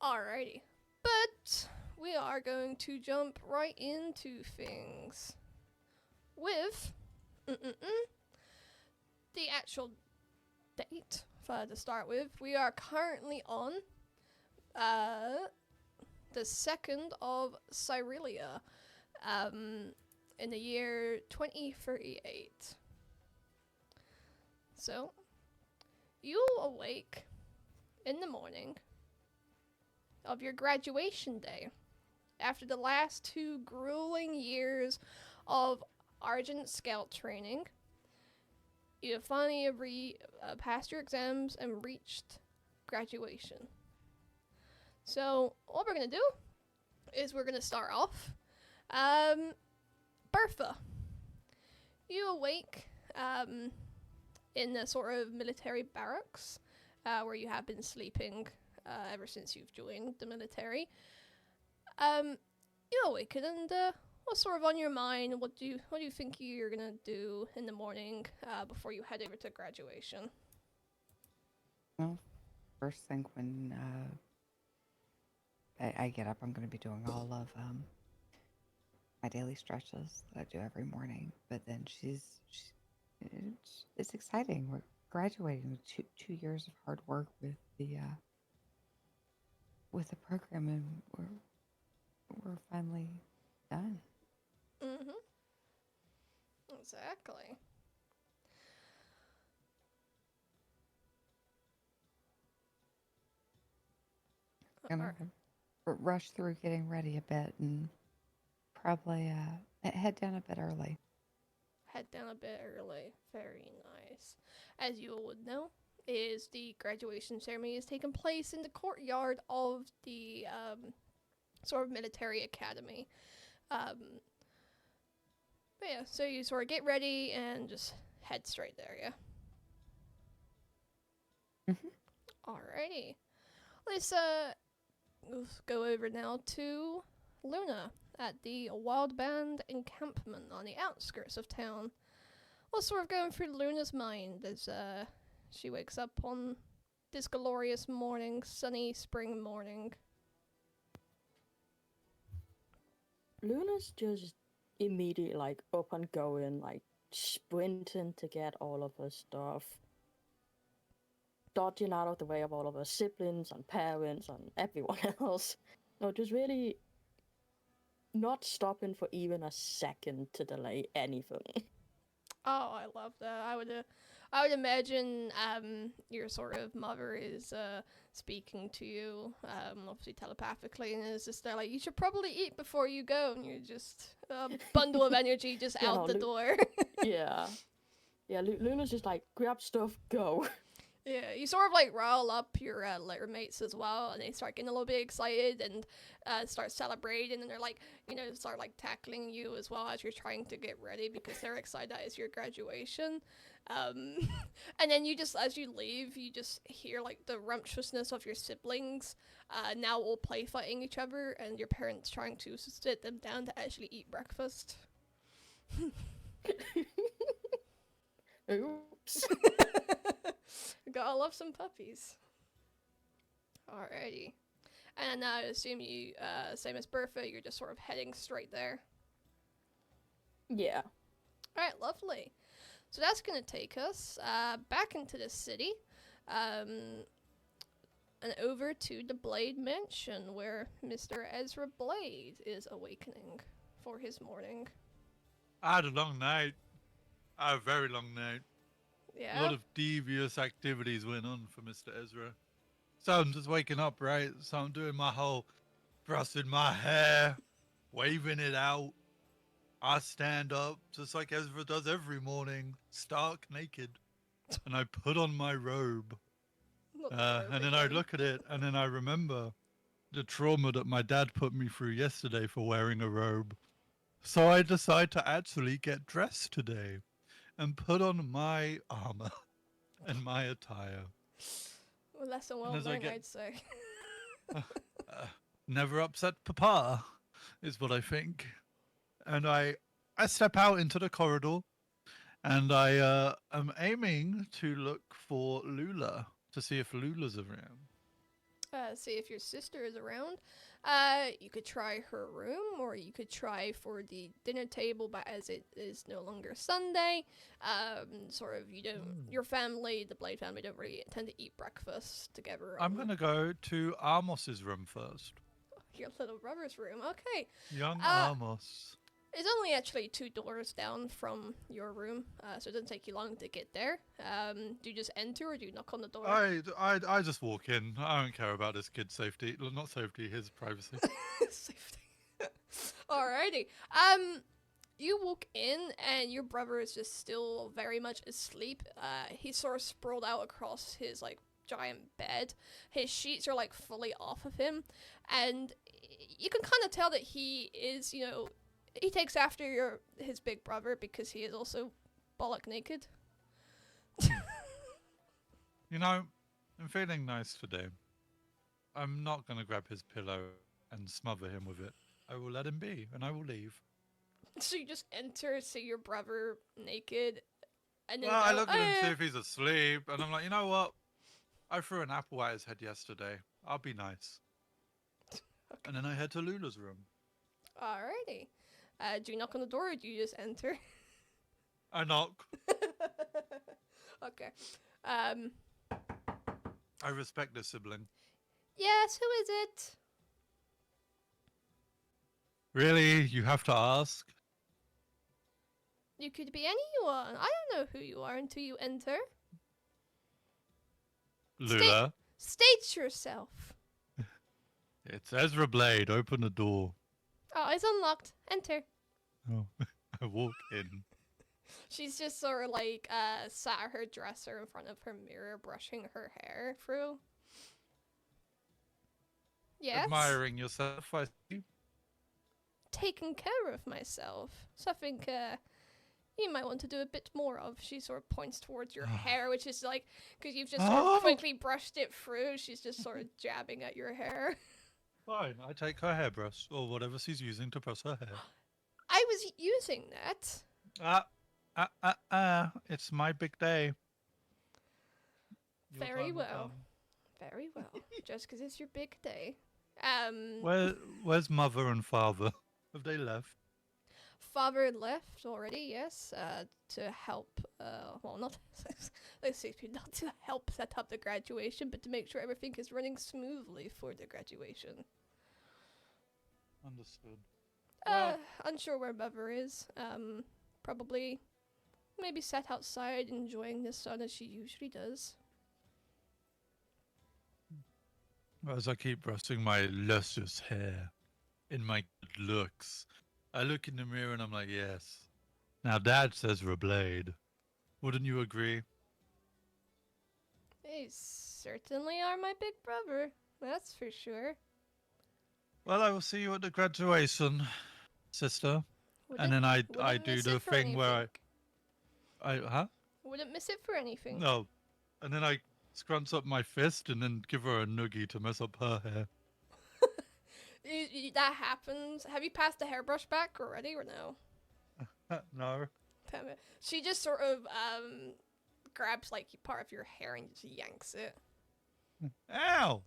Alrighty. But we are going to jump right into things with the actual date to start with. We are currently on the 2nd of Cyrelia in the year 2038. So, you awake in the morning of your graduation day after the last 2 grueling years of Argent Scout training. You have finally passed your exams and reached graduation. So what we're going to do is we're going to start off. Bertha, you awake in the sort of military barracks where you have been sleeping ever since you've joined the military. You awaken, and what's sort of on your mind? What do you think you're gonna do in the morning before you head over to graduation? Well, first thing when I get up, I'm going to be doing all of my daily stretches that I do every morning. But then it's exciting. We're graduating with two years of hard work with the program, and we're finally done. Exactly. Gonna rush through getting ready a bit and probably head down a bit early. Head down a bit early. Very nice. As you would know, is the graduation ceremony is taking place in the courtyard of the sort of military academy. But yeah, so you sort of get ready and just head straight there, yeah? Alrighty. Let's go over now to Luna at the Wild Band encampment on the outskirts of town. What's sort of going through Luna's mind as she wakes up on this glorious morning, sunny spring morning? Luna's just immediately like up and going, like sprinting to get all of her stuff, dodging out of the way of all of her siblings and parents and everyone else. No, just really not stopping for even a second to delay anything. Oh, I love that. I would imagine your sort of mother is speaking to you, obviously telepathically, and is just there like, you should probably eat before you go, and you're just a bundle of energy just out the door. Yeah. Yeah, Luna's just like, grab stuff, go. Yeah, you sort of like rile up your litter mates as well, and they start getting a little bit excited and start celebrating, and they're like, start like tackling you as well as you're trying to get ready because they're excited that it's your graduation. And then you just, as you leave, you just hear like the rumptiousness of your siblings now all play fighting each other, and your parents trying to sit them down to actually eat breakfast. Oops. Gotta love some puppies. Alrighty. And I assume you, same as Bertha, you're just sort of heading straight there. Yeah. Alright, lovely. So that's gonna take us back into the city, and over to the Blade Mansion, where Mr. Ezra Blade is awakening for his morning. I had a long night. A very long night. Yeah. A lot of devious activities went on for Mr. Ezra. So I'm just waking up, right? So I'm doing my whole brushing my hair, waving it out. I stand up just like Ezra does every morning, stark naked. And I put on my robe. And then I look at it, and then I remember the trauma that my dad put me through yesterday for wearing a robe. So I decide to actually get dressed today and put on my armor and my attire. Well, less than well done, I'd say. Never upset Papa, is what I think. And I step out into the corridor, and I am aiming to look for Lula, to see if Lula's around. See if your sister is around. You could try her room, or you could try for the dinner table, but as it is no longer Sunday, sort of you don't, your family, the Blade family, don't really tend to eat breakfast together. I'm gonna go to Amos's room first. Your little brother's room. Okay. Young Amos. It's only actually 2 doors down from your room, so it doesn't take you long to get there. Do you just enter, or do you knock on the door? I just walk in. I don't care about this kid's safety. Well, not safety, his privacy. Safety. Alrighty. You walk in, and your brother is just still very much asleep. He's sort of sprawled out across his, like, giant bed. His sheets are, like, fully off of him, and you can kind of tell that he is, you know, he takes after his big brother because he is also bollock naked. You know, I'm feeling nice today. I'm not going to grab his pillow and smother him with it. I will let him be, and I will leave. So you just enter, see your brother naked, and then Well, I look at him, see if he's asleep, and I'm like, you know what? I threw an apple at his head yesterday. I'll be nice. Okay. And then I head to Lula's room. Alrighty. Do you knock on the door, or do you just enter? I knock. Okay. I respect this sibling. Yes, who is it? Really? You have to ask? You could be anyone. I don't know who you are until you enter. Lula? State yourself. It's Ezra Blade. Open the door. Oh, it's unlocked. Enter. Oh, I walk in. She's just sort of like sat at her dresser in front of her mirror, brushing her hair through. Yes. Admiring yourself, I see. Taking care of myself. Something you might want to do a bit more of. She sort of points towards your hair, which is like, because you've just sort of quickly brushed it through, she's just sort of jabbing at your hair. Fine, I take her hairbrush, or whatever she's using to brush her hair. I was using that. It's my big day. Your Very time will well. come. Very well. Just because it's your big day. Where's mother and father? Have they left? Father left already, yes, to help, well, not, let's see, not to help set up the graduation, but to make sure everything is running smoothly for the graduation. Understood. Well, Unsure where mother is. Probably maybe sat outside enjoying the sun as she usually does. as I keep brushing my luscious hair in my good looks, I look in the mirror and I'm like, yes. Now that's Ezra Blade. Wouldn't you agree? They certainly are my big brother. That's for sure. Well, I will see you at the graduation, sister. And then I do miss the it for thing where anything. huh? Wouldn't miss it for anything. No. And then I scrunch up my fist and then give her a noogie to mess up her hair. That happens. Have you passed the hairbrush back already or no? No. Damn it. She just sort of grabs like part of your hair and just yanks it. Ow!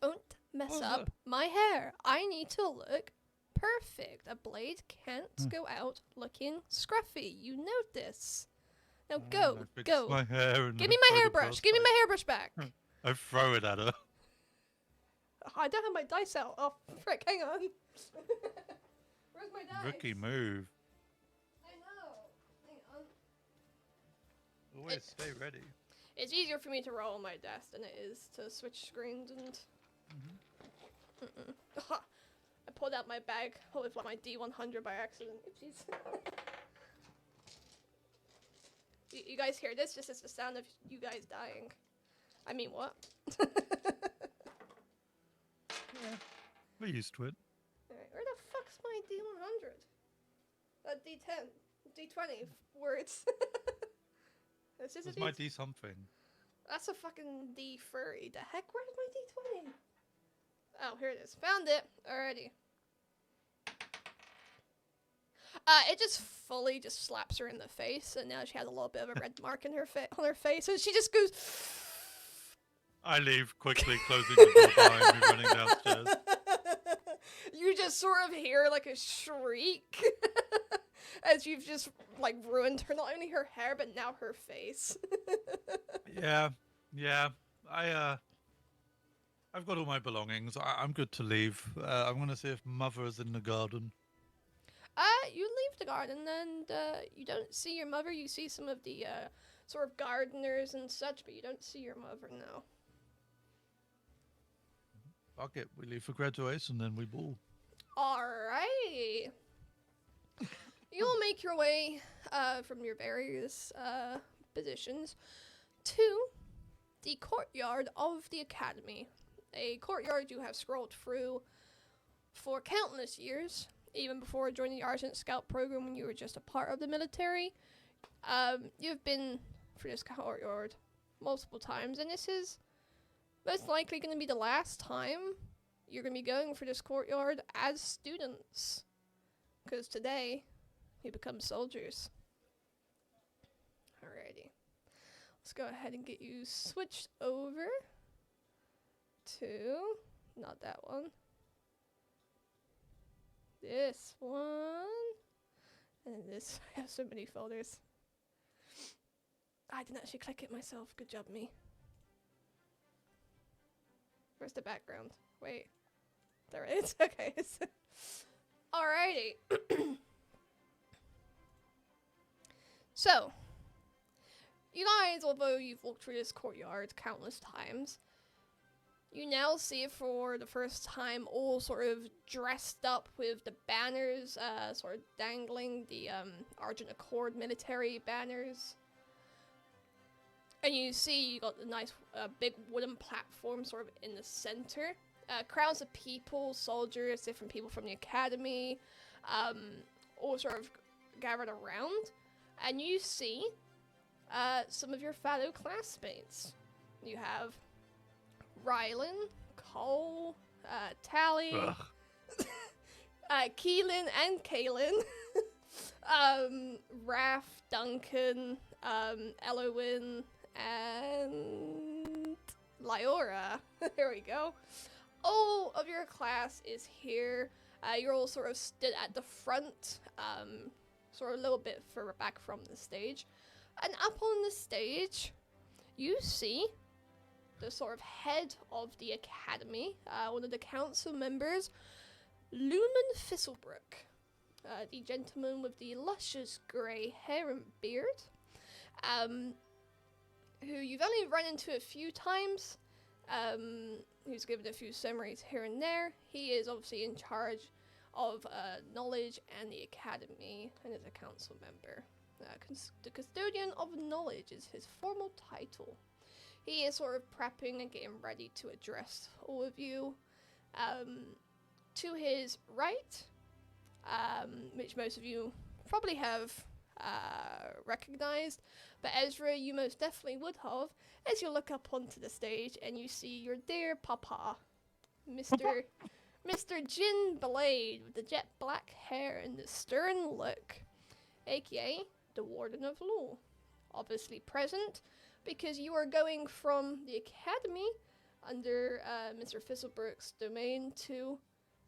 Don't mess What was up my hair. I need to look perfect. A blade can't go out looking scruffy. You know this. Now go, I fix go. my hair and Give then me my throw the hairbrush. brush Give me back. my hairbrush back. I throw it at her. I don't have my dice out. Oh, frick, hang on. Where's my dice? Rookie move. I know. Hang on. Always stay ready. It's easier for me to roll on my desk than it is to switch screens and... I pulled out my bag with my D100 by accident. Oopsies. You guys hear this? This is the sound of you guys dying. I mean, what? Yeah, we're used to it. Alright, where the fuck's my D100? D10. D20 words. This is a It's my D... D something. That's a fucking D furry. The heck? Where's my D20? Oh, here it is. Found it. Alrighty. It just fully just slaps her in the face, and now she has a little bit of a red mark in her on her face, and she just goes I leave quickly, closing the door behind me, running downstairs. You just sort of hear like a shriek as you've just like ruined her, not only her hair but now her face. Yeah. I've got all my belongings. I'm good to leave. I'm gonna see if Mother is in the garden. You leave the garden and you don't see your mother. You see some of the sort of gardeners and such, but you don't see your mother now. Fuck it. We leave for graduation, then we ball. Alrighty. You'll make your way from your various positions to the courtyard of the academy. A courtyard you have scrolled through for countless years, even before joining the Argent Scout program when you were just a part of the military. You've been through this courtyard multiple times, and this is most likely going to be the last time you're going to be going for this courtyard as students. Because today, you become soldiers. Alrighty. Let's go ahead and get you switched over to... not that one. This one. And this. I have so many folders. I didn't actually click it myself. Good job, me. Where's the background? Wait. There it is. Okay. Alrighty. So, you guys, although you've walked through this courtyard countless times, you now see it for the first time all sort of dressed up with the banners, sort of dangling, the Argent Accord military banners. And you see you got the nice big wooden platform sort of in the center. Crowds of people, soldiers, different people from the academy, all sort of gathered around. And you see some of your fellow classmates. You have Rylan, Cole, Tally, Keelan and Kaylin, Raph, Duncan, Elowen, and Lyora. There we go. All of your class is here. You're all sort of stood at the front, sort of a little bit further back from the stage. And up on the stage, you see the sort of head of the academy, one of the council members, Lumen Thistlebrook, the gentleman with the luscious grey hair and beard, who you've only run into a few times, who's given a few summaries here and there. He is obviously in charge of knowledge and the academy, and is a council member. The Custodian of Knowledge is his formal title. He is sort of prepping and getting ready to address all of you. To his right, which most of you probably have recognized, but Ezra, you most definitely would have, as you look up onto the stage and you see your dear papa, Mr. Jin Blade, with the jet black hair and the stern look, aka the Warden of Law, obviously present because you are going from the academy under Mr. Thistlebrook's domain to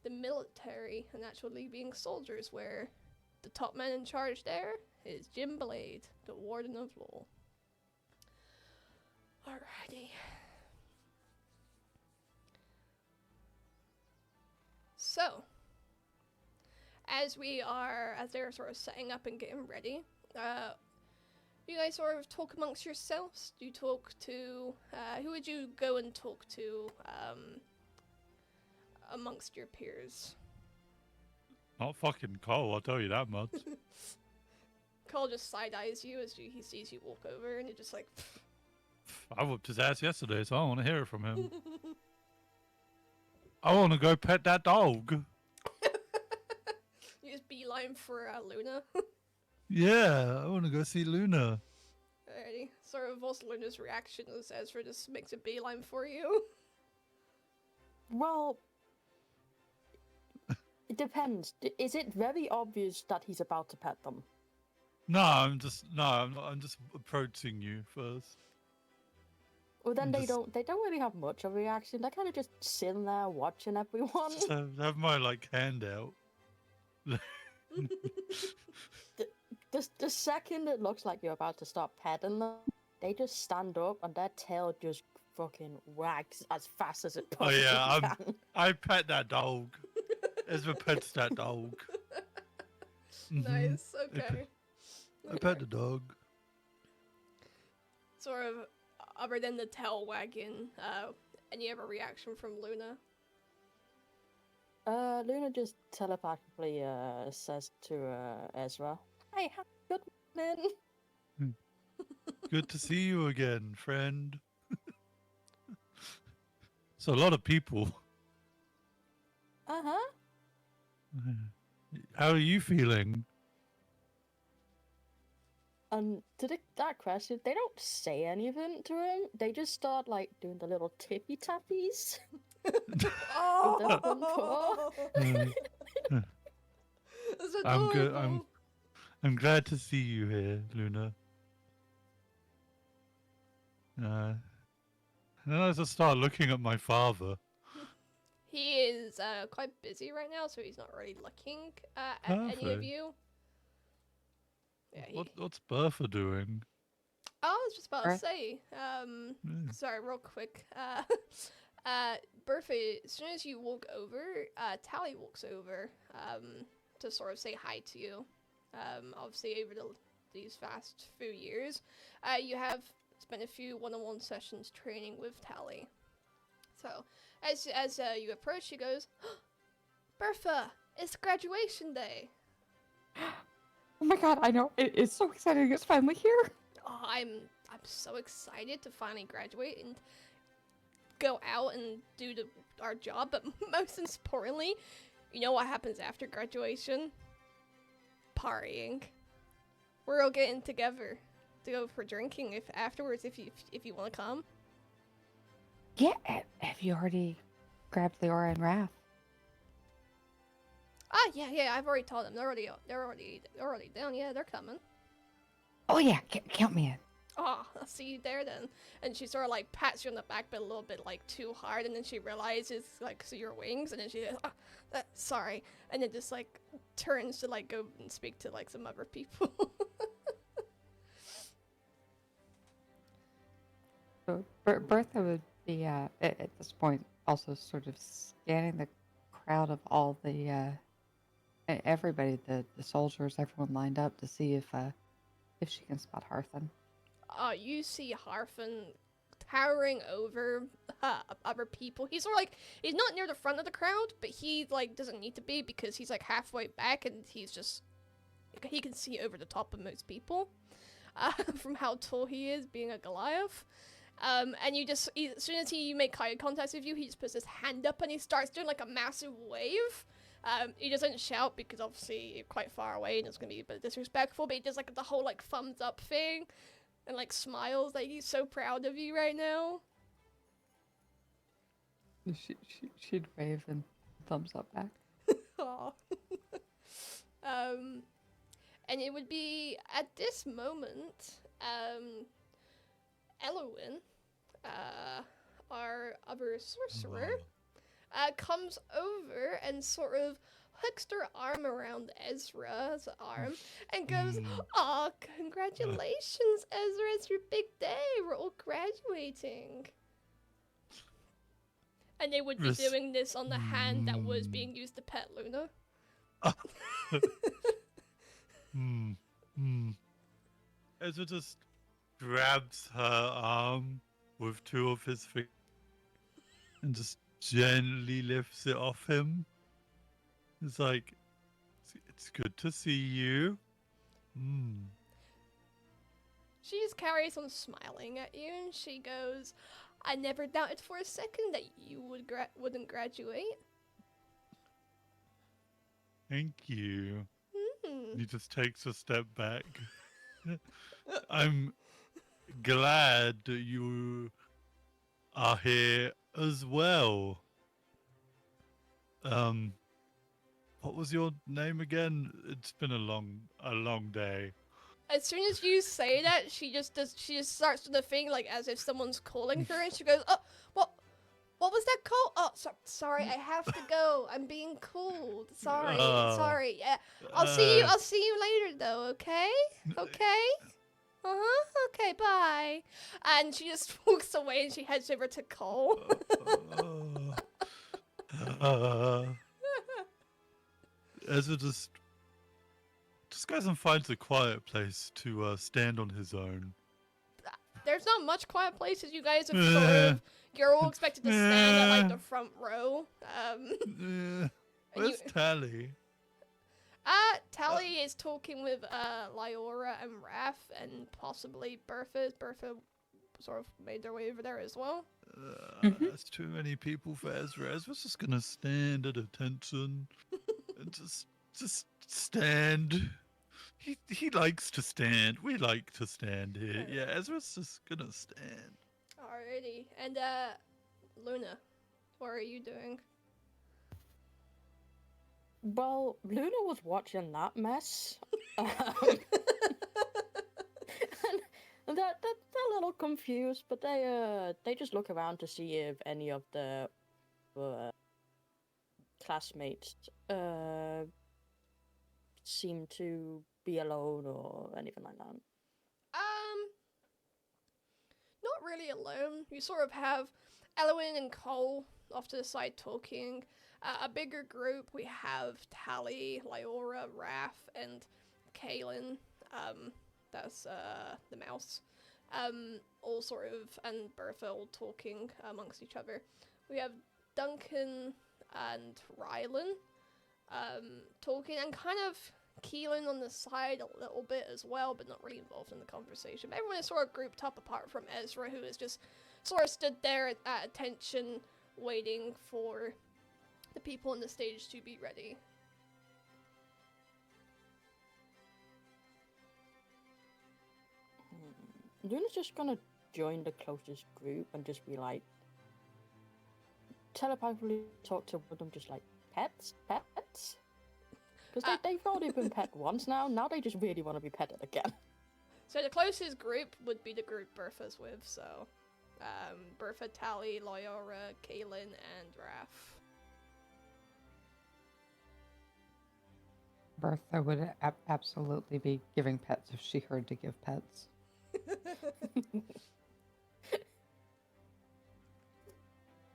the military and actually being soldiers, where the top man in charge there is Jim Blade, the Warden of Law. Alrighty. So, as they're sort of setting up and getting ready, you guys sort of talk amongst yourselves. Do you talk to, who would you go and talk to, amongst your peers? Not fucking Cole, I'll tell you that much. Cole just side-eyes you as he sees you walk over, and you're just like, I whooped his ass yesterday, so I want to hear it from him. I want to go pet that dog. You just beeline for Luna. Yeah, I want to go see Luna. Alrighty. Sort of what's Luna's reaction as Ezra just makes a beeline for you? Well, it depends. Is it very obvious that he's about to pet them? I'm just approaching you first. Well, then Just- they don't really have much of a reaction. They're kind of just sitting there watching everyone. Just have my like hand out. The second it looks like you're about to start petting them, they just stand up and their tail just fucking wags as fast as it Oh possibly yeah, can. I pet that dog. Ezra pets that dog. Mhm. Nice. I pet- Okay. I pet the dog. Sort of, other than the tail wagging, any other reaction from Luna? Luna just telepathically says to Ezra, "Hey, have a good morning." Good to see you again, friend. So a lot of people. Uh-huh. How are you feeling? And to that question, they don't say anything to him. They just start like doing the little tippy tappies. Oh, Uh, that's I'm good. adorable. I'm glad to see you here, Luna. And then I just start looking at my father. He is quite busy right now, so he's not really looking at any of Perfect. you. Yeah, What's Bertha doing? I was just about to Berth- say, Yeah. sorry, real quick. Bertha, as soon as you walk over, Tally walks over, to sort of say hi to you. Obviously, over these past few years, you have spent a few one-on-one sessions training with Tally. So, as you approach, she goes, Bertha, it's graduation day. Oh my god, I know. It's so exciting. It's finally here. Oh, I'm so excited to finally graduate and go out and do our job, but most importantly, you know what happens after graduation? Partying. We're all getting together to go for drinking if you want to come. Yeah, have you already grabbed Leora and Raph? Ah, yeah, I've already told them. They're already down. Yeah, they're coming. Oh yeah, count me in. Oh, I'll see you there then. And she sort of like pats you on the back, but a little bit like too hard, and then she realizes like, so your wings, and then she goes, sorry, and then just like turns to like go and speak to like some other people. So Bertha would be at this point also sort of scanning the crowd of all the everybody, the soldiers, everyone lined up to see if she can spot Harthan. You see Harfin towering over other people. He's sort of like, he's not near the front of the crowd, but he like doesn't need to be because he's like halfway back and he can see over the top of most people from how tall he is, being a Goliath. And as soon as he makes eye contact with you, he just puts his hand up and he starts doing like a massive wave. He doesn't shout because obviously you're quite far away and it's gonna be a bit disrespectful, but he does like the whole like thumbs up thing and like smiles like he's so proud of you right now. She'd wave and thumbs up back. Aw. And it would be at this moment, Elowin, our other sorcerer, comes over and sort of hooks her arm around Ezra's arm and goes, "Aw, congratulations, Ezra, it's your big day, we're all graduating." And they would be doing this on the hand that was being used to pet Luna. Ezra just grabs her arm with two of his fingers and just gently lifts it off him. It's like, it's good to see you. She just carries on smiling at you, and she goes, "I never doubted for a second that you wouldn't graduate." Thank you. Hmm. He just takes a step back. I'm glad that you are here as well. What was your name again? It's been a long day. As soon as you say that, she just starts to the thing like as if someone's calling her, and she goes, "Oh, what was that call? Oh, sorry, I have to go. I'm being called. Sorry, sorry. Yeah, I'll see you later, though. Okay, okay." Okay, bye. And she just walks away and she heads over to Cole. Ezra just goes and finds a quiet place to stand on his own. There's not much quiet places. You guys have sort of, you're all expected to stand at like the front row. Where's Tally? Tally is talking with Lyora and Raph and possibly Bertha. Bertha sort of made their way over there as well. That's too many people for Ezra. Ezra's just gonna stand at attention and just stand. He likes to stand. We like to stand here. Yeah, Ezra's just gonna stand. Alrighty. And Luna, what are you doing? Well, Luna was watching that mess. And they're a little confused, but they just look around to see if any of the classmates seem to be alone or anything like that. Not really alone. You sort of have Elwyn and Cole off to the side talking. A bigger group, we have Tally, Lyora, Raph, and Kaylin. That's the mouse. All sort of, and Bertha all talking amongst each other. We have Duncan and Rylan talking, and kind of Keelan on the side a little bit as well, but not really involved in the conversation. But everyone is sort of grouped up apart from Ezra, who is just sort of stood there at attention, waiting for the people on the stage to be ready. Luna's just gonna join the closest group and just be like, telepathically talk to one of them, just like, pets? Because they've already been pet once now they just really want to be petted again. So the closest group would be the group Bertha's with, so Bertha, Tally, Lyora, Kaylin, and Raph. Bertha would absolutely be giving pets if she heard to give pets.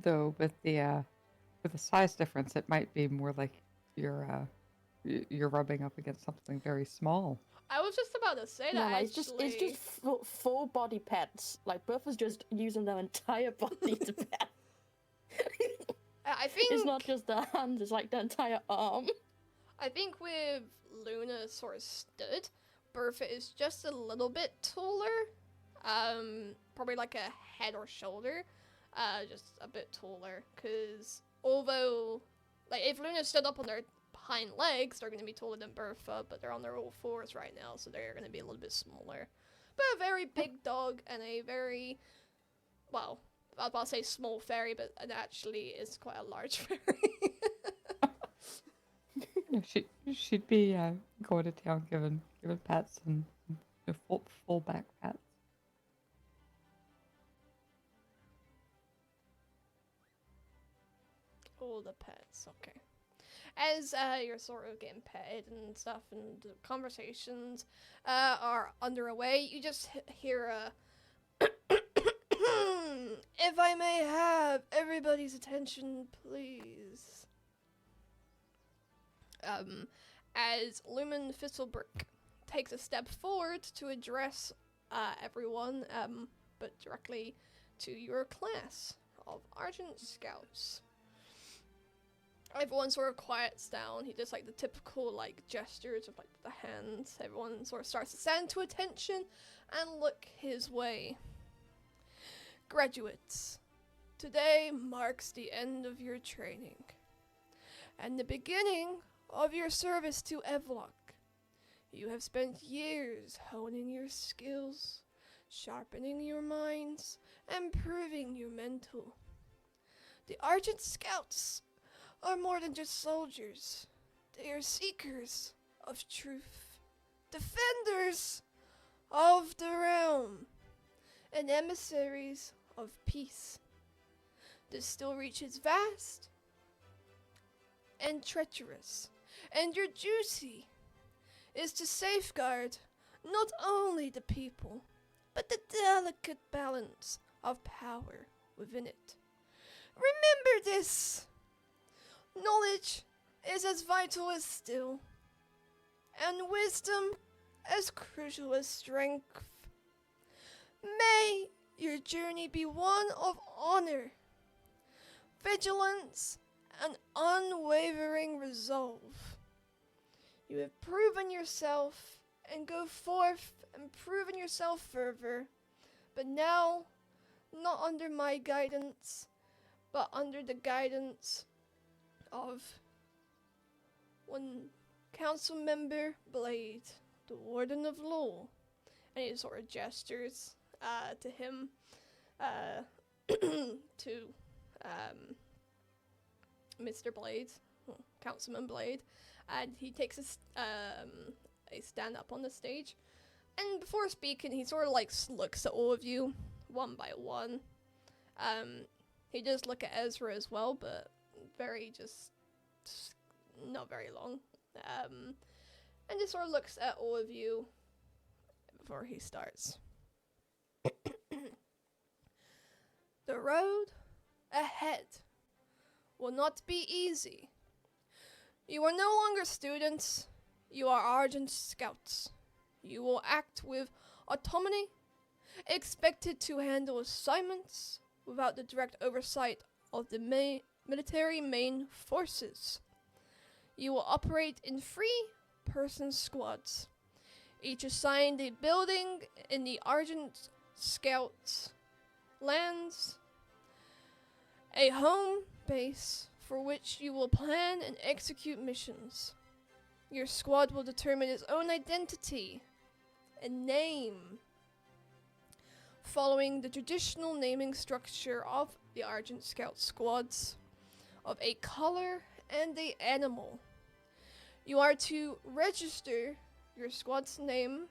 Though with the size difference, it might be more like you're rubbing up against something very small. I was just about to say No, that. it's just full body pets. Like Bertha's just using their entire body to pet. I think It's not just the hands; it's like the entire arm. I think with Luna sort of stood, Bertha is just a little bit taller. Probably like a head or shoulder. Just a bit taller. Because although, like, if Luna stood up on their hind legs, they're going to be taller than Bertha, but they're on their all fours right now, so they're going to be a little bit smaller. But a very big dog and a very, well, I was about to say small fairy, but it actually is quite a large fairy. She'd be going to town giving pets and full back pets. All the pets, okay. As you're sort of getting petted and stuff, and the conversations are underway, you just hear a "If I may have everybody's attention, please." As Lumen Fizzlebrick takes a step forward to address everyone, but directly to your class of Argent Scouts. Everyone sort of quiets down. He does like the typical like gestures of like the hands. Everyone sort of starts to stand to attention and look his way. Graduates, today marks the end of your training and the beginning of your service to Evlok. You have spent years honing your skills, sharpening your minds, and improving your mental. The Argent Scouts are more than just soldiers. They are seekers of truth, defenders of the realm and emissaries of peace. The Stillreach is vast and treacherous, and your duty is to safeguard not only the people, but the delicate balance of power within it. Remember this! Knowledge is as vital as skill, and wisdom as crucial as strength. May your journey be one of honor, vigilance, and unwavering resolve. You have proven yourself, and go forth and proven yourself further, but now, not under my guidance, but under the guidance of one council member Blade, the Warden of Law. And he sort of gestures to him, to Mr. Blade, Councilman Blade, and he takes a stand up on the stage. And before speaking, he sort of like looks at all of you one by one. He does look at Ezra as well, but just not very long. And just sort of looks at all of you before he starts. The road ahead will not be easy. You are no longer students, you are Argent Scouts. You will act with autonomy, expected to handle assignments without the direct oversight of the military main forces. You will operate in 3-person squads, each assigned a building in the Argent Scouts lands, a home base for which you will plan and execute missions. Your squad will determine its own identity and name, following the traditional naming structure of the Argent Scout squads, of a color and a animal. You are to register your squad's name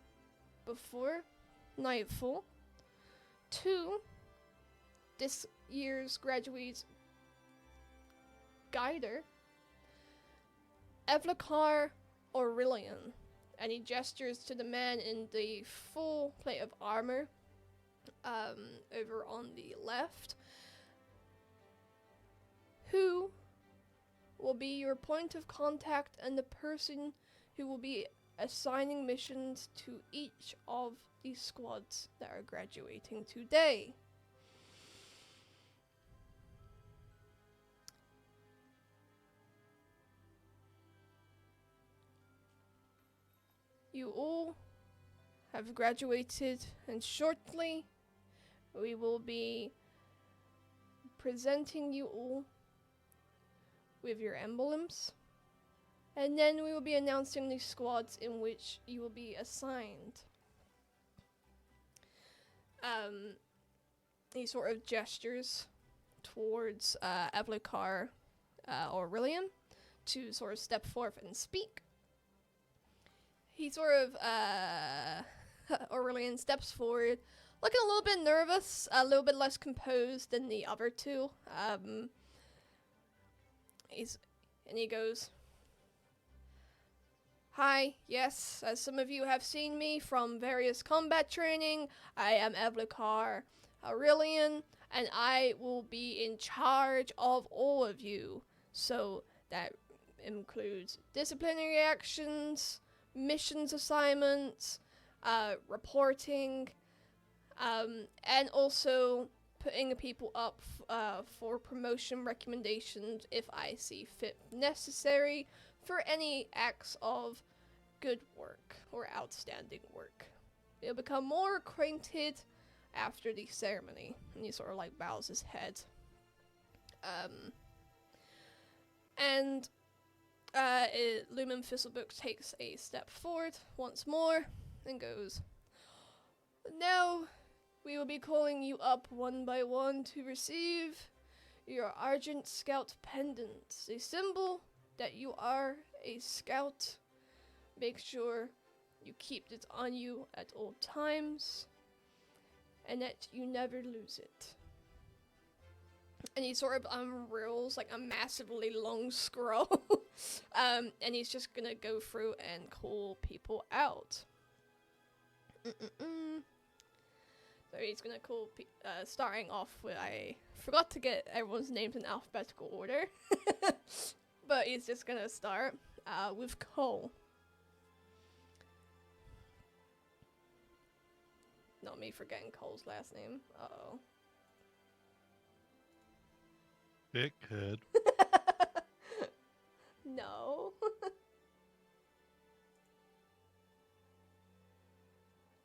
before nightfall. 2, this year's graduate's guider, Evlok Aurelian, and he gestures to the man in the full plate of armor over on the left, who will be your point of contact and the person who will be assigning missions to each of these squads that are graduating today. You all have graduated, and shortly we will be presenting you all with your emblems, and then we will be announcing the squads in which you will be assigned. He sort of gestures towards Evlok Aurelian to sort of step forth and speak. He sort of, Aurelian steps forward, looking a little bit nervous, a little bit less composed than the other two. He goes, "Hi, yes, as some of you have seen me from various combat training, I am Evlok Aurelian, and I will be in charge of all of you. So that includes disciplinary actions, missions assignments, reporting, and also putting people up for promotion recommendations if I see fit necessary for any acts of good work or outstanding work. You'll become more acquainted after the ceremony." And he sort of like bows his head. Lumen Thistlebook takes a step forward once more and goes, "Now we will be calling you up one by one to receive your Argent Scout pendants, a symbol that you are a scout. Make sure you keep it on you at all times, and that you never lose it. And he sort of unreels like a massively long scroll, and he's just gonna go through and call people out. So he's gonna call, starting off with, I forgot to get everyone's names in alphabetical order, but he's just gonna start with Cole. Not me forgetting Cole's last name. Uh-oh. Dickhead. No.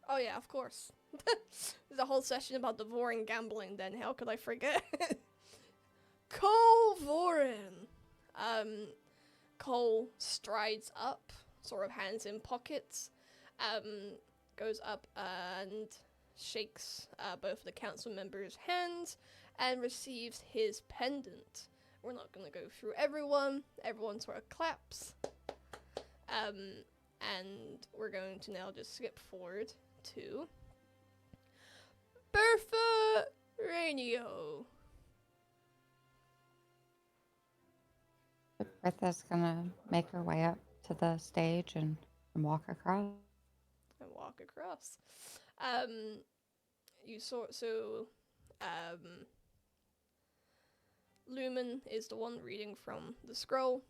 Oh yeah, of course. There's a whole session about the Vorin gambling then, how could I forget? Cole Vorin! Cole strides up, sort of hands in pockets, goes up and shakes both the council members' hands and receives his pendant. We're not gonna go through everyone sort of claps. And we're going to now just skip forward to Bertha Ranio. Bertha's gonna make her way up to the stage and walk across. Lumen is the one reading from the scroll.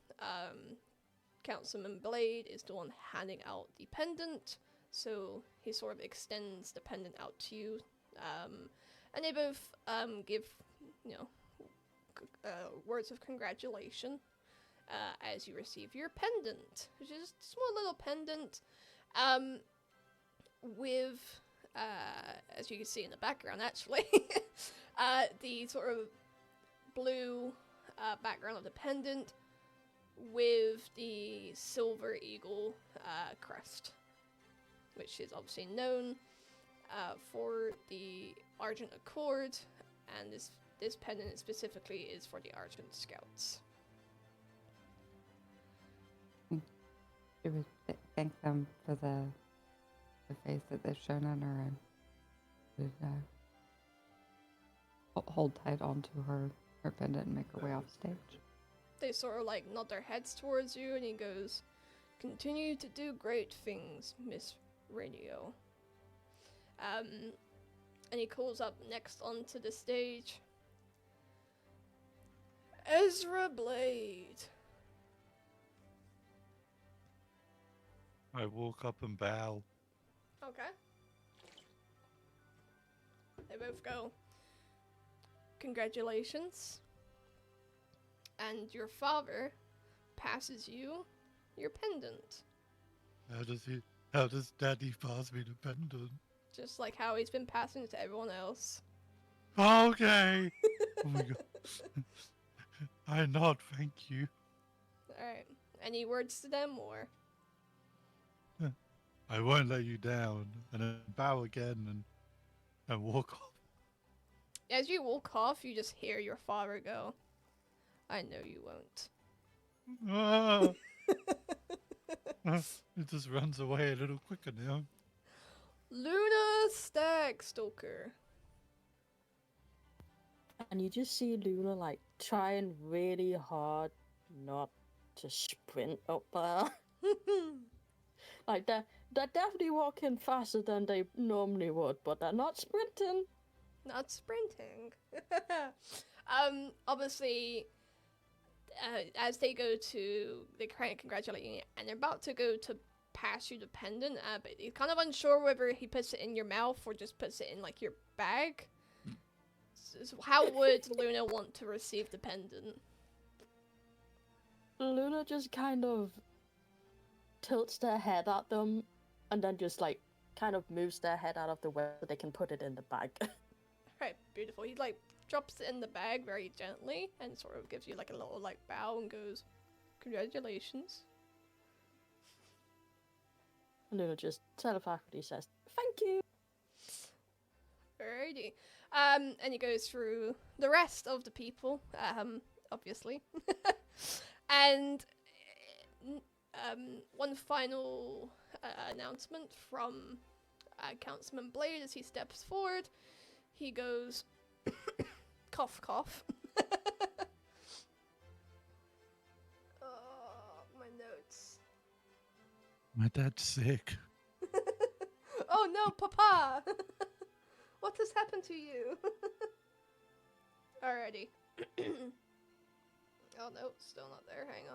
Councilman Blade is the one handing out the pendant. So he sort of extends the pendant out to you. And they both give, words of congratulation as you receive your pendant, which is a small little pendant with, as you can see in the background actually, the sort of blue background of the pendant with the silver eagle crest, which is obviously known for the Argent Accord, and this pendant specifically is for the Argent Scouts. She would thank them for the faith that they've shown in her, and would hold tight onto her pendant and make her way off stage. They sort of like nod their heads towards you, and he goes, "Continue to do great things, Miss Ranio." And he calls up next onto the stage, Ezra Blade. I walk up and bow. Okay. They both go, "Congratulations." And your father passes you your pendant. How does Daddy pass me the pendant? Just like how he's been passing it to everyone else. Okay. Oh my god. I nod, thank you. Alright. Any words to them, or? I won't let you down. And then bow again and walk off. As you walk off, you just hear your father go, "I know you won't." Ah. It just runs away a little quicker now. Luna Stagstalker. And you just see Luna like trying really hard not to sprint up there. Like they're definitely walking faster than they normally would, but they're not sprinting. Not sprinting. Obviously, as they go to, they congratulate you, and they're about to go to pass you the pendant, but he's kind of unsure whether he puts it in your mouth or just puts it in like your bag. So how would Luna want to receive the pendant? Luna just kind of tilts their head at them and then just like kind of moves their head out of the way so they can put it in the bag. Right, beautiful. He like drops it in the bag very gently and sort of gives you like a little like bow and goes, "Congratulations." And Luna just telepathically says, "Thank you." Alrighty. And he goes through the rest of the people, obviously. And one final announcement from Councilman Blade as he steps forward. He goes, cough, cough. Oh, my notes. My dad's sick. Oh no, Papa! What has happened to you? Alrighty. Oh no, still not there. Hang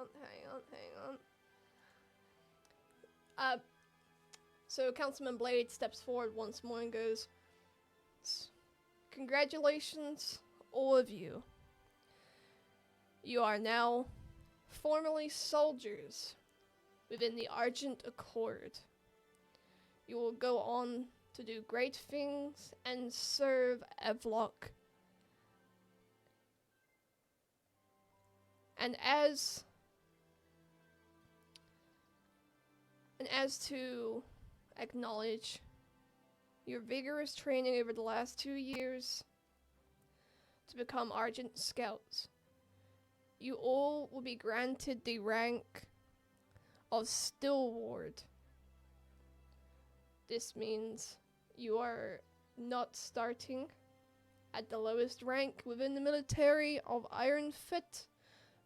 on. So Councilman Blade steps forward once more and goes, congratulations, all of you. You are now formally soldiers within the Argent Accord. You will go on to do great things and serve Evlok. And as to acknowledge your vigorous training over the last 2 years to become Argent Scouts, you all will be granted the rank of Stillward. This means you are not starting at the lowest rank within the military of Iron Fit,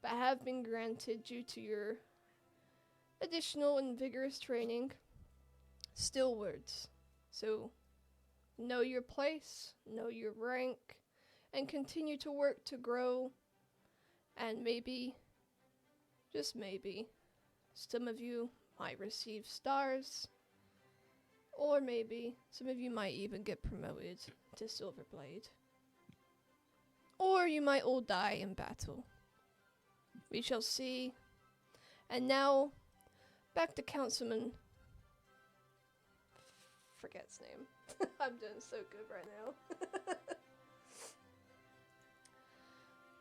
but have been granted due to your additional and vigorous training Stillwards. So know your place, know your rank, and continue to work to grow. And maybe, just maybe, some of you might receive stars, or maybe some of you might even get promoted to Silver Blade. Or you might all die in battle. We shall see. And now, back to Councilman. Forget his name. I'm doing so good right now.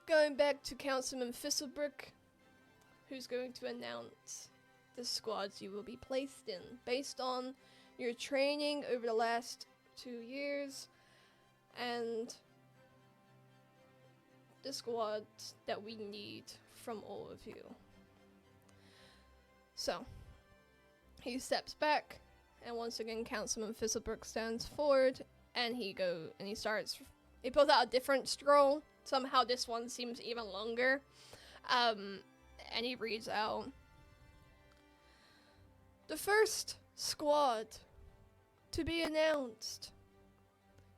Going back to Councilman Fisselbrook, who's going to announce the squads you will be placed in based on your training over the last 2 years and the squads that we need from all of you. So, he steps back, and once again Councilman Fisselbrook stands forward, and he pulls out a different scroll. Somehow this one seems even longer. And he reads out, the first squad to be announced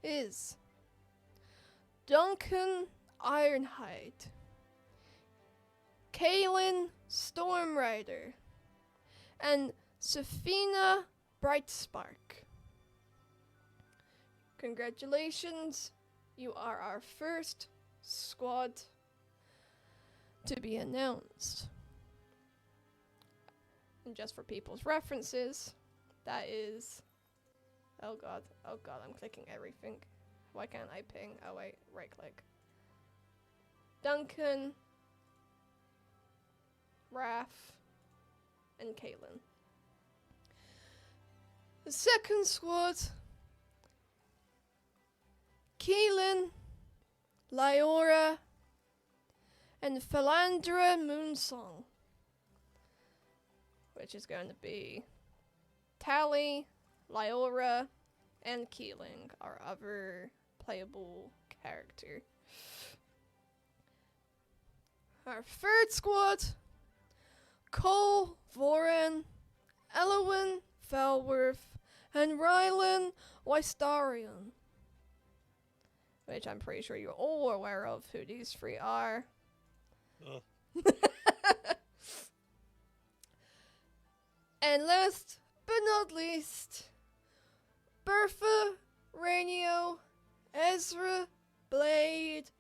is Duncan Ironhide, Kaylin Stormrider, and Safina Brightspark. Congratulations, you are our first squad to be announced. And just for people's references, that is... Oh god, I'm clicking everything. Why can't I ping? Oh wait, right click. Duncan, Raph, and Caitlin. The second squad, Keelan, Lyora, and Philandra Moonsong, which is going to be Tally, Lyora, and Keeling, our other playable character. Our third squad, Cole, Voran, Elowin, Felworth, and Rylan Wystarion, which I'm pretty sure you're all aware of who these three are. And last but not least, Bertha Ranio, Ezra Blade,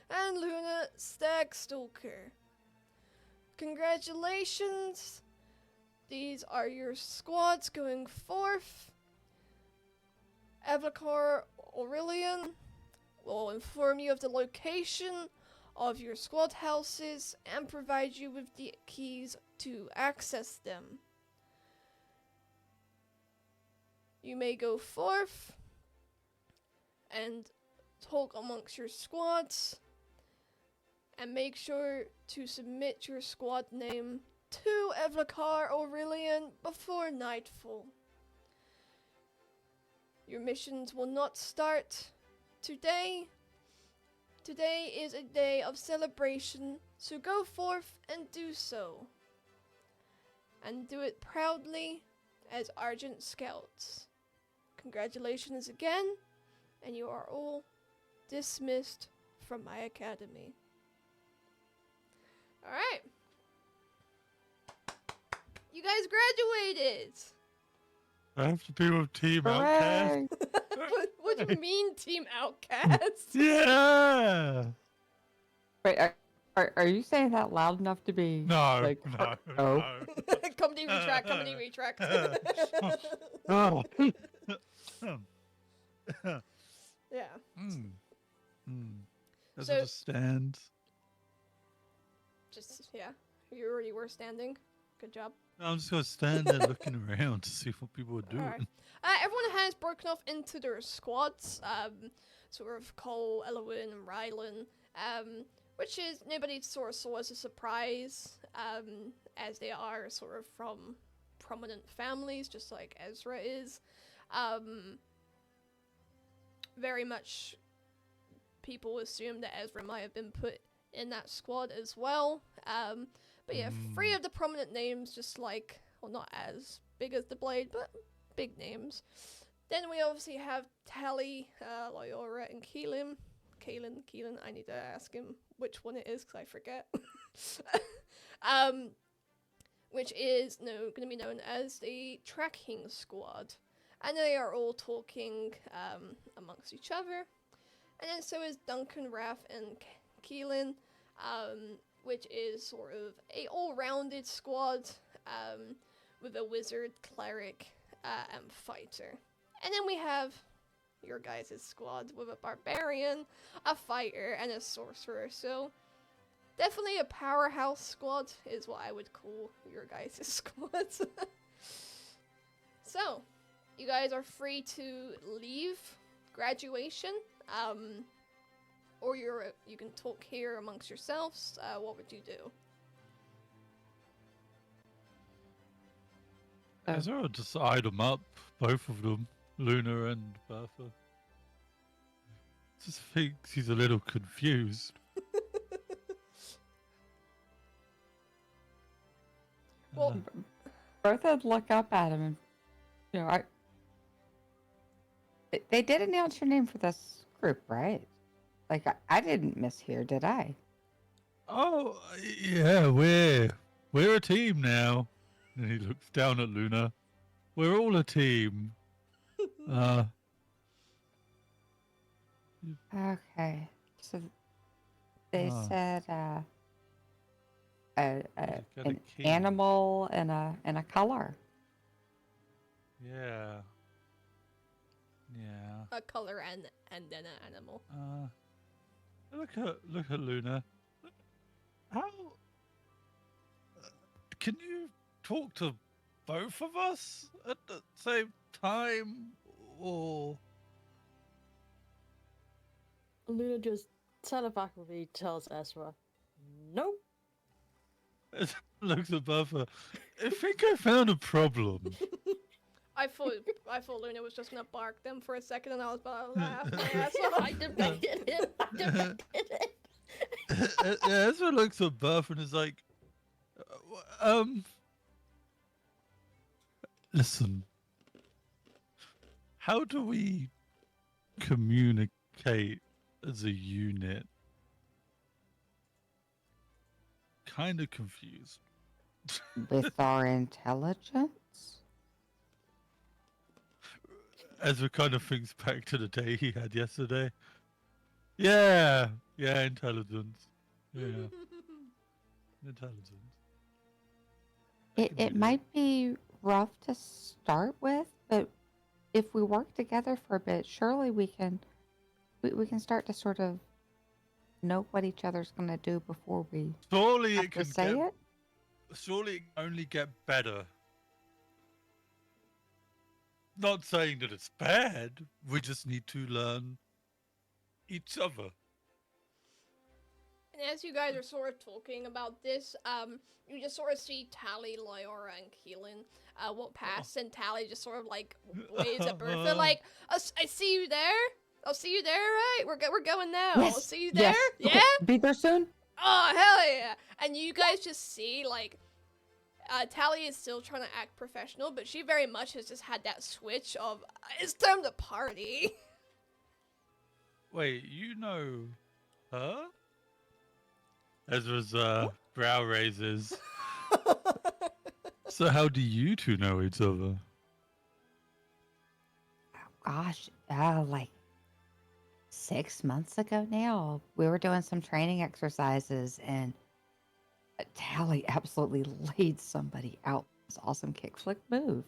and Luna Stagstalker. Congratulations! These are your squads going forth. Evlok Aurelian will inform you of the location of your squad houses and provide you with the keys to access them. You may go forth and talk amongst your squads, and make sure to submit your squad name to Evlok Aurelian before nightfall. Your missions will not start today. Today is a day of celebration, so go forth and do so. And do it proudly as Argent Scouts. Congratulations again, and you are all dismissed from my academy. Alright. You guys graduated! I have to be with Team Outcast. Hooray! What do you mean, Team Outcast? Yeah. Wait, are you saying that loud enough to be No. like No. oh. No. Company retract, company retract. Oh. Yeah. As So- it just stands. Just, yeah. You already were standing. Good job. I'm just gonna stand there looking around to see what people are doing. Alright. Everyone has broken off into their squads. Sort of Cole, Elowin, and Rylan. Which is nobody sort of saw as a surprise. As they are sort of from prominent families, just like Ezra is. Very much people assume that Ezra might have been put in that squad as well. But yeah, 3 of the prominent names, just like, well, not as big as the Blade, but big names. Then we obviously have Tally, Loyora, and Keelan. Keelan, I need to ask him which one it is because I forget. Which is going to be known as the Tracking Squad. And they are all talking amongst each other. And then so is Duncan, Raph, and Keelan, which is sort of a all-rounded squad with a wizard, cleric, and fighter. And then we have your guys' squad with a barbarian, a fighter, and a sorcerer. So definitely a powerhouse squad is what I would call your guys' squad. So you guys are free to leave graduation, or you can talk here amongst yourselves. What would you do? Ezra would just eyed them up, both of them, Luna and Bertha. Just thinks he's a little confused. Well, Bertha'd look up at him and, you know, they did announce your name for this group, right? Like, I didn't mishear, did I? Oh, yeah, we're a team now. And he looks down at Luna. We're all a team. Okay. So they Ah. said He's got a an key. animal and a color. Yeah. Yeah. a color and then an animal. Look at Luna. How can you talk to both of us at the same time, or Luna just telepathically tells Ezra, nope. looks at Bertha? I think I found a problem. I thought Luna was just gonna bark them for a second, and I was about to laugh. Yeah, so I debated it. I debated it. Ezra looks at Bertha and is like, listen, how do we communicate as a unit? Kind of confused. With our intelligence? Ezra kind of thinks back to the day he had yesterday. Yeah, intelligence. Yeah, intelligence. It might be rough to start with, but if we work together for a bit, surely we can start to sort of know what each other's gonna do before we Surely have it to can say get. it. Surely it can only get better. Not saying that it's bad. We just need to learn each other. And as you guys are sort of talking about this, you just sort of see Tally, Lyora, and Keelan walk past, and Tally just sort of like waves at Bertha, like, I see you there. I'll see you there, right? We're going now. I'll Yes, see you there. yes. Yeah. Okay, be there soon. Oh hell yeah! And you guys just see like, Tally is still trying to act professional, but she very much has just had that switch of it's time to party. Wait, you know her? Ezra's brow raises. So how do you two know each other? Gosh, like 6 months ago now, we were doing some training exercises, and Tally absolutely laid somebody out. This awesome kickflip move.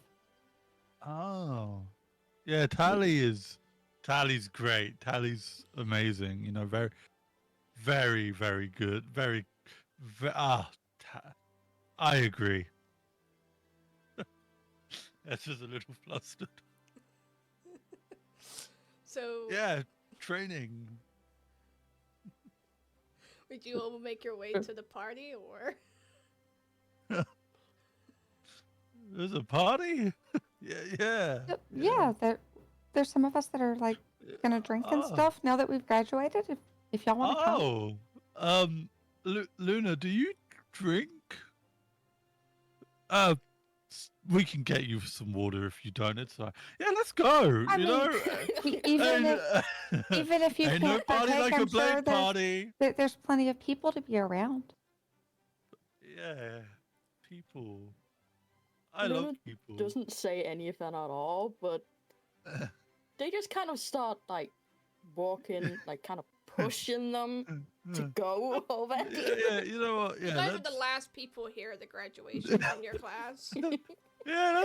Oh. Yeah, Tally's great. Tally's amazing. You know, very, very, very good. I agree. That's just a little flustered. So Yeah, training. would you all make your way to the party, or? There's a party? Yeah. Yeah, there's some of us that are like gonna drink and stuff now that we've graduated. If y'all want to come. Luna, do you drink? We can get you some water if you don't. It's yeah, let's go. I you mean, know, even if you ain't can't no party partake, like I'm a Blade sure party. there's plenty of people to be around. Yeah, people. I love people. Doesn't say anything at all, but they just kind of start like walking, like kind of pushing them to go over. Yeah, you know what? Yeah, You guys are the last people here at the graduation in your class. yeah,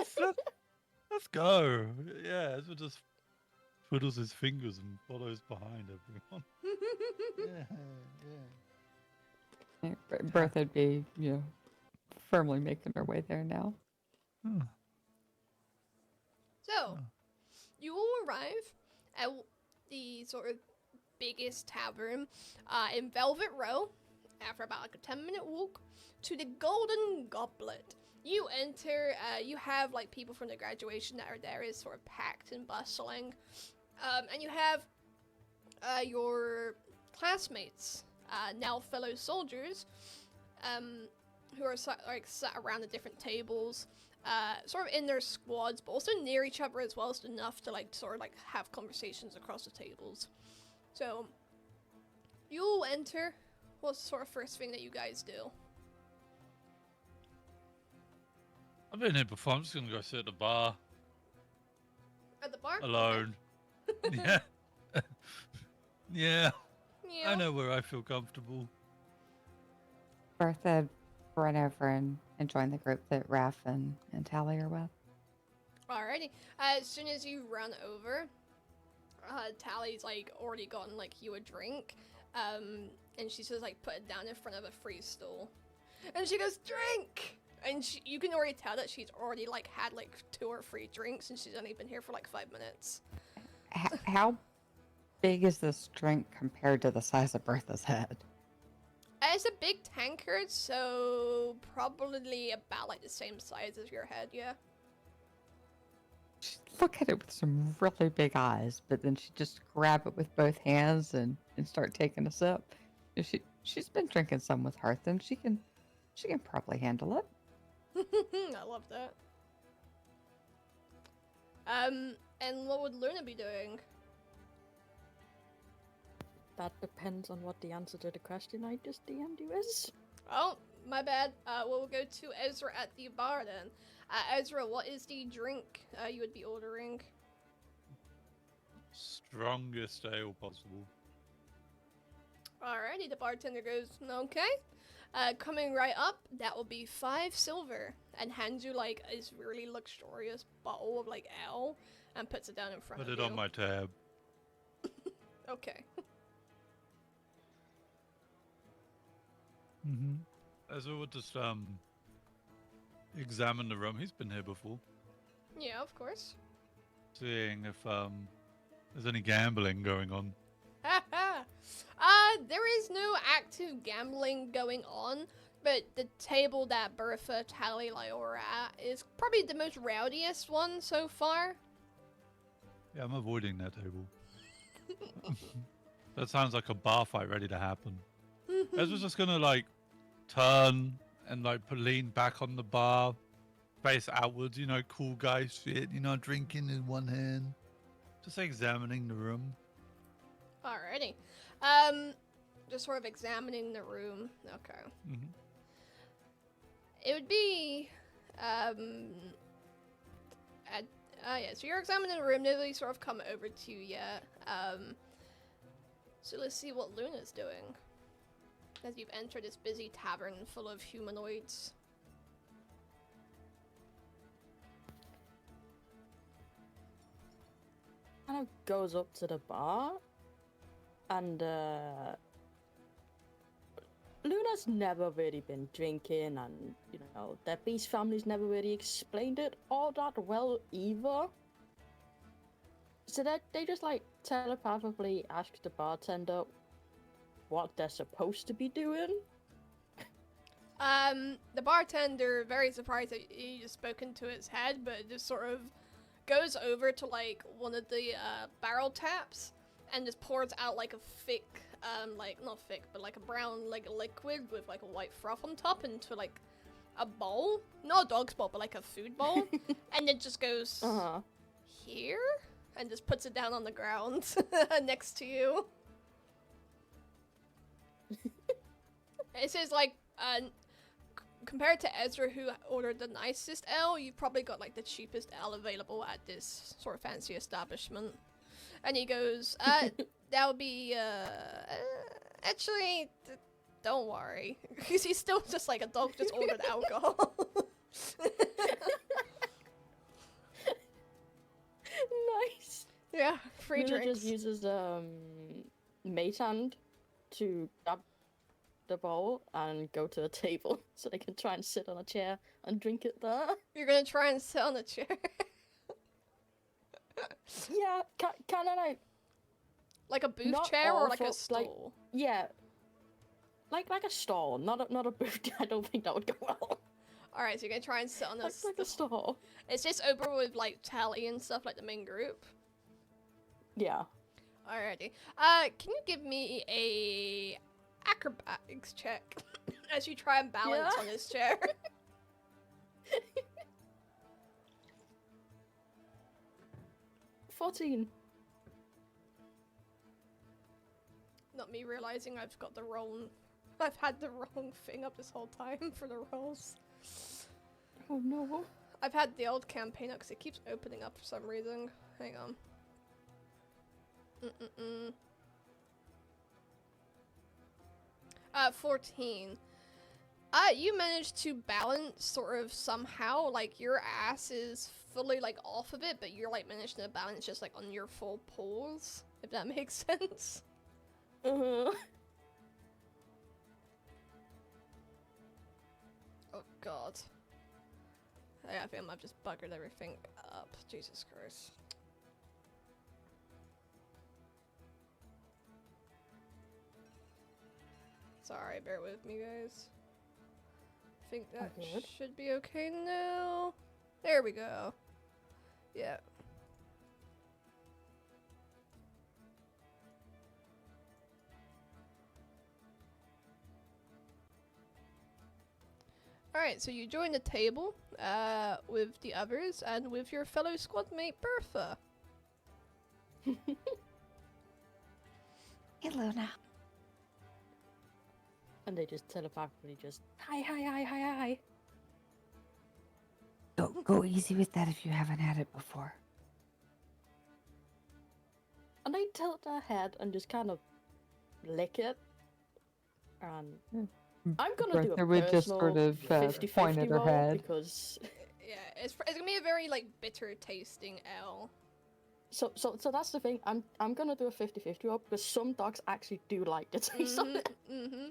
let's go. Yeah, Ezra just twiddles his fingers and follows behind everyone. yeah. Bertha'd be, firmly making her way there now. Huh. So, you all arrive at the sort of biggest tavern in Velvet Row after about like a 10-minute walk to the Golden Goblet. You enter, you have like people from the graduation that are there, is sort of packed and bustling. And you have your classmates, now fellow soldiers, who are sat around the different tables, sort of in their squads, but also near each other as well, so enough to have conversations across the tables. So, you'll enter. What's the sort of first thing that you guys do? I've been here before. I'm just gonna go sit at the bar At the bar? alone. Yeah. Yeah. Yeah. I know where I feel comfortable. Bertha run over and join the group that Raph and Tally are with. Alrighty. As soon as you run over, Tally's already gotten you a drink, and she says put it down in front of a free stool, and she goes, drink. And you can already tell that she's already had 2 or 3 drinks, and she's only been here for 5 minutes. How big is this drink compared to the size of Bertha's head? It's a big tankard, so probably about the same size as your head, yeah. She'd look at it with some really big eyes, but then she'd just grab it with both hands and start taking a sip. She's been drinking some with Hearth, and she can probably handle it. I love that. And what would Luna be doing? That depends on what the answer to the question I just DM'd you is. Oh, my bad. We'll go to Ezra at the bar then. Ezra, what is the drink you would be ordering? Strongest ale possible. Alrighty, the bartender goes, okay. Coming right up, that will be 5 silver, and hands you this really luxurious bottle of ale, and puts it down in front Put of it you. on my tab. Okay. Ezra would just examine the room. He's been here before. Yeah, of course. Seeing if there's any gambling going on. There is no active gambling going on, but the table that Bertha, Tally, Lyora at is probably the most rowdiest one so far. Yeah, I'm avoiding that table. That sounds like a bar fight ready to happen. Ezra's just gonna like turn and like lean back on the bar, face outwards, you know, cool guy shit, you know, drinking in one hand, just examining the room. Alrighty. Just sort of examining the room. Okay. Mm-hmm. It would be, yeah, so you're examining the room, nobody's sort of come over to you yet. So let's see what Luna's doing. As you've entered this busy tavern full of humanoids. Kind of goes up to the bar, and Luna's never really been drinking, and you know, their beast family's never really explained it all that well either. So they just like telepathically ask the bartender what they're supposed to be doing. The bartender, very surprised that you just spoken to his head, but just sort of goes over to like one of the barrel taps and just pours out like a thick, like not thick, but like a brown like liquid with like a white froth on top into like a bowl, not a dog's bowl, but like a food bowl, and it just goes here and just puts it down on the ground next to you. It says like compared to Ezra, who ordered the nicest ale, you've probably got like the cheapest ale available at this sort of fancy establishment. And he goes, that'll be, actually, don't worry. Because he's still just like a dog just ordered alcohol. Nice. Yeah, free Luna drinks. just uses mate hand to grab the bowl and go to a table so they can try and sit on a chair and drink it there. You're gonna try and sit on a chair. Yeah, can I Like a booth Not chair or like a awful, like- stool? yeah, like a stall, not a booth. I don't think that would go well. Alright, so you're gonna try and sit on Like, this. like a stall. It's just open with like Tally and stuff, like the main group. Yeah. Alrighty. Can you give me a acrobatics check as you try and balance Yeah. on this chair? 14. Not me realizing I've got the wrong... I've had the wrong thing up this whole time for the rolls. Oh no. I've had the old campaign up because it keeps opening up for some reason. Hang on. 14. You managed to balance sort of somehow, like your ass is fully like off of it, but you're like managed to balance just like on your full paws, if that makes sense. Uh-huh. Oh god. I think I've just buggered everything up. Jesus Christ. Sorry, bear with me, guys. I think that Good. should be okay now. There we go. Yeah. Alright, so you join the table with the others and with your fellow squad mate Bertha. Hey, Luna. And they just telepathically just hi. Go easy with that if you haven't had it before. And they tilt their head and just kind of lick it. And I'm gonna do a Bertha would just personal sort of 50-50 point at her roll head. because Yeah, it's gonna be a very like bitter tasting ale. so that's the thing. I'm gonna do a 50-50 roll because some dogs actually do like the taste of it. Mm-hmm.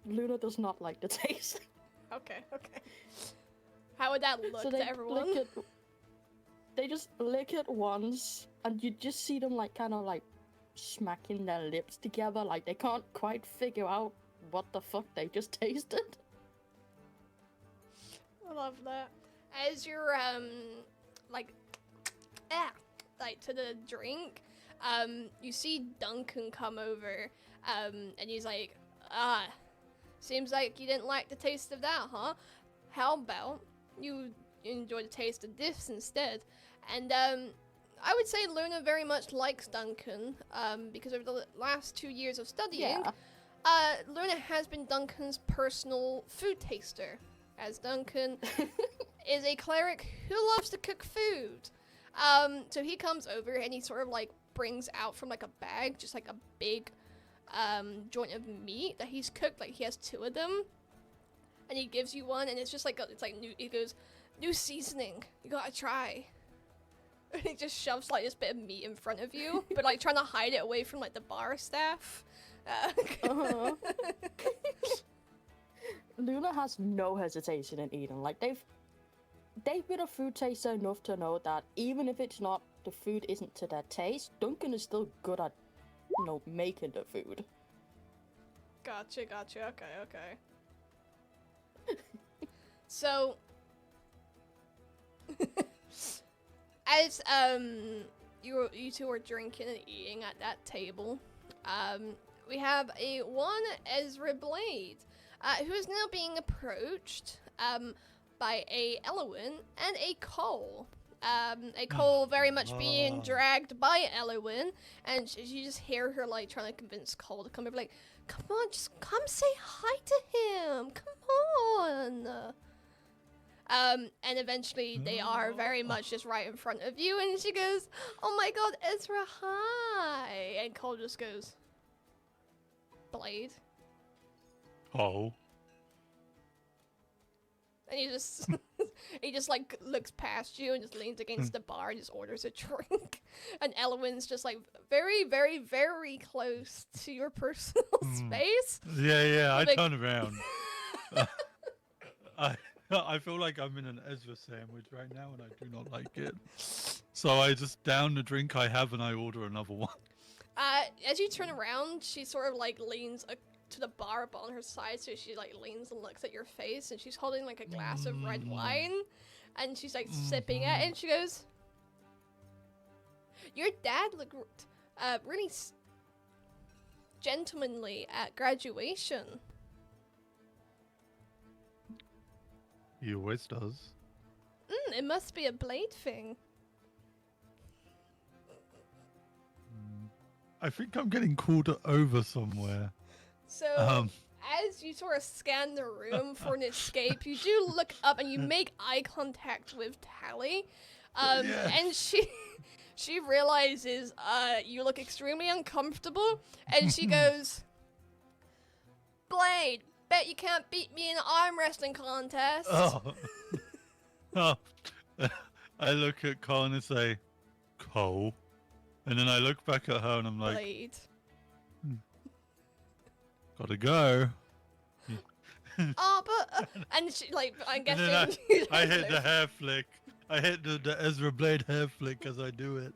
Luna does not like the taste. Okay. How would that look So to they everyone? lick it. They just lick it once, and you just see them like kind of like smacking their lips together, like they can't quite figure out what the fuck they just tasted. I love that. As you're like to the drink, you see Duncan come over, and he's like, seems like you didn't like the taste of that, huh? How about you enjoy the taste of this instead? And I would say Luna very much likes Duncan, because over the last 2 years of studying, Yeah. Luna has been Duncan's personal food taster, as Duncan is a cleric who loves to cook food. So he comes over and he sort of like brings out from like a bag just like a big joint of meat that he's cooked. Like he has 2 of them, and he gives you one, and it's just like it's like new. He goes, "New seasoning. You gotta try." And he just shoves like this bit of meat in front of you, but like trying to hide it away from like the bar staff. Uh-huh. Luna has no hesitation in eating. Like they've been a food taster enough to know that even if it's not, the food isn't to their taste, Duncan is still good at, making the food. Gotcha. Okay. So, as you two are drinking and eating at that table, we have a one Ezra Blade, who is now being approached by a Elowen and a Cole. A Cole very much being dragged by Elowen, and you just hear her like trying to convince Cole to come over, like, "Come on, just come say hi to him. Come on." And eventually they are very much just right in front of you, and she goes, "Oh my god, Ezra, hi!" And Cole just goes, "Blade?" Oh. And he just like looks past you and just leans against the bar and just orders a drink. And Elowen's just like very, very, very close to your personal space. Yeah, I Like- turn around. I feel like I'm in an Ezra sandwich right now, and I do not like it. So I just down the drink I have, and I order another one. As you turn around, she sort of like leans to the bar up on her side, so she like leans and looks at your face, and she's holding like a glass of red wine, and she's like sipping it, and she goes, "Your dad looked really gentlemanly at graduation." He always does. It must be a Blade thing. I think I'm getting called over somewhere. So, as you sort of scan the room for an escape, you do look up and you make eye contact with Tally. Yes. And she realizes you look extremely uncomfortable, and she goes, "Blade, bet you can't beat me in an arm wrestling contest." Oh. I look at Cole and I say, "Cole," and then I look back at her and I'm like, Blade. "Gotta go." Oh, but and she like I'm And guessing then you I don't hit the know. hair flick. I hit the Ezra Blade hair flick as I do it.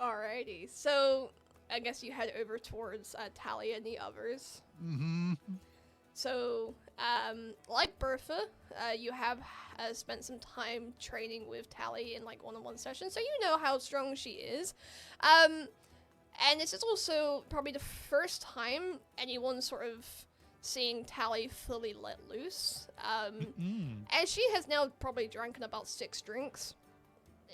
Alrighty, so I guess you head over towards Talia and the others. Mm-hmm. So, like Bertha, you have spent some time training with Tally in like one-on-one sessions, so you know how strong she is. And this is also probably the first time anyone's sort of seeing Tally fully let loose. And she has now probably drank about 6 drinks.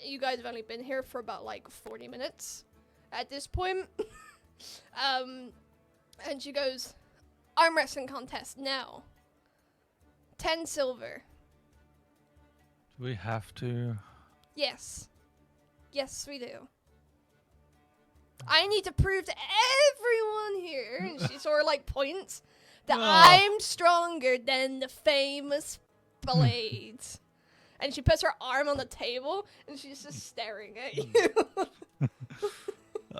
You guys have only been here for about like 40 minutes at this point. And she goes, "Arm wrestling contest now. 10 silver. Do we have to? Yes. Yes, we do. I need to prove to everyone here," and she sort of like points, "that I'm stronger than the famous Blade." And she puts her arm on the table, and she's just staring at you.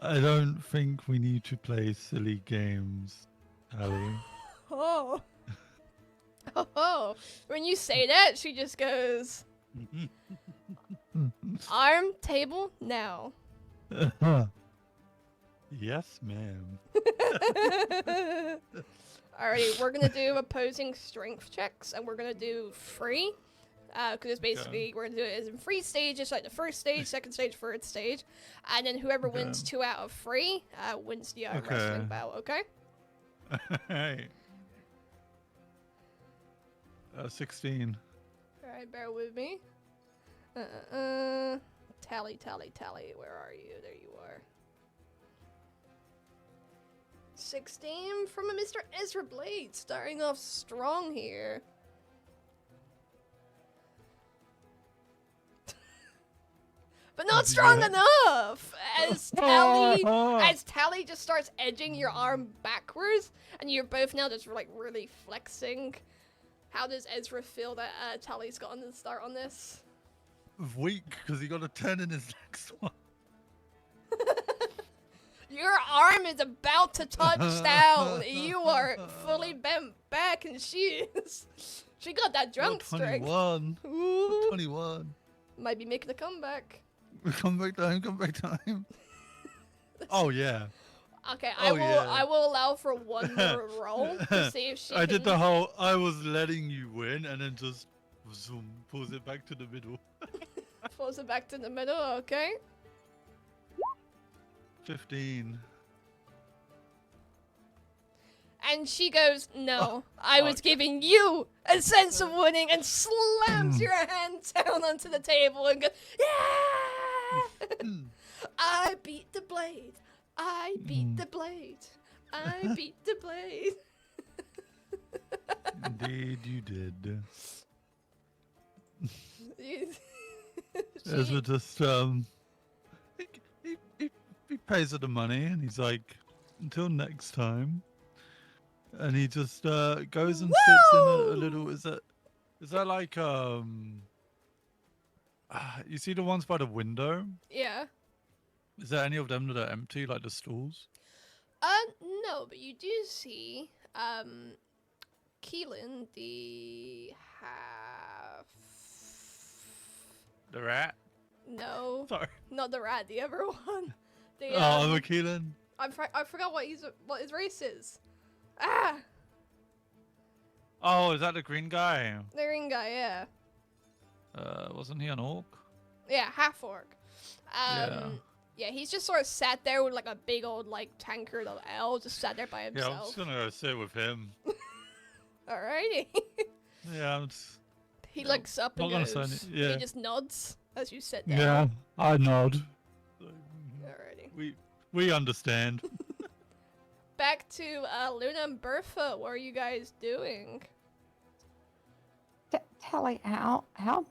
I don't think we need to play silly games, Allie. Oh. Oh, when you say that, she just goes, arm, table, now. Yes, ma'am. Alrighty, we're gonna do opposing strength checks, and we're gonna do free. Because it's basically, we're gonna do it as in 3 stages, like the first stage, second stage, third stage. And then whoever wins 2 out of 3 wins the wrestling bout, okay? Hey. 16. Alright, bear with me. Tally, tally, tally. Where are you? There you are. 16 from a Mr. Ezra Blade, starting off strong here. But not strong enough! As Tally just starts edging your arm backwards, and you're both now just like really flexing. How does Ezra feel that Tally's gotten the start on this? Weak, because he got a 10 in his next one. Your arm is about to touch down. You are fully bent back, and she is. She got that drunk strength. 21. Ooh. 21. Might be making a comeback. Come back time. Oh, yeah. Okay, Oh, yeah. I will allow for one more roll to see if she I did can- the whole, I was letting you win, and then just zoom, pulls it back to the middle. Pulls it back to the middle, okay? 15. And she goes, no, I was giving you a sense of winning, and slams your hand down onto the table and goes, yeah! I beat the blade. I beat the blade. I beat the blade. Indeed, you did. She- Ezra just, he pays her the money, and he's like, until next time. And he just goes and sits in a little. Is that like you see the ones by the window? Yeah. Is there any of them that are empty, like the stools? No, but you do see, Keelan, the half... The rat? No, Sorry. not the rat, the other one. The, Oh, the Keelan. I forgot what his race is. Ah! Oh, is that the green guy? The green guy, yeah. Wasn't he an orc? Yeah, half orc. Yeah. Yeah, he's just sort of sat there with like a big old like tankard of ale, just sat there by Yeah, I'm himself. just gonna go sit with him. Alrighty. Yeah, I'm just... He No, looks up and not gonna say goes. any- yeah. He just nods as you sit down. Yeah, I nod. Alrighty. We understand. Back to Luna and Bertha. What are you guys doing? Tally, how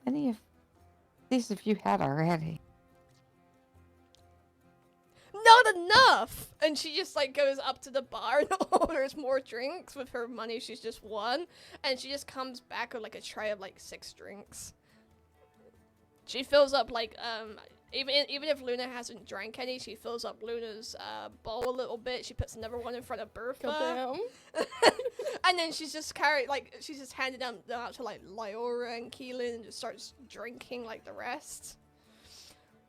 many of these have you had already? Not enough! And she just like goes up to the bar and orders more drinks with her money she's just won. And she just comes back with like a tray of like 6 drinks. She fills up like even if Luna hasn't drank any, she fills up Luna's bowl a little bit. She puts another one in front of Bertha. Goddamn. And then she's just she's just handed them out to like Lyora and Keelan and just starts drinking like the rest.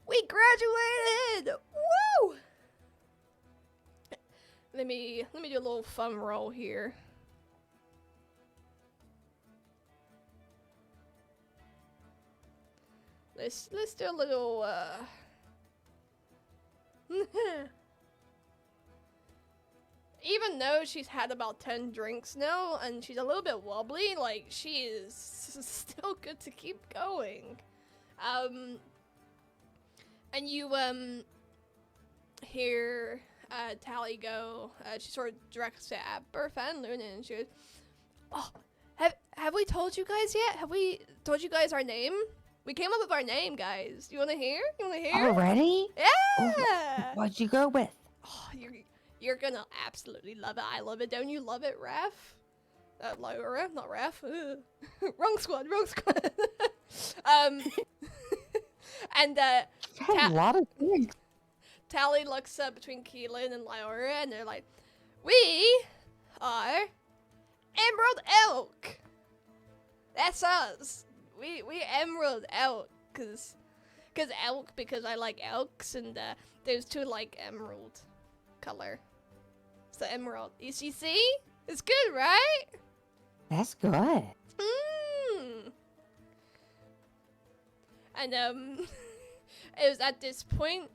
We graduated! Woo! Let me do a little fun roll here. Let's do a little even though she's had about 10 drinks now and she's a little bit wobbly, like she is still good to keep going. And you hear Tally go, she sort of directs it at Bertha and Luna and she goes, oh, have we told you guys yet? Have we told you guys our name? We came up with our name, guys. You wanna hear? Already? Yeah! What'd you go with? Oh, you're gonna absolutely love it. I love it. Don't you love it, Raph? Lyra, not Raph. Wrong squad. And Had a lot of things. Tally looks up between Keelan and Lyra, and they're like, "We are Emerald Elk. That's us. We emerald elk, cause elk, because I like elks, and those two like emerald color. So emerald. You see? It's good, right? That's good. Mm. And it was at this point,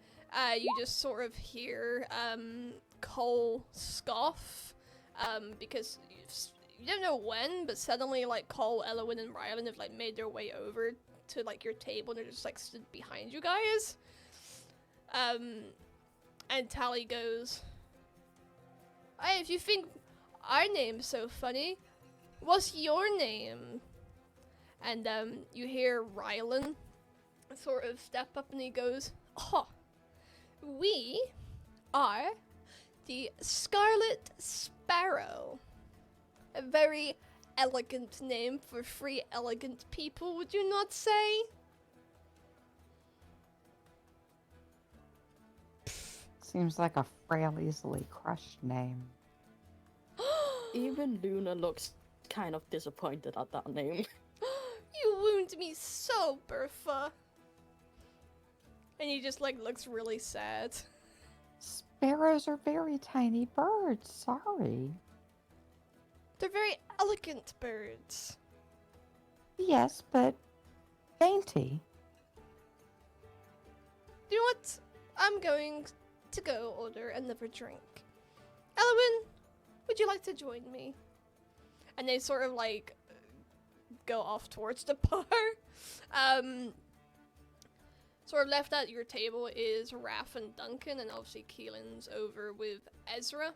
you just sort of hear Cole scoff, because you don't know when, but suddenly like Cole, Elowin, and Rylan have like made their way over to like your table, and they're just like stood behind you guys. And Tally goes, "Hey, if you think our name's so funny, what's your name?" And you hear Rylan sort of step up, and he goes, "Oh, we are the Scarlet Sparrow. A very elegant name for three elegant people, would you not say?" Seems like a frail, easily crushed name. Even Luna looks kind of disappointed at that name. You wound me so, Bertha. And he just like looks really sad. Sparrows are very tiny birds. Sorry. They're very elegant birds. Yes, but dainty. You know what? I'm going to go order another drink. Elowin, would you like to join me? And they sort of like go off towards the bar. Sort of left at your table is Raph and Duncan, and obviously Keelan's over with Ezra.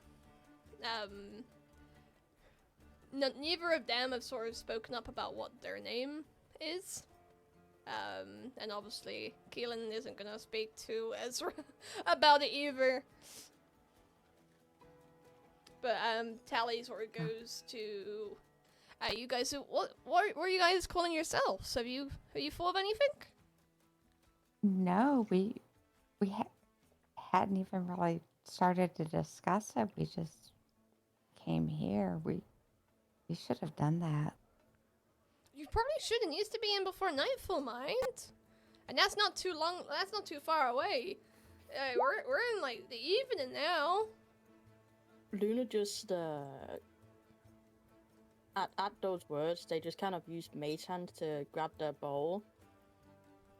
Neither of them have sort of spoken up about what their name is. And obviously Keelan isn't gonna speak to Ezra about it either. But Tally sort of goes to you guys. What are you guys calling yourselves? Are you full of anything? No, we hadn't even really started to discuss it. We just came here. We should have done that. You probably should. It needs to be in before nightfall, mind. And that's not too long. That's not too far away. We're in like the evening now. Luna just at those words, they just kind of use Mage Hand to grab their bowl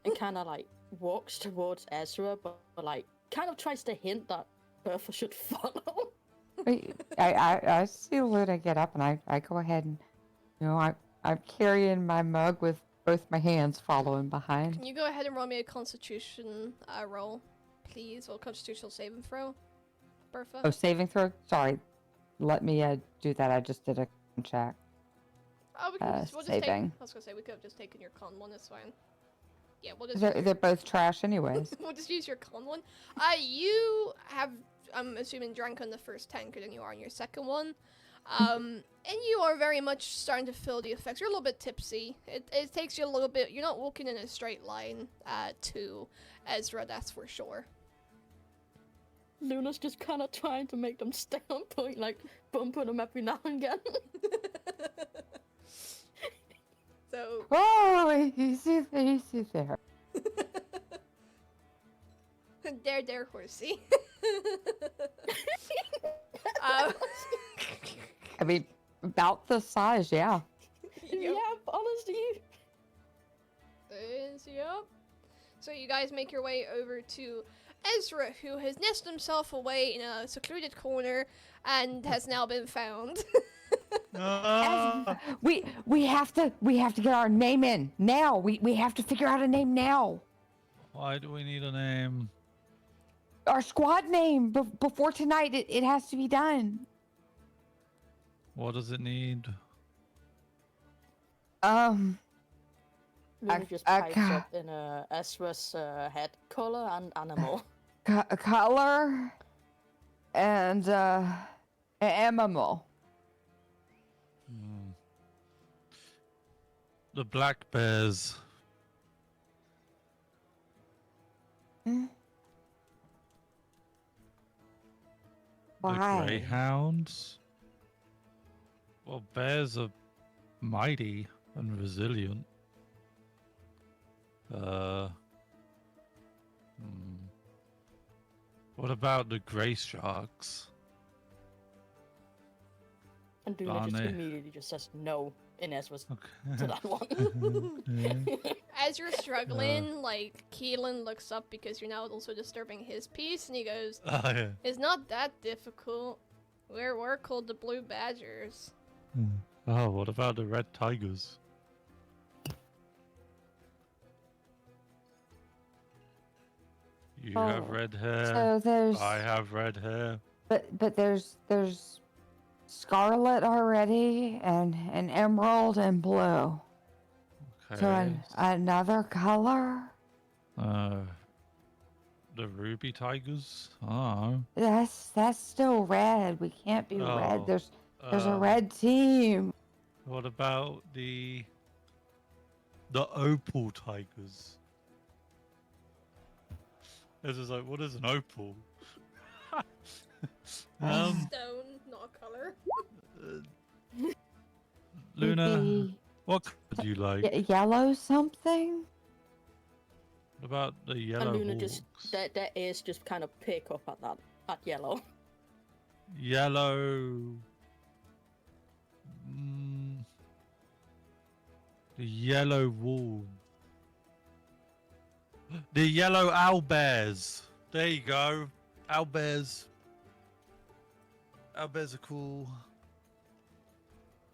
and kind of like walks towards Ezra, but like kind of tries to hint that Bertha should follow. I see Luna get up, and I go ahead and, I'm carrying my mug with both my hands following behind. Can you go ahead and roll me a Constitution roll, please, or Constitutional saving throw, Bertha? Oh, saving throw? Sorry. Let me do that. I just did a check. Oh, we'll just take. Saving. I was gonna say we could have just taken your con one. That's fine. Yeah, we'll just. They're both trash anyways. We'll just use your con one. You have, I'm assuming, drank on the first tanker than you are on your second one. And you are very much starting to feel the effects. You're a little bit tipsy. It takes you a little bit. You're not walking in a straight line to Ezra, that's for sure. Luna's just kind of trying to make them stay on point, like bumping them every now and again. So. Oh, easy there. There, horsey. I mean, about the size, yeah. Yeah, honestly. Yep. So you guys make your way over to Ezra, who has nested himself away in a secluded corner and has now been found. We have to get our name in now. We have to figure out a name now. Why do we need a name? Our squad name before tonight. It has to be done. What does it need? Luna just pipes up in Ezra's head color and animal. Color and animal. The black bears. The Why? greyhounds. Well, bears are mighty. and resilient. What about the gray sharks? And Luna just Blarney. immediately just says no in Ezra's to Okay. that one. Yeah. As you're struggling, like Keelan looks up because you're now also disturbing his peace, and he goes, Oh, yeah. "It's not that difficult. We're called the Blue Badgers." Oh, what about the red tigers? You have Oh, red hair. So there's, I have red hair. but there's scarlet already, and an emerald and blue. Okay. So another color. The ruby tigers. Oh. That's still red. We can't be Oh, red. There's a um, red team. What about the opal tigers? It's just like, what is an opal? Stone, not a color. Luna, Maybe what color do you like? yellow something. What about the yellow And Luna hawks? just their ears just kind of pick up at yellow. Yellow. The yellow wall. The yellow owlbears. There you go. Owlbears. Owlbears are cool.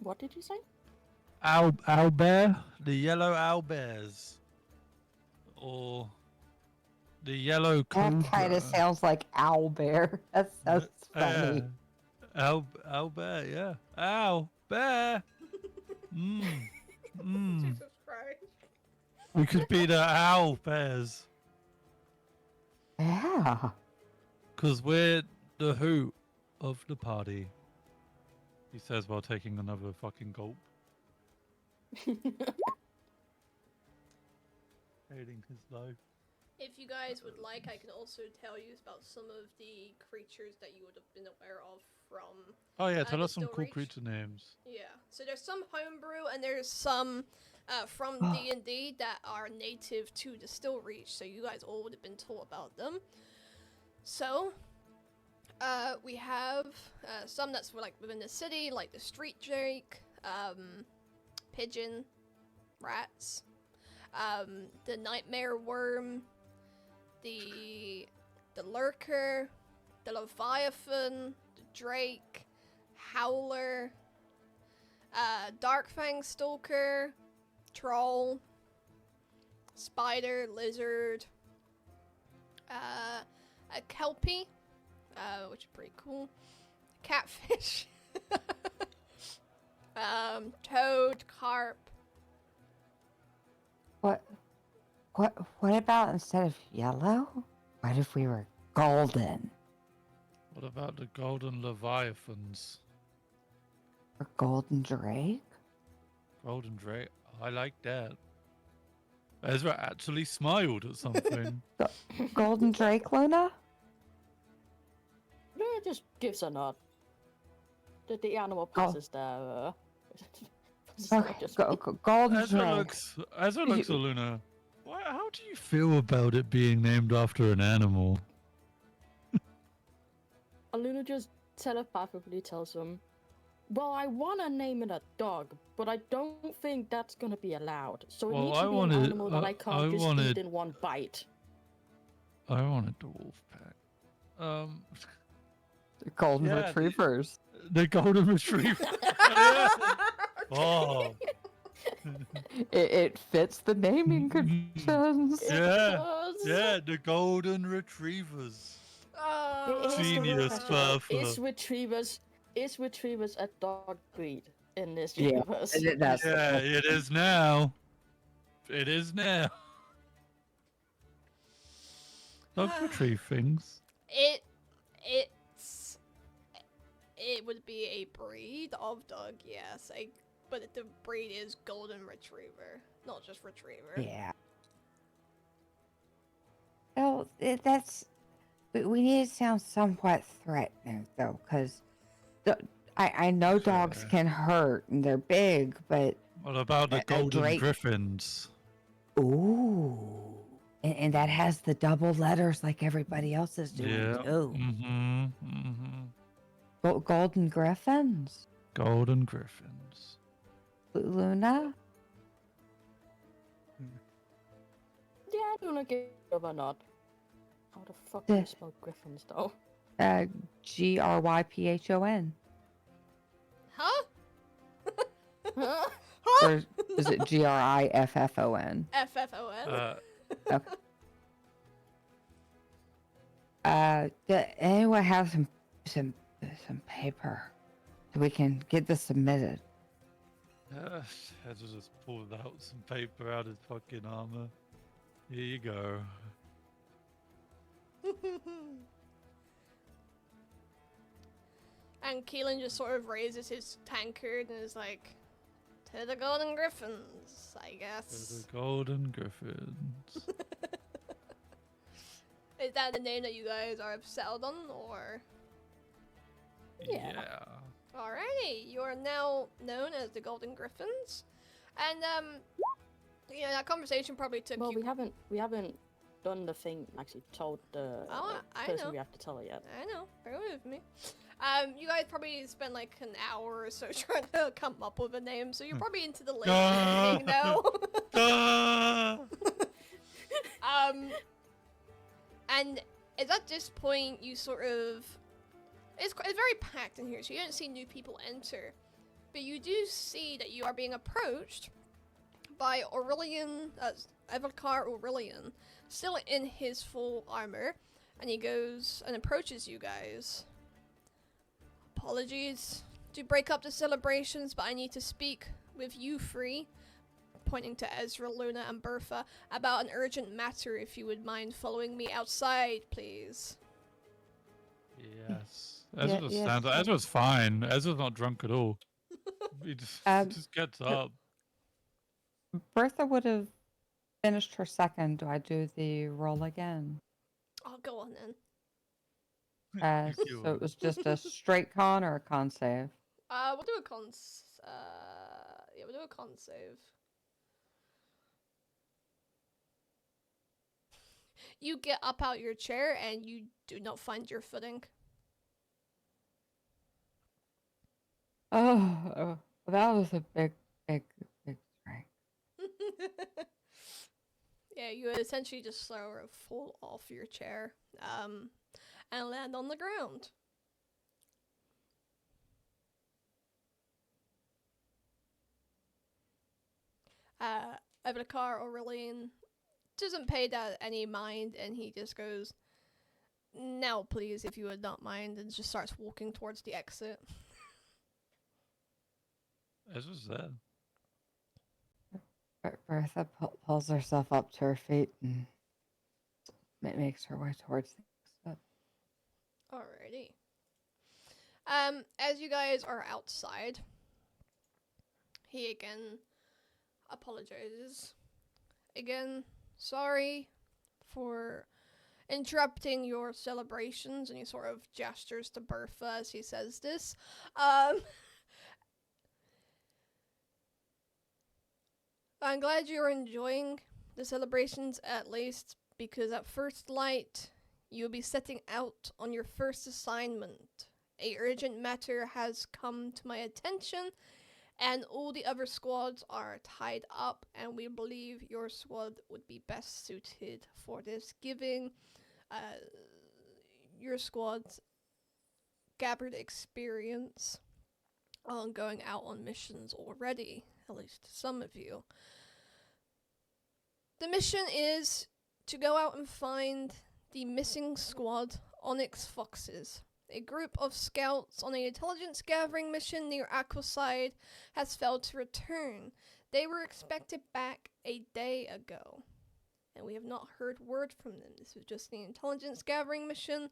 What did you say? Owlbear. The yellow owlbears. Or the yellow cobra. That kind of sounds like owl bear. That sounds funny. Owlbear, yeah. Owlbear. Jesus Christ. We could be the owl bears. Yeah. Because we're the hoot of the party. He says while taking another fucking gulp. Hating his life. If you guys would like, I can also tell you about some of the creatures that you would have been aware of from. Oh yeah, tell the us some cool Stillreach. creature names. Yeah, so there's some homebrew and there's some from D&D that are native to the Stillreach. So you guys all would have been told about them. So we have some that's like within the city, like the street drake, pigeon, rats, the nightmare worm, the lurker, the leviathan, the drake, howler, darkfang stalker, troll, spider, lizard, a kelpie, which is pretty cool, catfish, toad, carp. What about instead of yellow? What if we were golden What about the golden leviathans? or golden drake? Golden drake. I like that. Ezra actually smiled at something. Golden drake, Luna? Luna just gives a nod. The animal passes there. It's not Okay, just golden Ezra drake. looks at Luna. How do you feel about it being named after an animal? And Luna just telepathically tells him, well, I want to name it a dog, but I don't think that's going to be allowed. So it Well, needs I to be wanted- an animal that I can't I just wanted- eat in one bite. I wanted the wolf pack. Golden Yeah, retrievers. The golden retriever. Yeah. Oh. It fits the naming conventions. Yeah. does. Yeah, the golden retrievers. Oh, It is the Genius, word. Bertha. Is retrievers a dog breed in this Yeah, universe? That's Yeah, it is now. It is now. Dogs retrieve things. it would be a breed of dog, yes. But the breed is golden retriever, not just retriever. Yeah. Well, that's. We need to sound somewhat threatening, though, because I know dogs Sure. can hurt and they're big, but What about the A Golden drake. Griffins? Ooh. And that has the double letters like everybody else is doing Yeah. too. Mm-hmm. Mm-hmm. Golden Griffons. Golden Griffins. Luna? Yeah, Luna give a nod. How the fuck do you spell Griffins though? Gryphon. Huh? Or is it Griffon? FFON. Does anyone have some paper so we can get this submitted? Ezra just pulled out some paper out of his fucking armor. Here you go. And Keelan just sort of raises his tankard and is like, to the Golden Griffins, I To guess. the Golden Griffins. Is that the name that you guys are settled on, or? Yeah. Alrighty, you are now known as the Golden Griffins. And, that conversation probably took Well, you... we haven't done the thing, actually told the Oh, I person know. we have to tell it yet. I know, bear with me. You guys probably spent like an hour or so trying to come up with a name, so you're probably into the late evening now. And it's at this point you sort of... It's very packed in here, so you don't see new people enter. But you do see that you are being approached by Aurelian, Evlok Aurelian, still in his full armor. And he goes and approaches you guys. Apologies to break up the celebrations, but I need to speak with you three, pointing to Ezra, Luna, and Bertha, about an urgent matter. If you would mind following me outside, please. Yes. Ezra just yes, stands up. Ezra's fine. Ezra's not drunk at all. He just gets up. Bertha would have finished her second. Do I do the roll again? Oh, go on then. So it was just a straight con or a con save? We'll do a con. Yeah, we'll do a con save. You get up out your chair and you do not find your footing. Oh, that was a big strength. Yeah, you essentially just sort of fall off your chair, and land on the ground. Evlok Aurelian doesn't pay that any mind, and he just goes, "Now, please, if you would not mind," and just starts walking towards the exit. Ezra's there. Bertha pulls herself up to her feet and makes her way towards the exit. Alrighty. As you guys are outside, he again apologizes. Again, sorry for interrupting your celebrations, and he sort of gestures to Bertha as he says this. I'm glad you're enjoying the celebrations, at least, because at first light, you'll be setting out on your first assignment. A urgent matter has come to my attention, and all the other squads are tied up, and we believe your squad would be best suited for this, giving your squad's gathered experience on going out on missions already, at least some of you. The mission is to go out and find the missing squad, Onyx Foxes. A group of scouts on an intelligence gathering mission near Aquaside has failed to return. They were expected back a day ago, and we have not heard word from them. This was just the intelligence gathering mission,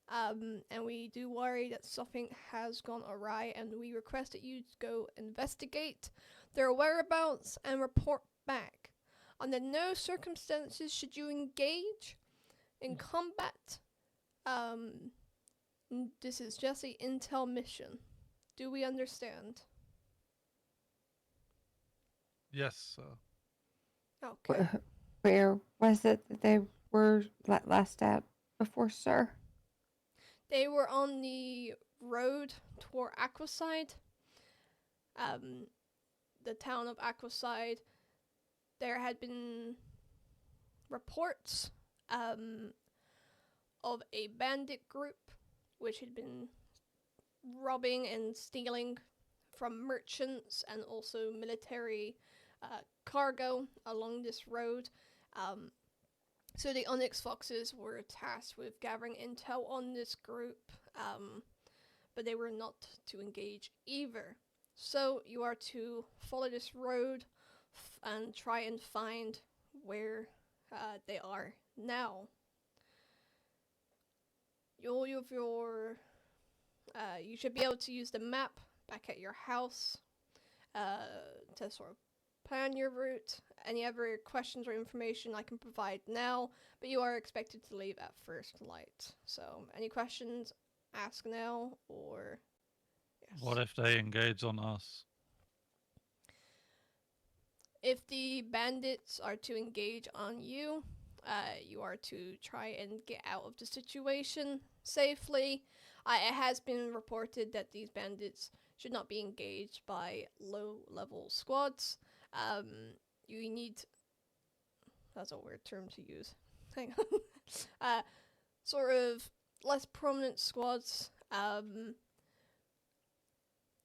and we do worry that something has gone awry, and we request that you go investigate their whereabouts and report back. Under no circumstances should you engage in combat. This is just an intel mission. Do we understand? Yes, sir. Okay. Where was it that they were last at before, sir? They were on the road toward Aquaside. The town of Aquaside. There had been reports of a bandit group which had been robbing and stealing from merchants and also military cargo along this road. So the Onyx Foxes were tasked with gathering intel on this group, but they were not to engage either. So you are to follow this road and try and find where they are now. You should be able to use the map back at your house to sort of plan your route. Any other questions or information I can provide now, but you are expected to leave at first light. So, any questions, ask now, or yes. What if they engage on us? If the bandits are to engage on you, you are to try and get out of the situation safely. It has been reported that these bandits should not be engaged by low-level squads. You need... That's a weird term to use. Hang on. Sort of less prominent squads.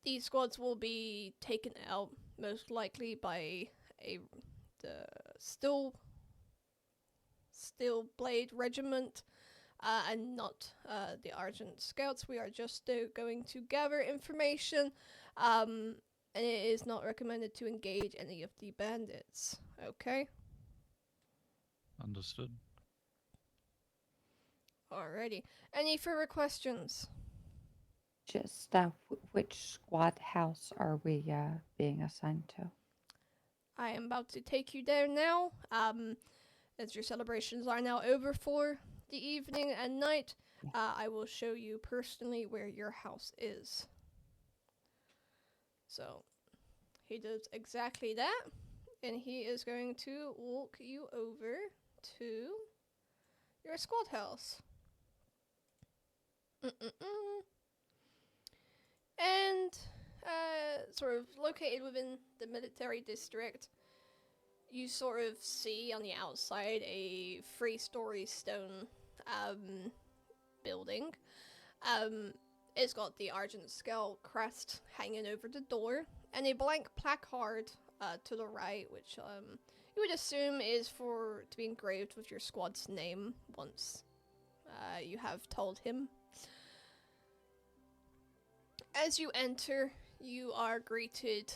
These squads will be taken out most likely by the Steel Blade regiment, and not the Argent Scouts. We are just going to gather information, and it is not recommended to engage any of the bandits. Okay? Understood. Alrighty. Any further questions? Just which squad house are we being assigned to? I am about to take you there now. As your celebrations are now over for the evening and night, I will show you personally where your house is. So, he does exactly that, and he is going to walk you over to your squad house. And sort of located within the military district, you sort of see on the outside a 3-story stone building. It's got the Argent Scout crest hanging over the door, and a blank placard to the right, which you would assume is to be engraved with your squad's name once you have told him. As you enter, you are greeted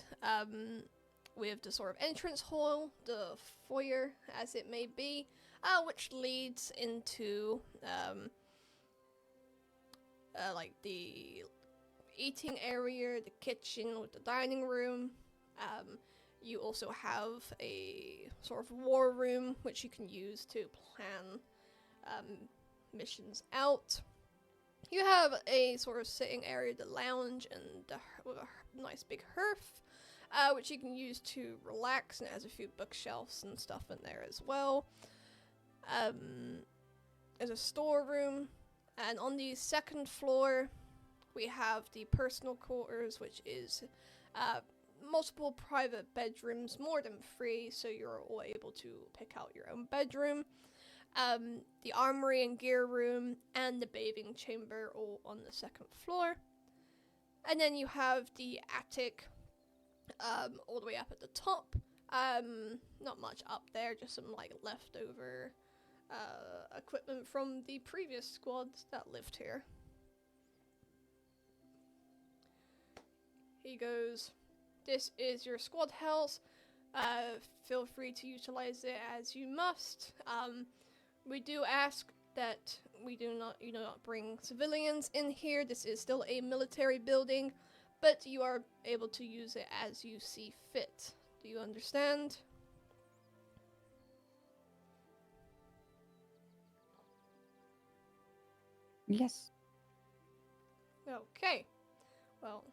with the sort of entrance hall, the foyer as it may be, which leads into like the eating area, the kitchen with the dining room. You also have a sort of war room which you can use to plan missions out. You have a sort of sitting area, the lounge, and with a nice big hearth, which you can use to relax, and it has a few bookshelves and stuff in there as well. There's a storeroom, and on the second floor, we have the personal quarters, which is multiple private bedrooms, more than 3, so you're all able to pick out your own bedroom. The armory and gear room, and the bathing chamber all on the second floor. And then you have the attic all the way up at the top. Not much up there, just some like leftover equipment from the previous squads that lived here. He goes, "This is your squad house. Feel free to utilize it as you must. We do ask that you do not bring civilians in here. This is still a military building, but you are able to use it as you see fit. Do you understand?" Yes. Okay. Well,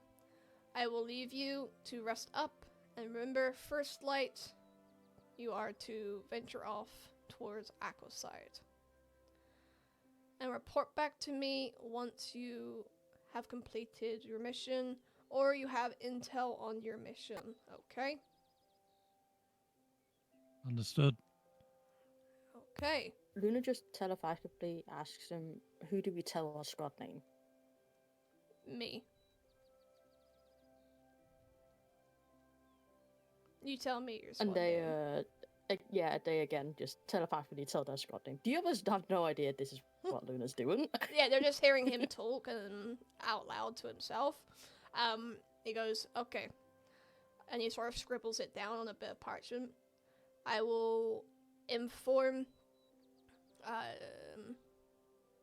I will leave you to rest up And remember, first light, you are to venture off towards Aquaside. And report back to me once you have completed your mission, or you have intel on your mission, okay? Understood. Okay. Luna just telepathically asks him, "Who do we tell our squad name?" Me. You tell me your squad And they, name. they again just telepathically tell their squad name. The others have no idea this is what Luna's doing. Yeah, they're just hearing him talk out loud to himself. He goes, okay. And he sort of scribbles it down on a bit of parchment. I will inform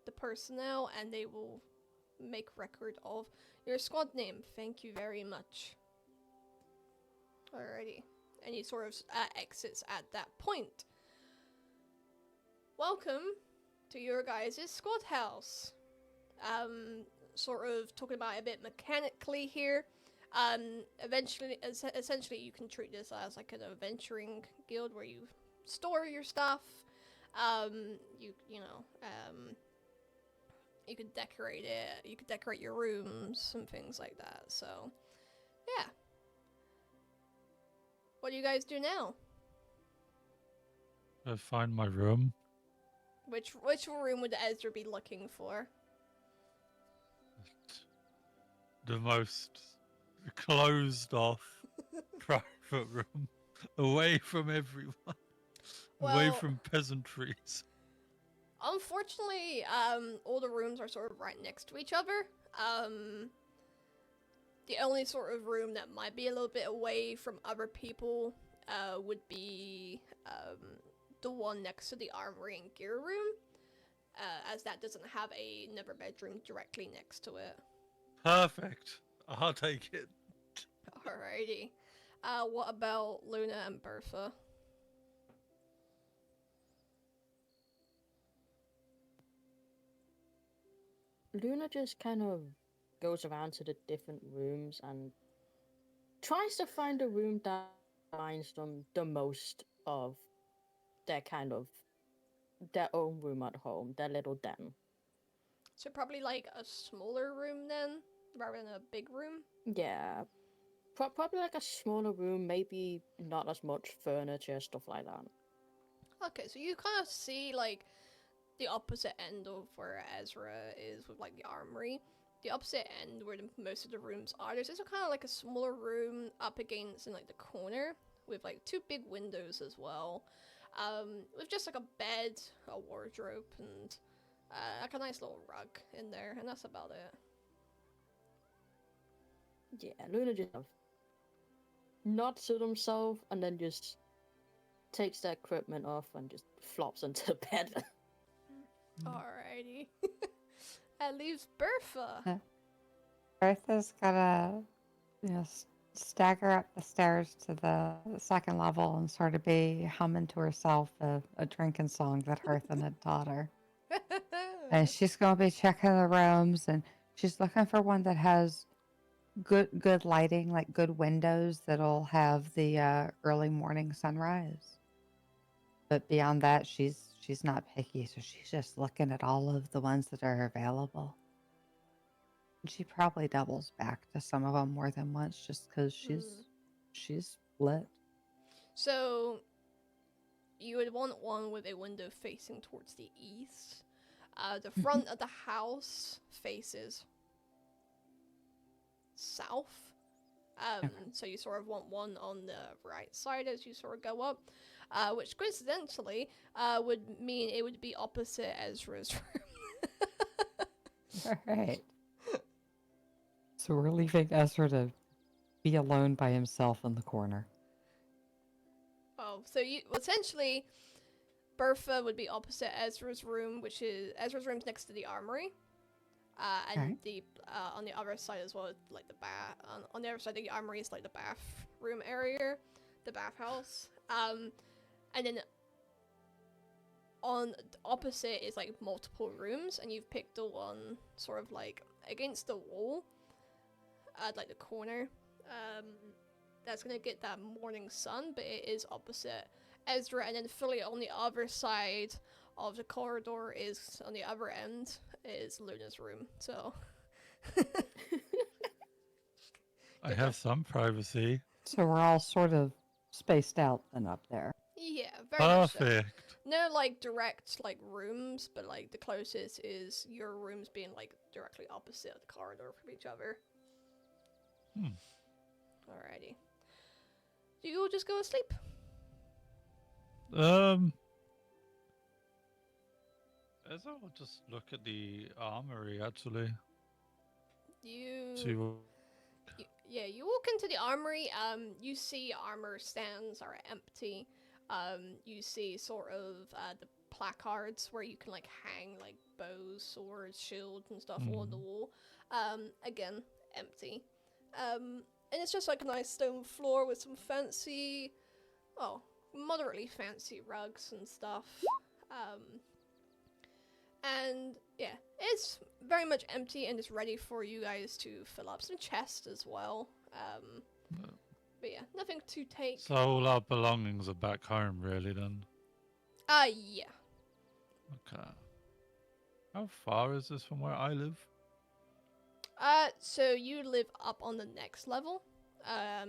the personnel, and they will make record of your squad name. Thank you very much. Alrighty. And he sort of exits at that point. Welcome to your guys' squad house. Sort of talking about it a bit mechanically here. Essentially, you can treat this as like an adventuring guild where you store your stuff. You could decorate it. You could decorate your rooms and things like that. So, yeah. What do you guys do now? I find my room. Which room would Ezra be looking for? The most closed off private room. Away from everyone. Away Well, from peasantries. unfortunately, all the rooms are sort of right next to each other. The only sort of room that might be a little bit away from other people would be the one next to the armory and gear room, as that doesn't have another bedroom directly next to it. Perfect. I'll take it. Alrighty. What about Luna and Bertha? Luna just kind of goes around to the different rooms and tries to find a room that reminds them the most of their own room at home, their little den. So probably like a smaller room then, rather than a big room? Yeah, probably like a smaller room, maybe not as much furniture, stuff like that. Okay, so you kind of see like the opposite end of where Ezra is with like the armory. The opposite end where most of the rooms are, there's also kind of like a smaller room up against in like the corner with like two big windows as well, with just like a bed, a wardrobe, and like a nice little rug in there, and that's about it. Yeah, Luna just nods to himself and then just takes the equipment off and just flops into the bed. Alrighty. That leaves Bertha. Bertha's gonna, stagger up the stairs to the second level and sort of be humming to herself a drinking song that Herthan had taught her. And she's gonna be checking the rooms, and she's looking for one that has good lighting, like good windows that'll have the early morning sunrise. But beyond that, she's not picky, so she's just looking at all of the ones that are available. And she probably doubles back to some of them more than once, just because she's lit. So you would want one with a window facing towards the east. The front of the house faces south. So you sort of want one on the right side as you sort of go up, which coincidentally would mean it would be opposite Ezra's room. All right. So we're leaving Ezra to be alone by himself in the corner. Oh, so you essentially Bertha would be opposite Ezra's room, which is Ezra's room's next to the armory. And Okay. the on the other side as well, like the bath. On the other side of the armory is like the bathroom area, the bathhouse. And then on the opposite is like multiple rooms, and you've picked the one sort of like against the wall, like the corner. that's gonna get that morning sun, but it is opposite Ezra, and then fully on the other side of the corridor is on the other end is Luna's room. So I Good have job. some privacy. So we're all sort of spaced out then up there. yeah, very much so. Perfect. No like direct like rooms, but like the closest is your rooms being like directly opposite the corridor from each other. Hmm. Alrighty. Do you all just go to sleep? As I will just look at the armory actually. You See what yeah, you walk into the armory. You see armor stands are empty. You see sort of the placards where you can like hang like bows, swords, shields, and stuff on the wall. Again, empty. And it's just like a nice stone floor with some fancy, moderately fancy rugs and stuff. And yeah, it's very much empty and it's ready for you guys to fill up some chests as well. But yeah, nothing to take. So all our belongings are back home really then. Yeah. Okay. How far is this from where I live? So you live up on the next level. Yeah.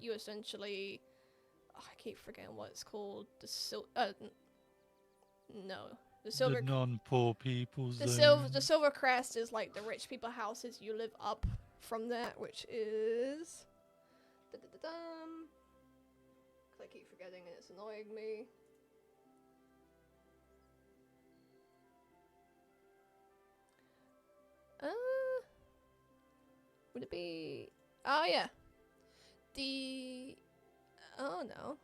You essentially, I keep forgetting what it's called. The silver. The non-poor people's The zone. silver crest is like the rich people houses. You live up from that, which is. Cause I keep forgetting and it's annoying me. Would it be? Oh yeah. Oh no.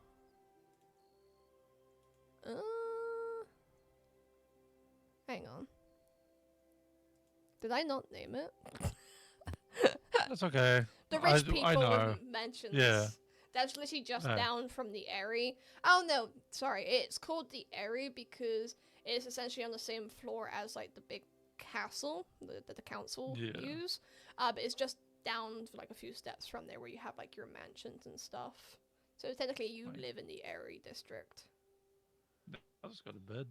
Hang on. Did I not name it? That's okay. The rich I know. people mentions. Yeah. That's literally just Yeah. down from the Airy. Oh no, sorry. It's called the Airy because it's essentially on the same floor as like the big castle that the council Yeah. use. But it's just down like a few steps from there where you have like your mansions and stuff. So technically you Right. live in the Airy district. I just got a bed.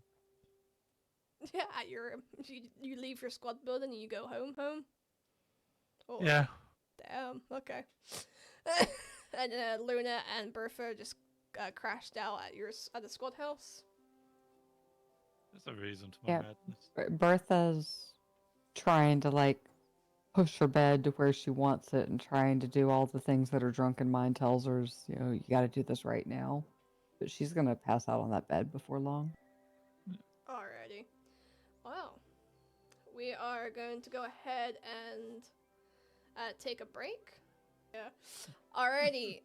Yeah, you leave your squad building and you go home. Oh, Yeah. damn. Okay. And Luna and Bertha just crashed out at the squad house. There's a reason to my Yeah. madness. Bertha's trying to like push her bed to where she wants it and trying to do all the things that her drunken mind tells her, you got to do this right now. But she's going to pass out on that bed before long. Alrighty. Well, we are going to go ahead and take a break. Yeah. Alrighty.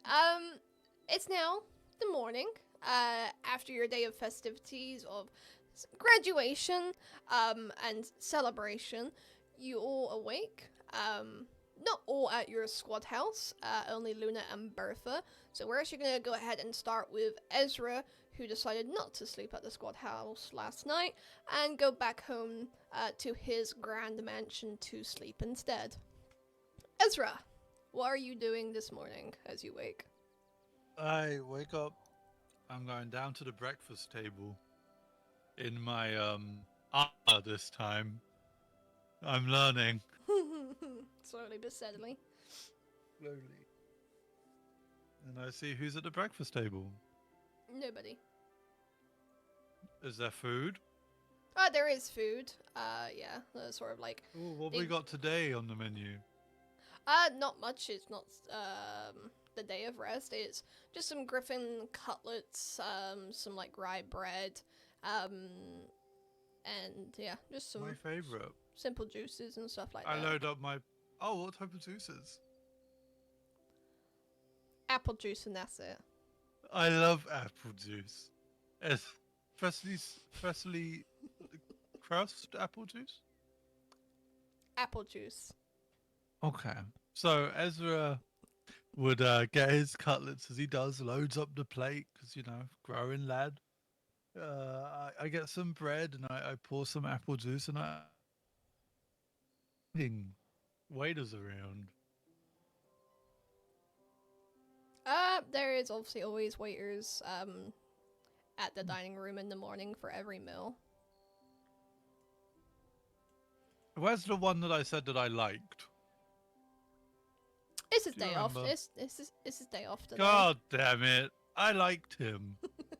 It's now the morning. After your day of festivities of graduation, and celebration, you all awake. Not all at your squad house. Only Luna and Bertha. So we're actually gonna go ahead and start with Ezra, who decided not to sleep at the squad house last night and go back home to his grand mansion to sleep instead. Ezra, what are you doing this morning as you wake? I wake up. I'm going down to the breakfast table. In my armor this time. I'm learning. Slowly but steadily. Slowly. And I see who's at the breakfast table. Nobody. Is there food? There is food. Yeah, sort of like. Ooh, what They- we got today on the menu? Not much. It's not the day of rest. It's just some griffin cutlets, some like rye bread, and yeah, just some My favorite. simple juices and stuff like I that. load up my. Oh, what type of juices? Apple juice and that's it. I love apple juice. Freshly crushed apple juice. Apple juice. Okay. So Ezra would get his cutlets as he does, loads up the plate because growing lad. I get some bread and I pour some apple juice and I waiters around. There is obviously always waiters at the dining room in the morning for every meal. Where's the one that I said that I liked? It's his Do you day off. remember? It's his day off today. God damn it! I liked him.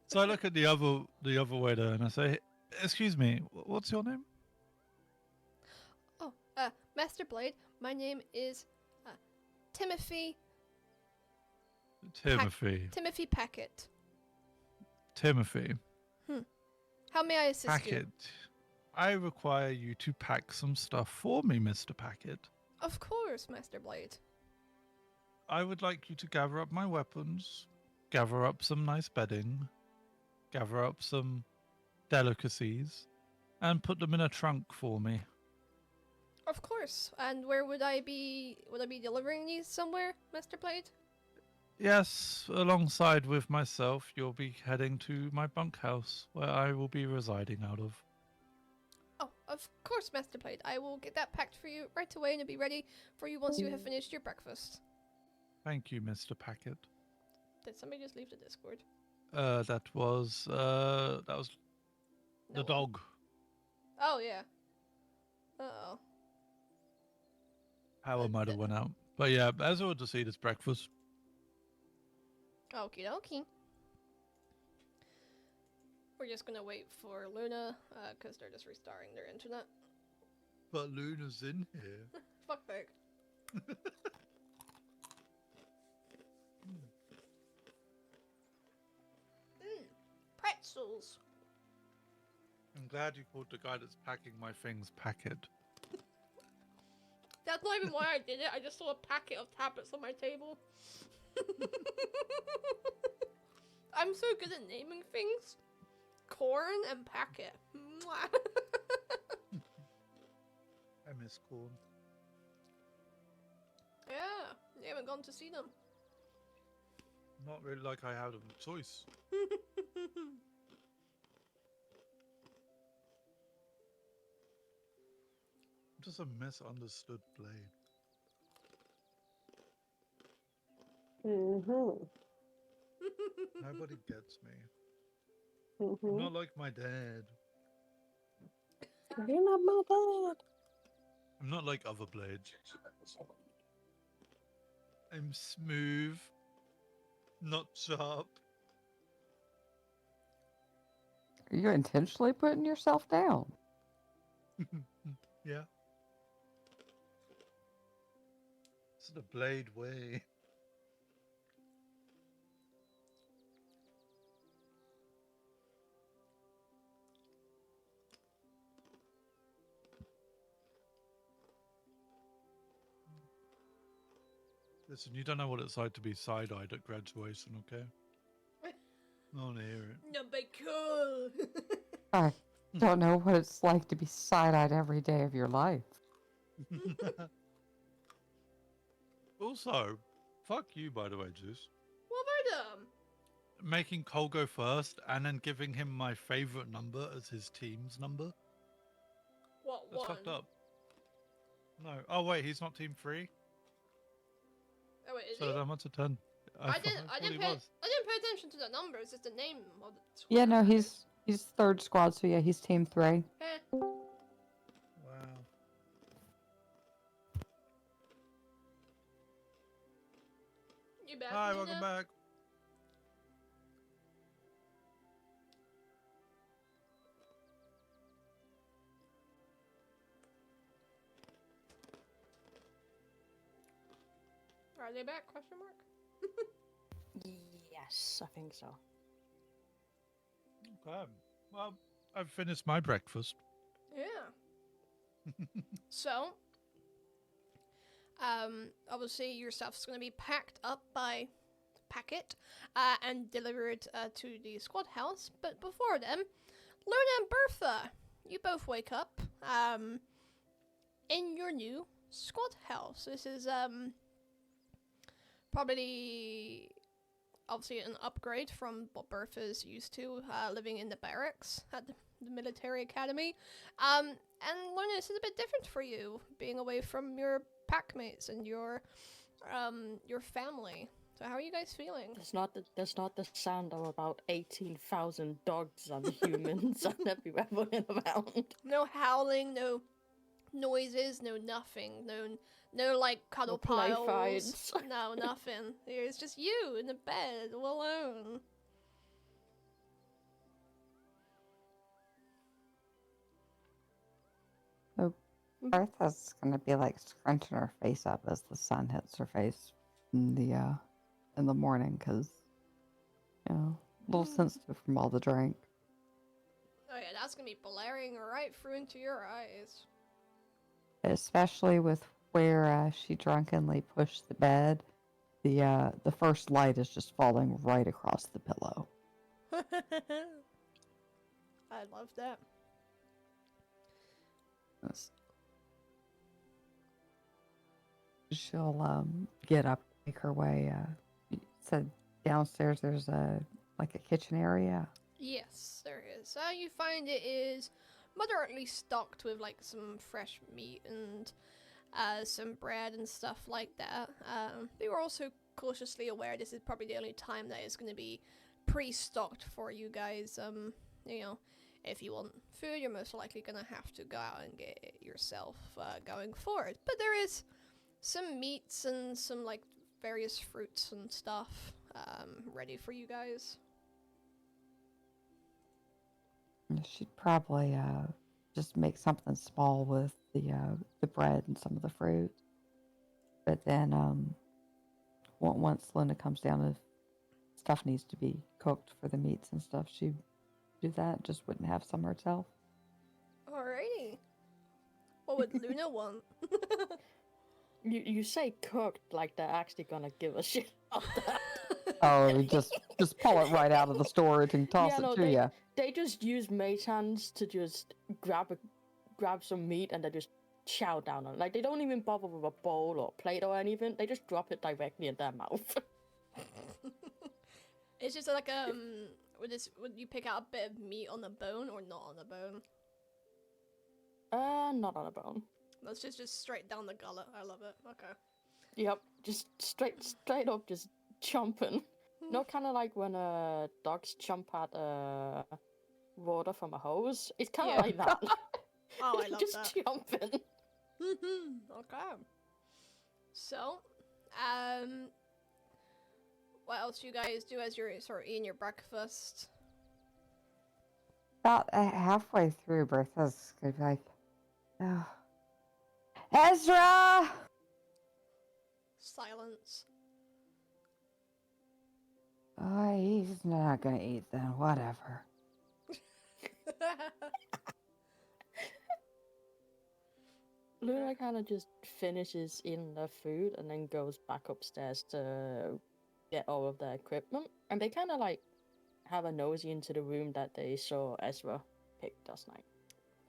So I look at the other waiter and I say, "Excuse me, what's your name?" Oh, Master Blade, my name is Timothy Timothy. Timothy Packet. Timothy. How may I assist you? Packet. I require you to pack some stuff for me, Mr. Packet. Of course, Master Blade. I would like you to gather up my weapons, gather up some nice bedding, gather up some delicacies, and put them in a trunk for me. Of course. And where would I be? Would I be delivering these somewhere, Master Blade? Yes, alongside with myself, you'll be heading to my bunkhouse, where I will be residing out of. Oh, of course, Master Blade. I will get that packed for you right away and it'll be ready for you once you have finished your breakfast. Thank you, Mr. Packet. Did somebody just leave the Discord? That was the No. dog. Oh, yeah. Uh-oh. Power might have went out. But yeah, Ezra would just eat his breakfast. Okie dokie. We're just gonna wait for Luna, because they're just restarting their internet. But Luna's in here. Fuck that. Pretzels. I'm glad you called the guy that's packing my things Packet. That's not even why I did it. I just saw a packet of tablets on my table. I'm so good at naming things. Corn and packet. Mwah. I miss corn. Yeah, you haven't gone to see them. Not really like I had a choice. Just a misunderstood blade. Nobody gets me. I'm not like my dad. You're not my dad. I'm not like other blades. I'm smooth, not sharp. Are you intentionally putting yourself down? Yeah. It's the blade way. Listen, you don't know what it's like to be side-eyed at graduation, okay? I want to hear it. No, but cool. I don't know what it's like to be side-eyed every day of your life. Also, fuck you, by the way, Juice. What have I done? Making Cole go first and then giving him my favorite number as his team's number. What That's one? fucked up. No. Oh, wait, he's not team 3? Oh wait, is So he? then what's a 10? I thought he didn't was. pay attention to the numbers. It's the name of the squad. Yeah, no, he's third squad, so yeah, he's team 3. Eh, Wow. you back? Hi, Luna? welcome back. Are they back? Question mark. Yes, I think so. Okay. Well, I've finished my breakfast. Yeah. So, obviously your stuff's gonna be packed up by packet, and delivered to the squad house. But before then, Luna and Bertha, you both wake up, in your new squad house. This is probably obviously an upgrade from what Bertha's used to, living in the barracks at the military academy. And Luna, this is a bit different for you, being away from your packmates and your family. So how are you guys feeling? There's not the sound of about 18,000 dogs and humans and everywhere running around. No howling, no noises, no nothing, no like cuddle play piles. fights. No, nothing. It's just you in the bed all alone. Bertha's gonna be like scrunching her face up as the sun hits her face in the morning, because you know, a little sensitive from all the drink. Oh yeah, that's gonna be blaring right through into your eyes. Especially with where she drunkenly pushed the bed, the first light is just falling right across the pillow. I love that. She'll get up, make her way. You said downstairs there's a kitchen area. Yes, there is. You find it is moderately stocked with like some fresh meat and some bread and stuff like that. They were also cautiously aware this is probably the only time that it's going to be pre-stocked for you guys. You know, if you want food, you're most likely going to have to go out and get it yourself going forward. But there is some meats and some like various fruits and stuff ready for you guys. She'd probably just make something small with the bread and some of the fruit. But then once Linda comes down, if stuff needs to be cooked for the meats and stuff, she'd do that. Just wouldn't have some herself. Alrighty. What would Luna want? You say cooked like they're actually gonna give a shit about that. Oh, just pull it right out of the storage and toss it to you. They just use mage hands to just grab some meat and they just chow down on it. Like, they don't even bother with a bowl or plate or anything. They just drop it directly in their mouth. It's just like would you pick out a bit of meat on the bone or not on the bone? Not on a bone. That's just straight down the gullet. I love it. Okay. Yep, just straight up, just chomping. Not kind of like when dogs chomp at water from a hose. It's kind of like that. Oh, I love just that. chomping. Okay. So, what else do you guys do as you're sort of eating your breakfast? About halfway through, Bertha's gonna be like, "Oh, Ezra!" Silence. Oh, he's not gonna eat then. Whatever. Luna kind of just finishes eating their food and then goes back upstairs to get all of their equipment. And they kind of like have a nosy into the room that they saw Ezra pick last night.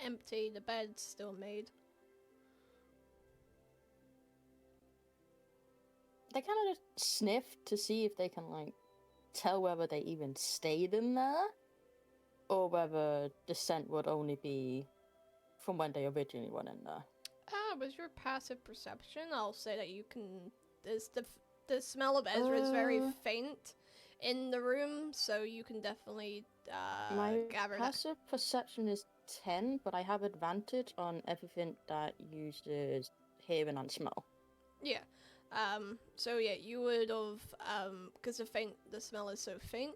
Empty. The bed's still made. They kind of just sniff to see if they can like tell whether they even stayed in there or whether the scent would only be from when they originally went in there. With your passive perception, I'll say that you can. The smell of Ezra is very faint in the room, so you can definitely My gather that. passive perception is 10, but I have advantage on everything that uses hearing and smell. Yeah. So yeah, you would have, because the smell is so faint,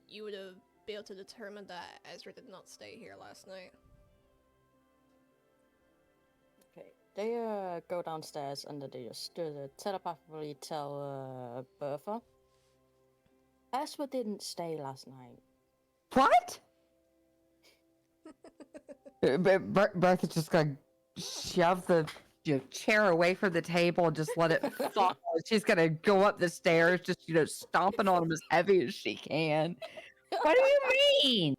you would have been able to determine that Ezra did not stay here last night. Okay, they go downstairs and then they just telepathically tell Bertha. Ezra didn't stay last night. What? Bertha's just gonna shove the chair away from the table and just let it fall. She's gonna go up the stairs, just stomping on him as heavy as she can. What do you mean?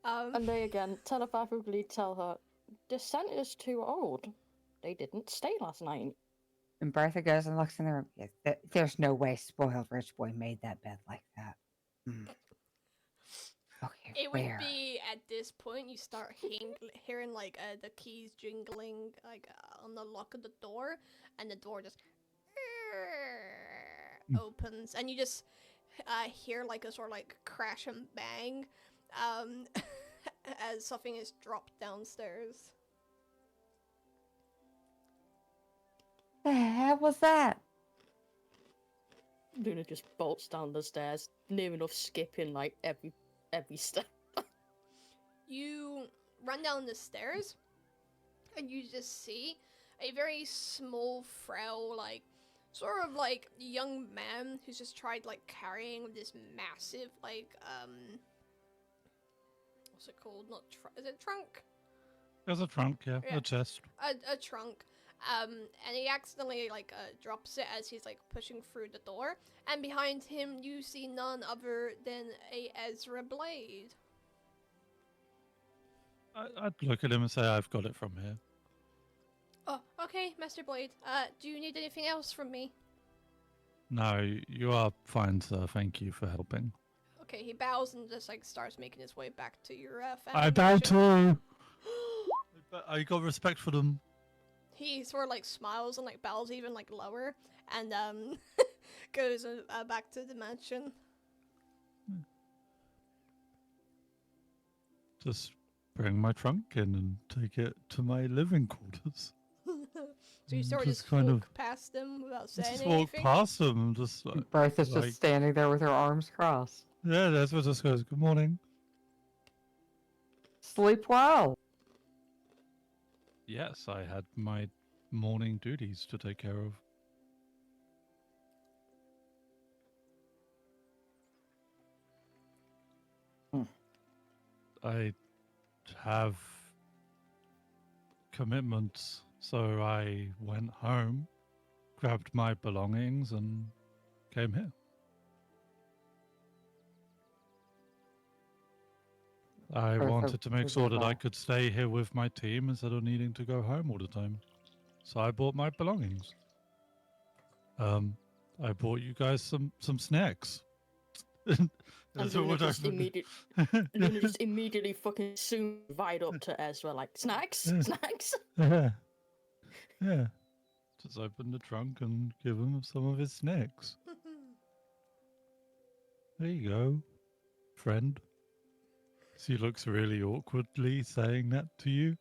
And they again telepathically tell her, the scent is too old. They didn't stay last night. And Bertha goes and looks in the room. Yeah, there's no way spoiled rich boy made that bed like that. Okay, It where? would be at this point you start hearing like the keys jingling like on the lock of the door, and the door just opens, and you just hear like a sort of like crash and bang as something is dropped downstairs. The hell was that? Luna just bolts down the stairs, near enough skipping like every step. You run down the stairs, and you just see a very small, frail, like, sort of like young man who's just tried like carrying this massive, like, what's it called? Not is it trunk? There's a trunk, yeah, Yeah. a chest. A trunk. And he accidentally like drops it as he's like pushing through the door, and behind him you see none other than a Ezra Blade. I'd look at him and say, I've got it from here. Oh, okay, Master Blade. Do you need anything else from me? No, you are fine, sir. Thank you for helping. Okay, he bows and just like starts making his way back to your family. I bow mansion. too. I got respect for them. He sort of like smiles and like bows even like lower, and goes back to the mansion. Just bring my trunk in and take it to my living quarters. So you sort of Just just kind walk of- past them without saying Just walk anything. past them, just like, Bertha's like- just standing there with her arms crossed. yeah, that's what just goes, good morning. Sleep well. Yes, I had my morning duties to take care of. I have commitments, so I went home, grabbed my belongings, and came here. I Bertha wanted to make was sure that I involved. could stay here with my team instead of needing to go home all the time. So I bought my belongings. I bought you guys some snacks. And That's Luna what I just, Luna just immediately fucking zoomed right up to Ezra, like, snacks? Yeah. Snacks? Yeah. Yeah. Just open the trunk and give him some of his snacks. There you go, friend. She looks really awkwardly saying that to you.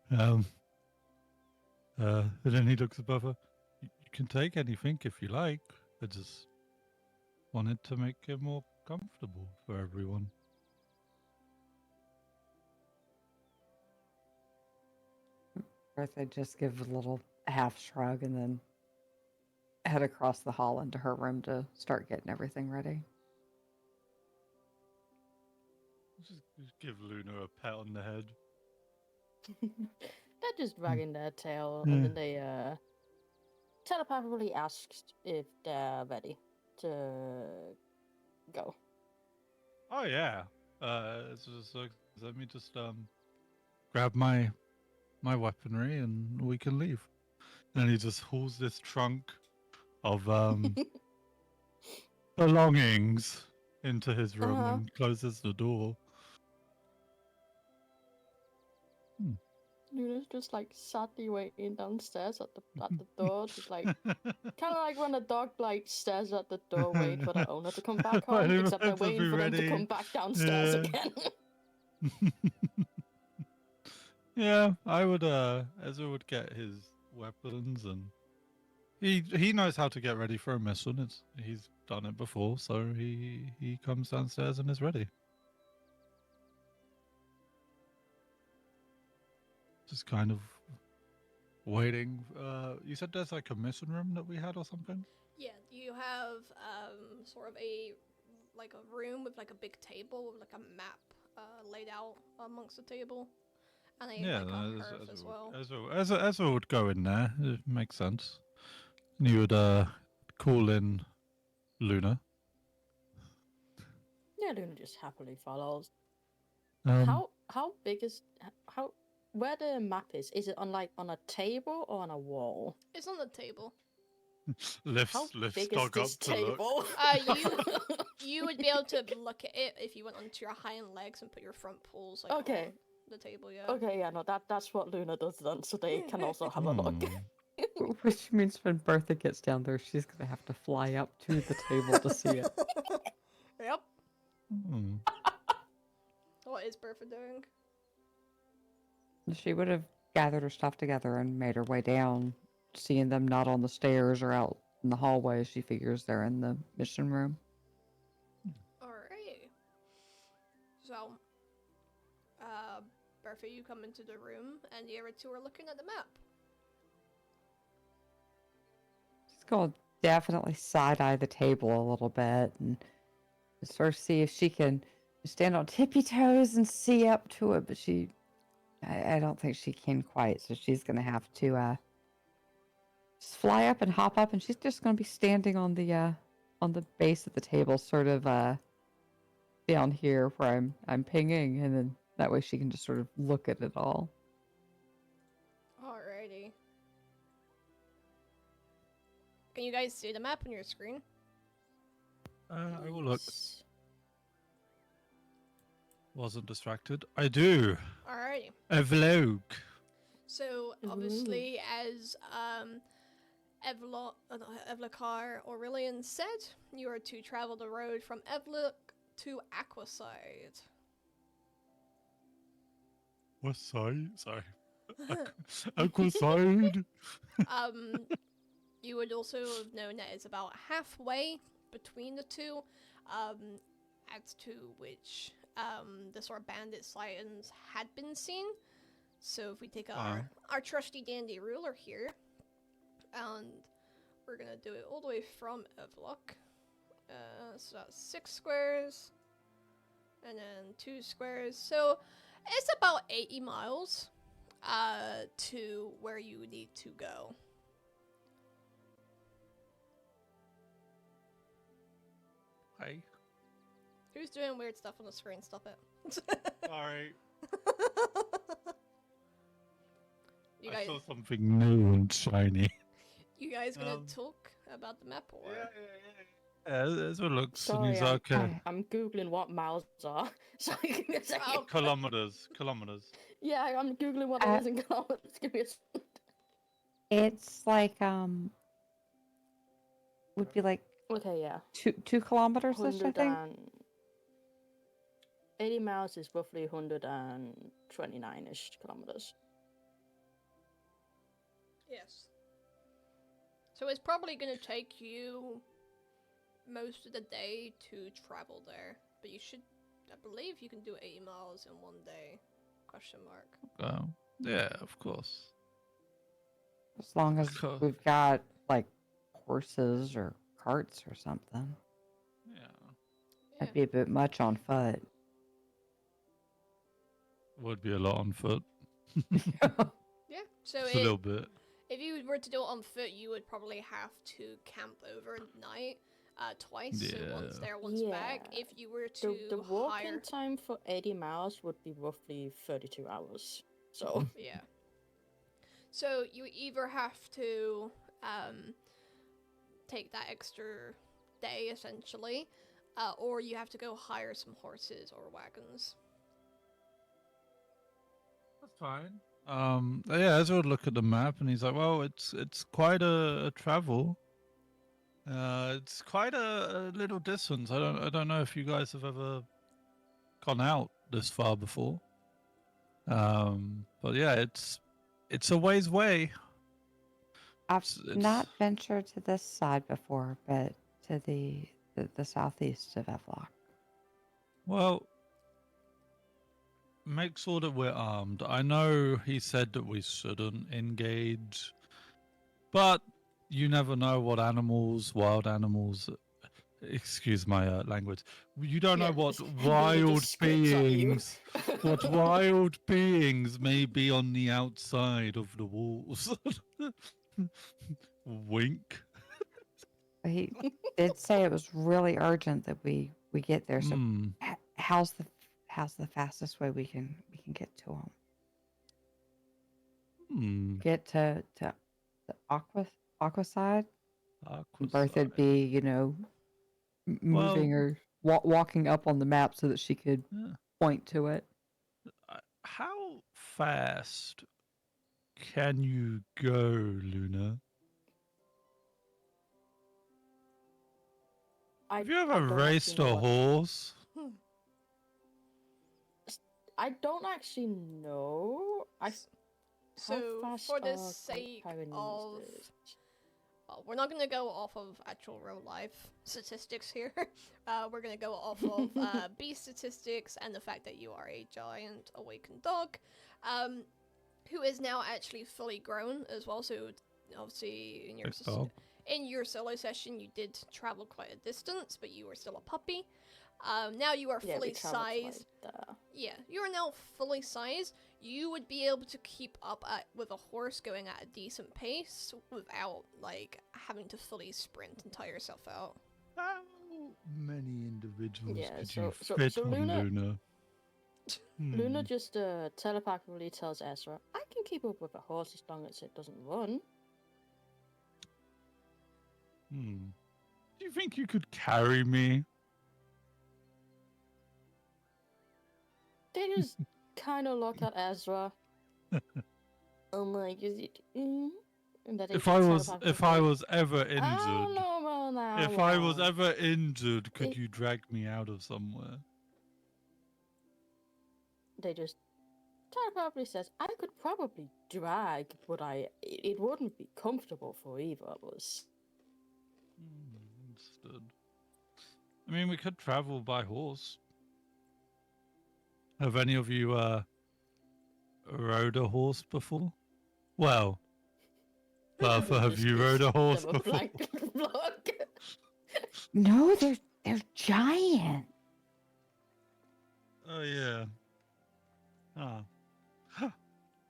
And then he looks above her. You can take anything if you like. I just wanted to make it more comfortable for everyone. Bertha just gives a little half shrug and then head across the hall into her room to start getting everything ready. Just give Luna a pat on the head. They're just wagging their tail, Yeah. and then they telepathically asked if they're ready to go. Oh yeah. It's just like, let me just grab my weaponry and we can leave. And he just hauls this trunk of belongings into his room Uh-huh. and closes the door. Luna's just like sadly waiting downstairs at the door, just like kind of like when a dog like stares at the door, wait for the owner to come back Wait, home, except they're to be waiting for them to ready. come back downstairs Yeah. again. Yeah, I would Ezra would get his weapons, and he knows how to get ready for a mission. He's done it before, so he comes downstairs and is ready. Just kind of waiting. You said there's like a mission room that we had or something? Yeah, you have sort of a room with like a big table with like a map laid out amongst the table, and a Yeah, like a no, hearth as well. Ezra would go in there. It makes sense. And you would call in Luna. Yeah, Luna just happily follows. Um, How big is where the map is? Is it on like on a table or on a wall? It's on the table. lifts How big is dog up this to look. table? You would be able to look at it if you went onto your hind legs and put your front paws like Okay. on the table. Yeah. Okay, yeah, no, that's what Luna does then, so they can also have a look. Hmm. Which means when Bertha gets down there, she's gonna have to fly up to the table to see it. Yep. Hmm. What is Bertha doing? She would have gathered her stuff together and made her way down, seeing them not on the stairs or out in the hallway. She figures they're in the mission room. Alright. So, Bertha, you come into the room, and the other two are looking at the map. She's going to definitely side-eye the table a little bit and sort of see if she can stand on tippy toes and see up to it, but I don't think she can quite, so she's going to have to just fly up and hop up, and she's just going to be standing on the base of the table, sort of down here where I'm pinging, and then that way she can just sort of look at it all. Alrighty. Can you guys see the map on your screen? I will look. Wasn't distracted. I do. Alrighty. Evlok. So obviously, as Evlokar Aurelian said, you are to travel the road from Evlok to Aquaside. What side? Sorry. Aquaside. You would also have known that it's about halfway between the two, as to which the sort of bandit sightings had been seen. So if we take our trusty dandy ruler here, and we're gonna do it all the way from Evlok. So that's 6 squares, and then 2 squares. So it's about 80 miles to where you need to go. Hey. Who's doing weird stuff on the screen? Stop it. Sorry. You I guys, saw something new and shiny. you guys gonna talk about the map or? Yeah, that's what it looks. Sorry, and he's like, I'm googling what miles are. So give me a second. Oh. kilometers. Yeah, I'm googling what it is in kilometers. Give me a second. It's like would be like Okay, yeah. 2 kilometers ish, I think. 80 miles is roughly 129-ish kilometers. Yes. So it's probably gonna take you most of the day to travel there, but you should, I believe you can do 80 miles in one day. Question mark. Yeah, of course. As long as Cool. we've got like horses or carts or something. Yeah. That'd be a bit much on foot. Would be a lot on foot. Yeah. So Just a little bit. if you were to do it on foot, you would probably have to camp overnight twice. So once Yeah. there, once back. Yeah. If you were to The walking hire, time for 80 miles would be roughly 32 hours. So yeah. So you either have to take that extra day essentially, or you have to go hire some horses or wagons. That's fine. Yeah, Ezra would look at the map and he's like, well, it's quite a travel. It's quite a little distance. I don't know if you guys have ever gone out this far before. But yeah, it's a ways way. I've It's not ventured to this side before, but to the southeast of Evlok. Well, make sure that we're armed. I know he said that we shouldn't engage, but you never know what animals, wild animals, excuse my language. You don't know what wild beings, what wild beings may be on the outside of the walls. Wink. He did say it was really urgent that we get there. So how's the fastest way we can get to him? Get to the Aquaside? Bertha'd be, moving or walking up on the map so that she could point to it. How fast can you go, Luna? Have you I ever don't actually raced know a what- horse? I don't actually know. How So, fast for the are sake Taiwanese of, is? well, we're not gonna go off of actual real life statistics here. We're gonna go off of beast statistics and the fact that you are a giant awakened dog, who is now actually fully grown as well. So, obviously, Big dog. in your solo session, you did travel quite a distance, but you were still a puppy. Now you are Yeah, fully we traveled to, sized. like, Yeah, you are now fully sized. You would be able to keep up with a horse going at a decent pace without like having to fully sprint and tire yourself out. How many individuals Yeah, could so- you so- fit so on Luna- Luna? Luna just telepathically tells Ezra, "I can keep up with a horse as long as it doesn't run." Do you think you could carry me? They just kind of look at Ezra. I'm like, is it? And then they If just I was telepathically ever say, "Oh, injured, no, well, now, if I was well." ever injured, could It- you drag me out of somewhere? They just telepathically says, "I could probably drag, but it wouldn't be comfortable for either of us." Understood. I mean, we could travel by horse. Have any of you rode a horse before? Well, Bertha, have Just you gives rode a horse them a before? blank look. No, they're giant. Oh yeah. Ah.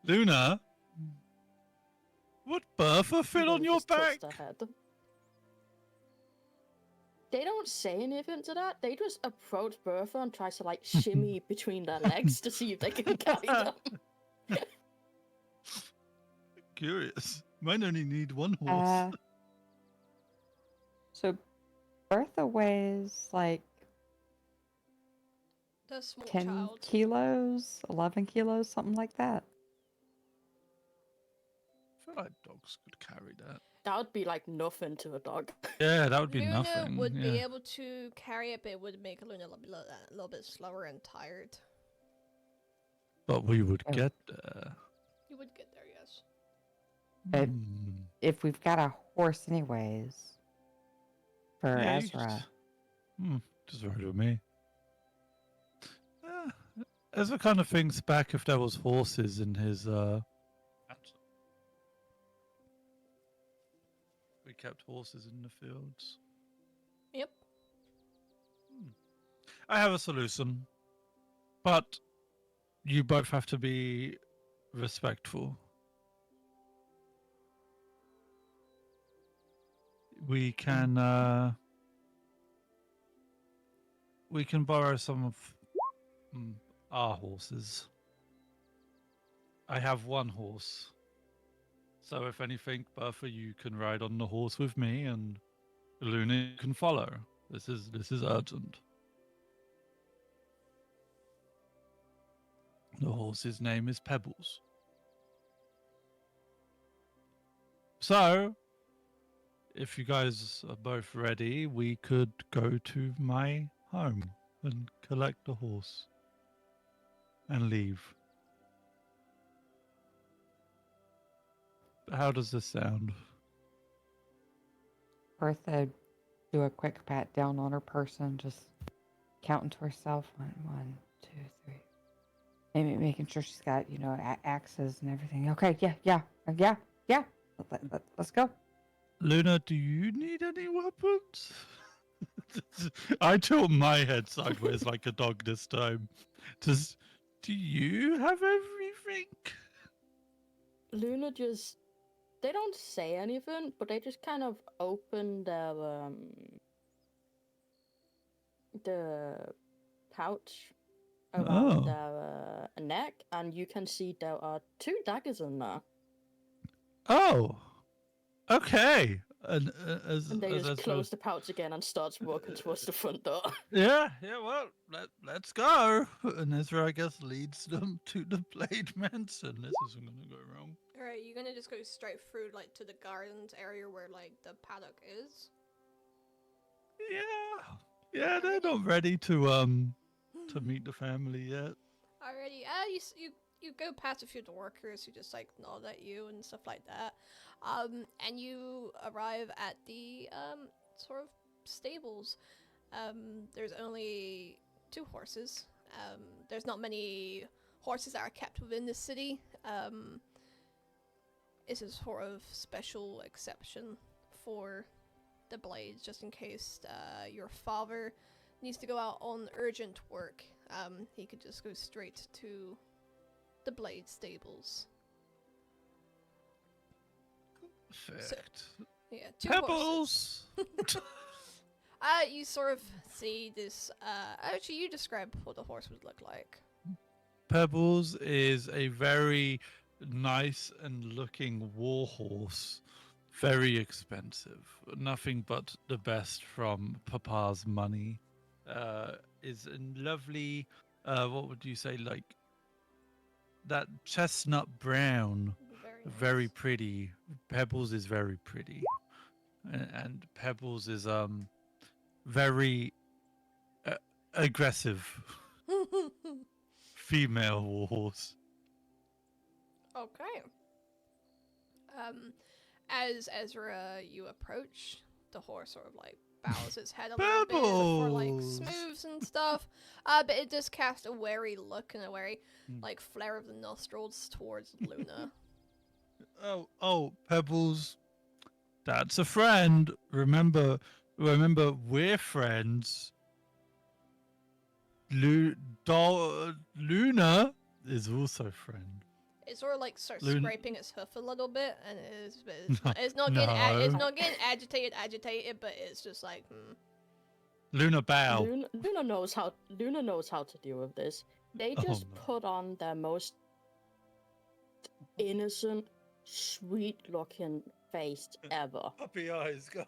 Luna, would Bertha fit Luna on your just tilts back? their head. They don't say anything to that. They just approach Bertha and try to like shimmy between their legs to see if they can carry them. Curious. Might only need one horse. So Bertha weighs like The small 10 child. kilos, 11 kilos, something like that. I feel like dogs could carry that. That would be like nothing to a dog. Yeah, that would be Luna nothing. would yeah. be able to carry it, but it would make Luna a little bit slower and tired. But we would Oh. get there. You would get there, yes. But Hmm. if we've got a horse anyways, for Yeah, you Ezra, just ride with me. Ezra kind of thinks back if there was horses in his we kept horses in the fields. Yep. I have a solution, but you both have to be respectful. We can borrow some of our horses. I have one horse. So if anything, Bertha, you can ride on the horse with me, and Luna can follow. This is urgent. The horse's name is Pebbles. So, if you guys are both ready, we could go to my home and collect the horse and leave. How does this sound? Bertha do a quick pat down on her person, just counting to herself. One, two, three. Maybe making sure she's got, axes and everything. Okay, yeah. Let's go. Luna, do you need any weapons? I tilt my head sideways like a dog this time. Do you have everything? Luna just, they don't say anything, but they just kind of open their the pouch around their neck, and you can see there are 2 daggers in there. Oh, okay. And And they just close the pouch again and starts walking towards the front door. Yeah. Well, let's go. And Ezra, I guess, leads them to the Blade Mansion. This isn't gonna go wrong. Alright, you're gonna just go straight through, like, to the gardens area where, like, the paddock is? Yeah, they're not ready to meet the family yet. Alrighty. You go past a few of the workers who just like nod at you and stuff like that. And you arrive at the sort of stables. There's only 2 horses. There's not many horses that are kept within the city. It's a sort of special exception for the Blades, just in case your father needs to go out on urgent work. He could just go straight to the Blade stables. Perfect. Yeah, 2 horses. Pebbles! You sort of see this. Actually, you describe what the horse would look like. Pebbles is a very nice and looking war horse. Very expensive. Nothing but the best from Papa's money. Is a lovely, what would you say, like that chestnut brown. Very nice. pretty. Pebbles is very pretty. And Pebbles is very aggressive female war horse. Okay. As Ezra you approach, the horse sort of like bows its head a little bit before like Pebbles! smooths and stuff. But it does cast a wary look and a wary like flare of the nostrils towards Luna. Oh, Pebbles. That's a friend. Remember, we're friends. Luna is also friend. It sort of like starts Luna- scraping its hoof a little bit, and it's No, it's not getting it's no. not getting agitated, but it's just like Luna bow. Luna knows how to deal with this. They Oh, just no. put on their most innocent, sweet-looking face ever. Puppy eyes go.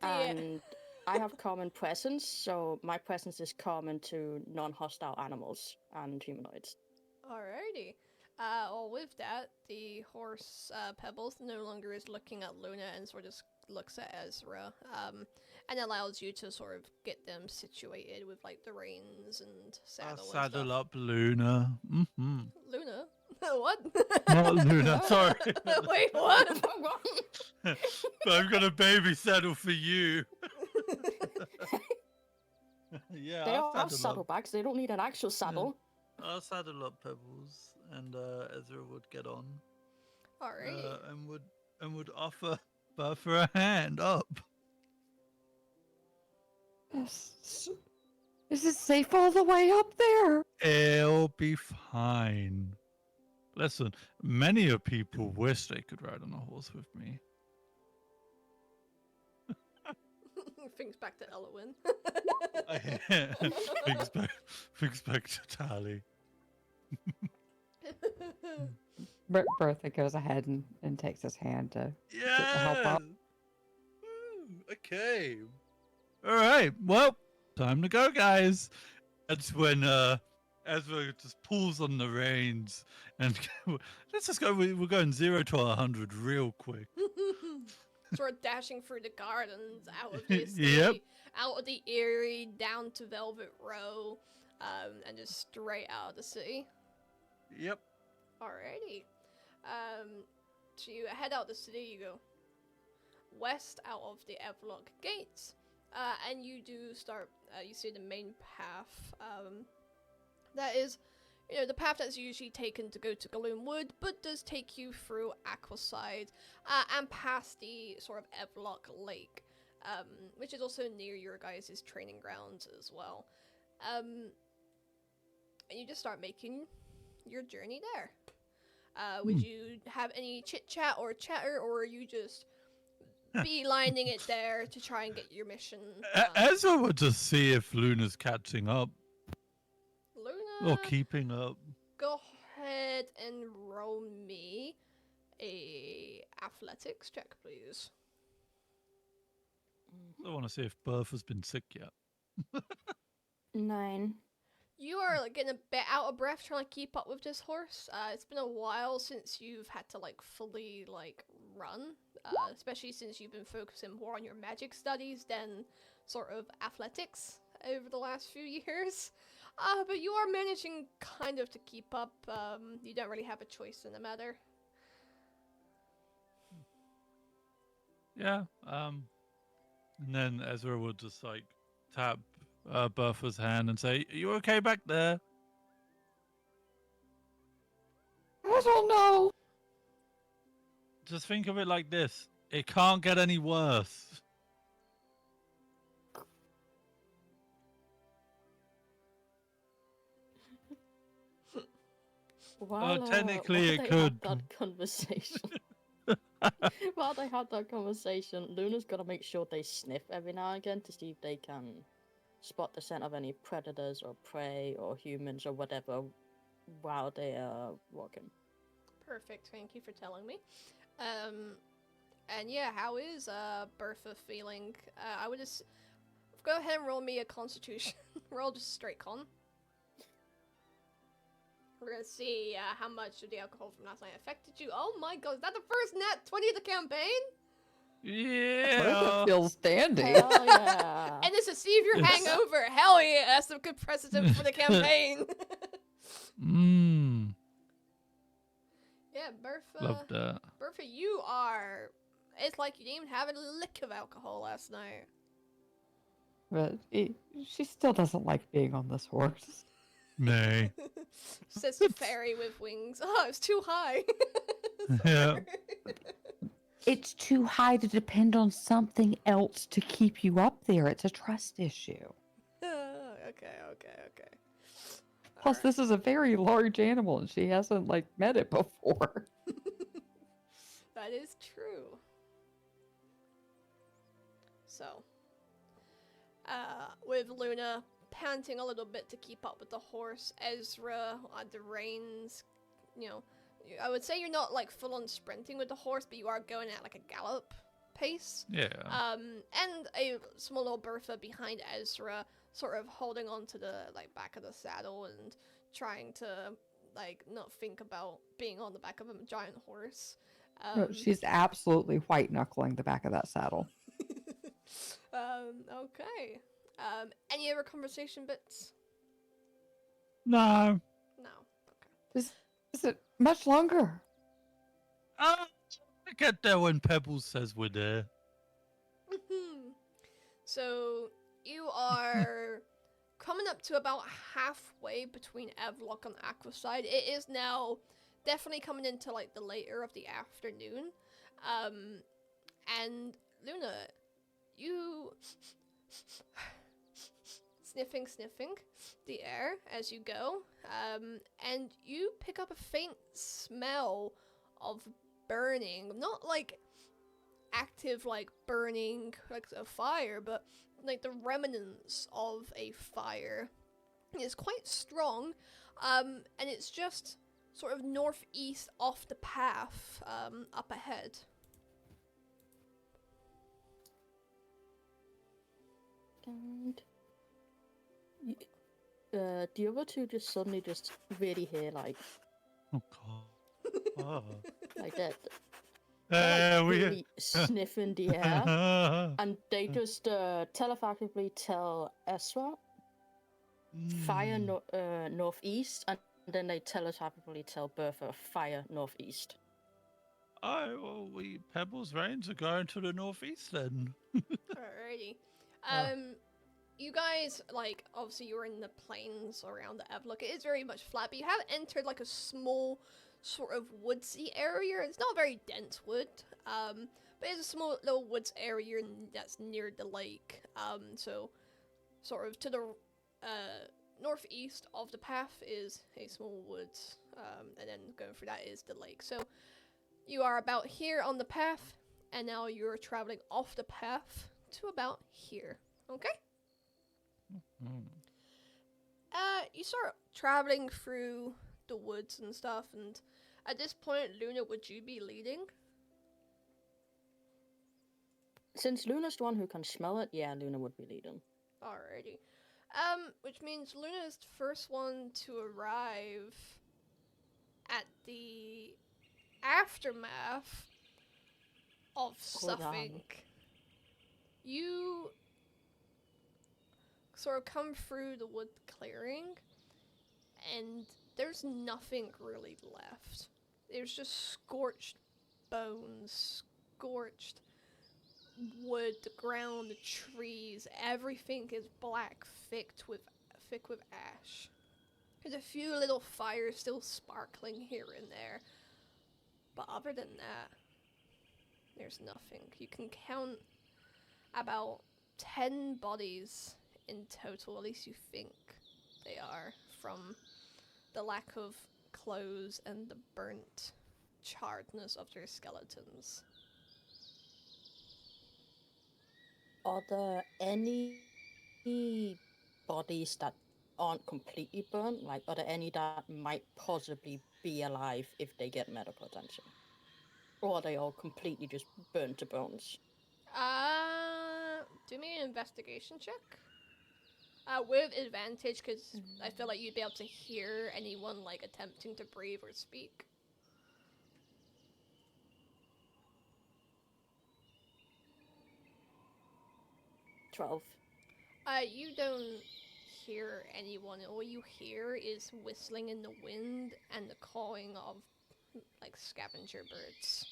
And I have common presence, so my presence is common to non-hostile animals and humanoids. Alrighty. Well, with that, the horse Pebbles no longer is looking at Luna and sort of just looks at Ezra, and allows you to sort of get them situated with like the reins and I'll saddle. saddle and stuff. up Luna. Mm-hmm. Luna? What? Not Luna, sorry. Wait, what? But I've got a baby saddle for you. Yeah, They I'll all have saddle up. saddlebags. They don't need an actual saddle. I'll saddle up Pebbles, and Ezra would get on, Alrighty. and would offer Bertha a hand up. Is it safe all the way up there? It'll be fine. Listen, many of people wish they could ride on a horse with me. Thinks back to Elowin. Thinks back to Tally. Bertha goes ahead and takes his hand to help Yeah. out. Okay. All right. Well, time to go, guys. That's when Ezra just pulls on the reins and let's just go. We're going 0 to 100 real quick. Sort of dashing through the gardens, out of the Yep. out of the Eyrie, down to Velvet Row, and just straight out of the city. Yep. Alrighty. So you head out the city, you go west out of the Evlok gates, and you do start, you see the main path, that is, the path that's usually taken to go to Gloomwood, but does take you through Aquaside, and past the sort of Evlok Lake, which is also near your guys' training grounds as well. And you just start making your journey there. Would you have any chit-chat or chatter, or are you just beelining it there to try and get your mission done? Ezra would just see if Luna's catching up Luna, or keeping up. go ahead and roll me a athletics check, please. I want to see if Bertha's been sick yet. 9. You are like getting a bit out of breath trying to keep up with this horse. It's been a while since you've had to like fully like run, especially since you've been focusing more on your magic studies than sort of athletics over the last few years. But you are managing kind of to keep up. You don't really have a choice in the matter. Yeah. And then Ezra would just like tap Bertha's hand and say, "Are you okay back there?" I don't know. Just think of it like this: it can't get any worse. While, technically while it they could. Had that conversation. While they had that conversation, Luna's gotta make sure they sniff every now and again to see if they can spot the scent of any predators or prey or humans or whatever while they are walking. Perfect. Thank you for telling me. And yeah, how is Bertha feeling? I would just go ahead and roll me a Constitution. Roll just straight con. We're gonna see how much of the alcohol from last night affected you. Oh my god, is that the first nat 20 of the campaign? Yeah. Bertha feels dandy. Hell yeah! And this is see if you're Yes. hangover. Hell yeah, that's a good precedent for the campaign. Yeah, Bertha. Love that. Bertha, you are. It's like you didn't even have a lick of alcohol last night. But she still doesn't like being on this horse. Nay. Says the fairy with wings. Oh, it's too high. Yeah. Sorry. It's too high to depend on something else to keep you up there. It's a trust issue. Okay. Plus, Alright. this is a very large animal, and she hasn't like met it before. That is true. So, with Luna panting a little bit to keep up with the horse, Ezra on the reins, you know, I would say you're not like full on sprinting with the horse, but you are going at like a gallop pace. Yeah. And a small little Bertha behind Ezra, sort of holding on to the like back of the saddle and trying to like not think about being on the back of a giant horse. No, she's absolutely white knuckling the back of that saddle. Okay. Any other conversation bits? No. No. Okay. Is it much longer? I get there when Pebbles says we're there. So you are coming up to about halfway between Evlok and Aquaside. It is now definitely coming into like the later of the afternoon. And Luna, you sniffing the air as you go, and you pick up a faint smell of burning, not like active like burning like a fire, but like the remnants of a fire. It's quite strong, and it's just sort of northeast off the path, up ahead. And the other two just suddenly just really hear like Oh god. like that. We Really sniffing the air, and they just telepathically tell Ezra fire northeast, and then they telepathically tell Bertha fire northeast. Oh, well, we Pebbles Range are going to the northeast then. Alrighty. Uh. You guys, like, obviously you're in the plains around the Evlok. It is very much flat, but you have entered, like, a small sort of woodsy area. It's not very dense wood, but it's a small little woods area that's near the lake. So, sort of to the northeast of the path is a small woods, and then going through that is the lake. So, you are about here on the path, and now you're traveling off the path to about here. Okay? You start traveling through the woods and stuff, and at this point, Luna, would you be leading? Since Luna's the one who can smell it, yeah, Luna would be leading. Alrighty. Which means Luna's the first one to arrive at the aftermath of Hold on. something. You sort of come through the wood clearing, and there's nothing really left. There's just scorched bones, scorched wood, the ground, the trees. Everything is black, thick with ash. There's a few little fires still sparkling here and there, but other than that, there's nothing. You can count about 10 bodies in total, at least you think they are, from the lack of clothes and the burnt charredness of their skeletons. Are there any bodies that aren't completely burnt? Like, are there any that might possibly be alive if they get medical attention? Or are they all completely just burnt to bones? Do me an investigation check. With advantage, because I feel like you'd be able to hear anyone, like, attempting to breathe or speak. $12. You don't hear anyone. All you hear is whistling in the wind and the cawing of, like, scavenger birds.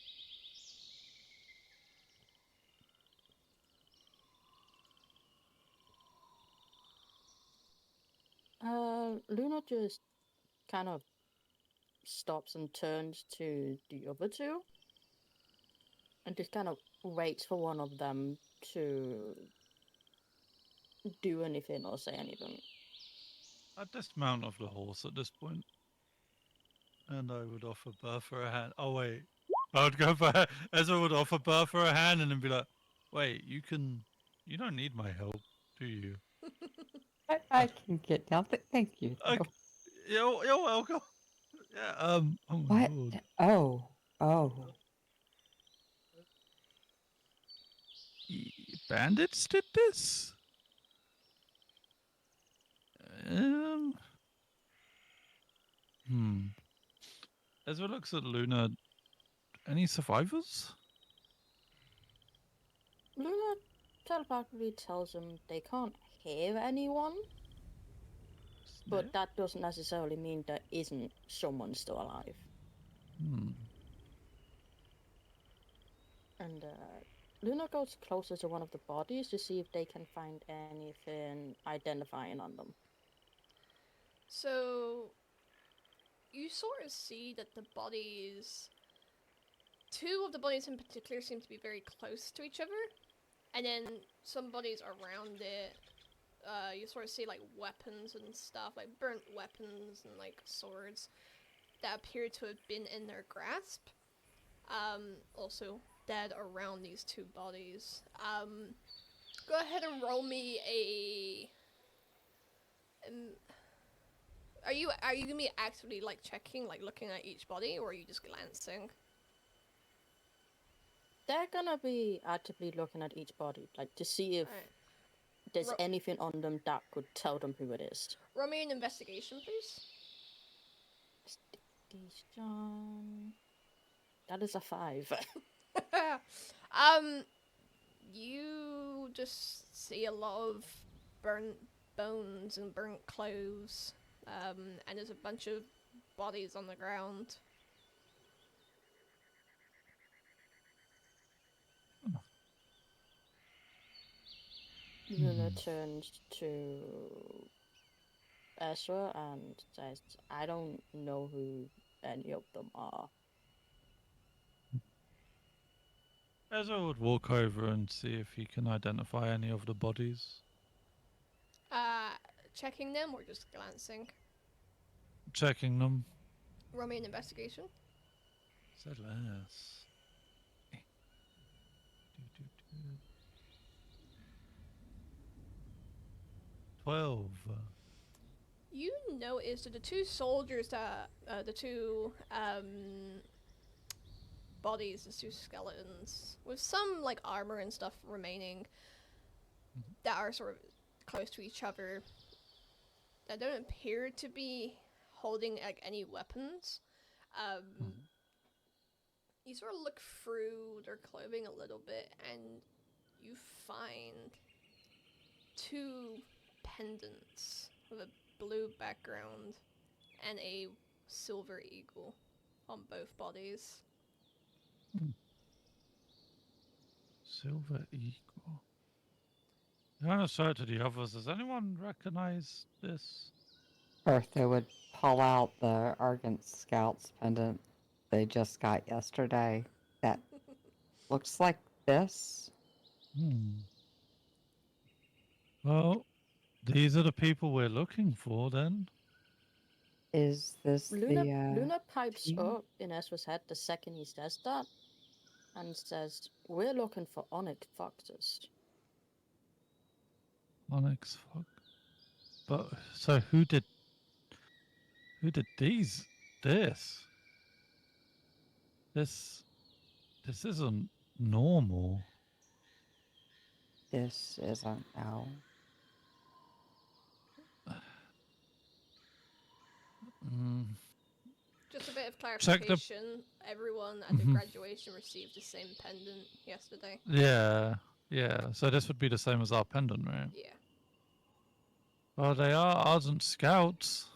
Luna just kind of stops and turns to the other two and just kind of waits for one of them to do anything or say anything. I'd dismount off the horse at this point, and I would offer Bertha a hand. Oh wait, I would go for Ezra would offer Bertha a hand and then be like, "Wait, you don't need my help, do you?" I can get down, but thank you. though. Okay. You're welcome. Yeah. Oh my What? lord. Oh. Bandits did this. Ezra looks at Luna. Any survivors? Luna telepathically tells them they can't hear anyone, but that doesn't necessarily mean there isn't someone still alive. And Luna goes closer to one of the bodies to see if they can find anything identifying on them. So, you sort of see that the bodies... Two of the bodies in particular seem to be very close to each other. And then some bodies around it, you sort of see, like, weapons and stuff, like burnt weapons and, like, swords that appear to have been in their grasp. Also dead around these two bodies. Go ahead and roll me a... Are you gonna be actively, like, checking, like, looking at each body, or are you just glancing? They're gonna be actively looking at each body, like, to see if there's anything on them that could tell them who it is. Roll me an investigation, please. Investigation. That is a 5. You just see a lot of burnt bones and burnt clothes, and there's a bunch of bodies on the ground. Luna turns to Ezra and says, I don't know who any of them are. Ezra would walk over and see if he can identify any of the bodies. Checking them or just glancing? Checking them. Roll me an investigation. Said less. 12. You notice that the two soldiers that, the two, bodies, the two skeletons, with some, like, armor and stuff remaining, that are sort of close to each other, that don't appear to be holding like any weapons. You sort of look through their clothing a little bit, and you find 2 pendants with a blue background and a silver eagle on both bodies. Silver eagle. I'm gonna show it to the others. Does anyone recognize this? Bertha would pull out the Argent Scouts pendant they just got yesterday. That looks like this. Well, these are the people we're looking for then. Is this Luna pipes team? up in Ezra's head the second he says that, and says, "We're looking for Onyx Foxes." Onyx Fox. But so who did these? This isn't normal. This isn't no. Just a bit of Check the- clarification. Everyone at the graduation received the same pendant yesterday. Yeah. So this would be the same as our pendant, right? Yeah. Well, they are Argent Scouts.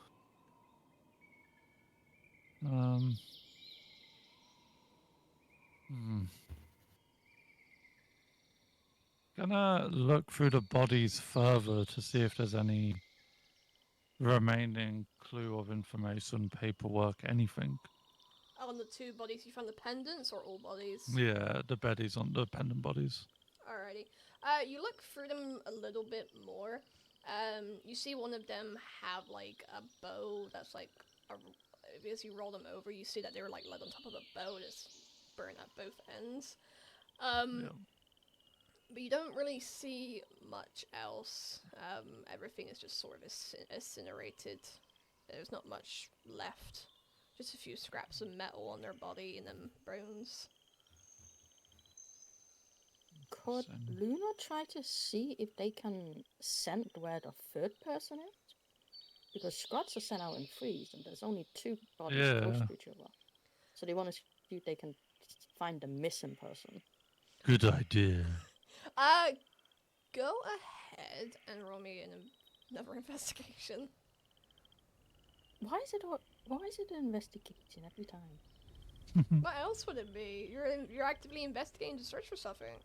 Gonna look through the bodies further to see if there's any remaining clue of information, paperwork, anything. On the 2 bodies you found the pendants, or all bodies? Yeah, the beddies on the pendant bodies. Alrighty. You look through them a little bit more. You see one of them have like a bow that's like as you roll them over, you see that they were like laid on top of a bow that's burnt at both ends. Yeah. But you don't really see much else. Everything is just sort of incinerated. There's not much left. Just a few scraps of metal on their body and then bones. Could Luna try to see if they can scent where the 3rd person is? Because Scots are sent out in threes, and there's only 2 bodies close to each other. So they want to see if they can find the missing person. Good idea. Go ahead and roll me another investigation. Why is it an investigation every time? What else would it be? You're actively investigating to search for something.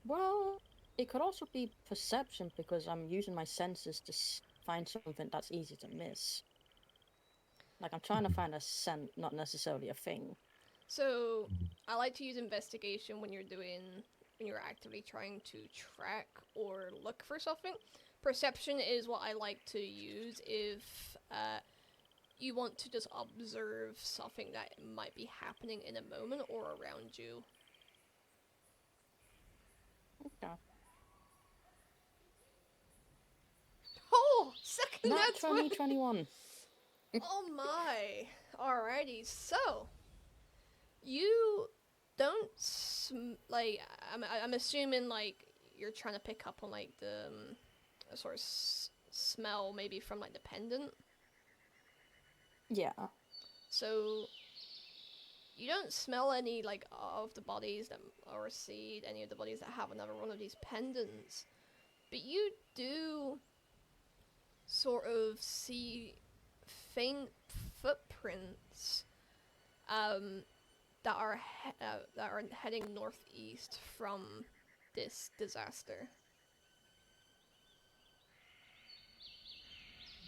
Well, it could also be perception, because I'm using my senses to find something that's easy to miss. Like, I'm trying to find a scent, not necessarily a thing. So, I like to use investigation when you're actively trying to track or look for something. Perception is what I like to use if you want to just observe something that might be happening in a moment or around you. Okay. Oh, second Not that's 2021. Oh my! Alrighty, so you don't I'm assuming like you're trying to pick up on like the sort of smell maybe from like the pendant. Yeah. So you don't smell any like of the bodies that or see any of the bodies that have another one of these pendants, but you do sort of see faint footprints that are heading northeast from this disaster.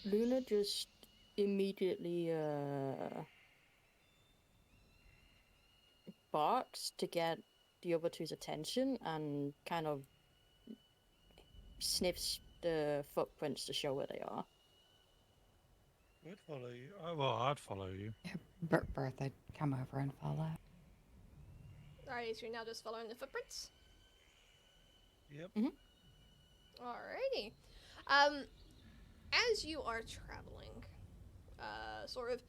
Luna just immediately barks to get the other 2's attention and kind of sniffs the footprints to show where they are. I'd follow you. I'd follow you. Bertha, come over and follow. Alright, so you're now just following the footprints? Yep. Alrighty. As you are traveling, sort of,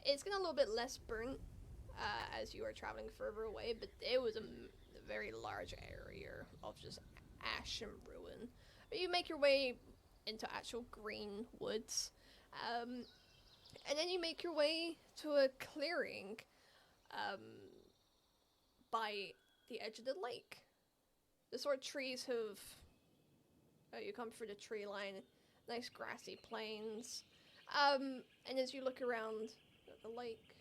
it's getting a little bit less burnt as you are traveling further away, but it was a very large area of just ash and ruin. But you make your way into actual green woods. And then you make your way to a clearing by the edge of the lake. The sort of trees have... you come through the tree line, nice grassy plains. And as you look around the lake,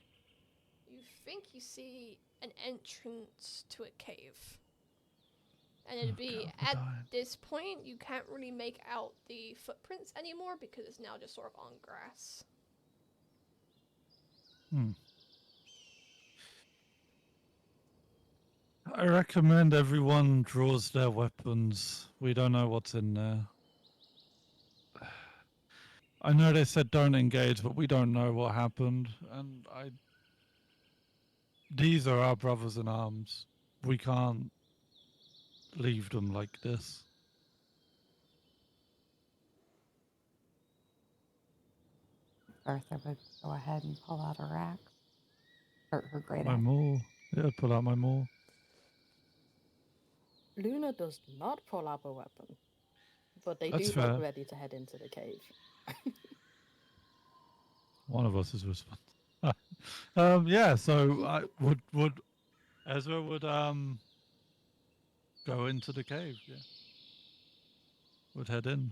you think you see an entrance to a cave. And it'd be, God, at we're dying. this point, you can't really make out the footprints anymore because it's now just sort of on grass. I recommend everyone draws their weapons. We don't know what's in there. I know they said don't engage, but we don't know what happened. And these are our brothers in arms. We can't leave them like this. Bertha would go ahead and pull out her axe. Her great My axe. maul. Yeah, pull out my maul. Luna does not pull out a weapon, but they That's do look fair. ready to head into the cave. One of us is responsible. Yeah, so I would Ezra would go into the cave, yeah. Would head in.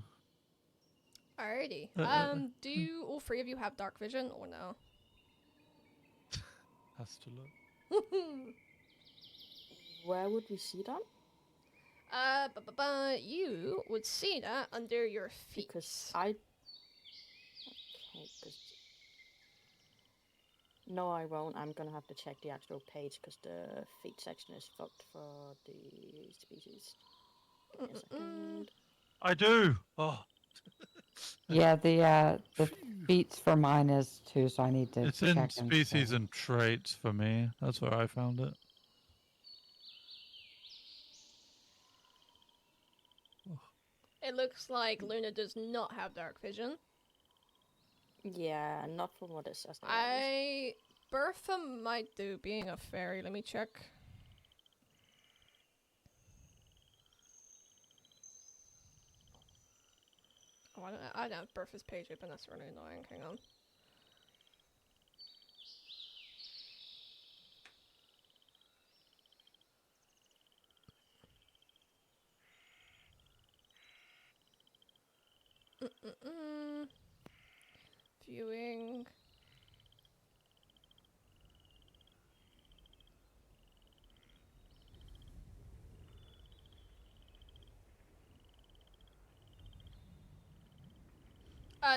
Alrighty. Do you, all three of you have dark vision or no? Has to look. Where would we see that? You would see that under your feet. Because I... Okay, 'cause... No, I won't. I'm gonna have to check the actual page because the feet section is fucked for the species. Give me a second. I do. Oh, Yeah, the feats for mine is too, so I need to it's check in and species see. and traits for me. That's where I found it. It looks like Luna does not have dark vision. Yeah, not from what it says. There. Bertha might do, being a fairy. Let me check. Oh, I don't have Bertha's page open. That's really annoying. Hang on. Viewing.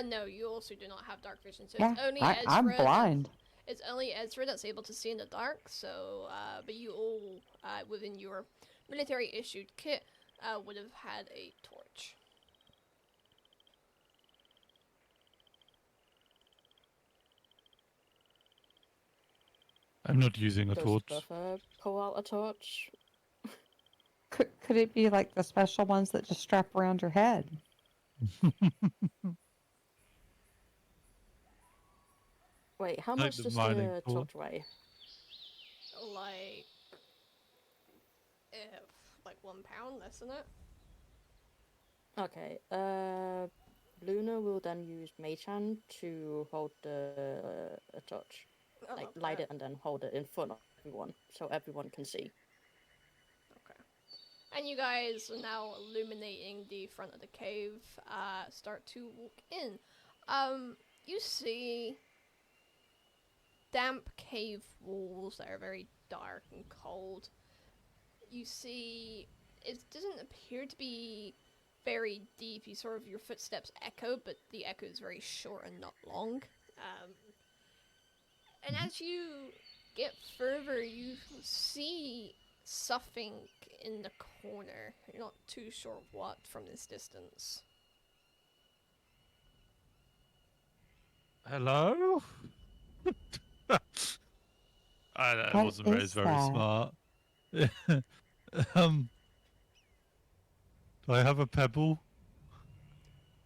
No, you also do not have dark vision, so Yeah, it's only I'm Ezra. blind. It's only Ezra that's able to see in the dark. So, but you all, within your military issued kit, would have had a torch. I'm not using a Does torch. Bertha pull out a torch? Could it be like the special ones that just strap around your head? Wait, how Like much the does mining the tool. torch weigh? Like 1 pound, less than it. Okay, Luna will then use Mage Hand to hold the torch. I Like, love light that. it and then hold it in front of everyone, so everyone can see. Okay. And you guys are now illuminating the front of the cave. Start to walk in. You see damp cave walls that are very dark and cold. You see it doesn't appear to be very deep. You sort of, your footsteps echo, but the echo is very short and not long. And as you get further, you see something in the corner. You're not too sure what from this distance. Hello? That What wasn't very, is very that? smart. Do I have a pebble?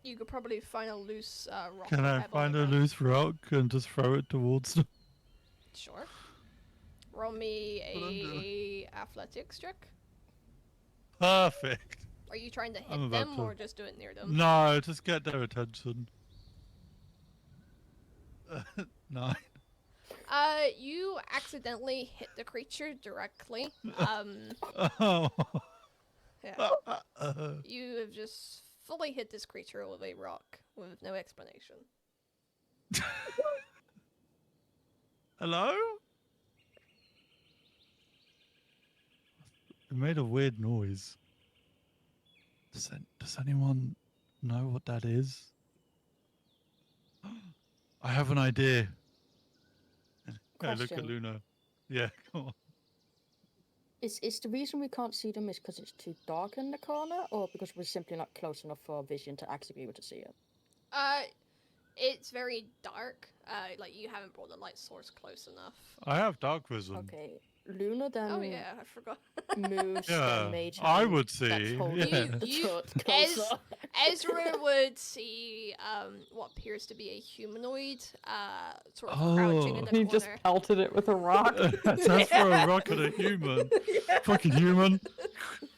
You could probably find a loose rock. Can or I pebble on find the a ground. loose rock and just throw it towards them? Sure. Roll me What I'm doing. a athletics check. Perfect. Are you trying to I'm hit about them to- or just do it near them? No, just get their attention. 9. You accidentally hit the creature directly. Oh. Yeah. You have just fully hit this creature with a rock with no explanation. Hello? It made a weird noise. Does anyone know what that is? I have an idea. Hey, look at Question. Luna. Yeah, come on. Is the reason we can't see them is because it's too dark in the corner, or because we're simply not close enough for our vision to actually be able to see it? It's very dark. Like you haven't brought the light source close enough. I have dark vision. Okay, Luna then Oh yeah, I forgot. moves Yeah, the mage I hand would that's see. holding Yeah. the You- shirt as- closer. Ezra would see what appears to be a humanoid, sort of Oh. crouching in the He corner. just pelted it with a rock. Let's throw a rock at a human. Fucking human.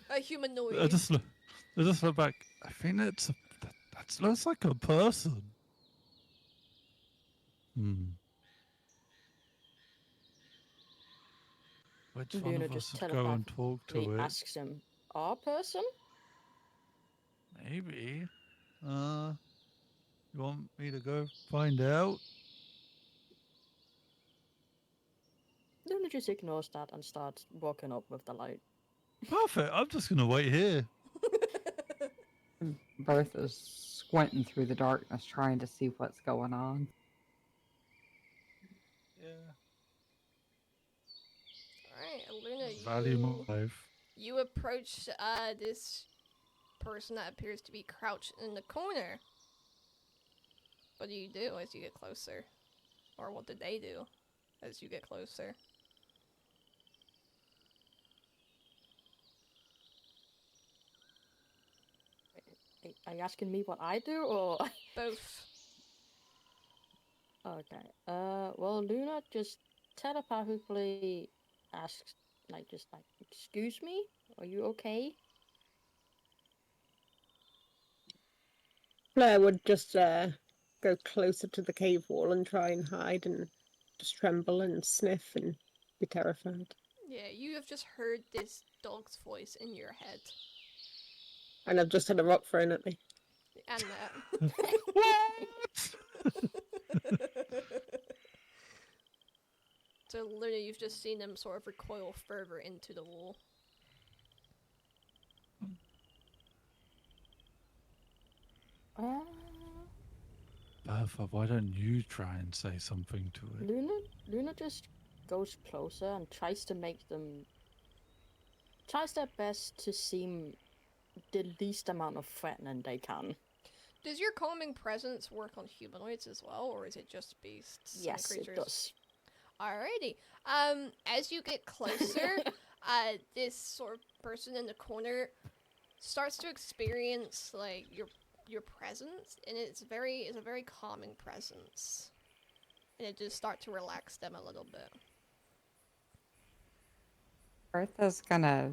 A humanoid. I just look back. I think that looks like a person. Which one Luna of us just would go and talk He to it? asks him, "Our person?" Maybe. You want me to go find out? Luna just ignores that and starts walking up with the light. Perfect. I'm just gonna wait here. Bertha's squinting through the darkness, trying to see what's going on. Yeah. Alright, Luna, Value my life. you approach this person that appears to be crouched in the corner. What do you do as you get closer? Or what did they do as you get closer? Are you asking me what I do, or...? Both. Okay. Well, Luna just telepathically asks, excuse me? Are you okay? Blair would just go closer to the cave wall and try and hide and just tremble and sniff and be terrified. Yeah, you have just heard this dog's voice in your head. And I've just had a rock thrown at me. And that. So literally you've just seen them sort of recoil further into the wall. Bertha, why don't you try and say something to it? Luna just goes closer and tries to make them... tries their best to seem the least amount of threatening they can. Does your calming presence work on humanoids as well, or is it just beasts Yes, and it creatures? does. Alrighty. As you get closer, this sort of person in the corner starts to experience like your presence, and it's a very calming presence, and it just starts to relax them a little bit. Bertha's gonna,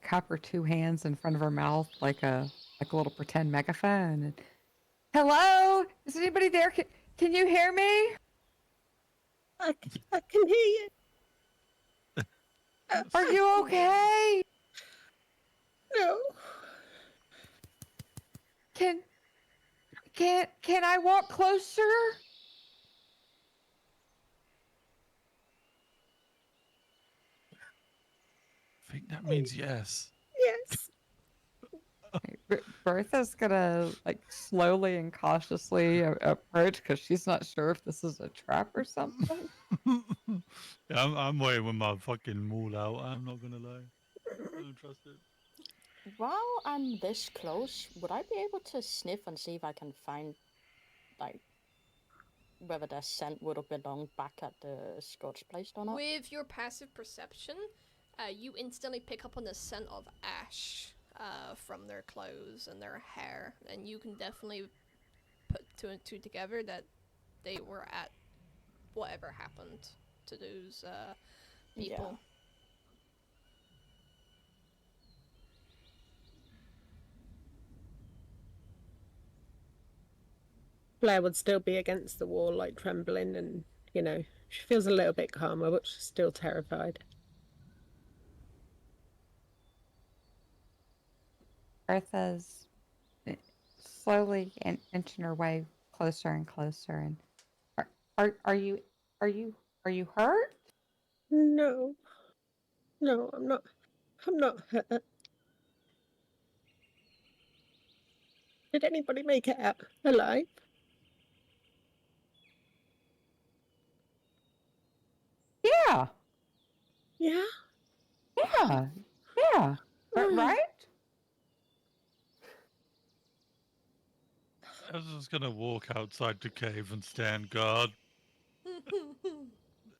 cup her two hands in front of her mouth like a little pretend megaphone. And, hello, is anybody there? Can you hear me? I can hear you. Are you okay? No. Can I walk closer? I think that means yes. Yes. Bertha's gonna slowly and cautiously approach because she's not sure if this is a trap or something. Yeah, I'm waiting with my fucking maul out. I'm not gonna lie. I don't trust it. While I'm this close, would I be able to sniff and see if I can find, whether their scent would have belonged back at the Scots place or not? With your passive perception, you instantly pick up on the scent of ash from their clothes and their hair, and you can definitely put two and two together that they were at whatever happened to those people. Blair would still be against the wall, like trembling, and she feels a little bit calmer, but she's still terrified. Bertha's slowly inching her way closer and closer. And are you hurt? No, no, I'm not. I'm not hurt. Did anybody make it out alive? Yeah, Yeah. yeah, yeah. Right? Ezra's gonna walk outside the cave and stand guard.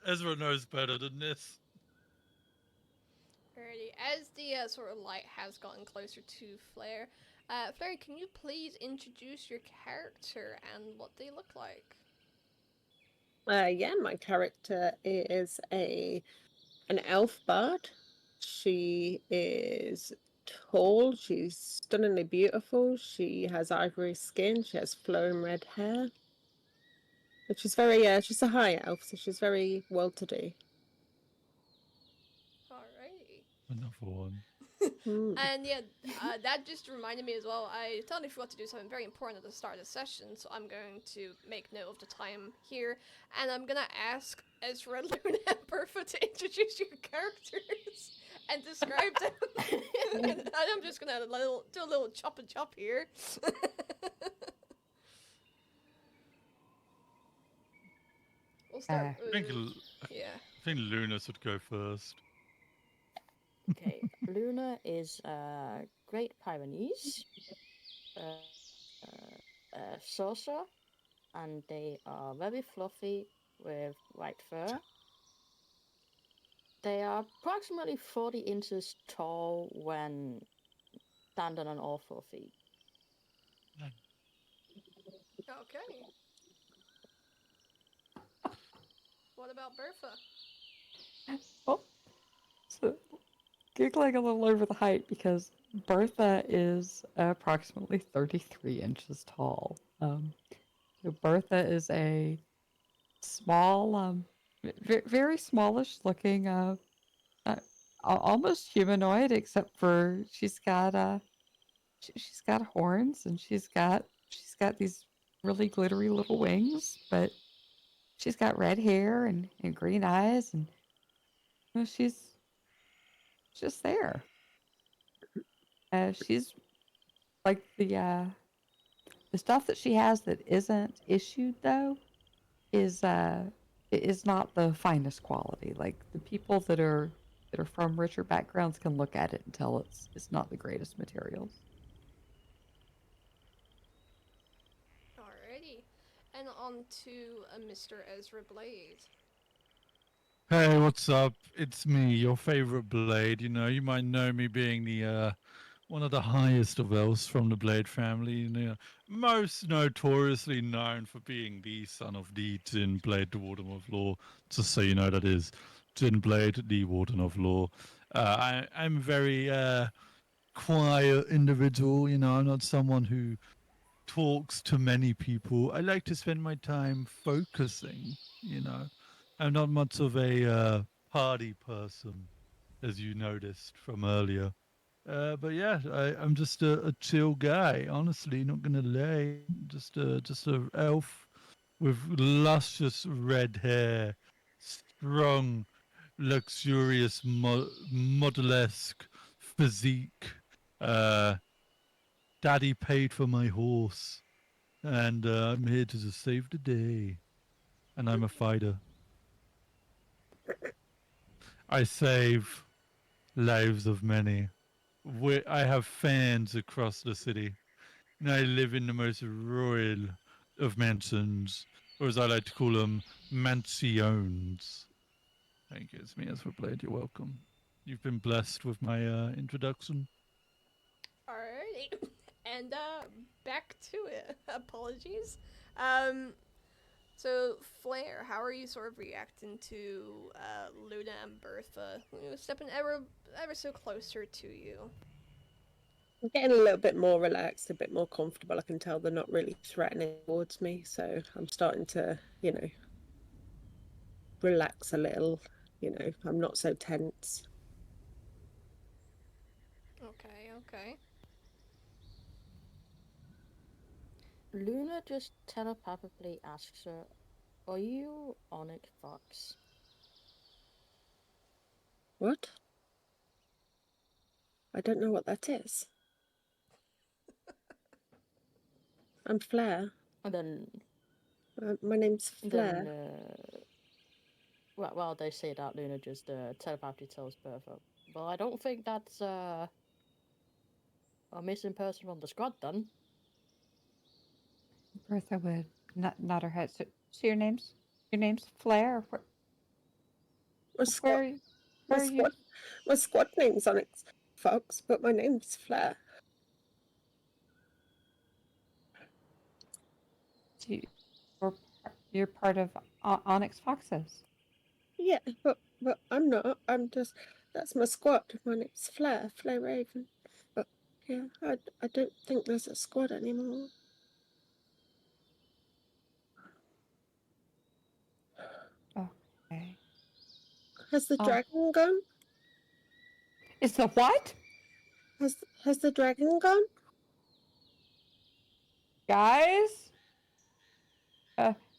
Ezra knows better than this. Alrighty, as the sort of light has gotten closer to Flare, Flare, can you please introduce your character and what they look like? Yeah, my character is an elf bard. She is tall. She's stunningly beautiful. She has ivory skin. She has flowing red hair. And she's very, she's a high elf, so she's very well-to-do. Alrighty. Another one. And yeah, that just reminded me as well. I totally forgot to do something very important at the start of the session, so I'm going to make note of the time here, and I'm gonna ask Ezra, Luna, and Bertha to introduce your characters and describe them. And I'm just gonna do a little chop and chop here. We'll start. I think Luna should go first. Okay, Luna is a Great Pyrenees, sorcerer, and they are very fluffy with white fur. They are approximately 40 inches tall when standing on all 4 feet. Okay. What about Bertha? Oh, so giggling a little over the height because Bertha is approximately 33 inches tall. So Bertha is a small, very smallish looking, almost humanoid, except for she's got she's got horns and she's got these really glittery little wings, but she's got red hair and green eyes, and she's just there. She's like the stuff that she has that isn't issued though is not the finest quality. Like the people that are from richer backgrounds can look at it and tell it's not the greatest materials. Alrighty. And on to Mr. Ezra Blade. Hey, what's up? It's me, your favorite Blade. You might know me being the one of the highest of elves from the Blade family. Most notoriously known for being the son of the Tin Blade, the Warden of Law. Just so you know, that is Tin Blade, the Warden of Law. I'm a very quiet individual. I'm not someone who talks to many people. I like to spend my time focusing. I'm not much of a party person, as you noticed from earlier. But yeah, I'm just a chill guy. Honestly, not gonna lie. Just a elf with luscious red hair, strong, luxurious, model-esque physique. Uh, Daddy paid for my horse, and I'm here to just save the day. And I'm a fighter. I save lives of many. I have fans across the city. And I live in the most royal of mansions, or as I like to call them, mansions. Thank you. It's me, Ezra Blade. You're welcome. You've been blessed with my introduction. Alrighty. And back to it. Apologies. So Flare, how are you sort of reacting to Luna and Bertha stepping ever so closer to you? I'm getting a little bit more relaxed, a bit more comfortable. I can tell they're not really threatening towards me, so I'm starting to, relax a little. I'm not so tense. Okay, okay. Luna just telepathically asks her, "Are you Onyx Fox?" What? I don't know what that is. I'm Flair. And then, My name's Flair. Well, they say that Luna just telepathically tells Bertha. Well, I don't think that's a missing person from the squad then. Bertha would nod her head. So your name's Flair? My Where squad, are you? my Where are you? squad, my squad name's Onyx Fox, but my name's Flair. You, you're part of Onyx Foxes. Yeah, but I'm not. That's my squad. My name's Flair Raven. But yeah, I don't think there's a squad anymore. Okay. Has the Oh. dragon gone? Is the what? Has the dragon gone? Guys?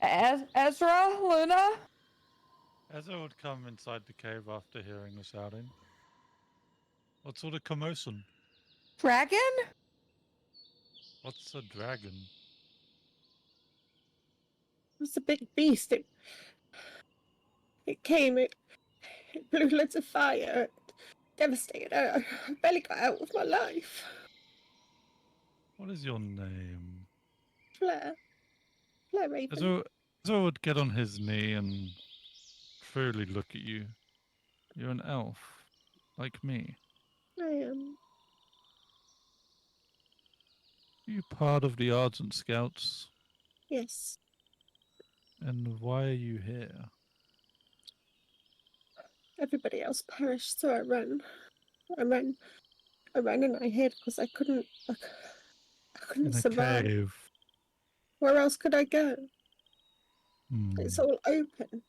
Ezra? Luna? Ezra would come inside the cave after hearing the shouting. What sort of commotion? Dragon? What's a dragon? It was a big beast. It came. It blew loads of fire. It devastated. I barely got out with my life. What is your name? Flair Raven. Ezra would get on his knee and truly look at you. You're an elf, like me. I am. Are you part of the Argent Scouts? Yes. And why are you here? Everybody else perished, so I ran. I ran and I hid because I couldn't In a survive. cave. Where else could I go? Hmm. It's all open.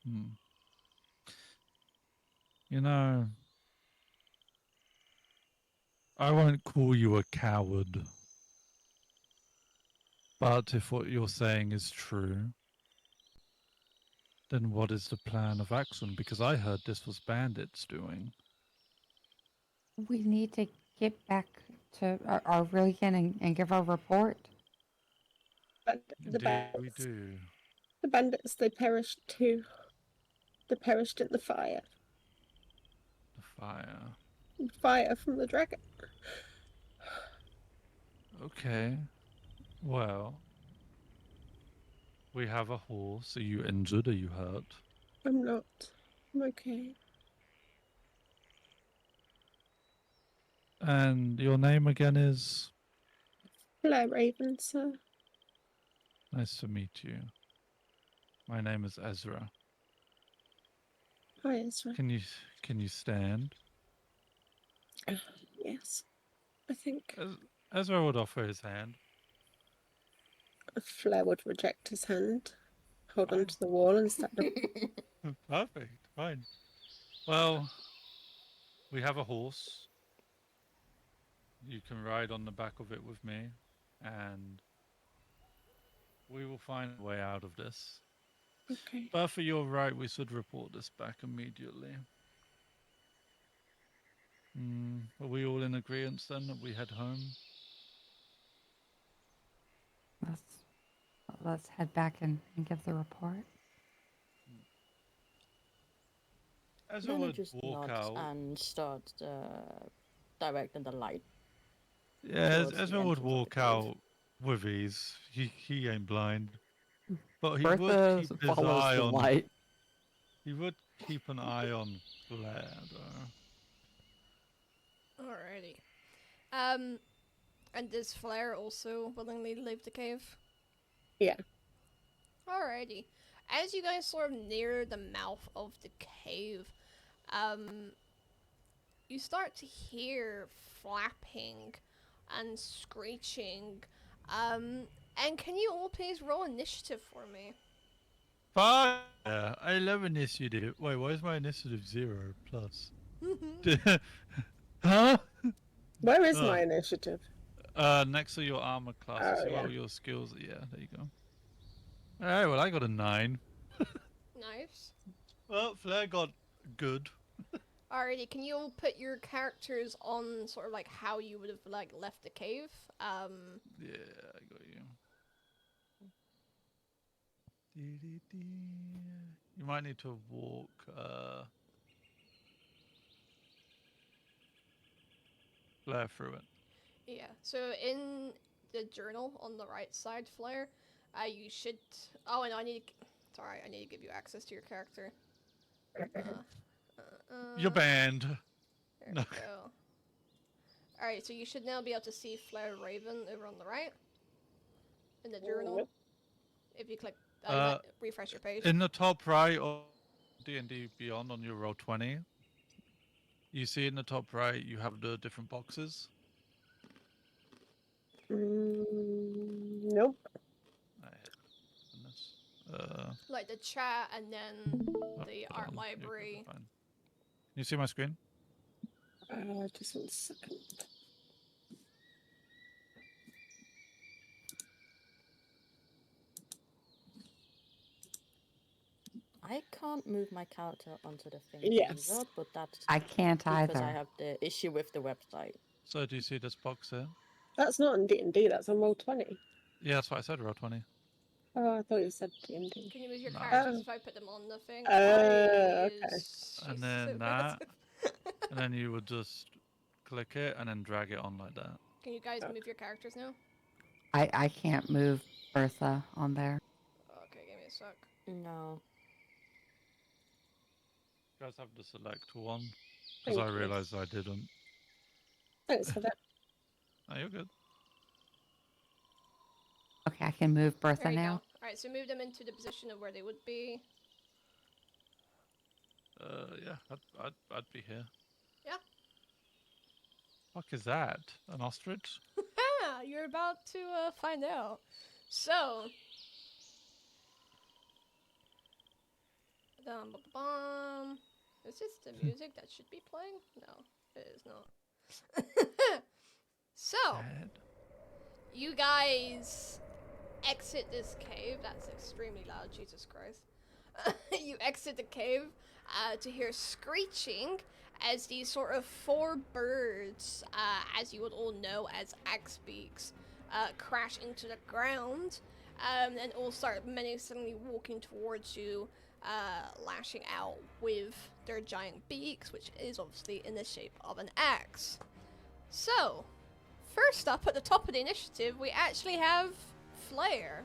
Hmm. You know, I won't call you a coward. But if what you're saying is true, then what is the plan of action? Because I heard this was bandits doing. We need to get back to our region and give our report. But the Indeed we bandits, do. the bandits, they perished too. They perished in the fire. The fire. Fire from the dragon. Okay. Well, we have a horse. Are you injured? Are you hurt? I'm not. I'm okay. And your name again is? Flair Raven, sir. Nice to meet you. My name is Ezra. Hi, Ezra. Can you stand? Yes, I think. Ezra would offer his hand. Flair would reject his hand, hold Fine. on to the wall and stand up. Perfect. Fine. Well, we have a horse. You can ride on the back of it with me, and we will find a way out of this. Okay. Bertha, you're right. We should report this back immediately. Are we all in agreement then that we head home? Let's head back and give the report. Ezra Luna would just walk nods out. and starts directing the light. Yeah, towards the Ezra would entrance of the walk cave. out with ease. He ain't blind, but he would Bertha keep his follows eye the on. light. He would keep an eye on Blair, though. Alrighty. And does Flair also willingly leave the cave? Yeah. Alrighty. As you guys sort of near the mouth of the cave, you start to hear flapping and screeching. And can you all please roll initiative for me? Fire! I love initiative. Wait, why is my initiative 0 plus? Huh? Where is Oh. my initiative? Next to your armor class, Oh, see yeah. all your skills. Yeah, there you go. Alright, well, I got a 9. Nice. Well, Flair got good. Alrighty, can you all put your characters on sort of like how you would have like left the cave? Yeah, I got you. You might need to walk, Flair through it. Yeah, so in the journal on the right side, Flair, you should. Oh, and I need. Sorry, I need to give you access to your character. You're banned. There No. we go. Alright, so you should now be able to see Flair Raven over on the right. In the journal. Yep. If you click. You might refresh your page. In the top right of D&D Beyond on your Roll20, you see in the top right you have the different boxes. Nope. I hit this. Like the chat and then the hold art on, you're library. fine. Can you see my screen? Just 1 second. I can't move my character onto the thing Yes. either, but that's I can't because either. I have the issue with the website. So do you see this box here? That's not on D&D, that's on Roll20. Yeah, that's what I said, Roll20. Oh, I thought you said D&D. Can you move your No. characters if I put them on the thing? Okay. And then that, and then you would just click it and then drag it on like that. Can you guys move your characters now? I can't move Bertha on there. Okay, give me a sec. No. You guys have to select one, because Thank I you. realised I didn't. Thanks for that. Oh, you're good. Okay, I can move Bertha There you now. go. Alright, so move them into the position of where they would be. Yeah, I'd be here. Yeah. Fuck is that? An ostrich? Ah, you're about to find out. So, is this the music that should be playing? No, it is not. So, Dead. you guys exit this cave. That's extremely loud, Jesus Christ. You exit the cave to hear screeching as these sort of 4 birds, as you would all know as axe beaks, crash into the ground and all start menacingly walking towards you, lashing out with their giant beaks, which is obviously in the shape of an axe. So, first up at the top of the initiative, we actually have Flare.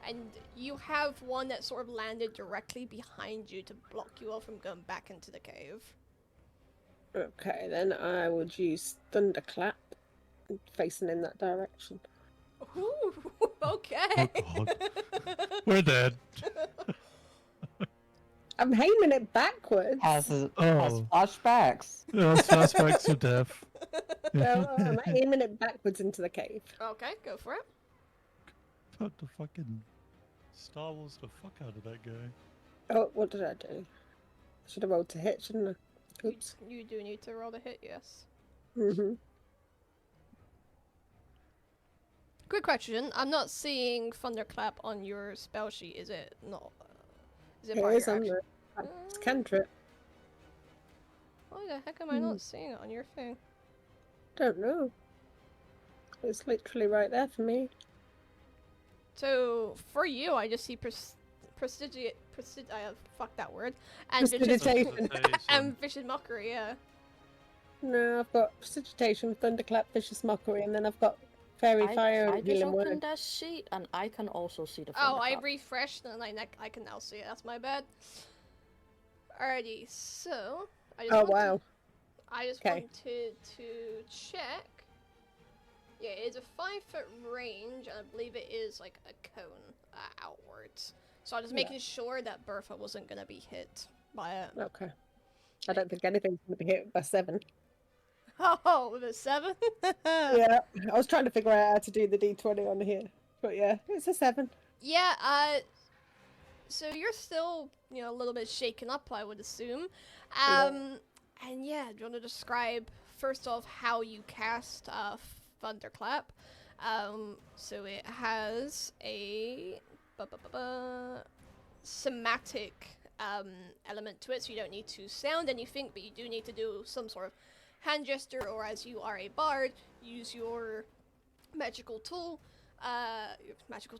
And you have one that sort of landed directly behind you to block you all from going back into the cave. Okay, then I would use Thunderclap, facing in that direction. Ooh, okay. Oh, God. We're dead. I'm aiming it backwards. Has Oh. flashbacks. Yeah, flashbacks to death. So I'm aiming it backwards into the cave. Okay, go for it. Got the fucking Star Wars the fuck out of that guy. Oh, what did I do? I should have rolled to hit, shouldn't I? Oops. You do need to roll the hit, yes. Mm-hmm. Quick question. I'm not seeing Thunderclap on your spell sheet, is it not? Is it It part of is your on action? the cantrip. Why the heck am I not seeing it on your thing? Don't know. It's literally right there for me. So, for you, I just see fuck that word. And Prestidigitation. and Vicious Mockery, yeah. No, I've got Prestidigitation, Thunderclap, Vicious Mockery, and then I've got Fairy Fire I and just Healing opened Word. that sheet and I can also see the Oh, I Thunderclap. refreshed and I can now see it. That's my bad. Alrighty, so Oh, wow. I just Okay. wanted to check. Yeah, it is a 5-foot range, and I believe it is like a cone outwards. So I'm just Yeah. making sure that Bertha wasn't gonna be hit by it. Okay. I don't think anything's going to be hit by 7. Oh, with a 7? Yeah, I was trying to figure out how to do the d20 on here. But yeah, it's a 7. Yeah, so you're still, a little bit shaken up, I would assume. And yeah, do you want to describe, first off, how you cast Thunderclap? So it has a somatic element to it, so you don't need to sound anything, but you do need to do some sort of hand gesture, or as you are a bard, use your magical tool, magical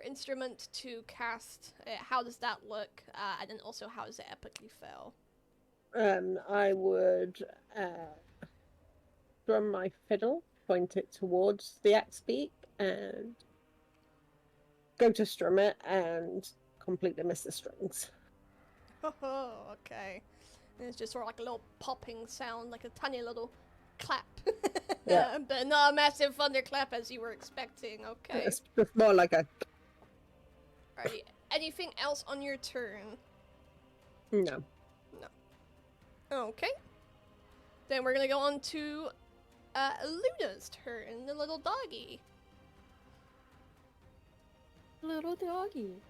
instrument to cast. How does that look? And then also, how does it epically fail? I would drum my fiddle, point it towards the axe beak, and go to strum it, and completely miss the strings. Oh, okay. And it's just sort of like a little popping sound, like a tiny little clap. Yeah. But not a massive thunderclap as you were expecting. Okay. It's just more like a... Alrighty. Anything else on your turn? No. Okay. Then we're gonna go on to Luna's turn, the little doggy. Little doggy.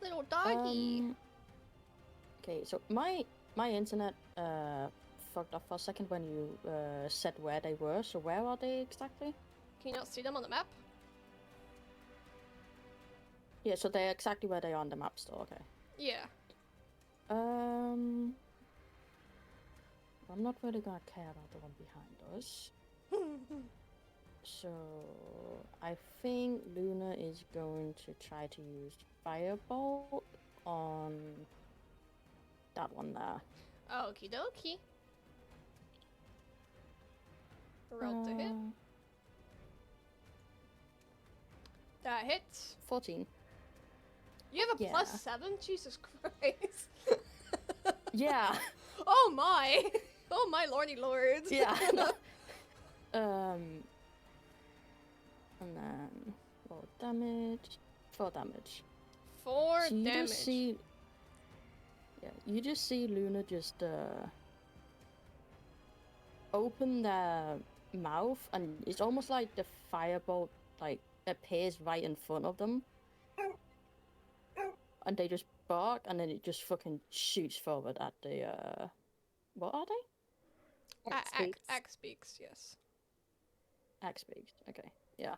Little doggy. Okay, so my internet fucked up for a second when you said where they were. So where are they exactly? Can you not see them on the map? Yeah, so they're exactly where they are on the map still. Okay. Yeah. I'm not really gonna care about the one behind us. So I think Luna is going to try to use Firebolt on that one there. Okie dokie. Roll to hit. That hits. 14. You have a Yeah. +7? Jesus Christ. Yeah. Oh my. Oh my lordy lords. Yeah. And then roll damage. 4 damage. 4 So you damage. just see. Yeah, you just see Luna just open their mouth, and it's almost like the firebolt like appears right in front of them, and they just bark, and then it just fucking shoots forward at the what are they? Axe speaks, yes. Axe beaks. Okay, yeah.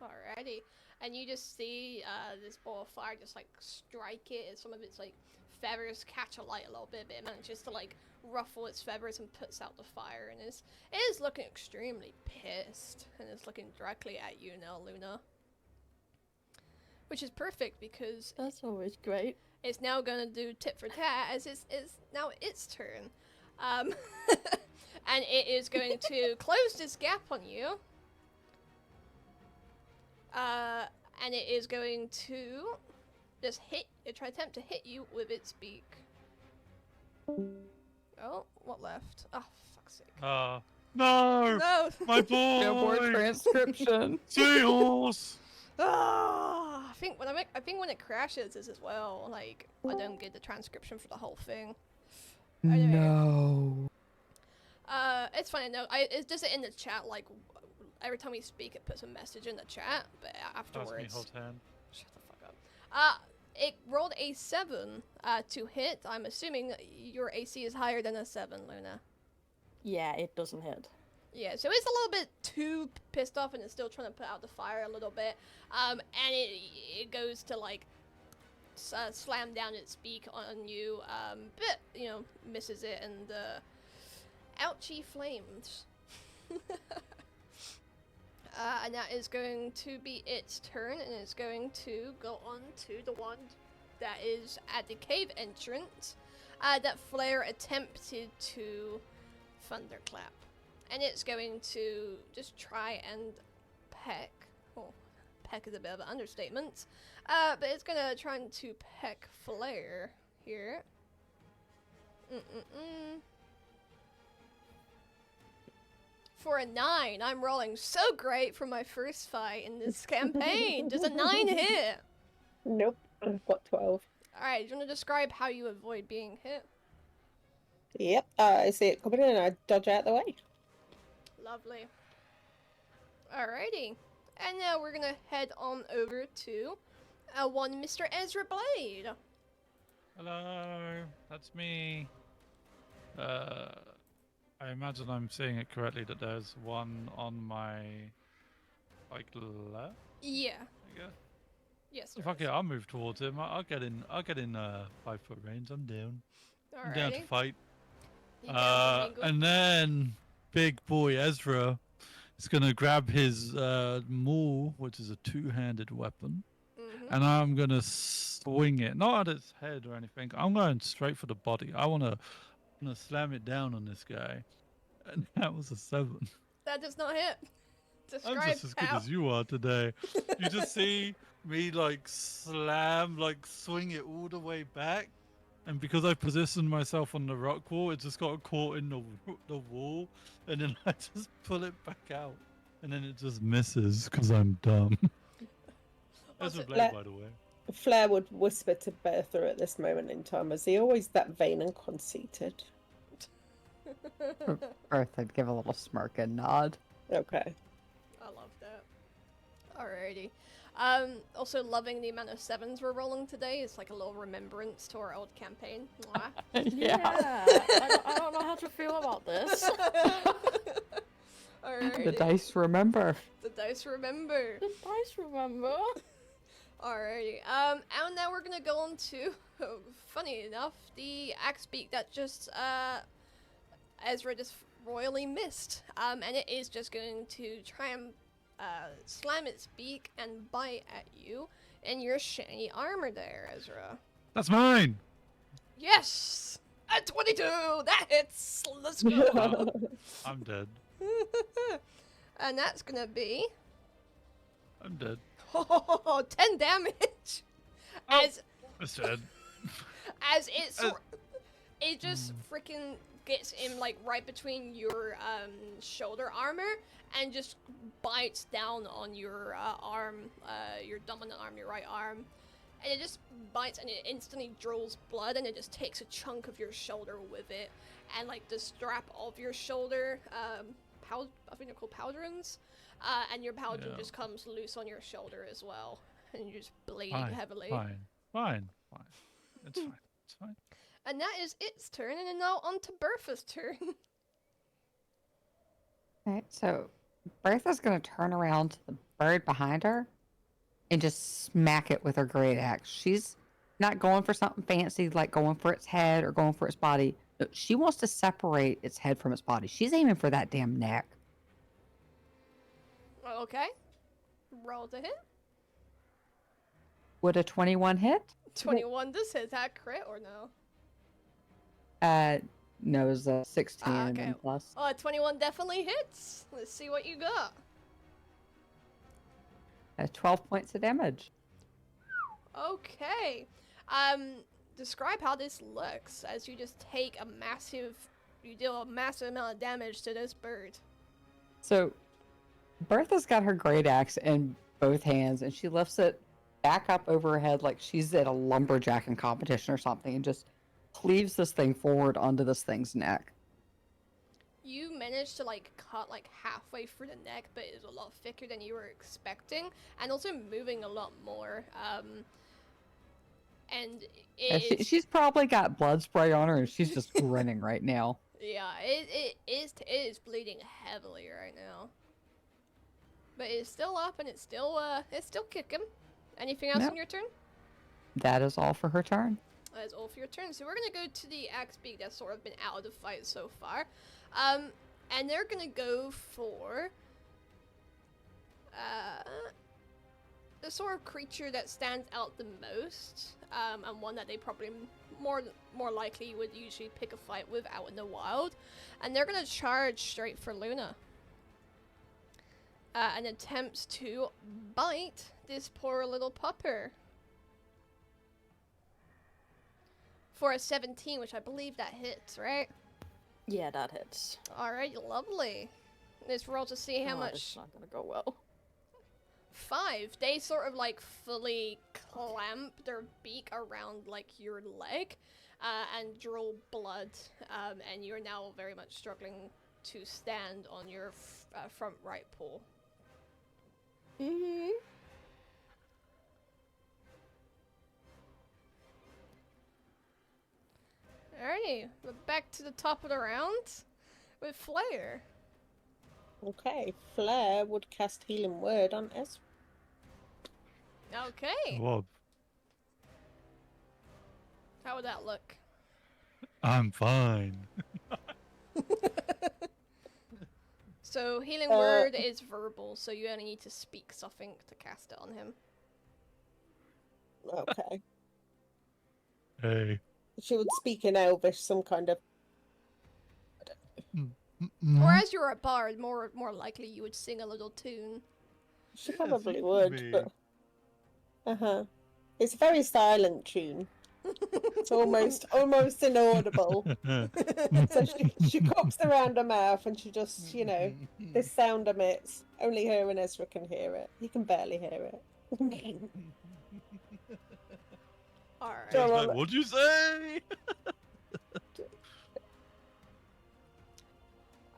Alrighty. And you just see this ball of fire just like strike it, and some of its like feathers catch alight a little bit, but it manages to like ruffle its feathers and puts out the fire, and it is looking extremely pissed, and it's looking directly at you now, Luna. Which is perfect because That's always great. it's now gonna do tit for tat as it's now its turn. And it is going to close this gap on you. And it is going to just attempt to hit you with its beak. Oh, what left? Oh, fuck's sake. No! No! My boy! No more transcription. Seahorse! Ah, I think when it crashes is as well. Like, I don't get the transcription for the whole thing. Anyway. No. It's funny. No, it does it in the chat. Like, every time we speak, it puts a message in the chat. But That was me, afterwards, hold hand. shut the fuck up. It rolled a 7 to hit. I'm assuming your AC is higher than a 7, Luna. Yeah, it doesn't hit. Yeah, so it's a little bit too pissed off, and it's still trying to put out the fire a little bit. And it goes to like slam down its beak on you, but misses it, and ouchie flames. And that is going to be its turn, and it's going to go on to the one that is at the cave entrance that Flare attempted to thunderclap. And it's going to just try and peck. Oh, peck is a bit of an understatement. But it's going to try to peck Flare here. For a 9, I'm rolling so great for my first fight in this campaign. Does a 9 hit? Nope. I've got 12. Alright, do you want to describe how you avoid being hit? Yep, I see it coming in and I dodge out the way. Lovely. Alrighty. And now we're gonna head on over to one Mr. Ezra Blade. Hello, that's me. I imagine I'm seeing it correctly that there's one on my left, Yeah. I guess. Yes. So fuck it, I'll move towards him. I'll get in 5-foot range. I'm down. I'm down to Alrighty. fight. You down to mingle? And then big boy Ezra is gonna grab his maul, which is a two-handed weapon, Mhm. and I'm gonna swing it, not at its head or anything. I'm going straight for the body. I'm gonna slam it down on this guy, and that was a 7. That does not hit. I'm Describe just as good how. as you are today. You just see me swing it all the way back, and because I positioned myself on the rock wall, it just got caught in the wall, and then I just pull it back out, and then it just misses because I'm dumb. That's a Also- blade, by the way. Flair would whisper to Bertha at this moment in time, is he always that vain and conceited? Bertha'd give a little smirk and nod. Okay. I love that. Alrighty. Also loving the amount of 7s we're rolling today. It's like a little remembrance to our old campaign. Mwah. I don't know how to feel about this. Alrighty. The dice remember. The dice remember. The dice, remember? Alrighty. And now we're gonna go on to, funny enough, the axe beak that just Ezra just royally missed. And it is just going to try and slam its beak and bite at you in your shiny armor there, Ezra. That's mine. Yes! A 22! That hits! Let's go! I'm dead. And that's gonna be I'm dead. 10 damage! Oh. As It's dead. it just freaking gets him like right between your shoulder armor and just bites down on your arm, your dominant arm, your right arm, and it just bites and it instantly draws blood and it just takes a chunk of your shoulder with it, and like the strap of your shoulder, I think they're called pauldrons, and your pauldron Yeah. just comes loose on your shoulder as well, and you just bleed Fine, heavily. Fine. It's fine. It's fine. And that is its turn, and then now on to Bertha's turn. Alright, so Bertha's gonna turn around to the bird behind her and just smack it with her great axe. She's not going for something fancy like going for its head or going for its body. No, she wants to separate its head from its body. She's aiming for that damn neck. Okay. Roll to hit. Would a 21 hit? 21 does hit that crit or no? No, it was a 16 and okay. then plus. 21 definitely hits. Let's see what you got. 12 points of damage. Okay. Describe how this looks as you just take you deal a massive amount of damage to this bird. So, Bertha's got her great axe in both hands, and she lifts it back up over her head like she's at a lumberjacking competition or something, and just cleaves this thing forward onto this thing's neck. You managed to cut halfway through the neck, but it's a lot thicker than you were expecting, and also moving a lot more. And She's probably got blood spray on her, and she's just grinning right now. yeah, it is bleeding heavily right now. But it's still up, and it's still kicking. Anything else Nope. on your turn? That is all for her turn. That is all for your turn. So we're gonna go to the axe beak that's sort of been out of the fight so far. And they're gonna go for the sort of creature that stands out the most, and one that they probably more likely would usually pick a fight with out in the wild. And they're gonna charge straight for Luna. And attempts to bite this poor little pupper. For a 17, which I believe that hits, right? Yeah, that hits. Alright, lovely. Let's roll to see how Oh, much. It's not gonna go well. 5. They sort of like fully clamp their beak around like your leg and draw blood, and you're now very much struggling to stand on your front right paw. Mm-hmm. Alrighty, we're back to the top of the round with Flare. Okay, Flare would cast Healing Word on Ezra. Okay, Well, how would that look? I'm fine. So healing word is verbal, so you only need to speak something to cast it on him. Okay. Hey. She would speak in Elvish, some kind of. Or as you're a bard, more likely you would sing a little tune. She Yes, probably you would, could be. but. It's a very silent tune. It's almost inaudible. So she cups around her mouth and she just, this sound emits. Only her and Ezra can hear it. He can barely hear it. Alright. So- It's like, what'd you say?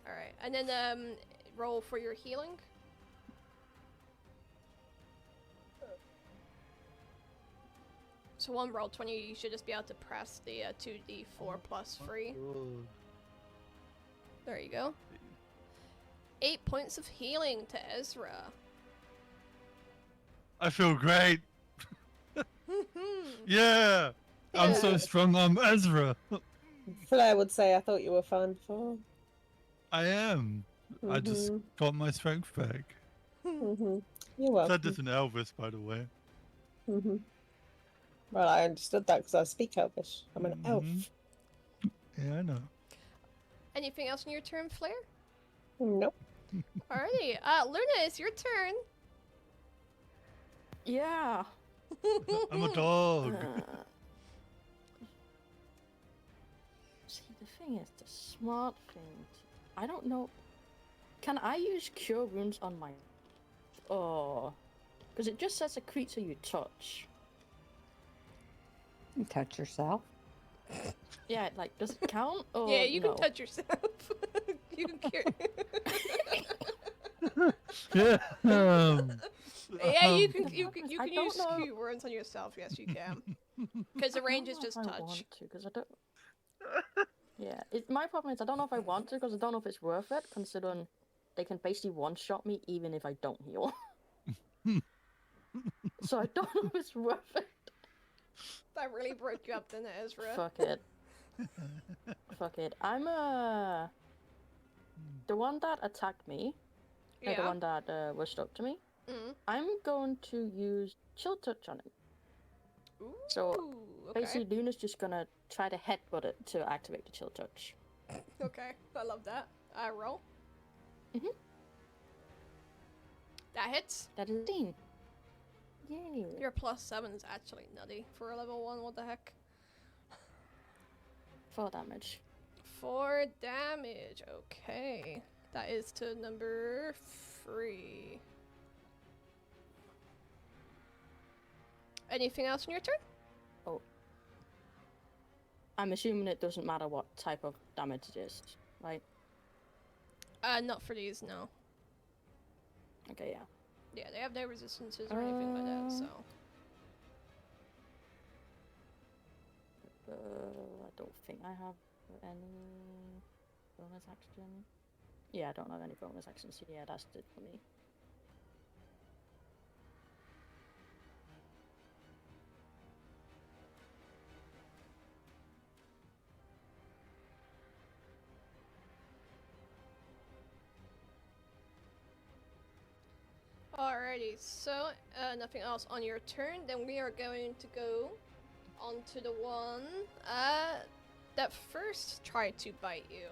Alright. And then roll for your healing. So one roll 20, you should just be able to press the 2d4 plus 3. There you go. 8 points of healing to Ezra. I feel great. Yeah. I'm so strong. I'm Ezra. Flair would say, I thought you were fine before. I am. I just got my strength back. You're Said welcome. this in Elvis, by the way. Well, I understood that because I speak Elvish. I'm an elf. Yeah, I know. Anything else in your turn, Flare? Nope. Alrighty. Luna, it's your turn. Yeah. I'm a dog. See, the thing is, the smart thing. I don't know. Can I use Cure Wounds on my? Oh, because it just says a creature you touch. You touch yourself. Yeah, like does it count? Or Yeah, you no? can touch yourself. You can cure. Yeah. Yeah, you can you can I don't use know. cute words on yourself. Yes, you can. Because the range is just I touch. want to, because I don't. Yeah, my problem is I don't know if I want to because I don't know if it's worth it, considering they can basically one-shot me even if I don't heal. So I don't know if it's worth it. That really broke you up, didn't it, Ezra? Fuck it. Fuck it. I'm the one that attacked me. The one that was stuck to me. Mm. I'm going to use Chill Touch on it. Ooh, So, okay. Basically, Luna's just gonna try to headbutt it to activate the Chill Touch. Okay, I love that. Roll. Mhm. That hits. That is 18. Yay. Your +7 is actually nutty for a level 1. What the heck? 4 damage. 4 damage. Okay, that is to number 3. Anything else in your turn? Oh. I'm assuming it doesn't matter what type of damage it is, right? Not for these, no. Okay, yeah. Yeah, they have no resistances or anything like that, so. I don't think I have any bonus action. Yeah, I don't have any bonus actions, so yeah, that's it for me. Alrighty, so nothing else on your turn. Then we are going to go on to the one that first tried to bite you.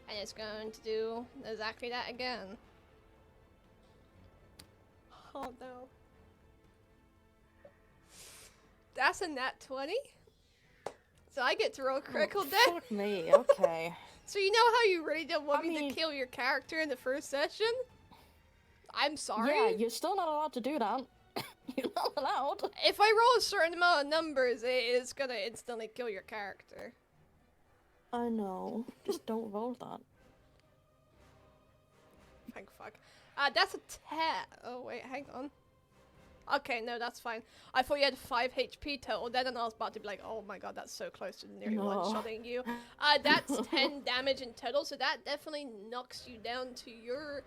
And it's going to do exactly that again. Oh no. That's a nat 20. So I get to roll critical death. Fuck me, okay. So you know how you really didn't want I me mean- to kill your character in the first session? I'm sorry. Yeah, you're still not allowed to do that. You're not allowed. If I roll a certain amount of numbers, it is gonna instantly kill your character. I know. Just don't roll that. Thank fuck. That's a 10. Oh wait, hang on. Okay, no, that's fine. I thought you had 5 HP total. Then I was about to be like, oh my god, that's so close to nearly No. one-shotting you. That's 10 damage in total, so that definitely knocks you down to your,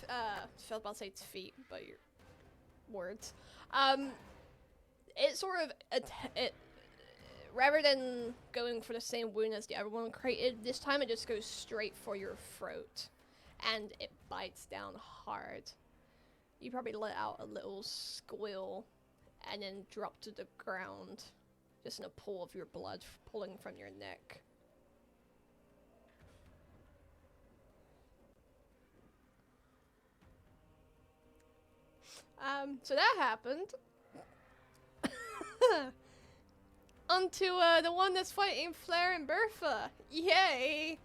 I was about to say it's feet, but your words. It sort of, rather than going for the same wound as the other one created, this time it just goes straight for your throat. And it bites down hard. You probably let out a little squeal and then drop to the ground. Just in a pool of your blood pulling from your neck. So that happened. Onto the one that's fighting Flare and Bertha. Yay!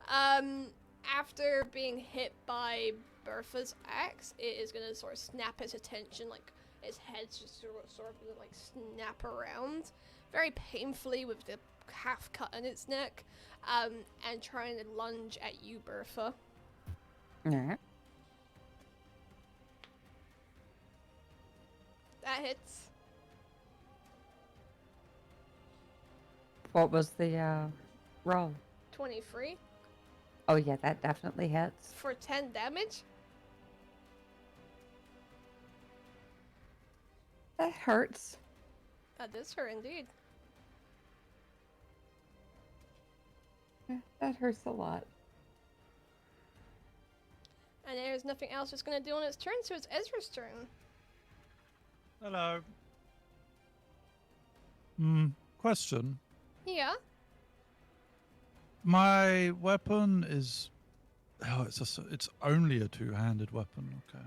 After being hit by Bertha's axe, it is gonna sort of snap its attention, like its head's just sort of gonna, like snap around, very painfully with the half cut in its neck, and trying to lunge at you, Bertha. Alright. That hits. What was the roll? 23 Oh yeah, that definitely hits. for 10 damage. That hurts. That does hurt indeed. That hurts a lot. And there's nothing else it's gonna do on its turn, so it's Ezra's turn. Hello. Question. Yeah. My weapon is... Oh, it's only a two-handed weapon, okay.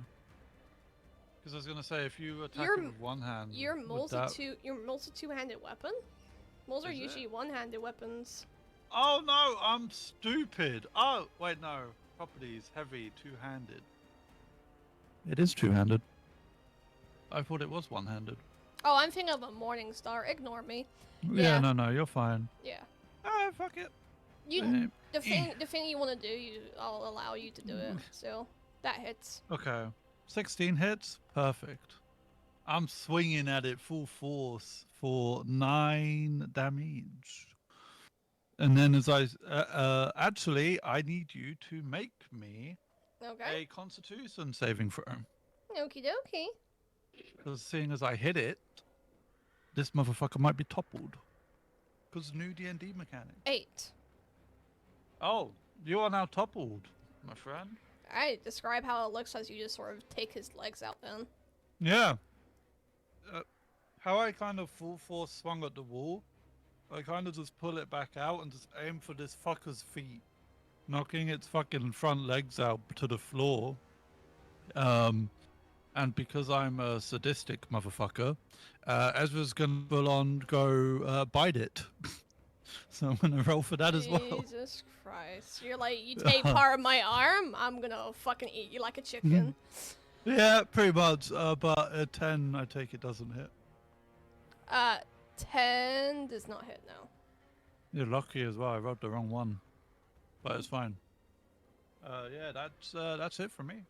Because I was going to say, if you attack it with one hand... Your would mole's that... your mole's a two-handed weapon? Moles are Is it? usually one-handed weapons. Oh, no, I'm stupid. Oh, wait, no. Properties, heavy, two-handed. It is two-handed. I thought it was one-handed. Oh, I'm thinking of a Morning Star. Ignore me. Yeah, Yeah. no, you're fine. Yeah. Ah, fuck it. You the thing you want to do, I'll allow you to do it. So that hits. Okay. 16 hits? Perfect. I'm swinging at it full force for 9 damage. And then as I... actually, I need you to make me Okay. a Constitution saving throw. Okie dokie. Because seeing as I hit it, this motherfucker might be toppled. Because new D&D mechanic. 8. Oh, you are now toppled, my friend. Alright, describe how it looks as you just sort of take his legs out then. Yeah. How I kind of full force swung at the wall, I kind of just pull it back out and just aim for this fucker's feet, knocking its fucking front legs out to the floor. And because I'm a sadistic motherfucker, Ezra's gonna full on go bite it. So I'm gonna roll for that as well. Jesus Christ. You're like, you take part of my arm, I'm gonna fucking eat you like a chicken. Yeah, pretty much. But a 10, I take it doesn't hit. 10 does not hit, no. You're lucky as well. I rolled the wrong one, but it's fine. Yeah, that's it for me.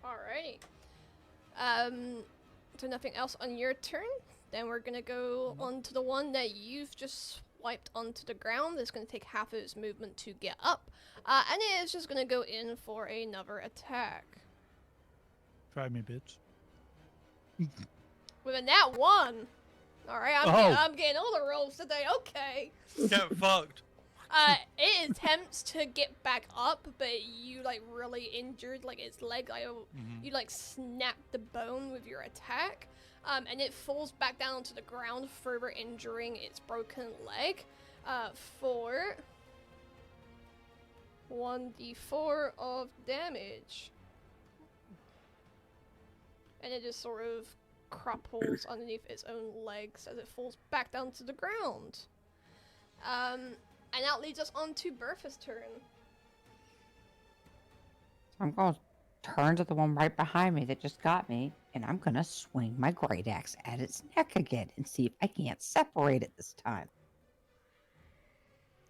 Alrighty. So nothing else on your turn? Then we're gonna go on to the one that you've just swiped onto the ground. It's gonna take half of its movement to get up. And it is just gonna go in for another attack. Try me, bitch. With a nat 1! Alright, I'm getting all the rolls today, okay. Get fucked. It attempts to get back up, but you like really injured like its leg. You like snap the bone with your attack, and it falls back down onto the ground, further injuring its broken leg. For 1d4 of damage, and it just sort of crumples underneath its own legs as it falls back down to the ground. And that leads us on to Bertha's turn. I'm going to turn to the one right behind me that just got me, and I'm going to swing my great axe at its neck again and see if I can't separate it this time.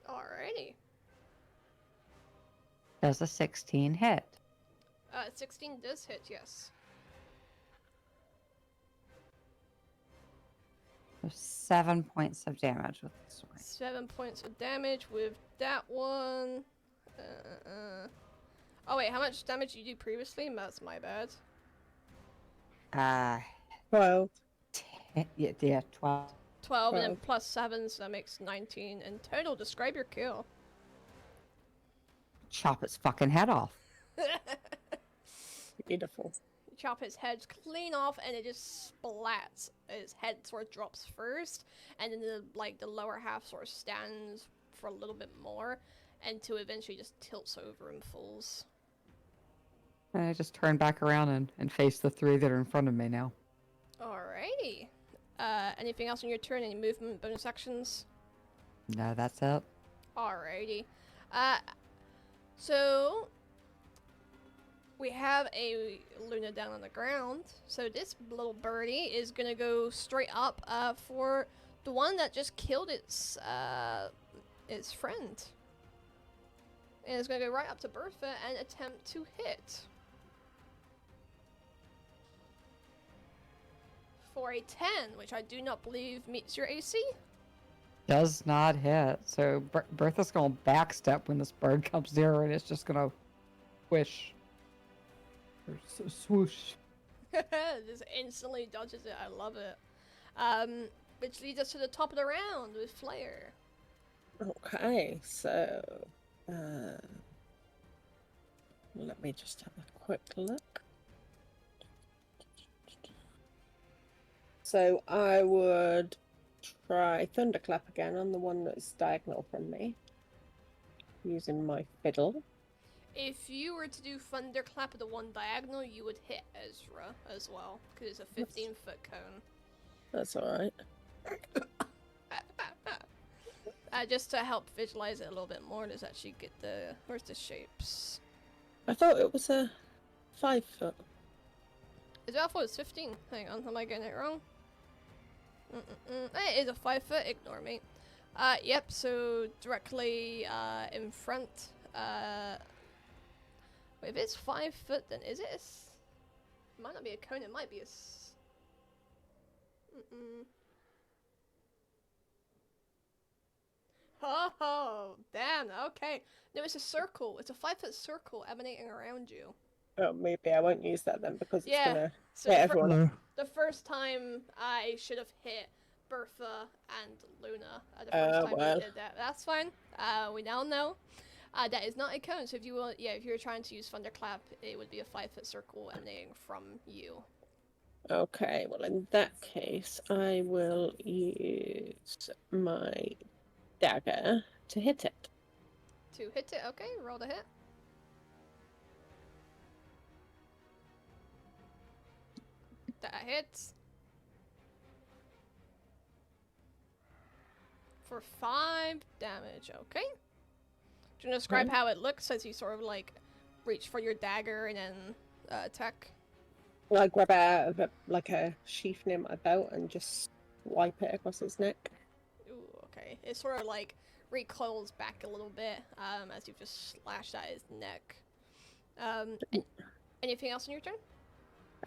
Alrighty. Does a 16 hit? 16 does hit, yes. So 7 points of damage with the swing. 7 points of damage with that one. Oh wait, how much damage did you do previously? That's my bad. 12. 12. 12 and then 12. plus 7, so that makes 19 in total. Describe your kill. Chop its fucking head off. Beautiful. You chop his head clean off, and it just splats. His head sort of drops first, and then the lower half sort of stands for a little bit more, until eventually just tilts over and falls. And I just turn back around and face the 3 that are in front of me now. Alrighty. Anything else on your turn? Any movement, bonus actions? No, that's it. Alrighty. So we have a Luna down on the ground. So this little birdie is gonna go straight up for the one that just killed its friend. And it's gonna go right up to Bertha and attempt to hit. For a 10, which I do not believe meets your AC. Does not hit. So Bertha's going to backstep when this bird comes near her, and it's just going to swish. Or swoosh. Just instantly dodges it. I love it. Which leads us to the top of the round with Flare. Okay, so let me just have a quick look. So I would try Thunderclap again on the one that's diagonal from me, using my fiddle. If you were to do Thunderclap at the one diagonal, you would hit Ezra as well, because it's a 15-foot cone. That's alright. Just to help visualize it a little bit more, does actually get the... Where's the shapes? I thought it was a 5 foot. Is that, I thought it was 15. Hang on, am I getting it wrong? It is a 5 foot, ignore me. Yep, so directly in front. Wait, if it's 5 foot, then is it a it might not be a cone, it might be a Oh, damn, okay. No, it's a circle. It's a 5 foot circle emanating around you. Oh, maybe I won't use that then because it's gonna So hit the everyone. the first time I should have hit Bertha and Luna. The first time well. we did that. That's fine. We now know. That is not a cone, so if you will, if you're trying to use Thunderclap, it would be a 5 foot circle emanating from you. Okay, well in that case, I will use my dagger to hit it. To hit it, okay, roll the hit. That hits. For 5 damage, okay. Do you want to describe how it looks as you sort of like reach for your dagger and then attack? I grab it out of a sheath near my belt and just wipe it across his neck. Ooh, okay. It sort of like recoils back a little bit as you've just slashed at his neck. Anything else on your turn?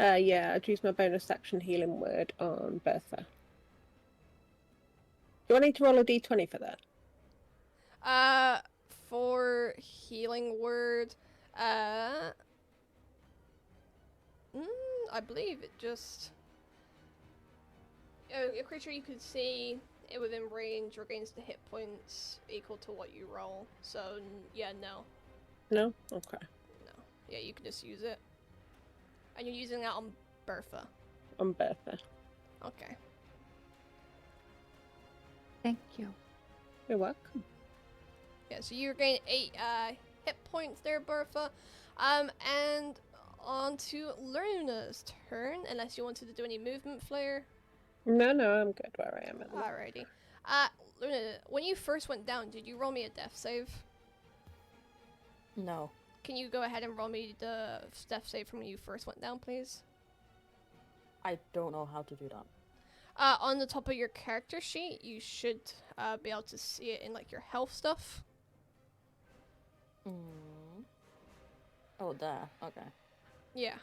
Yeah, I'd use my bonus action healing word on Bertha. Do I need to roll a d20 for that? For healing word, I believe it just... a creature you could see it within range regains the hit points equal to what you roll. So, yeah, no. No? Okay. No. Yeah, you can just use it. And you're using that on Bertha. On Bertha. Okay. Thank you. You're welcome. Yeah, so you regain 8 hit points there, Bertha. And on to Luna's turn, unless you wanted to do any movement flare. No, I'm good where I am at the moment. Alrighty. Luna, when you first went down, did you roll me a death save? No. can you go ahead and roll me the death save from when you first went down, please? I don't know how to do that. On the top of your character sheet, you should be able to see it in like your health stuff. Oh, there. Okay. Yeah.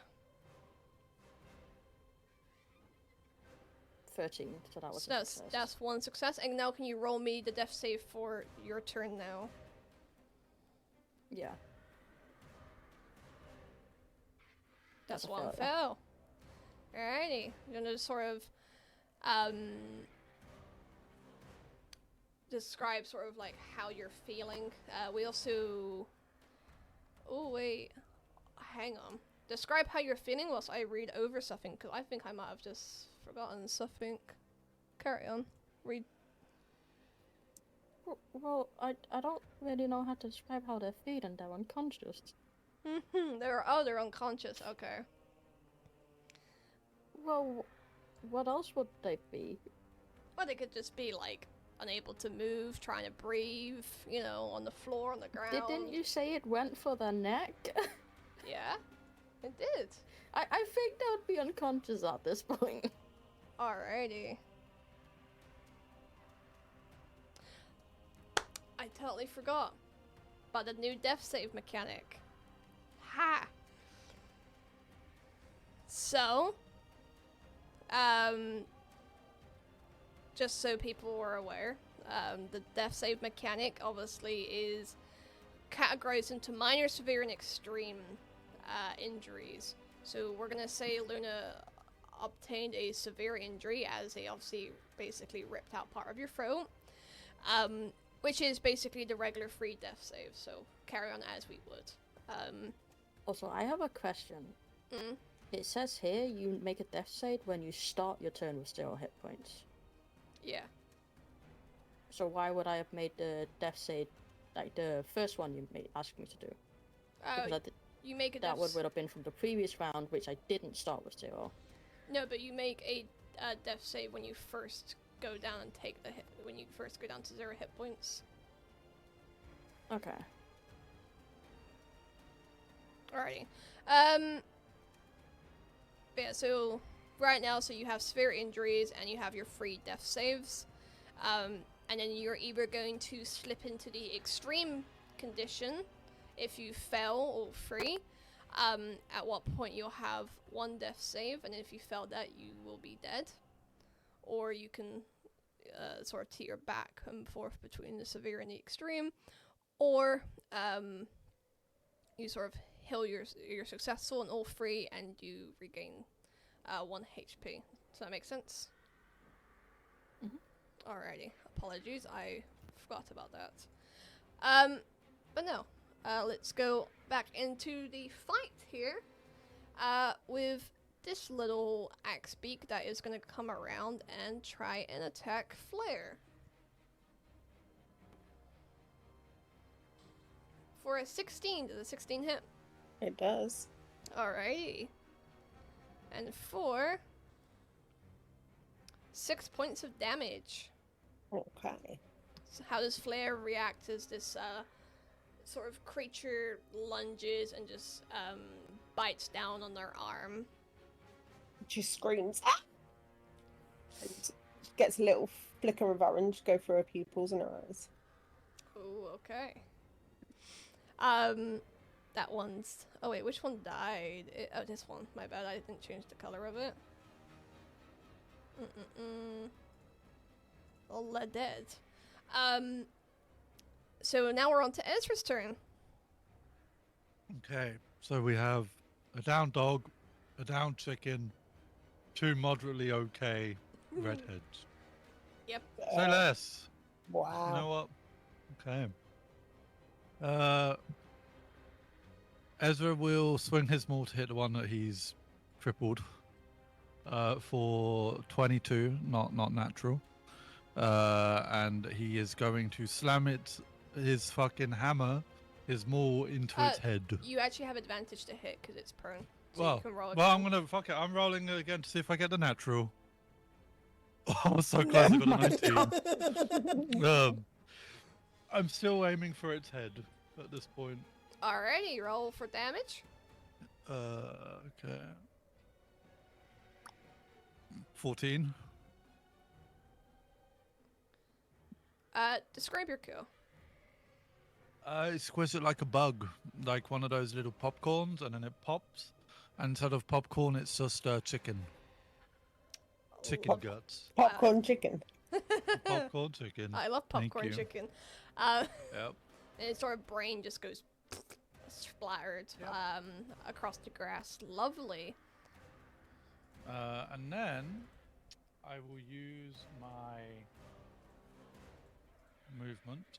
13. So that was So a success. that's one success. And now can you roll me the death save for your turn now? Yeah. That's That's a one failure. fail. Alrighty. You're gonna sort of describe sort of like how you're feeling. We also oh wait. Hang on. Describe how you're feeling whilst I read over something, because I think I might have just forgotten something. Carry on. Read. Well, I don't really know how to describe how they're feeling. They're unconscious. They're unconscious. Okay. Well, what else would they be? Well, they could just be like unable to move, trying to breathe, you know, on the floor, on the ground. Didn't you say it went for their neck? Yeah, it did. I think they would be unconscious at this point. Alrighty. I totally forgot about the new death save mechanic. Ha! So, just so people are aware, the death save mechanic obviously is categorized into minor, severe, and extreme injuries. So we're gonna say Luna obtained a severe injury as they obviously basically ripped out part of your throat, which is basically the regular free death save. So carry on as we would. Also, I have a question. Mm. It says here you make a death save when you start your turn with 0 hit points. Yeah. So why would I have made the death save like the first one you asked me to do? Because You make a that death would have been from the previous round, which I didn't start with 0. No, but you make a death save when you first go down and take the hit. When you first go down to 0 hit points. Okay. Alrighty. Yeah, so right now, so you have severe injuries and you have your free death saves. And then you're either going to slip into the extreme condition if you fail all three, at what point you'll have one death save, and if you fail that, you will be dead. Or you can sort of teeter back and forth between the severe and the extreme, or you sort of heal you're successful in all three and you regain 1 HP. Does that make sense? Mm-hmm. Alrighty. Apologies, I forgot about that. But no. Let's go back into the fight here. With this little axe beak that is going to come around and try and attack Flare. For a 16, does a 16 hit? It does. Alrighty. And for 6 points of damage. Okay. So how does Flare react as this sort of creature lunges and just bites down on their arm? She screams, ah! And gets a little flicker of orange go through her pupils and her eyes. Oh, okay. That one's... Oh wait, which one died? Oh, this one. My bad, I didn't change the color of it. All dead. So now we're on to Ezra's turn. Okay, so we have a down dog, a down chicken, 2 moderately okay redheads. Yep. Say less. Wow. You know what? Okay. Ezra will swing his maul to hit the one that he's crippled. For 22, not natural. And he is going to slam his fucking hammer, his maul into its head. You actually have advantage to hit because it's prone. So Well, you can roll I'm again. gonna fuck it. I'm rolling it again to see if I get the natural. Oh, I was so close. I got a 19. I'm still aiming for its head at this point. Alrighty, roll for damage. Okay. 14. Describe your kill. I squish it like a bug, like one of those little popcorns, and then it pops. And instead of popcorn, it's just chicken. Chicken guts. Popcorn chicken. Popcorn chicken. I love Thank popcorn you. chicken. Yep. And its sort of brain just goes splattered Yep. across the grass. Lovely. And then I will use my movement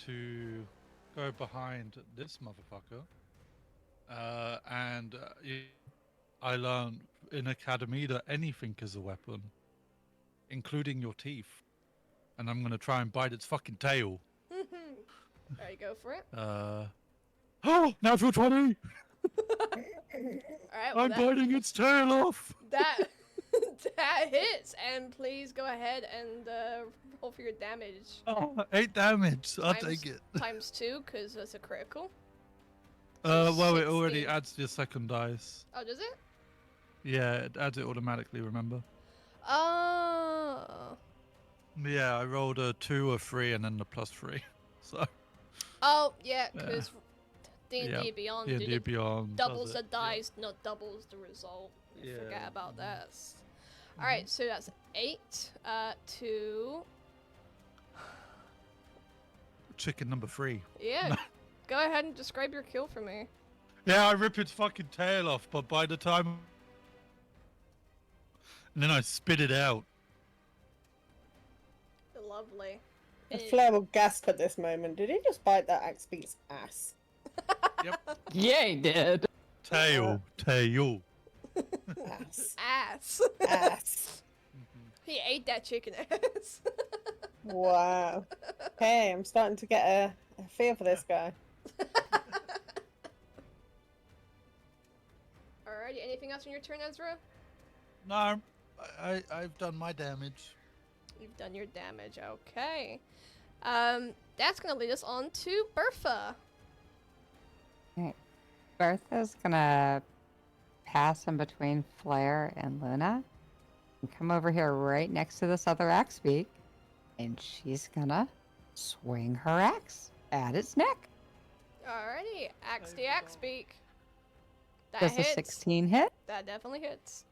to go behind this motherfucker. I learned in Academy that anything is a weapon, including your teeth. And I'm gonna try and bite its fucking tail. Alright, go for it. Oh, natural 20! Alright, well, I'm biting its tail off! that hits, and please go ahead and roll for your damage. Oh, 8 damage. I'll Times- take it. Times 2, because that's a critical. Well, it already 16. adds your second dice. Oh, does it? Yeah, it adds it automatically, remember? Oh. Yeah, I rolled a 2, a 3, and then the +3. So, Oh, yeah, Yeah. because D&D Yep, Beyond D&D Beyond doubles does the it, yeah. dice, not doubles the result. You forget Yeah. about that. Alright, so that's 8 to... Chicken number 3. Yeah, go ahead and describe your kill for me. Yeah, I rip its fucking tail off, but by the time... And then I spit it out. Lovely. Flair will gasp at this moment. Did he just bite that Axebeat's ass? Yeah, he did. Tail. Tail. Ass. Ass. Ass. He ate that chicken ass. Wow. Hey, I'm starting to get a feel for this guy. Alrighty, anything else on your turn, Ezra? No, I've done my damage. You've done your damage, okay. That's gonna lead us on to Bertha. Bertha's gonna pass in between Flair and Luna and come over here right next to this other axe beak, and she's gonna swing her axe at its neck. Alrighty, axe There the you axe go. beak. That Does a hits. 16 hit? That definitely hits.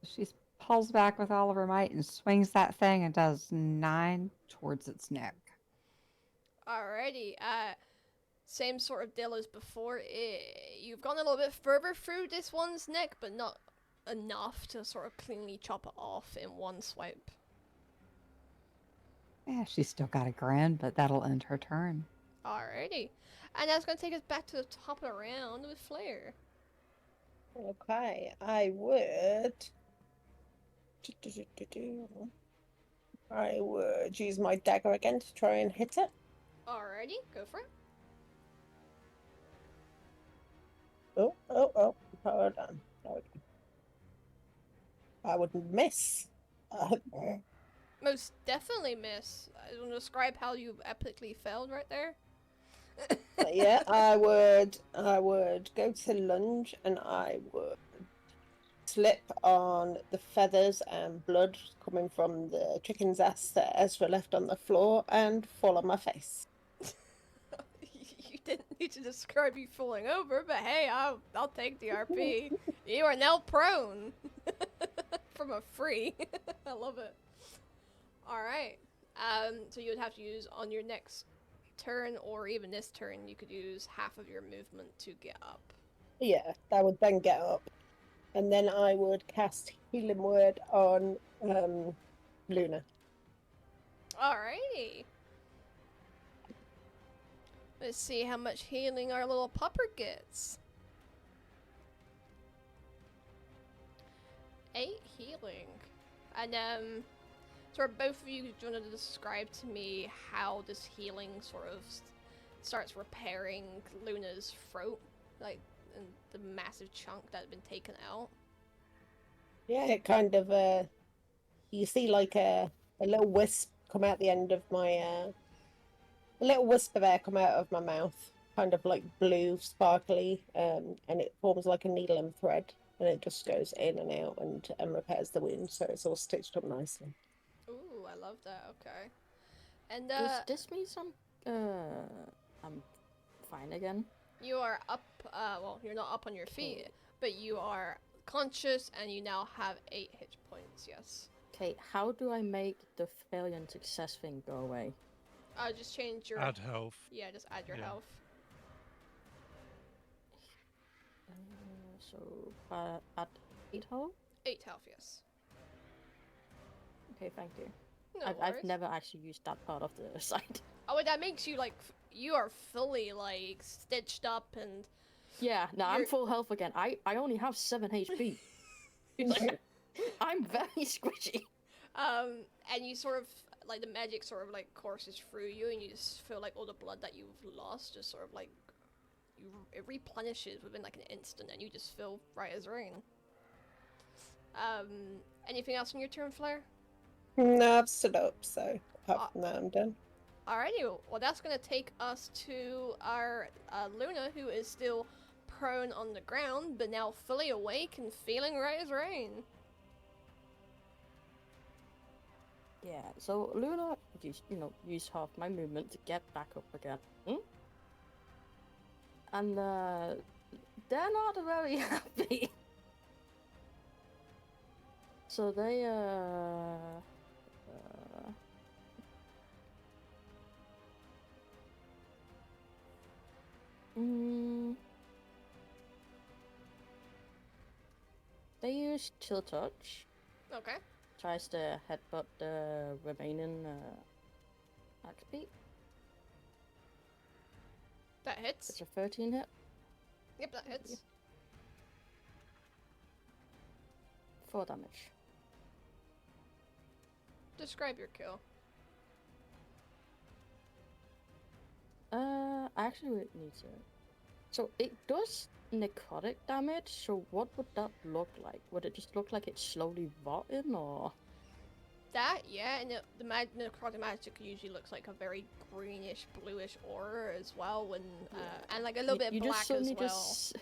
She pulls back with all of her might and swings that thing and does 9 towards its neck. Alrighty, same sort of deal as before. You've gone a little bit further through this one's neck, but not enough to sort of cleanly chop it off in one swipe. Yeah, she's still got a grin, but that'll end her turn. Alrighty. And that's going to take us back to the top of the round with Flair. Okay, I would. I would use my dagger again to try and hit it. Alrighty, go for it. Oh, hold on. There we go. I would miss. Most definitely miss. I want to describe how you epically failed right there. Yeah, I would go to lunge and I would slip on the feathers and blood coming from the chicken's ass that Ezra left on the floor and fall on my face. You didn't need to describe you falling over, but hey, I'll take the RP. You are now prone from a free. I love it. All right. So you would have to use on your next turn, or even this turn, you could use half of your movement to get up. Yeah, I would then get up. And then I would cast Healing Word on Luna. Alrighty. Let's see how much healing our little pupper gets. 8 healing. And sort of both of you, do you want to describe to me how this healing sort of starts repairing Luna's throat, like and the massive chunk that had been taken out? Yeah, it kind of you see like a little wisp come out the end of my a little wisp of air come out of my mouth, kind of like blue, sparkly, and it forms like a needle and thread, and it just goes in and out and repairs the wound, so it's all stitched up nicely. Ooh, I love that. Okay. And Does this mean I'm fine again? you are up. Well, you're not up on your feet, but you are conscious, and you now have 8 hit points. Yes. Okay, how do I make the failure and success thing go away? Just change your. Add health. Yeah, just add your Yeah. health. So at 8 health? 8 health. Yes. Okay, thank you. No I've worries. never actually used that part of the side. Oh, that makes you like you are fully like stitched up and. Yeah, no, I'm You're- full health again. I only have 7 HP. Like, I'm very squishy. And you sort of like the magic sort of like courses through you, and you just feel like all the blood that you've lost just sort of like it replenishes within like an instant, and you just feel right as rain. Anything else on your turn, Flare? No, I've stood up, so apart from that, I'm done. Alrighty, well that's gonna take us to our Luna, who is still prone on the ground, but now fully awake and feeling right as rain. Yeah, so Luna use half my movement to get back up again. And they're not very happy. So they they use chill touch. Okay. Tries to headbutt the remaining axe beat. That hits. It's a 13 hit. Yep, that hits. 4 damage. Describe your kill. I actually would need to. So it does necrotic damage, so what would that look like? Would it just look like it's slowly rotting, or? That, yeah, and the necrotic magic usually looks like a very greenish, bluish aura as well, when and like a little bit of black as well.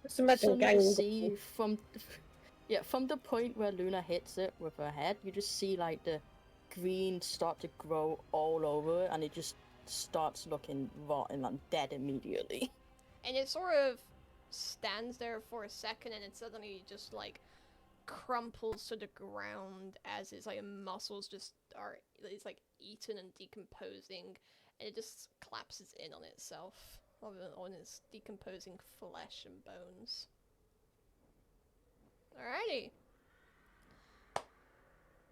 Just imagine Suddenly gang. see from the point where Luna hits it with her head, you just see like the green start to grow all over, and it just starts looking rotten and dead immediately. And it sort of stands there for a second, and it suddenly just like crumples to the ground as its like muscles just are it's like eaten and decomposing, and it just collapses in on itself, on its decomposing flesh and bones. Alrighty.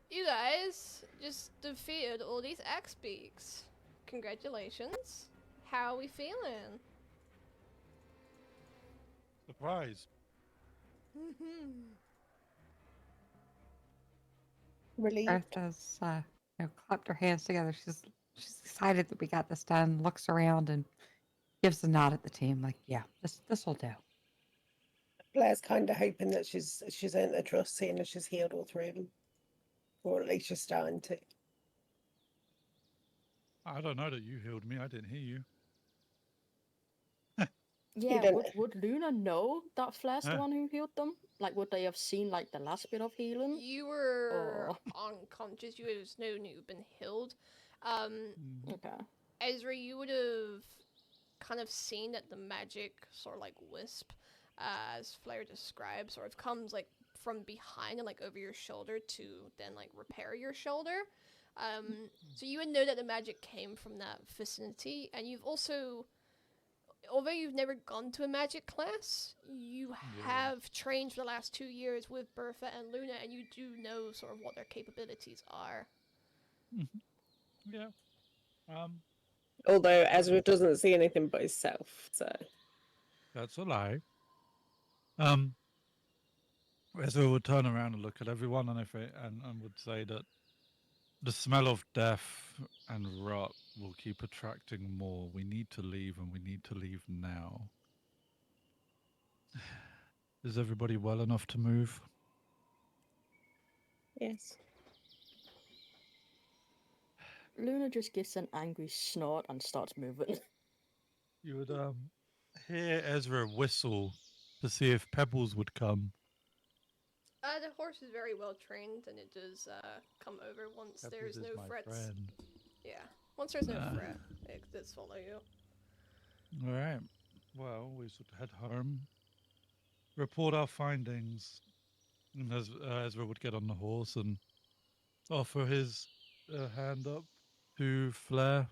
You guys just defeated all these X-Beaks. Congratulations. How are we feeling? Surprised. Relieved. Bertha's clapped her hands together. She's excited that we got this done. Looks around and gives a nod at the team, like, "Yeah, this will do." Blair's kind of hoping that she's earned their trust, seeing as she's healed all 3 of them, or at least she's starting to. I don't know that you healed me. I didn't hear you. Yeah, didn't. would Luna know that Flair's the Huh? one who healed them? Like, would they have seen like the last bit of healing? You were Oh. unconscious. You just known you've been healed. Okay. Ezra, you would have kind of seen that the magic sort of like wisp, as Flair described, sort of comes like from behind and like over your shoulder to then like repair your shoulder. So you would know that the magic came from that vicinity, and you've also, although you've never gone to a magic class, you have trained for the last 2 years with Bertha and Luna, and you do know sort of what their capabilities are. Yeah. Although Ezra doesn't see anything but himself, so. That's a lie. Ezra would turn around and look at everyone, and and would say that the smell of death and rot will keep attracting more. We need to leave, and we need to leave now. Is everybody well enough to move? Yes. Luna just gives an angry snort and starts moving. You would hear Ezra whistle to see if Pebbles would come. The horse is very well trained, and it does come over once Pebbles there's is no my threats. friend. Yeah, once there's no Ah. threat, it does follow you. All right. Well, we should head home. Report our findings. And Ezra would get on the horse and offer his hand up to Flair.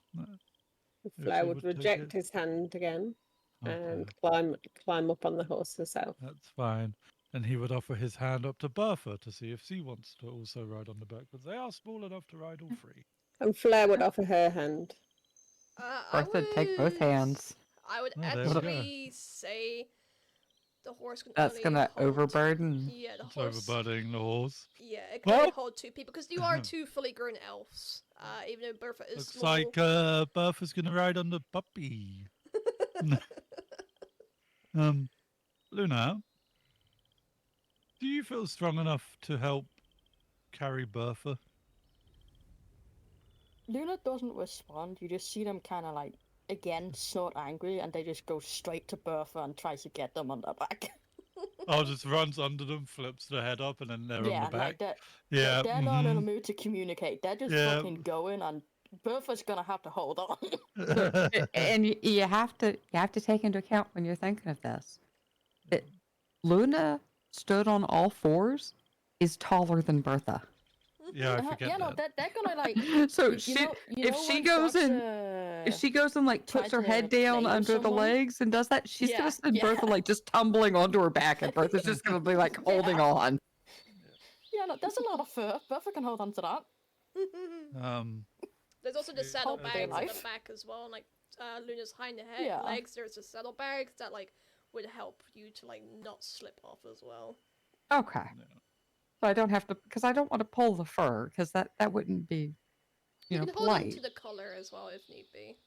If Flair she would would take reject it. his hand again and Okay, climb up on the horse herself. that's fine. And he would offer his hand up to Bertha to see if she wants to also ride on the back, because they are small enough to ride all three. And Flair would offer her hand. I Bertha, take both would. hands. I would Oh, there you go. actually say the horse can That's only gonna hold. overburden. Yeah, the It's horse. overburdening the horse. Yeah, it can only What? hold two people because you are two fully grown elves. Even though Bertha is Looks small. like Bertha's gonna ride on the puppy. Luna, do you feel strong enough to help carry Bertha? Luna doesn't respond. You just see them kind of like, again, snort angry, and they just go straight to Bertha and try to get them on their back. Oh, just runs under them, flips their head up, and then they're on Yeah, the back. like that. Yeah, They're not in a mhm. mood to communicate. They're just Yeah. fucking going, and Bertha's gonna have to hold on. And you have to take into account when you're thinking of this that Luna stood on all fours is taller than Bertha. Yeah, I forget yeah, no, that. they're gonna like. So you she, know, you if know she when goes dogs, in, if she goes and like try puts her to head play down with under the someone? legs and does that, she's Yeah, gonna send yeah. Bertha like just tumbling onto her back, and Bertha's just gonna be like holding on. Yeah, no, there's a lot of fur. Bertha can hold on to that. There's also the Yeah, saddlebags their in the life. back as well. Like Luna's hind Yeah. legs, there's the saddlebags that like would help you to like not slip off as well. Okay, Yeah. so I don't have to, because I don't want to pull the fur, because that wouldn't be, You know, can hold on polite. to the collar as well if need be.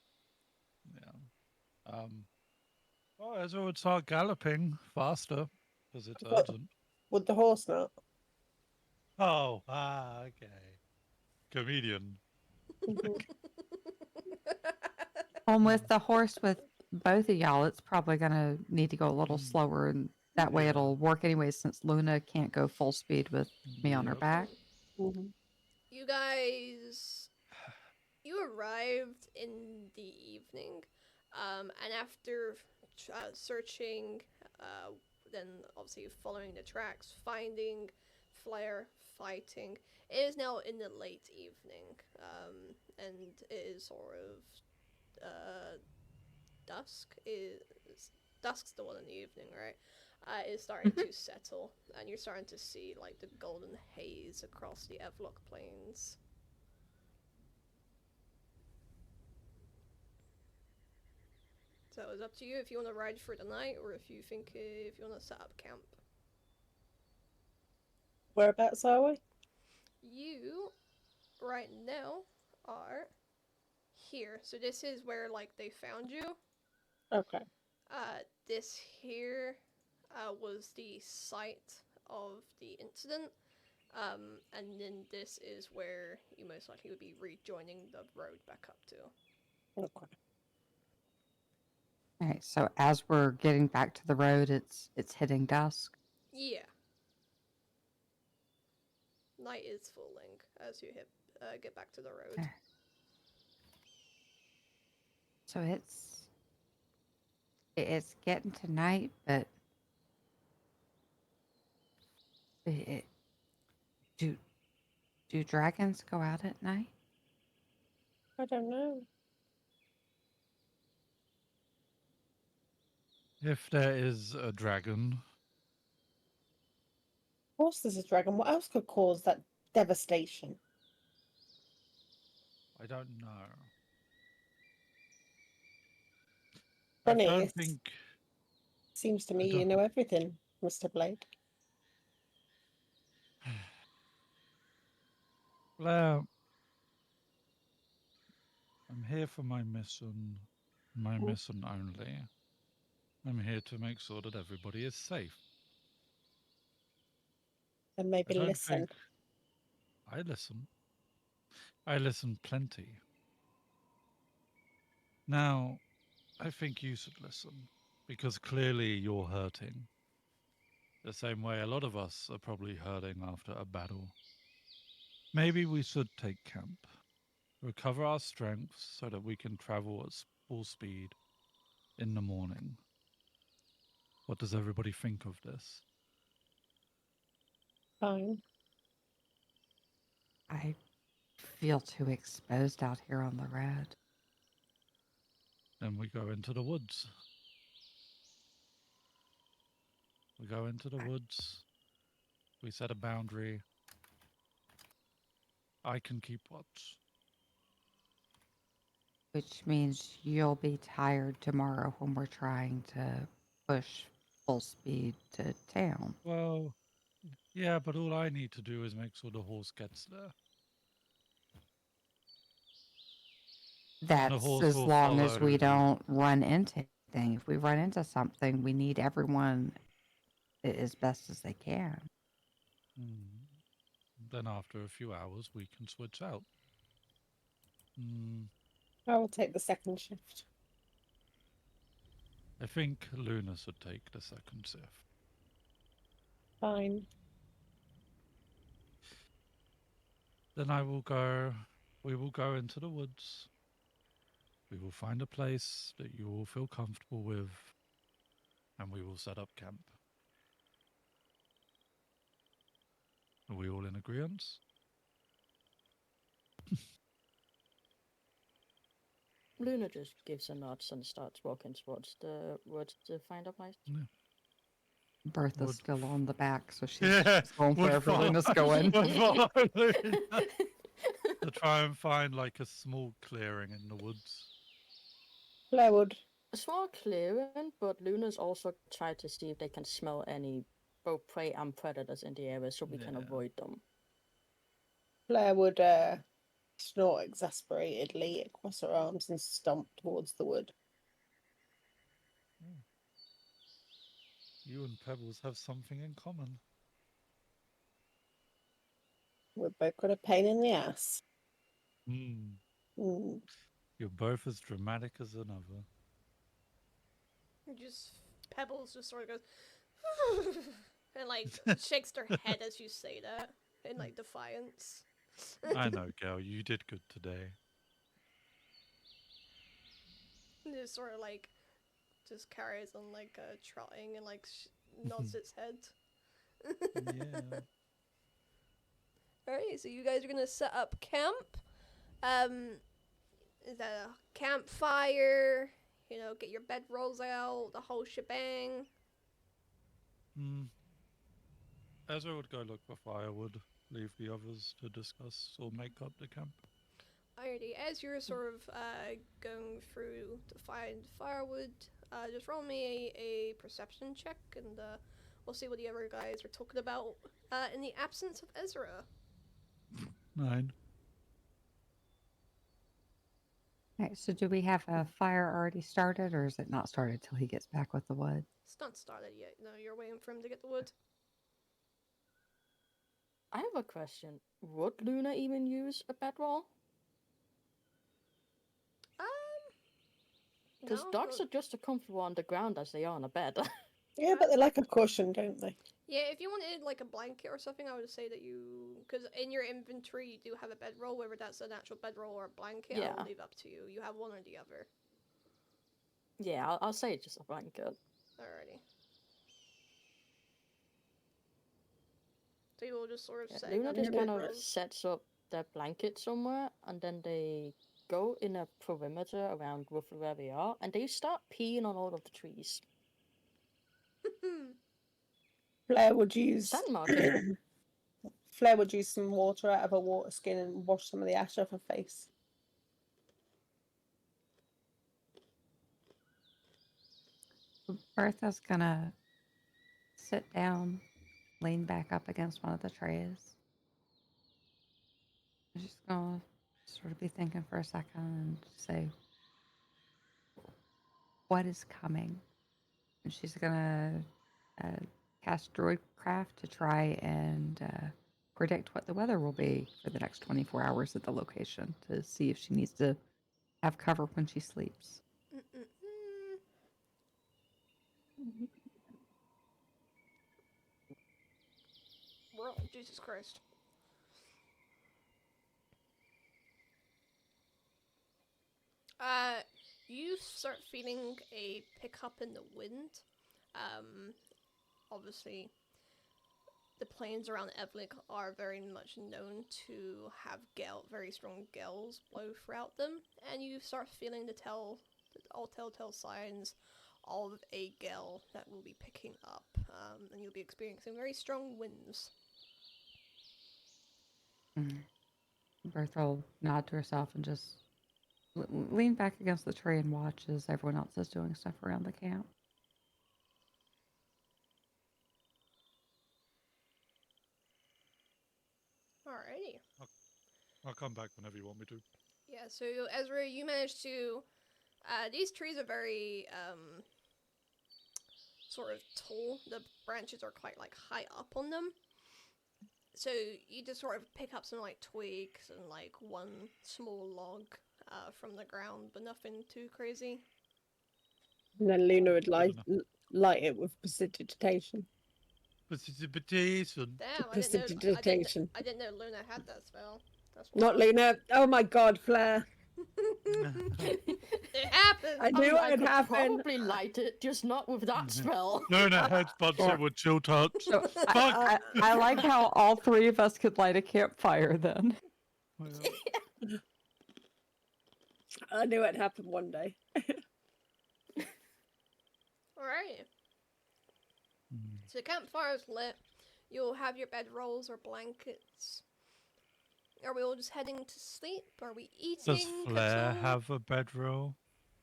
Yeah. Well, Ezra would start galloping faster because it's But- urgent. Would the horse not? Oh, okay. Comedian. And with the horse with both of y'all, it's probably gonna need to go a little slower, and that way Yeah. it'll work anyway, since Luna can't go full speed with me on her Yep. back. You guys, you arrived in the evening, and after searching, then obviously following the tracks, finding Flair fighting, it is now in the late evening, and it is sort of dusk's the one in the evening, right? Is starting to settle, and you're starting to see like the golden haze across the Evlok plains. So it's up to you if you want to ride for the night, or if you think if you want to set up camp. Whereabouts are we? You, right now, are here. So this is where like they found you. Okay. This here was the site of the incident. And then this is where you most likely would be rejoining the road back up to. Okay. All right, so as we're getting back to the road, it's hitting dusk. Yeah. Night is falling as you get back to the road. Okay. So it's getting to night, but do dragons go out at night? I don't know. If there is a dragon, Of course, there's a dragon. What else could cause that devastation? I don't know. Funny, I don't it's- think. Seems to I me you don't- know everything, Mr. Blade. Blair, I'm here for my mission. My mission only. I'm here to make sure that everybody is safe. And I maybe don't listen. think. I listen. I listen plenty. Now, I think you should listen, because clearly you're hurting. The same way a lot of us are probably hurting after a battle. Maybe we should take camp, recover our strength so that we can travel at full speed in the morning. What does everybody think of this? Fine. I feel too exposed out here on the road. Then we go into the woods. We go into the woods. We set a boundary. I can keep watch. Which means you'll be tired tomorrow when we're trying to push full speed to town. Well, yeah, but all I need to do is make sure the horse gets there. That's horse as will long as follow we the- don't run into anything. If we run into something, we need everyone as best as they can. Then after a few hours, we can switch out. I will take the second shift. I think Luna should take the second shift. Fine. Then we will go into the woods. We will find a place that you will feel comfortable with, and we will set up camp. Are we all in agreement? Luna just gives a nod and starts walking towards the woods to find a place. Bertha's Would- still on the back, so she's Yeah, just going would wherever follow- Luna's going. would follow Luna to try and find like a small clearing in the woods. Blairwood. A small clearing, but Luna's also tried to see if they can smell any both prey and predators in the area so we can Yeah. avoid them. Blair would snort exasperatedly across her arms and stomp towards the wood. You and Pebbles have something in common. We're both got a pain in the ass. Mm. Mm. You're both as dramatic as another. Pebbles just sort of goes and like shakes their head as you say that in like defiance. I know, girl, you did good today. And just sort of like just carries on like trotting and like nods its head. Yeah. Alright, so you guys are gonna set up camp. Is that a campfire? You know, get your bedrolls out, the whole shebang. Ezra would go look for firewood, leave the others to discuss or make up the camp. Alrighty, as you're sort of going through to find firewood, just roll me a perception check, and we'll see what the other guys are talking about in the absence of Ezra. 9. Okay, so do we have a fire already started, or is it not started till he gets back with the wood? It's not started yet. No, you're waiting for him to get the wood. I have a question. Would Luna even use a bedroll? Because No, dogs but- are just as comfortable on the ground as they are on a bed. Yeah, but they like a cushion, don't they? Yeah, if you wanted like a blanket or something, I would say that you, because in your inventory you do have a bedroll, whether that's an actual bedroll or a blanket. Yeah. I'll leave up to you. You have one or the other. Yeah, I'll say it's just a blanket. Alrighty. So you will just sort of Yeah, set Luna up just your kind of bedrolls. sets up their blanket somewhere, and then they go in a perimeter around roughly where they are, and they start peeing on all of the trees. Blair would use Sand market. Flair would use some water out of her water skin and wash some of the ash off her face. Bertha's gonna sit down, lean back up against one of the trays. She's gonna sort of be thinking for a second and say, what is coming? And she's gonna cast Druidcraft to try and predict what the weather will be for the next 24 hours at the location to see if she needs to have cover when she sleeps. Mm-mm-mm. Bro, Jesus Christ. You start feeling a pickup in the wind. Obviously, the plains around Evlok are very much known to have very strong gales blow throughout them, and you start feeling all telltale signs of a gale that will be picking up, and you'll be experiencing very strong winds. Bertha will nod to herself and just lean back against the tree and watch as everyone else is doing stuff around the camp. Alrighty. I'll come back whenever you want me to. Yeah, so Ezra, you managed to. These trees are very sort of tall. The branches are quite like high up on them. So you just sort of pick up some like twigs and like one small log from the ground, but nothing too crazy. And then Luna would Good light it with precipitation. Precipitation. Damn, Precipitation. I didn't know Luna had that spell. That's Not wild. Luna. Oh my God, Flair. It happened. I knew I it would could happen. probably light it, just not with that spell. Luna headspots it with chill touch. So Fuck! I like how all three of us could light a campfire then. Well, I knew it'd happen one day. Alright. mm. So the campfire's lit. You'll have your bedrolls or blankets. Are we all just heading to sleep? Are we eating? Does at Flair all? have a bedroll?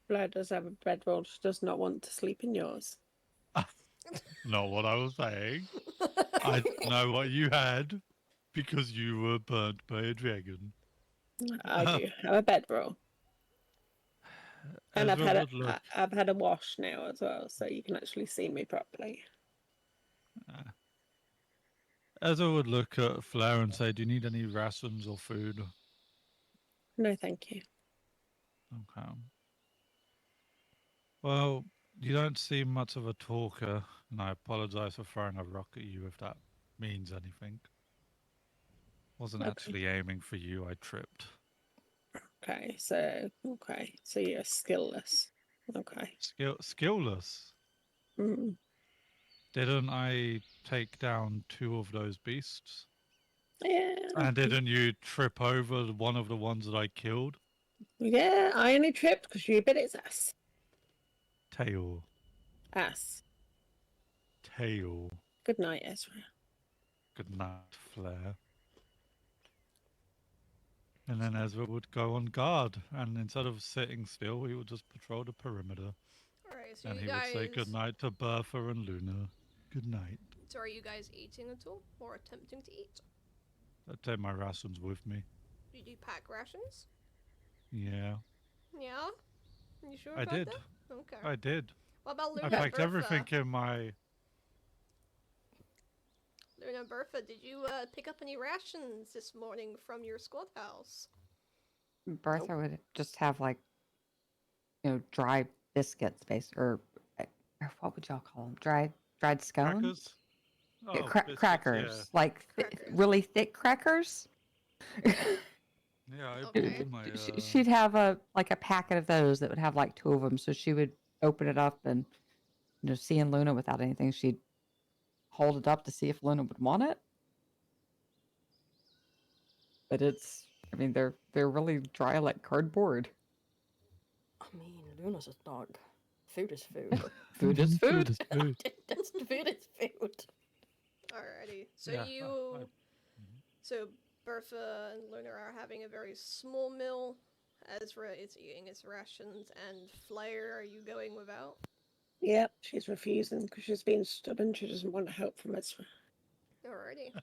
Flair does have a bedroll. She does not want to sleep in yours. Not what I was saying. I know what you had because you were burnt by a dragon. I do have a bedroll. And Ezra would look. I've had a wash now as well, so you can actually see me properly. Ezra would look at Flair and say, "Do you need any rations or food?" No, thank you. Okay. Well, you don't seem much of a talker, and I apologize for throwing a rock at you if that means anything. Wasn't Okay. actually aiming for you, I tripped. Okay, so you're skillless. Okay. Skillless? Mm. Didn't I take down 2 of those beasts? Yeah. And didn't you trip over one of the ones that I killed? Yeah, I only tripped because you bit its ass. Tail. Ass. Tail. Good night, Ezra. Good night, Flair. And then Ezra would go on guard, and instead of sitting still, he would just patrol the perimeter. Alright, so And you he guys. would say good night to Bertha and Luna. Good night. So are you guys eating at all, or attempting to eat? I take my rations with me. Do you pack rations? Yeah, Yeah. You sure I about did. that? Okay. I did. What about Luna I and packed Bertha? everything in my. Luna and Bertha, did you pick up any rations this morning from your squad house? Bertha would just have like, dry biscuits, or what would y'all call them? Dried scones? Crackers? Yeah, Oh, biscuits, crackers, like Crackers. really thick crackers. Yeah, I Okay. bought my. She'd have a packet of those that would have like 2 of them. So she would open it up and seeing Luna without anything, she'd hold it up to see if Luna would want it. But they're really dry like cardboard. I mean, Luna's a dog. Food is food. Food is food. is food. Just food is food. Alrighty. So Yeah, So Bertha and Luna are having a very small meal. Ezra is eating his rations, and Flair, are you going without? Yep, she's refusing because she's being stubborn. She doesn't want help from Ezra. Alrighty.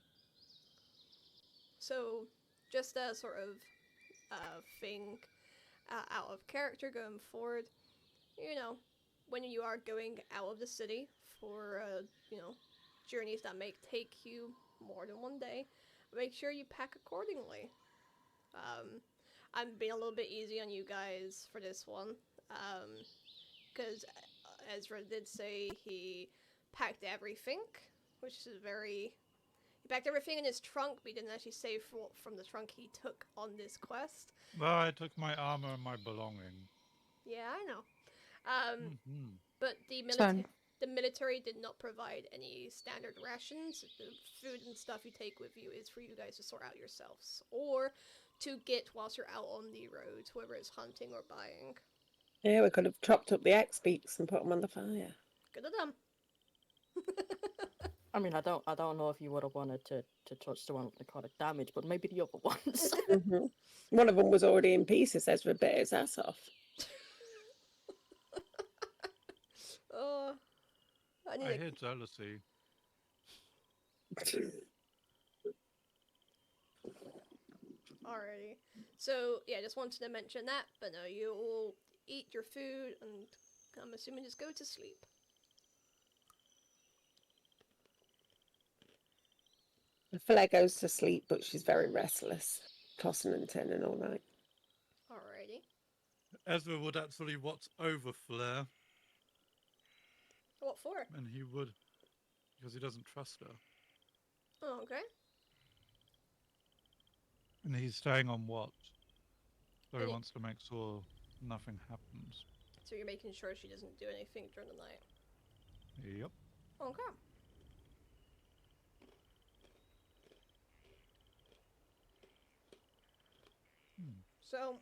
So, just a sort of thing out of character going forward, when you are going out of the city for, journeys that may take you more than one day, make sure you pack accordingly. I'm being a little bit easy on you guys for this one. Because Ezra did say he packed everything, which is very... He packed everything in his trunk, but he didn't actually say from the trunk he took on this quest. Well, I took my armor and my belongings. Yeah, I know. Mhm. But the So- military did not provide any standard rations. The food and stuff you take with you is for you guys to sort out yourselves, or to get whilst you're out on the road, whoever is hunting or buying. Yeah, we could have chopped up the X beaks and put them on the fire. Good of them. I mean, I don't know if you would have wanted to touch the one with necrotic damage, but maybe the other ones. Hmm. One of them was already in pieces. Ezra bit his ass off. I need I a... hear jealousy. Alrighty. So, yeah, just wanted to mention that, but no, you all eat your food and I'm assuming just go to sleep. Flare goes to sleep, but she's very restless, tossing and turning all night. Alrighty. Ezra would actually watch over Flare, What for? and he would, because he doesn't trust her. Oh, okay. And he's staying on watch. So he Any- wants to make sure nothing happens. So you're making sure she doesn't do anything during the night. Yep. Okay. So,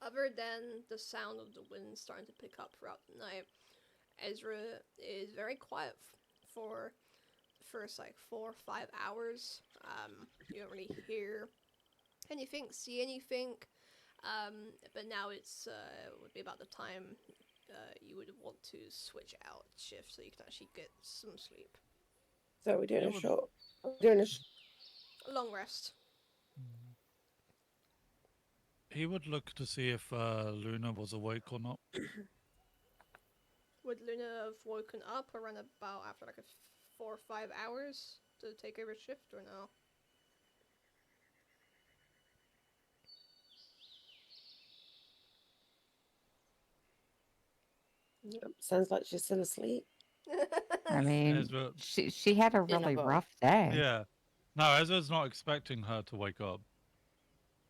other than the sound of the wind starting to pick up throughout the night, Ezra is very quiet for the first like 4 or 5 hours. You don't really hear anything, see anything. But now it's would be about the time you would want to switch out shift so you can actually get some sleep. So we're doing Yeah, a well- short. We're doing A long rest. He would look to see if Luna was awake or not. Would Luna have woken up around about after like 4 or 5 hours to take over shift or no? Sounds like she's still asleep. I mean, Ezra, she had a In a really boat. rough day. yeah. No, Ezra's not expecting her to wake up.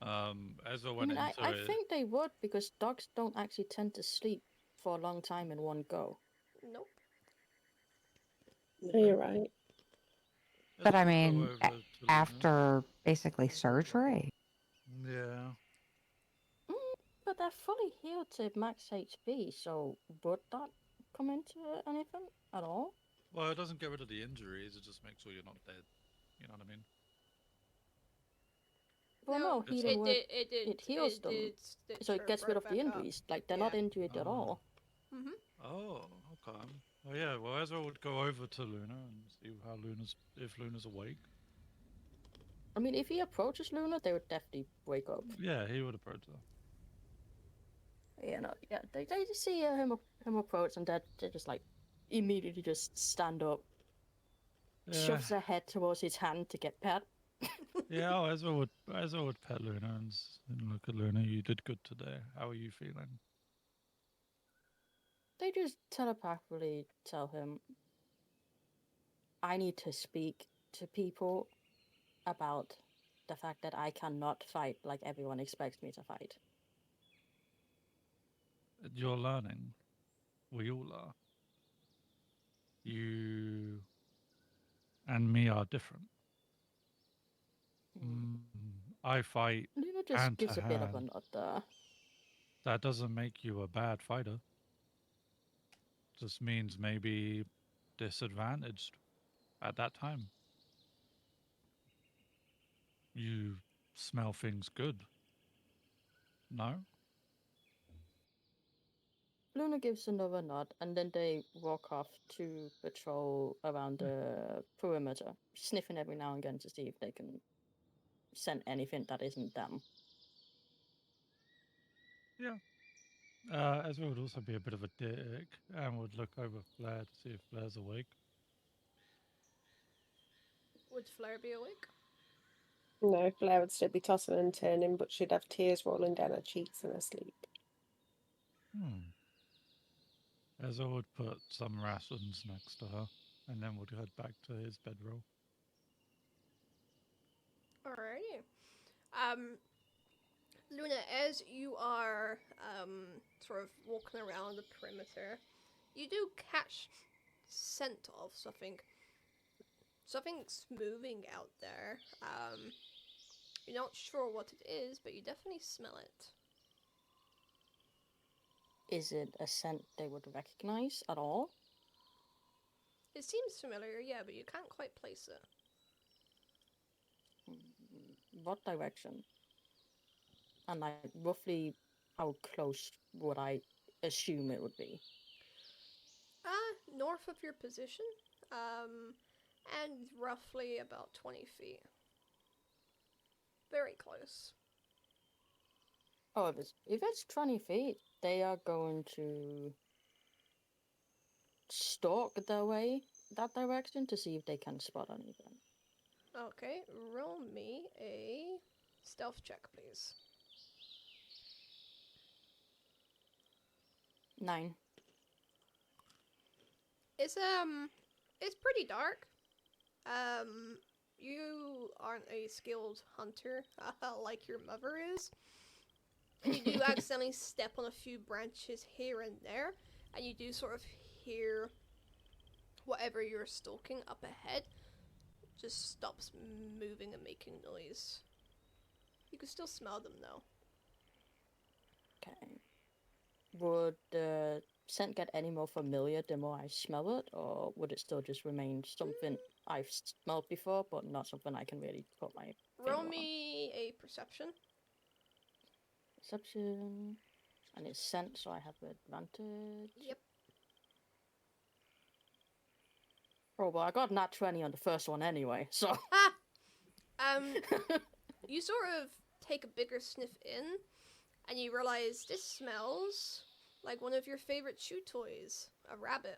Ezra I went mean, into I it. think they would, because dogs don't actually tend to sleep for a long time in one go. Nope. No, you're right. But Ezra I would go mean, over to Luna. after basically surgery. Yeah. But they're fully healed to max HP, so would that come into anything at all? Well, it doesn't get rid of the injuries. It just makes sure you're not dead. You know what I mean? Well, no, It's healing would. it heals them, so it gets rid of the injuries. Like, they're not Yeah. injured at Oh. all. Mm-hmm. Oh, okay. Oh yeah. Well, Ezra would go over to Luna and see how if Luna's awake. I mean, if he approaches Luna, they would definitely wake up. Yeah, he would approach her. Yeah, no, yeah, they just see him approach, and they just like immediately just stand up, Yeah. shoves their head towards his hand to get pet. Yeah. Oh, Ezra would pet Luna and look at Luna. You did good today. How are you feeling? They just telepathically tell him, I need to speak to people about the fact that I cannot fight like everyone expects me to fight. You're learning. We all are. You and me are different. I fight. Luna just Hand to gives a bit of a hand. nod there. That doesn't make you a bad fighter. Just means maybe disadvantaged at that time. You smell things good. No? Luna gives another nod, and then they walk off to patrol around the perimeter, sniffing every now and again to see if they can scent anything that isn't them. Ezra would also be a bit of a dick and would look over Flair to see if Flair's awake. Would Flare be awake? No, Blair would still be tossing and turning, but she'd have tears rolling down her cheeks in her sleep. Ezra would put some rations next to her, and then would head back to his bedroll. Alrighty. Luna, as you are sort of walking around the perimeter, you do catch scent of something. Something's moving out there. You're not sure what it is, but you definitely smell it. Is it a scent they would recognize at all? It seems familiar, yeah, but you can't quite place it. What direction? And like roughly how close would I assume it would be? North of your position, and roughly about 20 feet. Very close. Oh, if it's 20 feet, they are going to stalk their way that direction to see if they can spot anything. Okay, roll me a stealth check, please. 9. It's pretty dark. You aren't a skilled hunter, like your mother is. And you do accidentally step on a few branches here and there, and you do sort of hear whatever you're stalking up ahead just stops moving and making noise. You can still smell them though. Okay. Would the scent get any more familiar the more I smell it, or would it still just remain something I've smelled before, but not something I can really put my Roll finger me a perception. on? Perception. And it's scent, so I have advantage. Yep. Oh, well, I got nat 20 on the first one anyway, so... You sort of take a bigger sniff in, and you realize this smells like one of your favorite chew toys, a rabbit.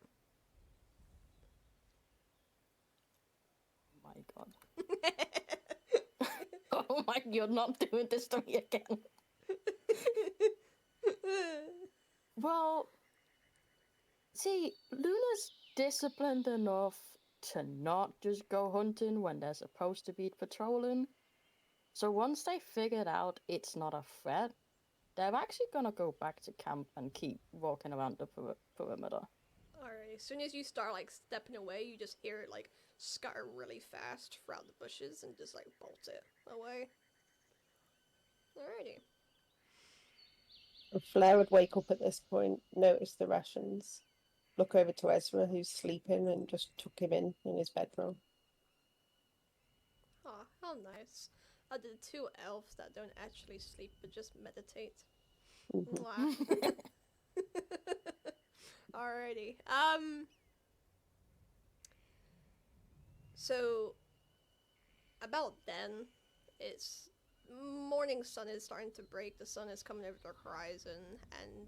Oh my god. Oh my, you're not doing this to me again. Well, see, Luna's disciplined enough to not just go hunting when they're supposed to be patrolling. So once they figured out it's not a threat, they're actually gonna go back to camp and keep walking around the perimeter. Alright, as soon as you start like stepping away, you just hear it like scatter really fast throughout the bushes and just like bolt it away. Alrighty. Flair would wake up at this point, notice the rations, look over to Ezra, who's sleeping, and just tuck him in his bedroom. Aw, how nice. The two elves that don't actually sleep but just meditate. Mwah. Alrighty. So about then, it's morning sun is starting to break. The sun is coming over the horizon, and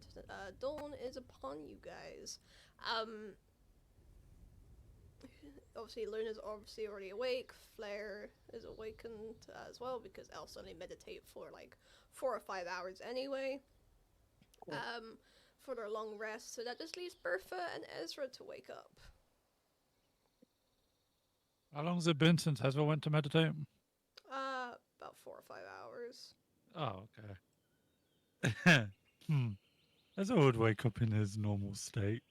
dawn is upon you guys. Obviously, Luna's obviously already awake. Flair is awakened as well because elves only meditate for like 4 or 5 hours anyway. Cool. For their long rest. So that just leaves Bertha and Ezra to wake up. How long has it been since Ezra went to meditate? About 4 or 5 hours. Oh, okay. Ezra would wake up in his normal state.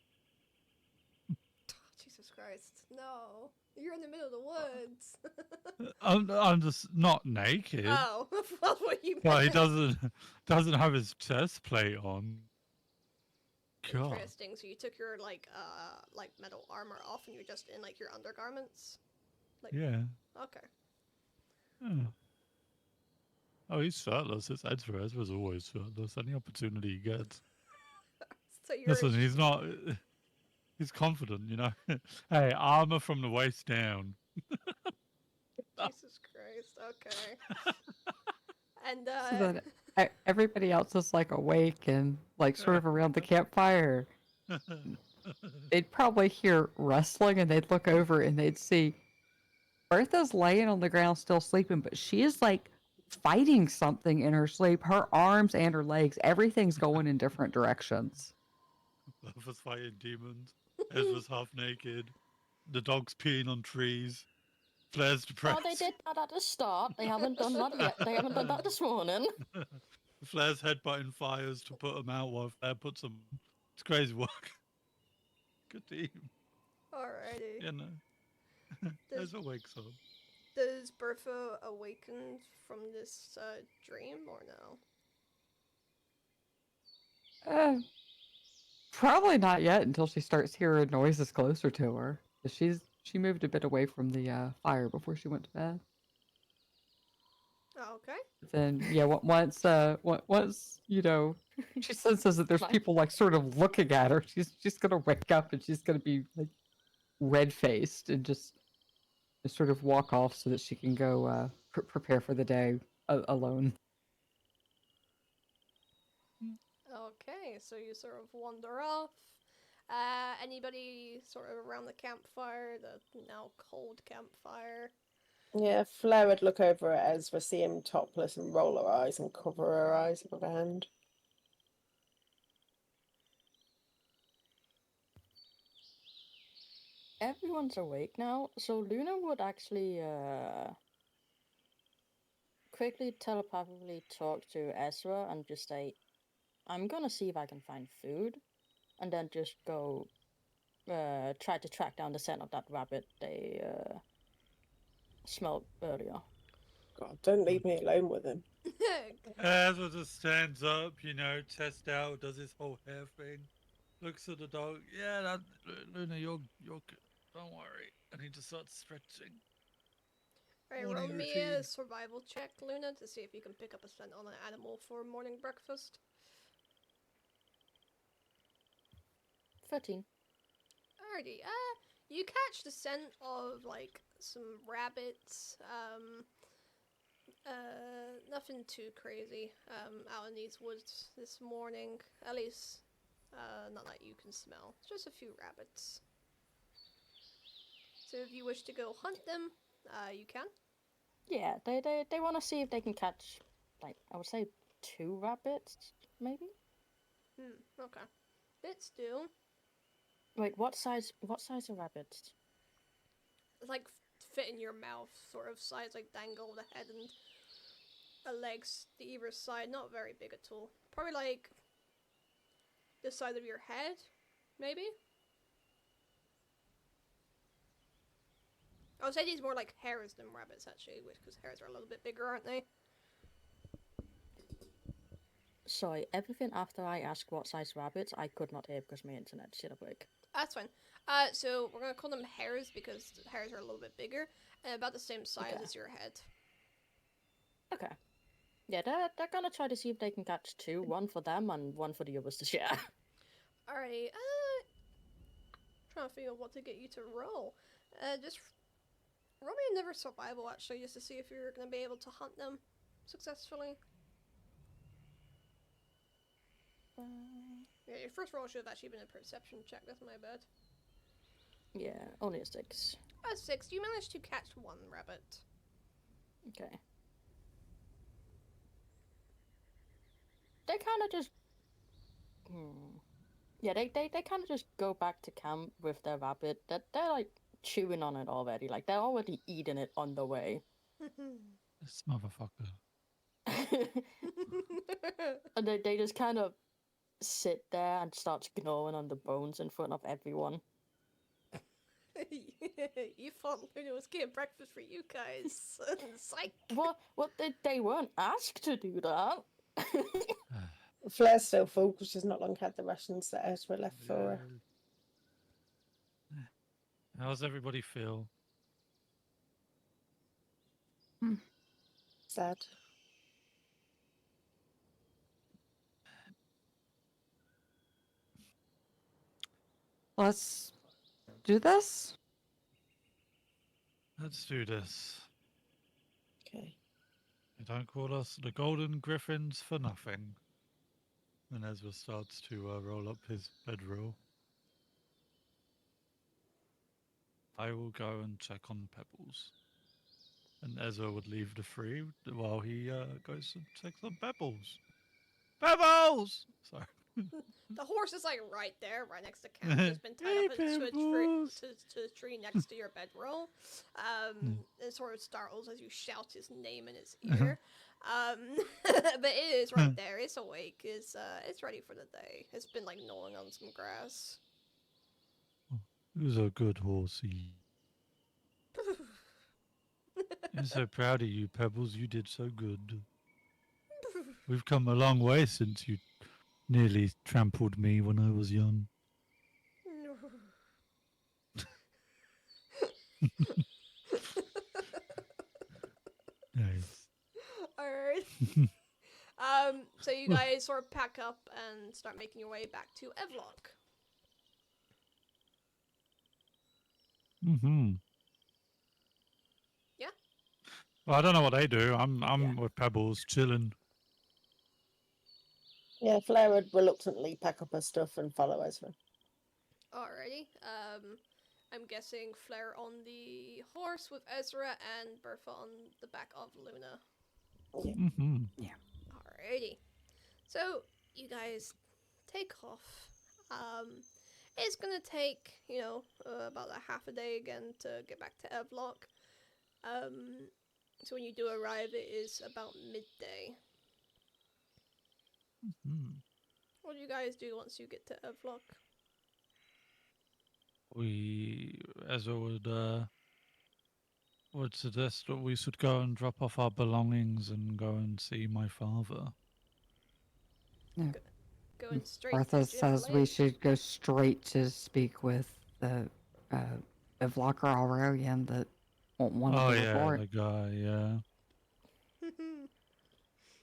Jesus Christ. No. You're in the middle of the woods. I'm just not naked. Oh, that's what you meant. But he doesn't have his chest plate on. God. Interesting. So you took your like metal armor off and you're just in like your undergarments? Like, Yeah. okay. Yeah. Oh, he's shirtless. It's Ezra. Ezra's always shirtless. Any opportunity he gets. So you're Listen, he's not. He's confident, you know. Hey, armor from the waist down. Jesus Christ. Okay. And So that everybody else is like awake and like sort of around the campfire. They'd probably hear rustling and they'd look over and they'd see Bertha's laying on the ground still sleeping, but she is like fighting something in her sleep. Her arms and her legs, everything's going in different directions. Both of us fighting demons. Ezra's half naked. The dog's peeing on trees. Flair's depressed. Oh, they did that at the start. They haven't done that yet. They haven't done that this morning. Flair's headbutting fires to put them out while Flair puts them. It's crazy work. Good team. Alrighty. You know. Ezra wakes up. Does Bertha awaken from this dream or no? Probably not yet until she starts hearing noises closer to her. 'Cause she moved a bit away from the fire before she went to bed. Oh, okay. Then yeah, once you know, she senses that there's Like- people like sort of looking at her. She's gonna wake up and she's gonna be like red faced and just sort of walk off so that she can go prepare for the day alone. Okay, so you sort of wander off. Anybody sort of around the campfire, the now cold campfire? Yeah, Flair would look over at Ezra, see him topless, and roll her eyes and cover her eyes with her hand. Everyone's awake now, so Luna would actually quickly telepathically talk to Ezra and just say, I'm gonna see if I can find food, and then just go try to track down the scent of that rabbit they smelled earlier. God, don't leave me alone with him. Ezra just stands up, you know, tests out, does his whole hair thing, looks at the dog. Yeah, Luna, you're good. Don't worry. And he just starts stretching. Alright, roll Morning me routine. a survival check, Luna, to see if you can pick up a scent on an animal for morning breakfast. 13. Alrighty, you catch the scent of, like, some rabbits, nothing too crazy, out in these woods this morning, at least, not that you can smell, it's just a few rabbits. So if you wish to go hunt them, you can. Yeah, they want to see if they can catch, like, I would say 2 rabbits, maybe? Okay. Bits do. Wait, what size are rabbits? It's like fit in your mouth sort of size, like dangle the head and legs to either side, not very big at all. Probably like the size of your head, maybe? I would say these more like hares than rabbits actually, because hares are a little bit bigger, aren't they? Sorry, everything after I ask what size rabbits, I could not hear because my internet shit up break. That's fine. So we're gonna call them hares because hares are a little bit bigger and about the same size Okay. as your head. Okay. Yeah, they're gonna try to see if they can catch 2, one for them and one for the others to share. Alrighty, trying to figure out what to get you to roll. Just roll me another survival actually, just to see if you're gonna be able to hunt them successfully. Yeah, your first roll should have actually been a perception check, that's my bad. Yeah, only a 6. 6, you managed to catch 1 rabbit. Okay. They kind of just... Yeah, they kind of just go back to camp with their rabbit. They're like chewing on it already. Like they're already eating it on the way. This motherfucker. And they just kind of sit there and start gnawing on the bones in front of everyone. You thought Luna was getting breakfast for you guys. Psych. What they weren't asked to do that. Flair's still full because she's not long had the rations that Ezra left for her. How's everybody feel? Sad. Let's do this. Let's do this. Okay. You don't call us the Golden Griffins for nothing. And Ezra starts to roll up his bedroll. I will go and check on Pebbles. And Ezra would leave the free while he goes and takes some pebbles. Pebbles! Sorry. The horse is like right there, right next to camp. It's been tied Hey, up to a tree, Pebbles! to the tree next to your bedroll. It sort of startles as you shout his name in its ear. But it is right there. It's awake. It's ready for the day. It's been like gnawing on some grass. He was a good horsey. I'm so proud of you, Pebbles. You did so good. We've come a long way since you nearly trampled me when I was young. Nice. Alright. So you guys sort of pack up and start making your way back to Evlok. Mm-hmm. Yeah? Well, I don't know what they do. I'm Yeah. with Pebbles, chilling. Yeah, Flair would reluctantly pack up her stuff and follow Ezra. Alrighty. I'm guessing Flair on the horse with Ezra and Bertha on the back of Luna. Mm-hmm. Alrighty. So you guys take off. It's gonna take, about a half a day again to get back to Evlok. So when you do arrive, it is about midday. Mm-hmm. What do you guys do once you get to Evlok? Ezra would suggest that we should go and drop off our belongings and go and see my father. Going straight Bertha to says we Blade? should go straight to speak with the Evlok or Aurelian that won't want to Oh be yeah, aboard. the guy, yeah.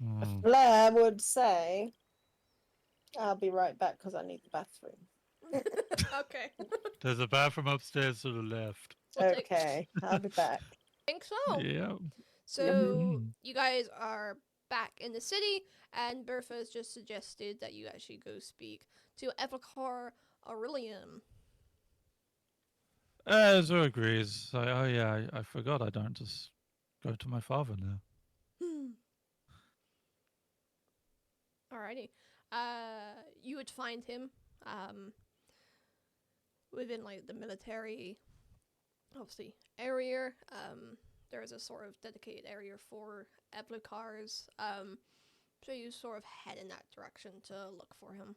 Mm. Flair would say, I'll be right back because I need the bathroom. Okay. There's a bathroom upstairs to the left. We'll take- Okay, I'll be back. think so. Yeah. So Mhm. you guys are back in the city, and Bertha has just suggested that you actually go speak to Evlok Aurelian. Ezra agrees. I forgot I don't just go to my father now. Alrighty. You would find him within like the military, obviously, area. There is a sort of dedicated area for Evlokars. So you sort of head in that direction to look for him.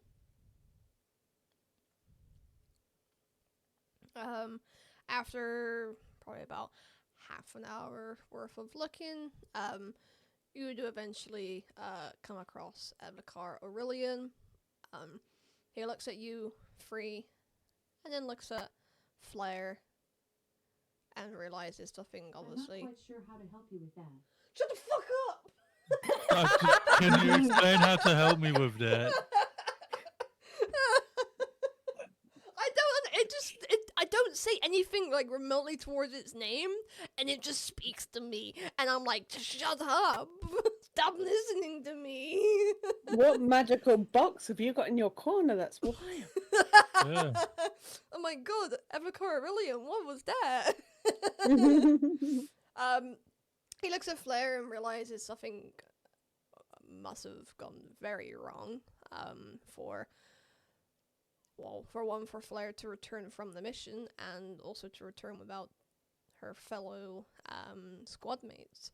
After probably about half an hour worth of looking, you do eventually come across Evlok Aurelian. He looks at you, Free, and then looks at Flair, and realizes something, obviously. I'm not quite sure how to help you with that. Shut the fuck up! Can you explain how to help me with that? I don't say anything like remotely towards its name, and it just speaks to me, and I'm like, just shut up! Stop listening to me! What magical box have you got in your corner? That's wild. Yeah. Oh my god, Evlok Aurelian, what was that? He looks at Flair and realizes something must have gone very wrong. For Flair to return from the mission, and also to return without her fellow squad mates.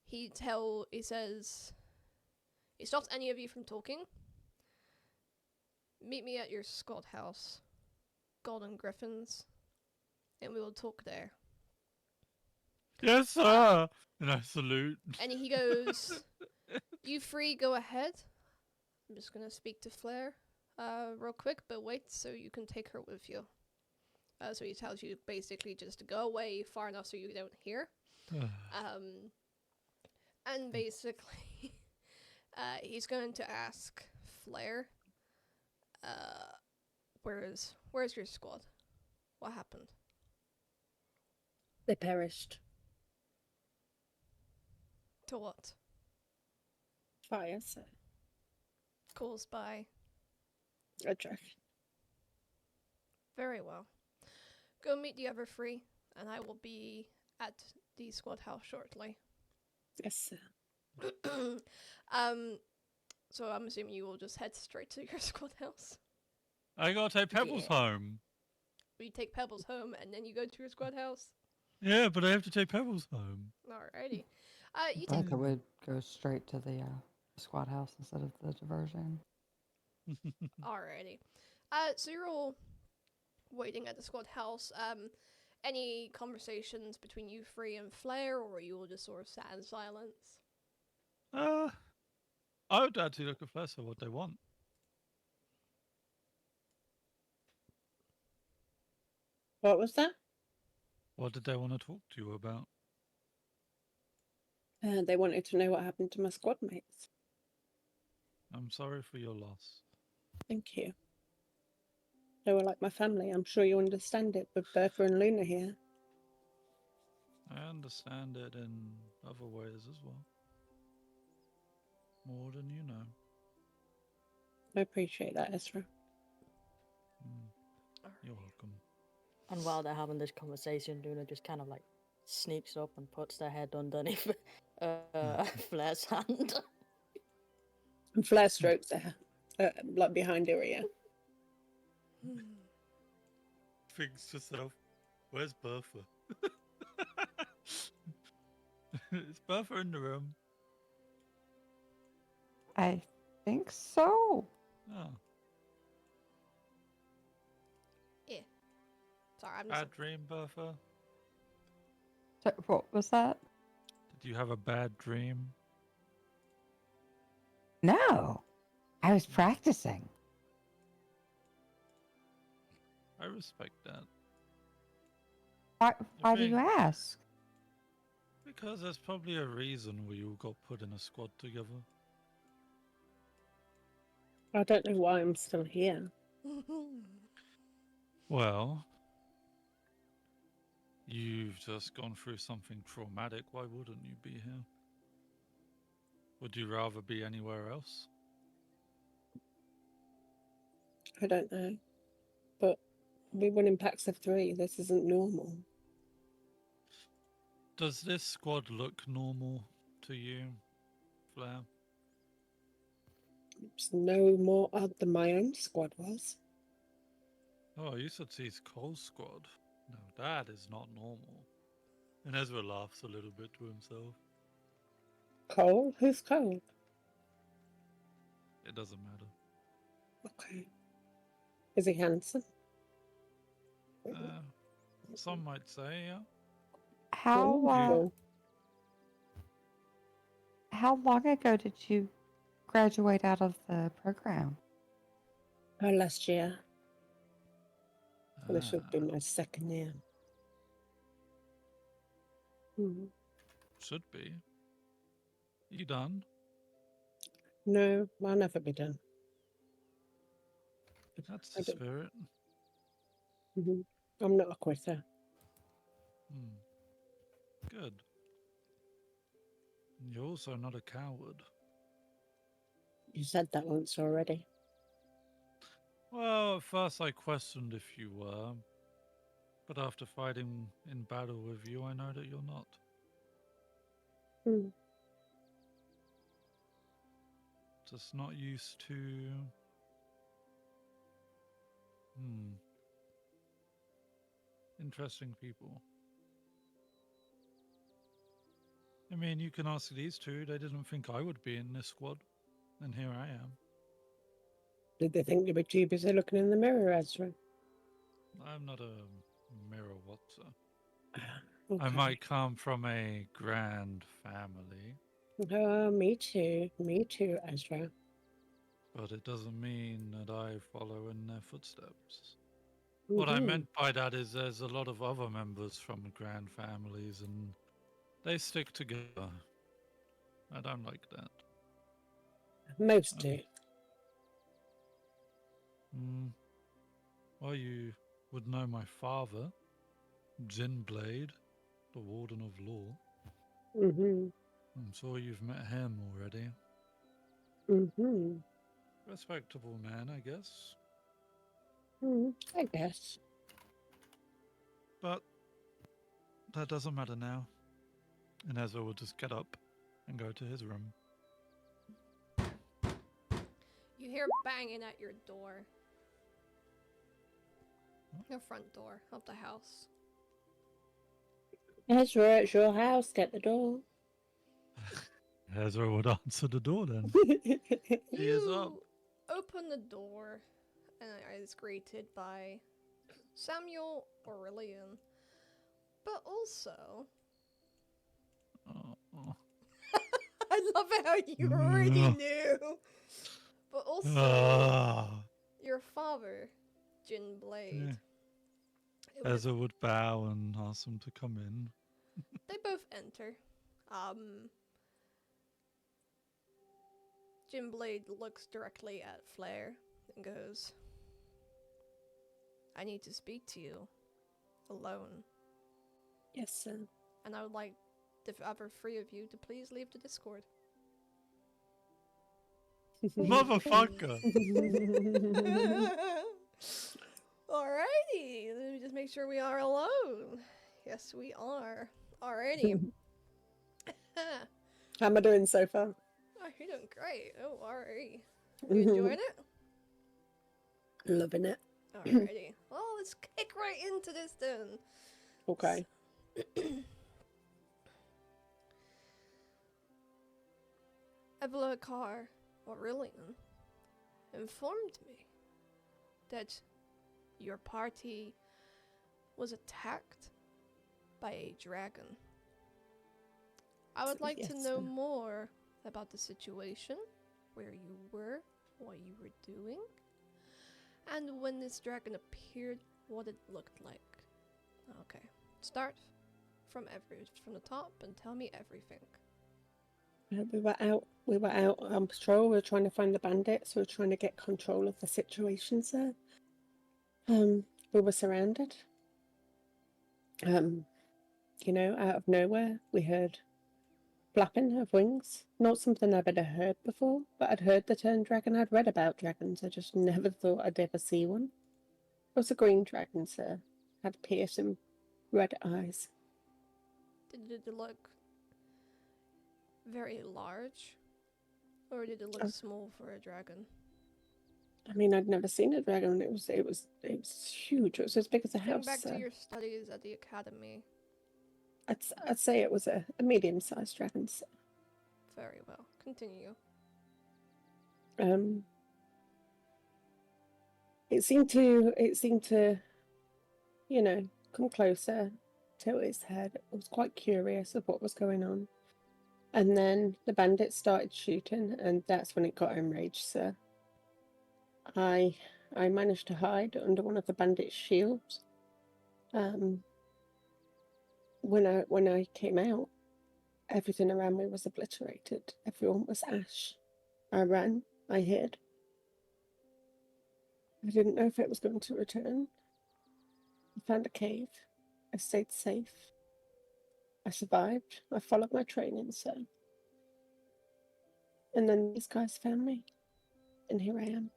He says, he stops any of you from talking. Meet me at your squad house, Golden Griffons, and we will talk there. Yes, sir. And I salute. And he goes, you free, go ahead. I'm just gonna speak to Flair real quick, but wait so you can take her with you. So he tells you basically just to go away far enough so you don't hear. And basically, he's going to ask Flair, where's your squad? What happened? They perished. To what? Fire, sir. Caused by? A dragon. Very well. Go meet the other three, and I will be at the squad house shortly. Yes, sir. So I'm assuming you will just head straight to your squad house. I gotta take Pebbles Yeah. home. You take Pebbles home and then you go to your squad house. Yeah, but I have to take Pebbles home. Alrighty. You take Bertha would go straight to the squad house instead of the diversion. Alrighty. So you're all waiting at the squad house. Any conversations between you three and Flair, or are you all just sort of sat in silence? I would actually look at first at what they want. What was that? What did they want to talk to you about? They wanted to know what happened to my squad mates. I'm sorry for your loss. Thank you. They were like my family. I'm sure you understand it with Bertha and Luna here. I understand it in other ways as well. More than you know. I appreciate that, Ezra. You're welcome. And while they're having this conversation, Luna just kind of like sneaks up and puts their head underneath Flair's hand. And Flair strokes her, like behind her ear. Thinks to herself, where's Bertha? Is Bertha in the room? I think so. Oh, Sorry, I'm just. bad dream, Bertha? So, what was that? Did you have a bad dream? No, I was practicing. I respect that. Why do you think- ask? Because there's probably a reason we all got put in a squad together. I don't know why I'm still here. Well, you've just gone through something traumatic. Why wouldn't you be here? Would you rather be anywhere else? I don't know. But we went in packs of 3. This isn't normal. Does this squad look normal to you, Flair? It's no more odd than my own squad was. Oh, you said he's Cole's squad. No, that is not normal. And Ezra laughs a little bit to himself. Cole? Who's Cole? It doesn't matter. Okay. Is he handsome? Some might say, yeah. How long ago did you graduate out of the program? Oh, last year. This should be Ah, my 2nd year. should be. You done? No, I'll never be done. That's I the don't- spirit. I'm not a quitter. Good. You're also not a coward. You said that once already. Well, at first I questioned if you were, but after fighting in battle with you, I know that you're not. Just not used to... Interesting people. I mean, you can ask these two. They didn't think I would be in this squad. And here I am. Did they think you were too busy looking in the mirror, Ezra? I'm not a mirror watcher. Okay. I might come from a grand family, Oh, me too. Me too, Ezra. but it doesn't mean that I follow in their footsteps. What I meant by that is there's a lot of other members from grand families and they stick together. I don't like that. Most do. Well, you would know my father, Ezra Blade, the Warden of Law. I'm sure you've met him already. Respectable man, I guess. I guess. But that doesn't matter now. And Ezra will just get up and go to his room. You hear banging at your door. Your front door of the house. Ezra, it's your house. Get the door. Ezra would answer the door then. He is up. You open the door and is greeted by Samuel Aurelian. But also... Oh. I love it how you already knew. But also, Ah. your father, Jin Blade. Yeah. It was- Ezra would bow and ask him to come in. They both enter. Jim Blade looks directly at Flair and goes, I need to speak to you alone. Yes, sir. And I would like the other three of you to please leave the Discord. Motherfucker! Alrighty, let me just make sure we are alone. Yes, we are. Alrighty. How am I doing so far? Oh, you're doing great. Oh, alrighty. You enjoying it? Loving it. Alrighty. Well, let's kick right into this then. Okay. Evlok Aurelian informed me that your party was attacked by a dragon. I would like to Yes, know sir. more about the situation, where you were, what you were doing, and when this dragon appeared, what it looked like. Okay, start from the top and tell me everything. We were out on patrol. We were trying to find the bandits. We were trying to get control of the situation, sir. We were surrounded. Out of nowhere, we heard flapping of wings. Not something I've ever heard before, but I'd heard the term dragon. I'd read about dragons. I just never thought I'd ever see one. It was a green dragon, sir. Had piercing red eyes. Did it look very large, or did it look small for a dragon? I mean, I'd never seen a dragon. It was huge. It was as big as a Think house. back Sir. to your studies at the academy. I'd say it was a medium-sized dragon. Sir. Very well. Continue. It seemed to, come closer to its head. I was quite curious of what was going on. And then the bandits started shooting, and that's when it got enraged, sir. I managed to hide under one of the bandits' shields. When I came out, everything around me was obliterated. Everyone was ash. I ran. I hid. I didn't know if it was going to return. I found a cave. I stayed safe. I survived. I followed my training, sir. And then these guys found me. And here I am.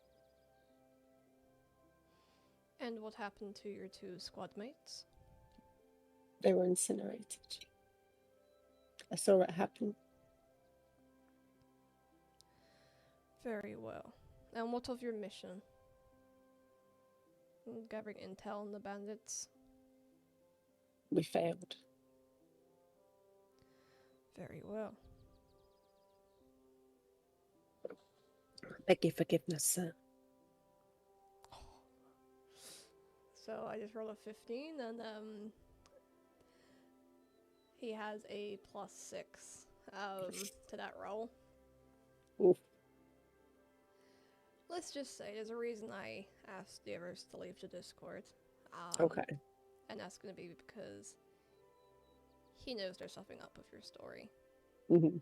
And what happened to your two squad mates? They were incinerated. I saw it happen. Very well. And what of your mission? Gathering intel on the bandits. We failed. Very well. Beg your forgiveness, sir. So I just rolled a 15, and he has a +6 to that roll. Oof. Let's just say there's a reason I asked the others to leave the Discord. Okay. And that's going to be because he knows there's something up with your story. Mm-hmm.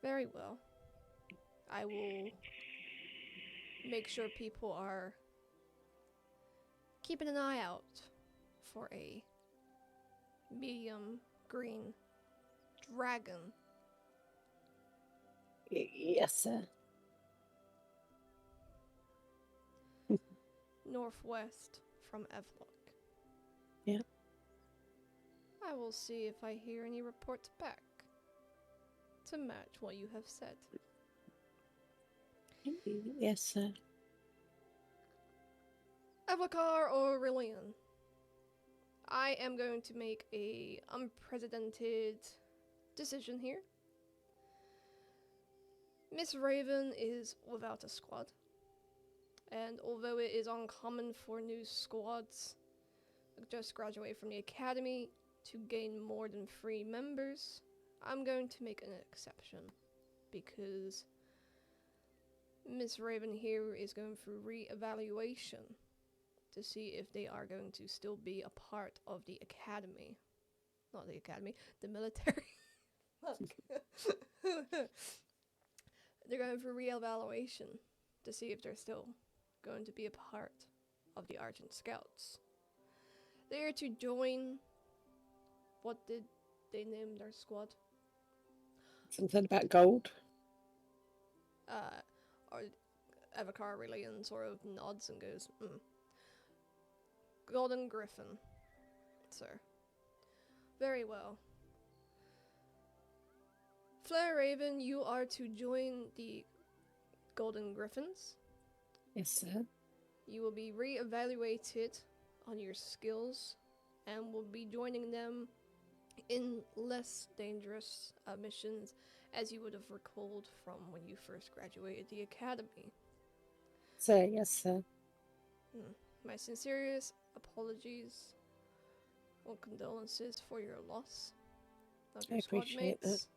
Very well. I will make sure people are keeping an eye out for a medium green dragon. Yes, sir. Northwest from Evlok. Yeah. I will see if I hear any reports back to match what you have said. Yes, sir. Evlok or Aurelian, I am going to make a unprecedented decision here. Miss Raven is without a squad, and although it is uncommon for new squads just graduate from the academy to gain more than 3 members, I'm going to make an exception because Miss Raven here is going through re-evaluation to see if they are going to still be a part of the academy. Not the academy, the military. Fuck. They're going through re-evaluation to see if they're still going to be a part of the Argent Scouts. They are to join. What did they name their squad? Something about gold. Or Evakar Aurelian sort of nods and goes, Golden Griffin, sir. Very well. Flare Raven, you are to join the Golden Griffins. Yes, sir. You will be re-evaluated on your skills and will be joining them in less dangerous missions as you would have recalled from when you first graduated the academy. Sir, yes, sir. My sincerest apologies or condolences for your loss of your I squad appreciate mates,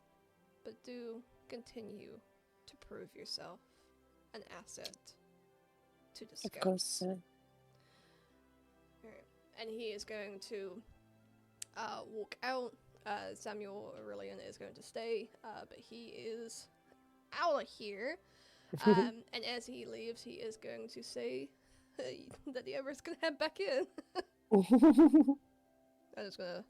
but do continue to prove yourself an asset to the Scouts. Of course, sir. Alright. And he is going to walk out. Samuel Aurelian is going to stay, but he is out of here. And as he leaves, he is going to say that the Ever's going to head back in. I'm just gonna.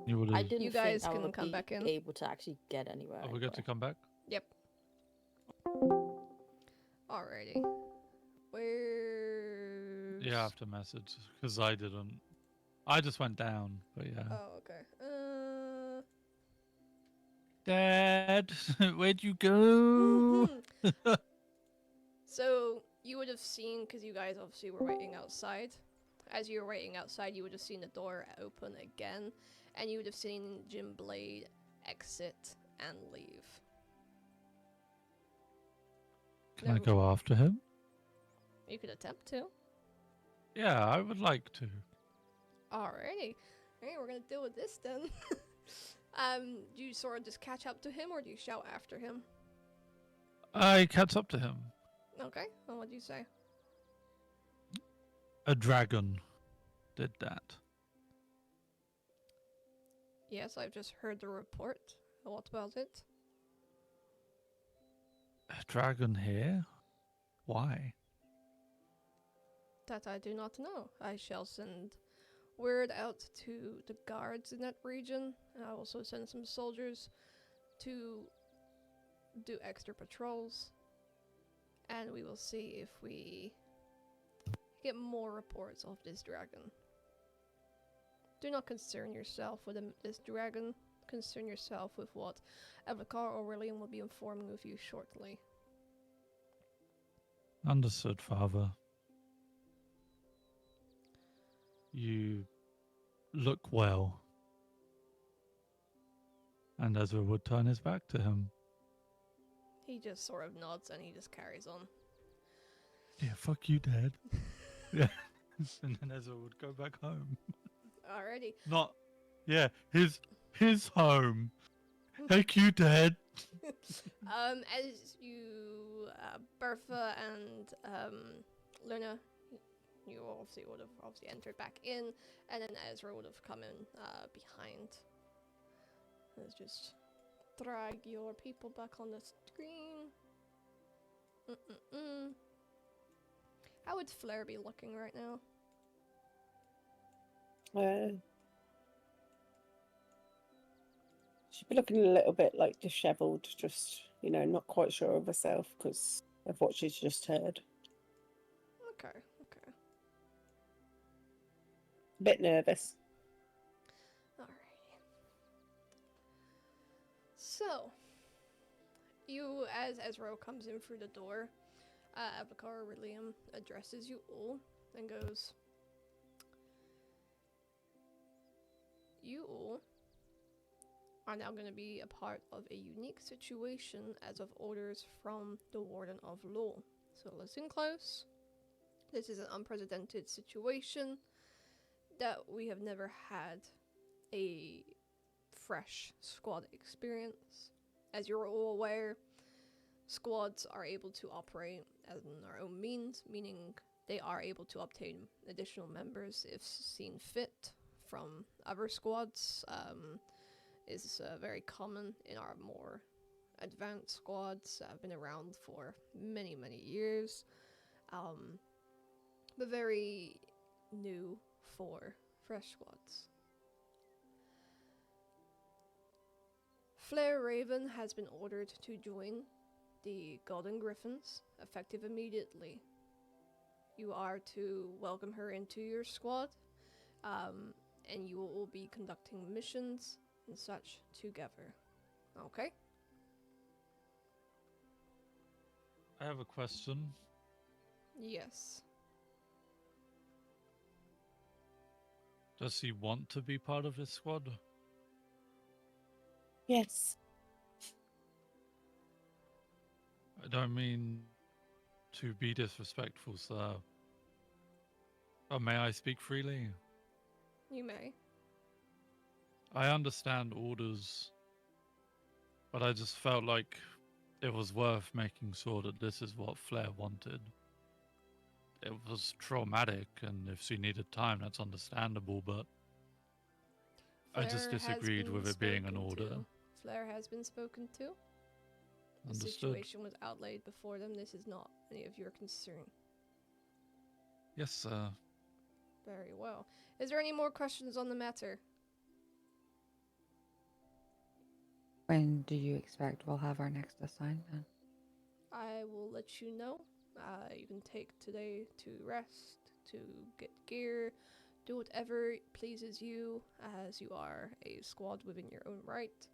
You would I have. didn't You guys think I can would come be back in. able to actually get anywhere. Oh, we get to anyway. come back. Yep. Alrighty. Where's... Yeah, I have to message because I didn't. I just went down, but yeah. Oh, okay. Dad, where'd you go? So, you would have seen, because you guys obviously were waiting outside. As you were waiting outside, you would have seen the door open again, and you would have seen Jim Blade exit and leave. Can I No. go after him? You could attempt to. Yeah, I would like to. Alrighty. Alright, we're gonna deal with this then. Do you sort of just catch up to him, or do you shout after him? I catch up to him. Okay, well, what do you say? A dragon did that. Yes, I've just heard the report. What about it? A dragon here? Why? That I do not know. I shall send word out to the guards in that region. And I'll also send some soldiers to do extra patrols. And we will see if we get more reports of this dragon. Do not concern yourself with this dragon. Concern yourself with what Evlok Aurelian will be informing with you shortly. Understood, Father. You look well. And Ezra would turn his back to him. He just sort of nods and he just carries on. Yeah, fuck you, Dad. Yeah. And then Ezra would go back home. Alrighty. Not, yeah, his home. Thank you, Dad. As you, Bertha and Luna, you obviously would have entered back in, and then Ezra would have come in behind. Let's just drag your people back on the screen. How would Flare be looking right now? She'd be looking a little bit like dishevelled, just, not quite sure of herself because of what she's just heard. Okay, A bit nervous. Alrighty. So, you, as Ezra comes in through the door, Evlok or William addresses you all and goes, "You all are now going to be a part of a unique situation as of orders from the Warden of Law. So listen close. This is an unprecedented situation that we have never had a fresh squad experience. As you're all aware, squads are able to operate on their own means, meaning they are able to obtain additional members if seen fit from other squads. Is very common in our more advanced squads that have been around for many, many years, but very new for fresh squads. Flare Raven has been ordered to join the Golden Griffons, effective immediately. You are to welcome her into your squad, and you will all be conducting missions and such together. Okay? I have a question. Yes. Does he want to be part of this squad? Yes. I don't mean to be disrespectful, sir. But may I speak freely? You may. I understand orders, but I just felt like it was worth making sure that this is what Flair wanted. It was traumatic, and if she needed time, that's understandable, but I just Flare has disagreed been with it being an spoken order. to. Flare has been spoken to. The Understood. situation was outlaid before them. This is not any of your concern. Yes, sir. Very well. Is there any more questions on the matter? When do you expect we'll have our next assignment? I will let you know. You can take today to rest, to get gear, do whatever pleases you, as you are a squad within your own right.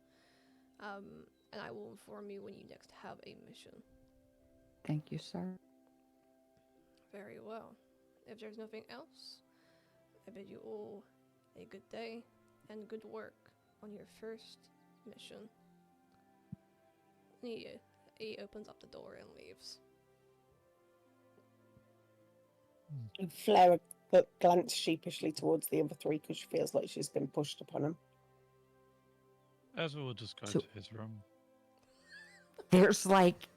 And I will inform you when you next have a mission. Thank you, sir. Very well. If there's nothing else, I bid you all a good day and good work on your first mission. He opens up the door and leaves. And Flair would glance sheepishly towards the other three because she feels like she's been pushed upon him. Ezra will just go So- to his room. There's like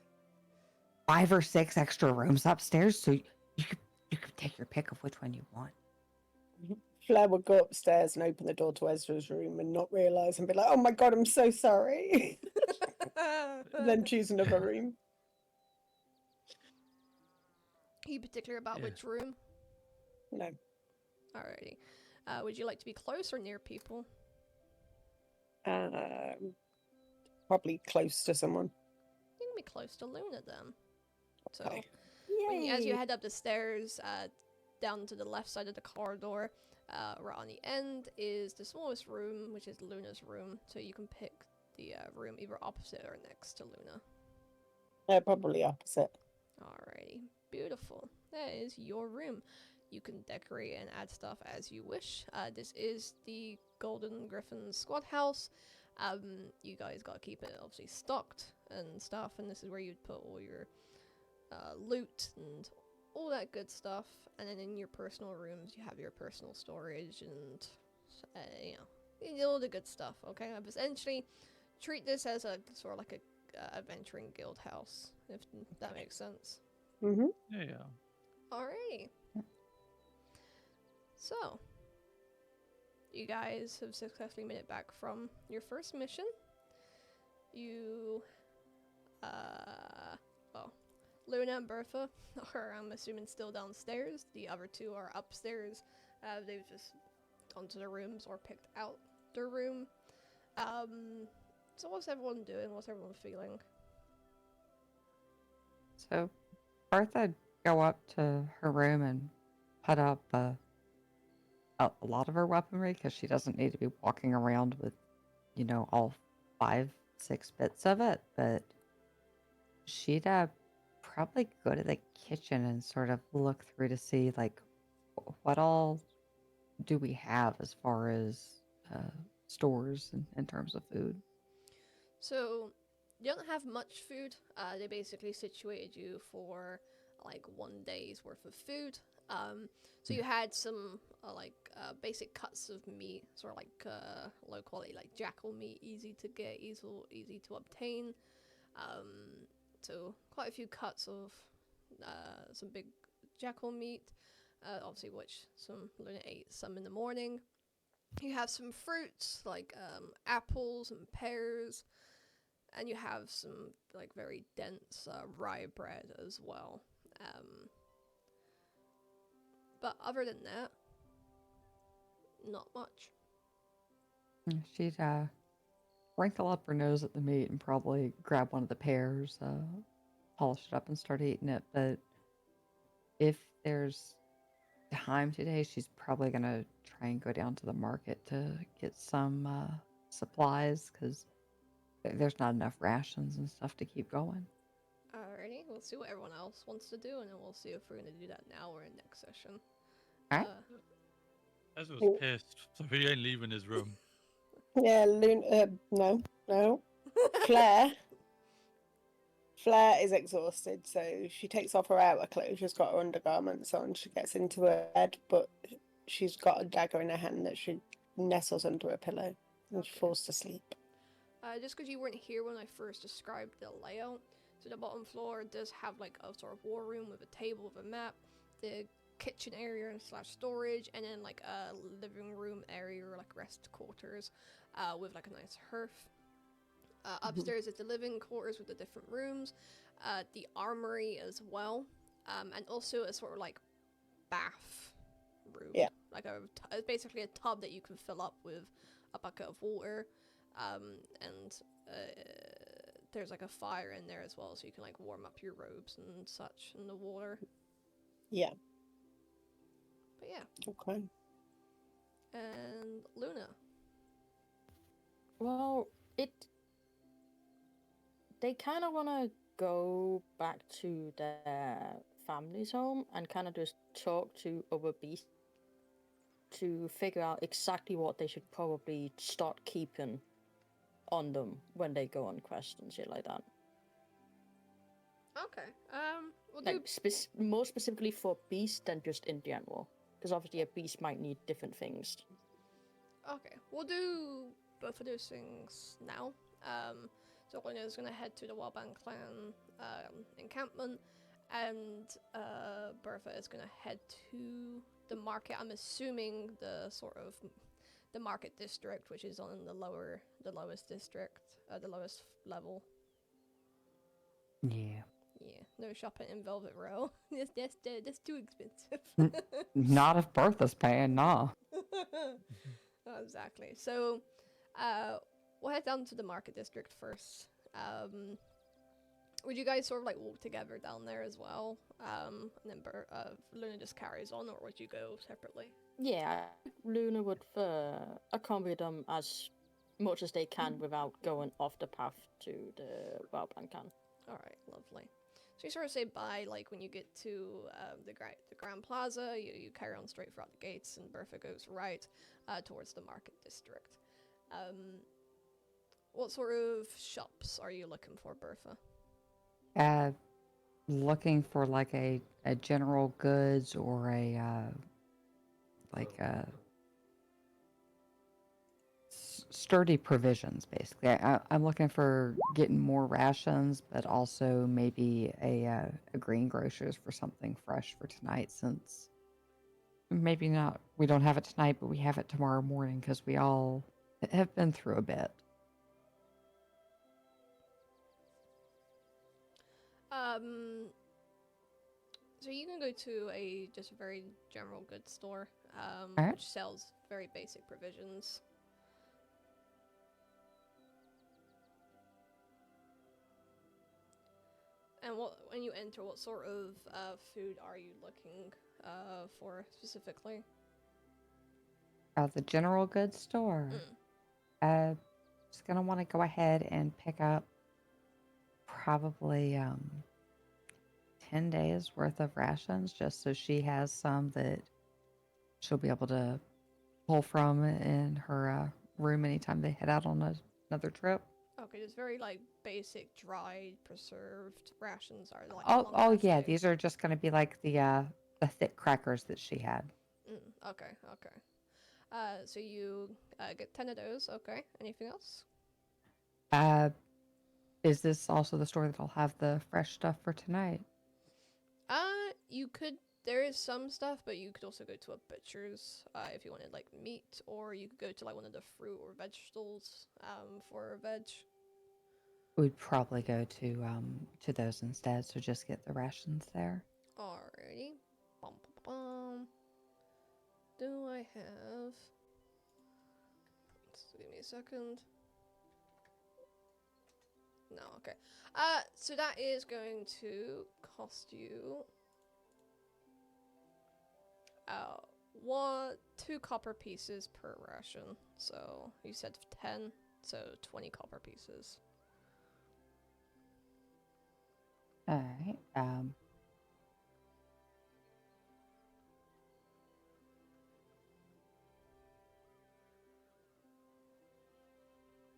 5 or 6 extra rooms upstairs, so you could take your pick of which one you want. Flair would go upstairs and open the door to Ezra's room and not realise and be like, "Oh my god, I'm so sorry." And then choose another room. Are you particular about Yeah. which room? No. Alrighty. Would you like to be close or near people? Probably close to someone. You can be close to Luna then. So, Okay. as you head up the stairs, down to the left side of the corridor, right on the end is the smallest room, which is Luna's room. So you can pick the room either opposite or next to Luna. Probably opposite. Alrighty, beautiful. That is your room. You can decorate and add stuff as you wish. This is the Golden Griffon Squad House. You guys gotta keep it obviously stocked and stuff, and this is where you'd put all your loot and all that good stuff. And then in your personal rooms, you have your personal storage and all the good stuff. Okay, essentially treat this as a sort of like a adventuring guild house, if that makes sense. Mm-hmm. Yeah. Alrighty. So, you guys have successfully made it back from your first mission. You, Luna and Bertha are, I'm assuming, still downstairs. The other two are upstairs. They've just gone to their rooms or picked out their room. So what's everyone doing? What's everyone feeling? So Bertha'd go up to her room and put up a a lot of her weaponry because she doesn't need to be walking around with, all 5, 6 bits of it. But she'd probably go to the kitchen and sort of look through to see like what all do we have as far as stores in terms of food. So you don't have much food. They basically situated you for like 1 day's worth of food. So you had some basic cuts of meat, sort of like low quality, like jackal meat, easy to get, easy to obtain. So quite a few cuts of some big jackal meat, obviously which some Luna ate some in the morning. You have some fruits like apples and pears, and you have some like very dense rye bread as well. But other than that, not much. She'd wrinkle up her nose at the meat and probably grab one of the pears, polish it up, and start eating it. But if there's time today, she's probably gonna try and go down to the market to get some supplies because there's not enough rations and stuff to keep going. Alrighty, we'll see what everyone else wants to do, and then we'll see if we're gonna do that now or in next session. Alright. Ezra's pissed, so he ain't leaving his room. Yeah, no. Claire. Claire is exhausted, so she takes off her outer clothes. She's got her undergarments on. She gets into her bed, but she's got a dagger in her hand that she nestles under a pillow and she falls to sleep. Just because you weren't here when I first described the layout, so the bottom floor does have like a sort of war room with a table with a map, the kitchen area / storage, and then like a living room area or like rest quarters with like a nice hearth. Upstairs is the living quarters with the different rooms, the armory as well, and also a sort of like bath room. Yeah. Like it's basically a tub that you can fill up with a bucket of water, and there's like a fire in there as well, so you can like warm up your robes and such in the water. Yeah. But yeah. Okay. And Luna. Well, they kind of want to go back to their family's home and kind of just talk to other beasts to figure out exactly what they should probably start keeping on them when they go on quests and shit like that. Okay. We'll do. Like more specifically for beasts than just in general, because obviously a beast might need different things. Okay, we'll do both of those things now. So Luna's gonna head to the Wildband Clan encampment, and Bertha is gonna head to the market. I'm assuming the market district, which is on the lowest district, the lowest level. Yeah. Yeah, no shopping in Velvet Row. That's too expensive. Not if Bertha's paying, nah. Oh, exactly. So, we'll head down to the market district first. Would you guys sort of like walk together down there as well? And then Luna just carries on, or would you go separately? Yeah, Luna would accompany them as much as they can without going off the path to the Wildband Clan. All right, lovely. So you sort of say bye, like when you get to the Grand Plaza, you carry on straight throughout the gates, and Bertha goes right towards the market district. What sort of shops are you looking for, Bertha? Looking for like a general goods or a sturdy provisions, basically. I'm looking for getting more rations, but also maybe a greengrocer's for something fresh for tonight, since maybe not, we don't have it tonight, but we have it tomorrow morning because we all have been through a bit. So you can go to a just very general goods store, Alright. which sells very basic provisions. And when you enter, what sort of food are you looking for specifically? The general goods store. Mm. Just gonna want to go ahead and pick up probably 10 days worth of rations, just so she has some that she'll be able to pull from in her room anytime they head out on another trip. Okay, just very like basic dried, preserved rations are like Oh yeah, long-lasting. these are just gonna be like the thick crackers that she had. Okay, okay. So you get 10 of those. Okay. Anything else? Is this also the store that'll have the fresh stuff for tonight? You could. There is some stuff, but you could also go to a butcher's if you wanted like meat, or you could go to like one of the fruit or vegetables for veg. We'd probably go to those instead, so just get the rations there. Alrighty. Bum, bum, bum. Do I have? Just give me a second. No, okay. So that is going to cost you 2 copper pieces per ration. So you said 10, so 20 copper pieces. All right.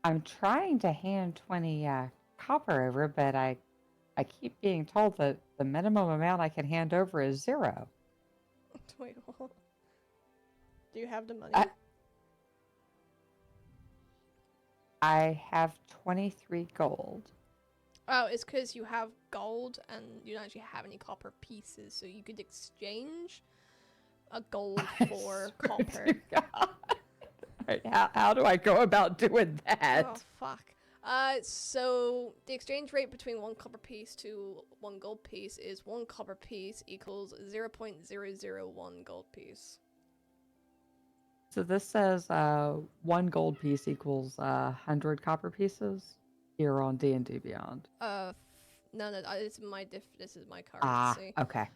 I'm trying to hand 20 copper over, but I keep being told that the minimum amount I can hand over is 0. Wait, what? Do you have the money? I have 23 gold. Oh, it's because you have gold and you don't actually have any copper pieces, so you could exchange a gold for copper. Right, how do I go about doing that? Oh, fuck. So the exchange rate between 1 copper piece to 1 gold piece is 1 copper piece equals 0.001 gold piece. So this says 1 gold piece equals 100 copper pieces here on D&D Beyond. No, this is my currency. Okay.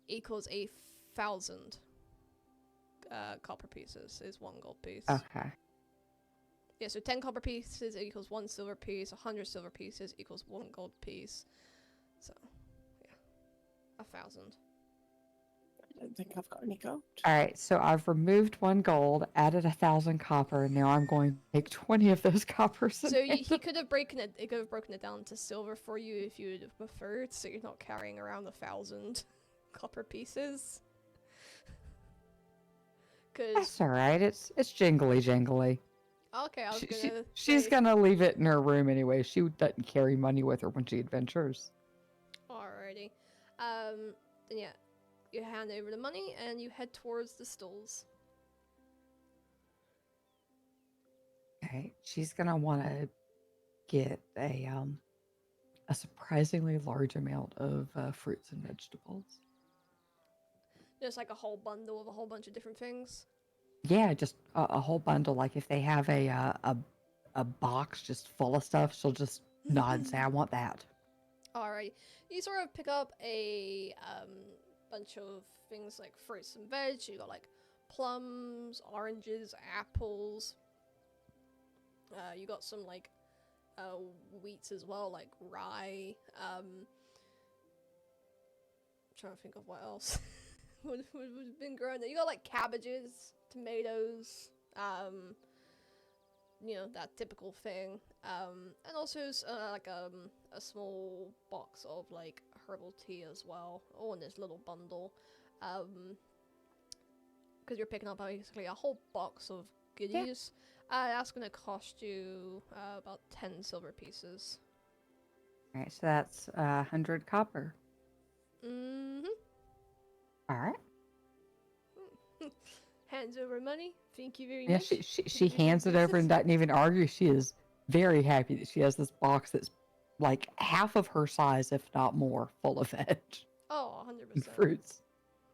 Equals 1,000 copper pieces is 1 gold piece. Okay. Yeah, so 10 copper pieces equals 1 silver piece, 100 silver pieces equals 1 gold piece. So, yeah. 1,000. I don't think I've got any gold. All right, so I've removed 1 gold, added 1,000 copper, and now I'm going to take 20 of those coppers. So he could have broken it down to silver for you if you would have preferred, so you're not carrying around 1,000 copper pieces. That's all right. It's jingly jingly. Okay, I was she's say- gonna leave it in her room anyway. She doesn't carry money with her when she adventures. Alrighty. Then yeah, you hand over the money and you head towards the stalls. Okay, she's gonna want to get a surprisingly large amount of fruits and vegetables. Just like a whole bundle of a whole bunch of different things. Yeah, just a whole bundle. Like if they have a box just full of stuff, she'll just nod and say, "I want that." Alright, you sort of pick up a bunch of things like fruits and veg. You got like plums, oranges, apples. You got some like wheats as well, like rye. Trying to think of what else would have been grown there. You got like cabbages, tomatoes, you know, that typical thing. And also like a small box of like herbal tea as well, all in this little bundle. Because you're picking up basically a whole box of goodies. That's gonna cost you about 10 silver pieces. All right, so that's 100 copper. Mm-hmm. All right. Hands over money. Thank you very Yeah, much. she hands it over and doesn't even argue. She is very happy that she has this box that's like half of her size, if not more, full of veg Oh, 100%. and fruits.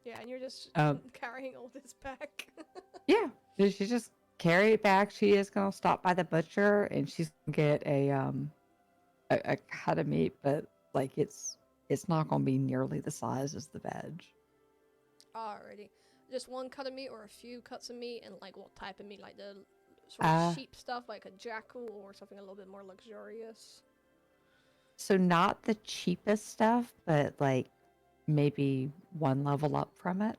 Yeah, and you're just carrying all this back. Yeah, she just carry it back. She is gonna stop by the butcher and she's gonna get a cut of meat, but like it's not gonna be nearly the size as the veg. Alrighty. just one cut of meat or a few cuts of meat, and like what type of meat? Like the sort of sheep stuff, like a jackal, or something a little bit more luxurious? So not the cheapest stuff, but like maybe one level up from it.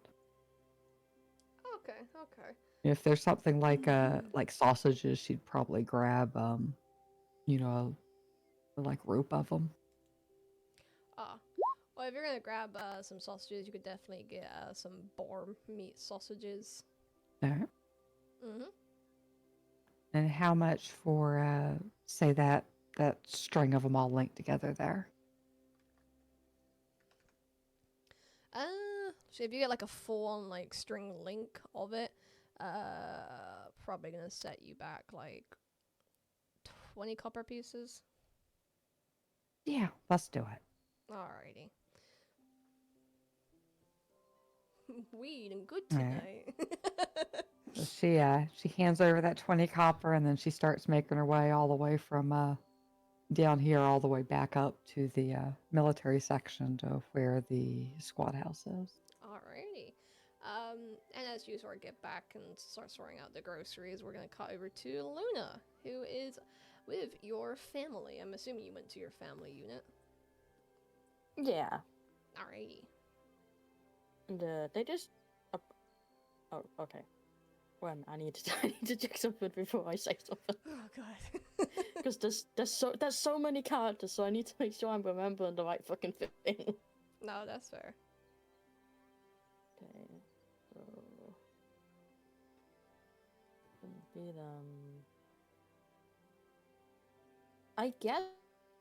Okay, okay. If there's something like sausages, she'd probably grab you know, like rope of them. Ah, well, if you're gonna grab some sausages, you could definitely get some boar meat sausages. All right. Mhm. And how much for say that string of them all linked together there? So if you get like a full-on like string link of it, probably gonna set you back like 20 copper pieces. Yeah, let's do it. Alrighty. We eating good All right. tonight. So she hands over that 20 copper, and then she starts making her way all the way from down here all the way back up to the military section of where the squad house is. Alrighty. And as you sort of get back and start sorting out the groceries, we're gonna cut over to Luna, who is with your family. I'm assuming you went to your family unit. Yeah. Alrighty. And they just. Oh, okay. When I need to, I need to check something before I say something. Oh god. Because there's so many characters, so I need to make sure I'm remembering the right fucking thing. No, that's fair. Okay. So. Be I guess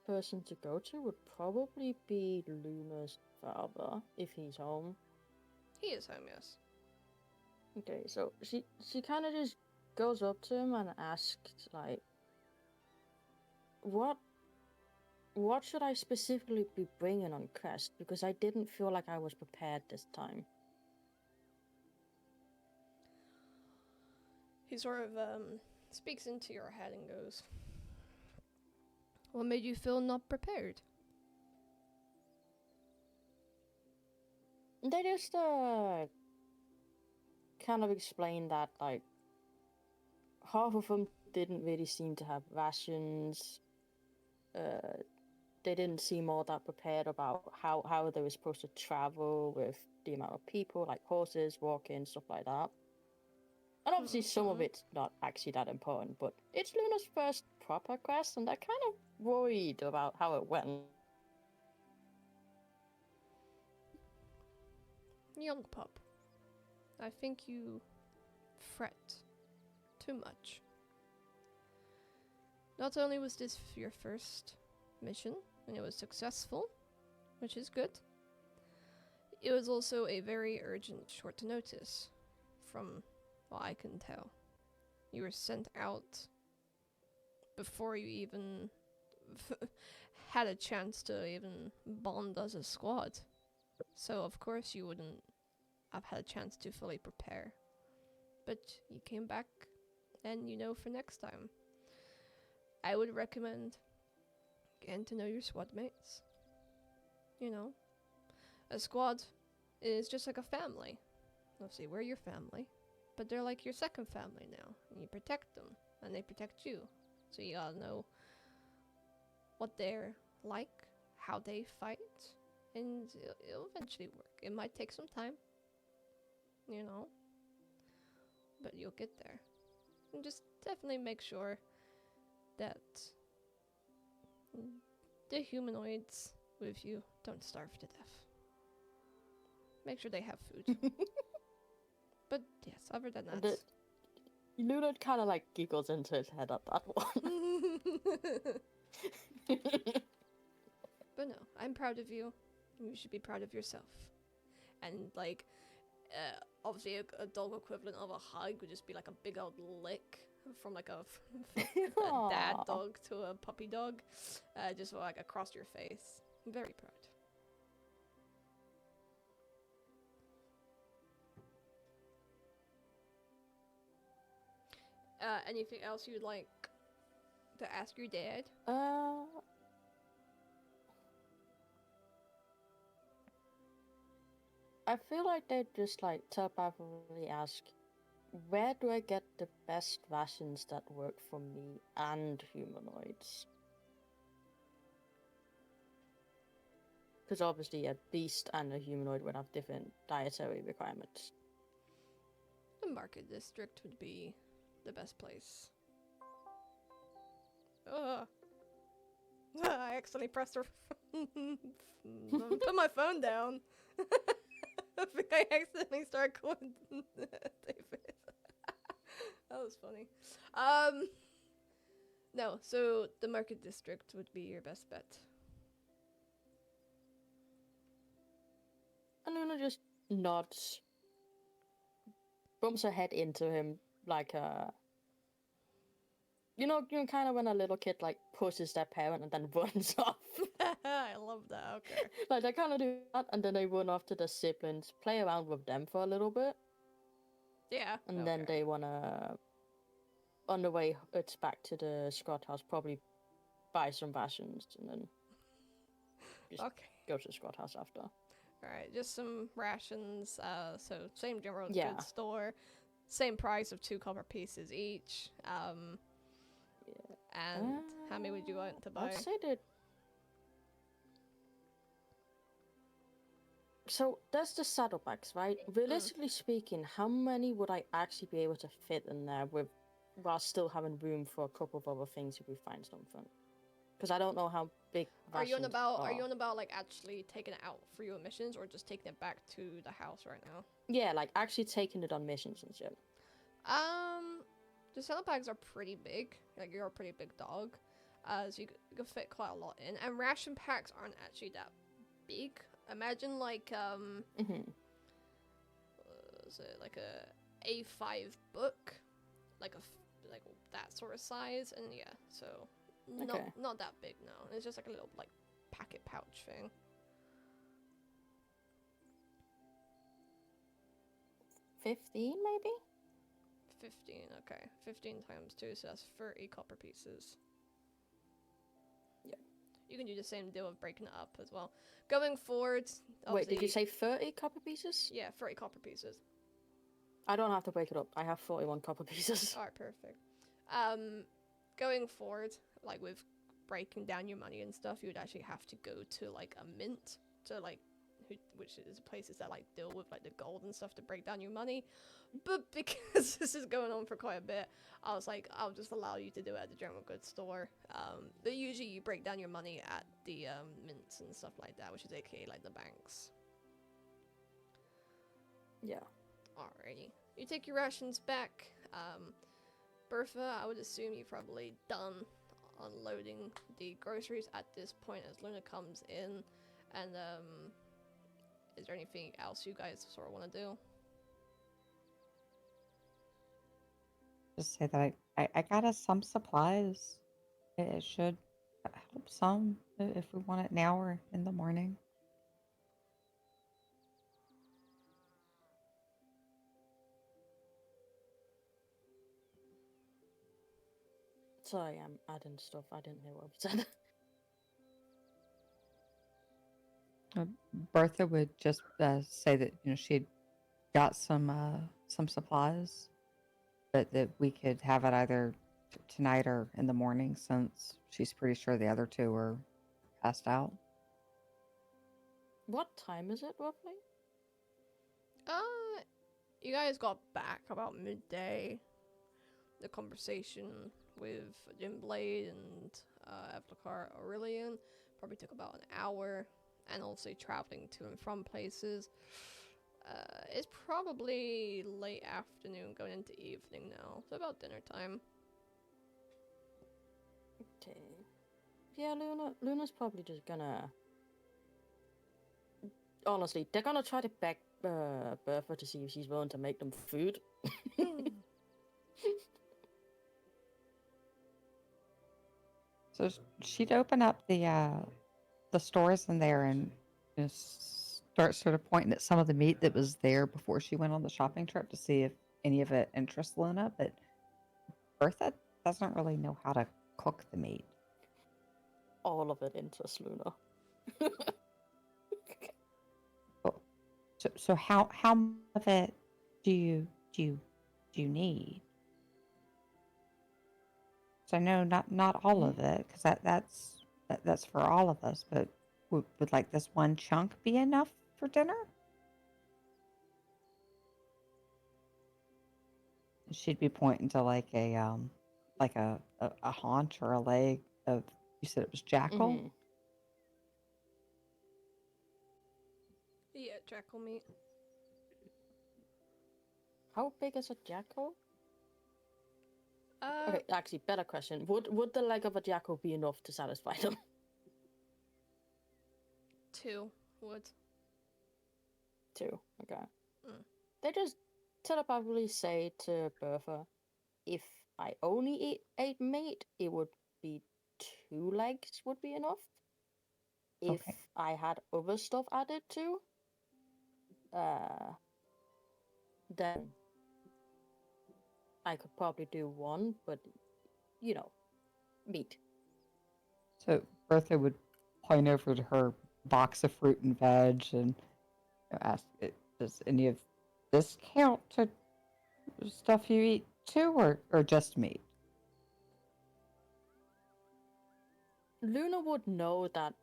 the person to go to would probably be Luna's father if he's home. He is home, yes. Okay, so she kind of just goes up to him and asks, like, what should I specifically be bringing on quest? Because I didn't feel like I was prepared this time. He sort of speaks into your head and goes, "What made you feel not prepared?" They just kind of explained that, like, half of them didn't really seem to have rations. They didn't seem all that prepared about how they were supposed to travel with the amount of people, like horses, walking, stuff like that. And obviously some of it's not actually that important, but it's Luna's first proper quest, and they're kind of worried about how it went. Young pup, I think you fret too much. Not only was this your first mission, and it was successful, which is good, it was also a very urgent short notice, from what I can tell. You were sent out before you even had a chance to even bond as a squad. So of course you wouldn't have had a chance to fully prepare. But you came back, and you know for next time. I would recommend getting to know your squad mates. You know, a squad is just like a family. Obviously, we're your family, but they're like your second family now, and you protect them, and they protect you. So you gotta know what they're like, how they fight, and it'll eventually work. It might take some time, you know, but you'll get there. And just definitely make sure that the humanoids with you don't starve to death. Make sure they have food. But yes, other than that. Luna kind of like giggles into his head at that one. But no, I'm proud of you. You should be proud of yourself. And like, obviously a dog equivalent of a hug would just be like a big old lick from like a dad dog to a puppy dog, just like across your face. I'm very proud. Anything else you'd like to ask your dad? I feel like they'd just like telepathically ask, where do I get the best rations that work for me and humanoids? Because obviously a beast and a humanoid would have different dietary requirements. The market district would be the best place. Ugh. I accidentally pressed her. Put my phone down. I think I accidentally started calling David. That was funny. No, so the market district would be your best bet. And Luna just nods, bumps her head into him like a. You know, kind of when a little kid like pushes their parent and then runs off. I love that. Okay. Like they kind of do that, and then they run off to the siblings, play around with them for a little bit, Yeah. and then okay. they wanna, on the way it's back to the Scott house, probably buy some rations and then just Okay. go to the Scott house after. Alright, just some rations. So same general Yeah. goods store, same price of 2 copper pieces each. And how many would you want to buy? I'd say that. So there's the saddlebags, right? Realistically speaking, how many would I actually be able to fit in there with, while still having room for a couple of other things if we find something? Because I don't know how big. Are you on rations about? Are are. you on about like actually taking it out for your missions, or just taking it back to the house right now? Yeah, like actually taking it on missions and shit. The saddlebags are pretty big. Like you're a pretty big dog, so you could fit quite a lot in. And ration packs aren't actually that big. Imagine like Mm-hmm. is it like a A5 book, like like that sort of size, and yeah, so Okay. not that big. No, it's just like a little like packet pouch thing. 15 maybe? 15, okay. 15 times 2, so that's 30 copper pieces. Yeah. You can do the same deal of breaking it up as well. Going forward, Wait, did you obviously- say 30 copper pieces? Yeah, 30 copper pieces. I don't have to break it up. I have 41 copper pieces. Alright, perfect. Going forward, like with breaking down your money and stuff, you would actually have to go to like a mint to like which is places that like deal with like the gold and stuff to break down your money. But because this is going on for quite a bit, I was like, I'll just allow you to do it at the general goods store. But usually you break down your money at the mints and stuff like that, which is aka like the banks. Yeah. Alrighty. You take your rations back. Bertha, I would assume you've probably done unloading the groceries at this point as Luna comes in. And is there anything else you guys sort of want to do? Just say that I got us some supplies. It should help some if we want it now or in the morning. Sorry, I'm adding stuff. I didn't hear what you said. Bertha would just say that she'd got some supplies, but that we could have it either tonight or in the morning, since she's pretty sure the other two are passed out. What time is it, roughly? You guys got back about midday. The conversation with Jim Blade and Evlok Aurelian probably took about an hour, and also traveling to and from places. It's probably late afternoon going into evening now, so about dinner time. Okay. Yeah, Luna's probably just gonna. Honestly, they're gonna try to beg Bertha to see if she's willing to make them food. So she'd open up the stores in there and start sort of pointing at some of the meat that was there before she went on the shopping trip to see if any of it interests Luna. But Bertha doesn't really know how to cook the meat. All of it interests Luna. So how much of it do you need? So I know not all of it, because that's for all of us. But would like this one chunk be enough for dinner? She'd be pointing to like a haunch or a leg of, you said it was jackal. Mhm. Yeah, jackal meat. How big is a jackal? Uh, Okay, actually, better question. Would the leg of a jackal be enough to satisfy them? 2 wood. 2. Okay. Mm. They just telepathically say to Bertha, if I only ate meat, it would be 2 legs would be enough. If Okay. I had other stuff added to, then I could probably do 1, but meat. So Bertha would point over to her box of fruit and veg and ask, does any of this count to stuff you eat too, or just meat? Luna would know that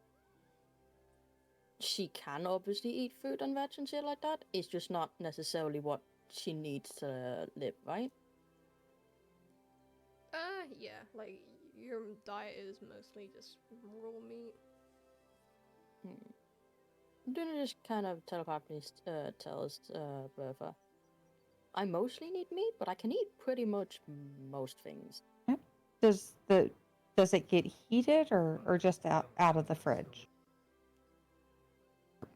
she can obviously eat fruit and veg and shit like that. It's just not necessarily what she needs to live, right? Yeah, like your diet is mostly just raw meat. Luna just kind of telepathically tells Bertha, I mostly need meat, but I can eat pretty much most things. Yeah. Does it get heated or just out of the fridge?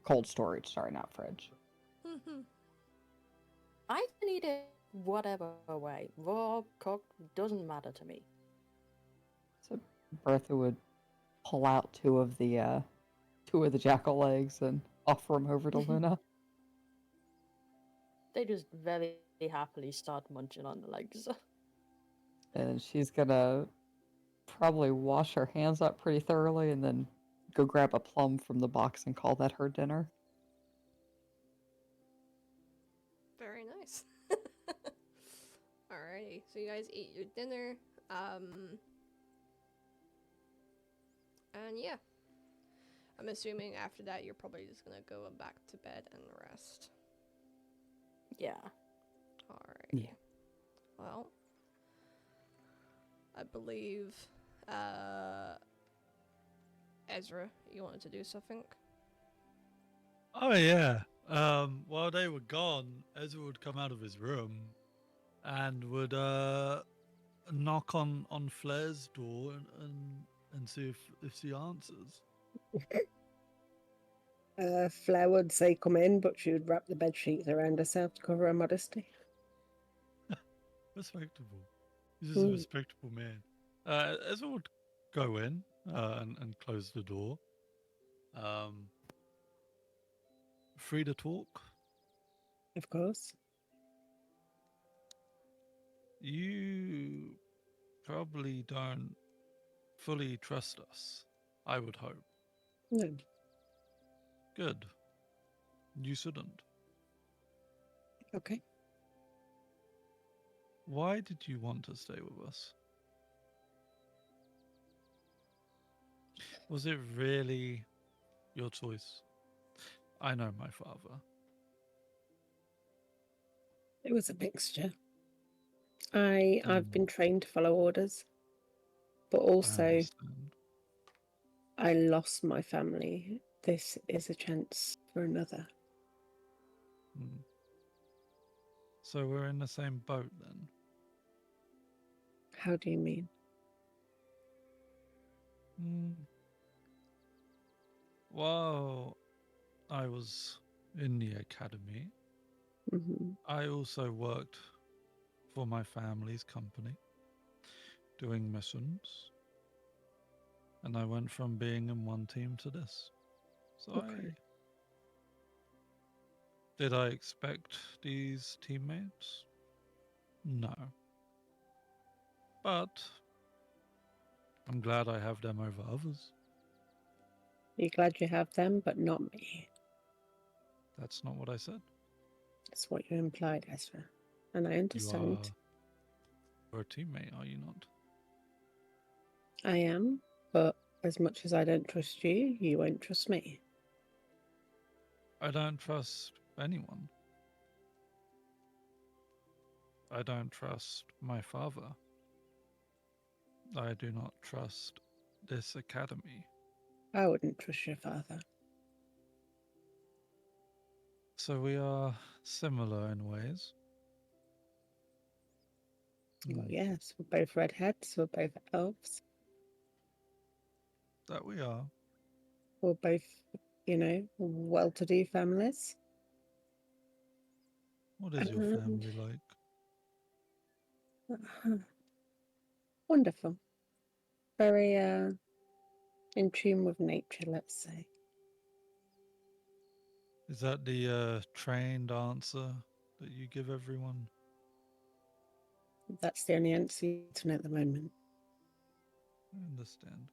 Cold storage, sorry, not fridge. I can eat it whatever way. Raw, cooked, doesn't matter to me. So Bertha would pull out two of the jackal legs and offer them over to Luna. They just very happily start munching on the legs. And she's gonna probably wash her hands up pretty thoroughly and then go grab a plum from the box and call that her dinner. Very nice. Alrighty, so you guys eat your dinner. And yeah. I'm assuming after that you're probably just gonna go back to bed and rest. Yeah. Alright. Yeah. Well, I believe, Ezra, you wanted to do something? Oh yeah. While they were gone, Ezra would come out of his room and would knock on Flair's door and see if she answers. Flair would say come in, but she would wrap the bed sheets around herself to cover her modesty. Respectable. He's just a respectable man. Ezra would go in and close the door. Free to talk. Of course. You probably don't fully trust us, I would hope. No. Good. You shouldn't. Okay. Why did you want to stay with us? Was it really your choice? I know my father. It was a mixture. I've been trained to follow orders, but I also understand. I lost my family. This is a chance for another. Hmm. So we're in the same boat then. How do you mean? While I was in the academy, Mm-hmm. I also worked for my family's company, doing missions. And I went from being in one team to this. So Okay. did I expect these teammates? No. But I'm glad I have them over others. You're glad you have them, but not me. That's not what I said. That's what you implied, Ezra. And I You understand. are a teammate, are you not? I am, but as much as I don't trust you, you won't trust me. I don't trust anyone. I don't trust my father. I do not trust this academy. I wouldn't trust your father. So we are similar in ways. Well, Hmm, yes, we're both redheads, we're both elves, that we are. we're both, well-to-do families. What is your And family like? wonderful. Very in tune with nature, let's say. Is that the trained answer that you give everyone? That's the only answer you need to know at the moment. I understand.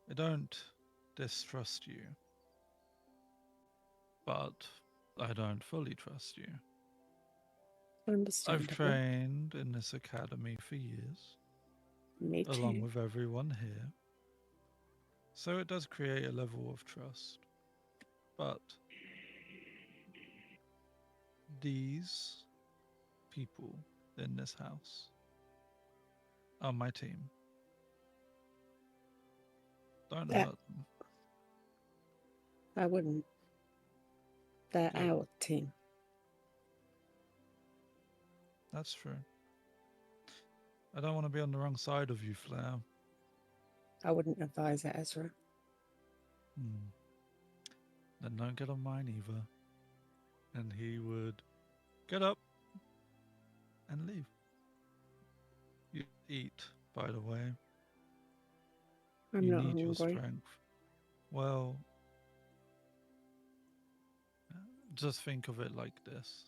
I don't distrust you, but I don't fully trust you. I've Understandable. trained in this academy for years, Me along too. with everyone here. So it does create a level of trust. But these people in this house are my team. Don't Yeah. hurt them. I wouldn't. They're Good. our team. That's true. I don't want to be on the wrong side of you, Flair. I wouldn't advise it, Ezra. Then don't get on mine either. And he would get up and leave. You eat, by the way. I'm You not need your hungry. strength. Well, just think of it like this.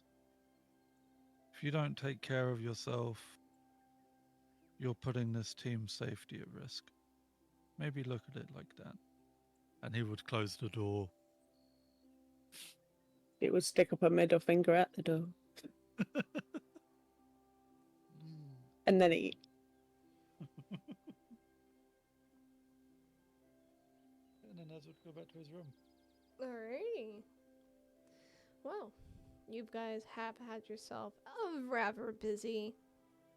If you don't take care of yourself, you're putting this team's safety at risk. Maybe look at it like that. And he would close the door. It would stick up a middle finger at the door. And then eat. And then Ez would go back to his room. Alrighty. Well, you guys have had yourself a rather busy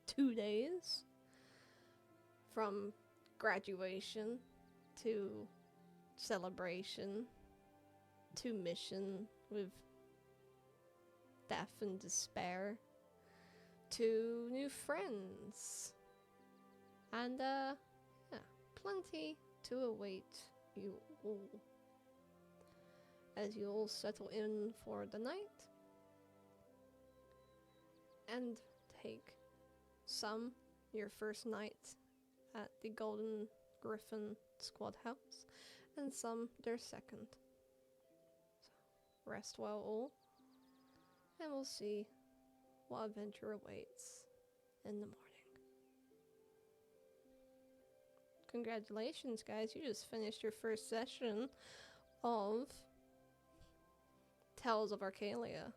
2 days. From graduation to celebration to mission with death and despair to new friends. And yeah, plenty to await you all as you all settle in for the night and take some your first night at the Golden Griffon Squad House and some their second. So rest well all, and we'll see what adventure awaits in the morning. Congratulations, guys. You just finished your first session of Tales of Arcaelia.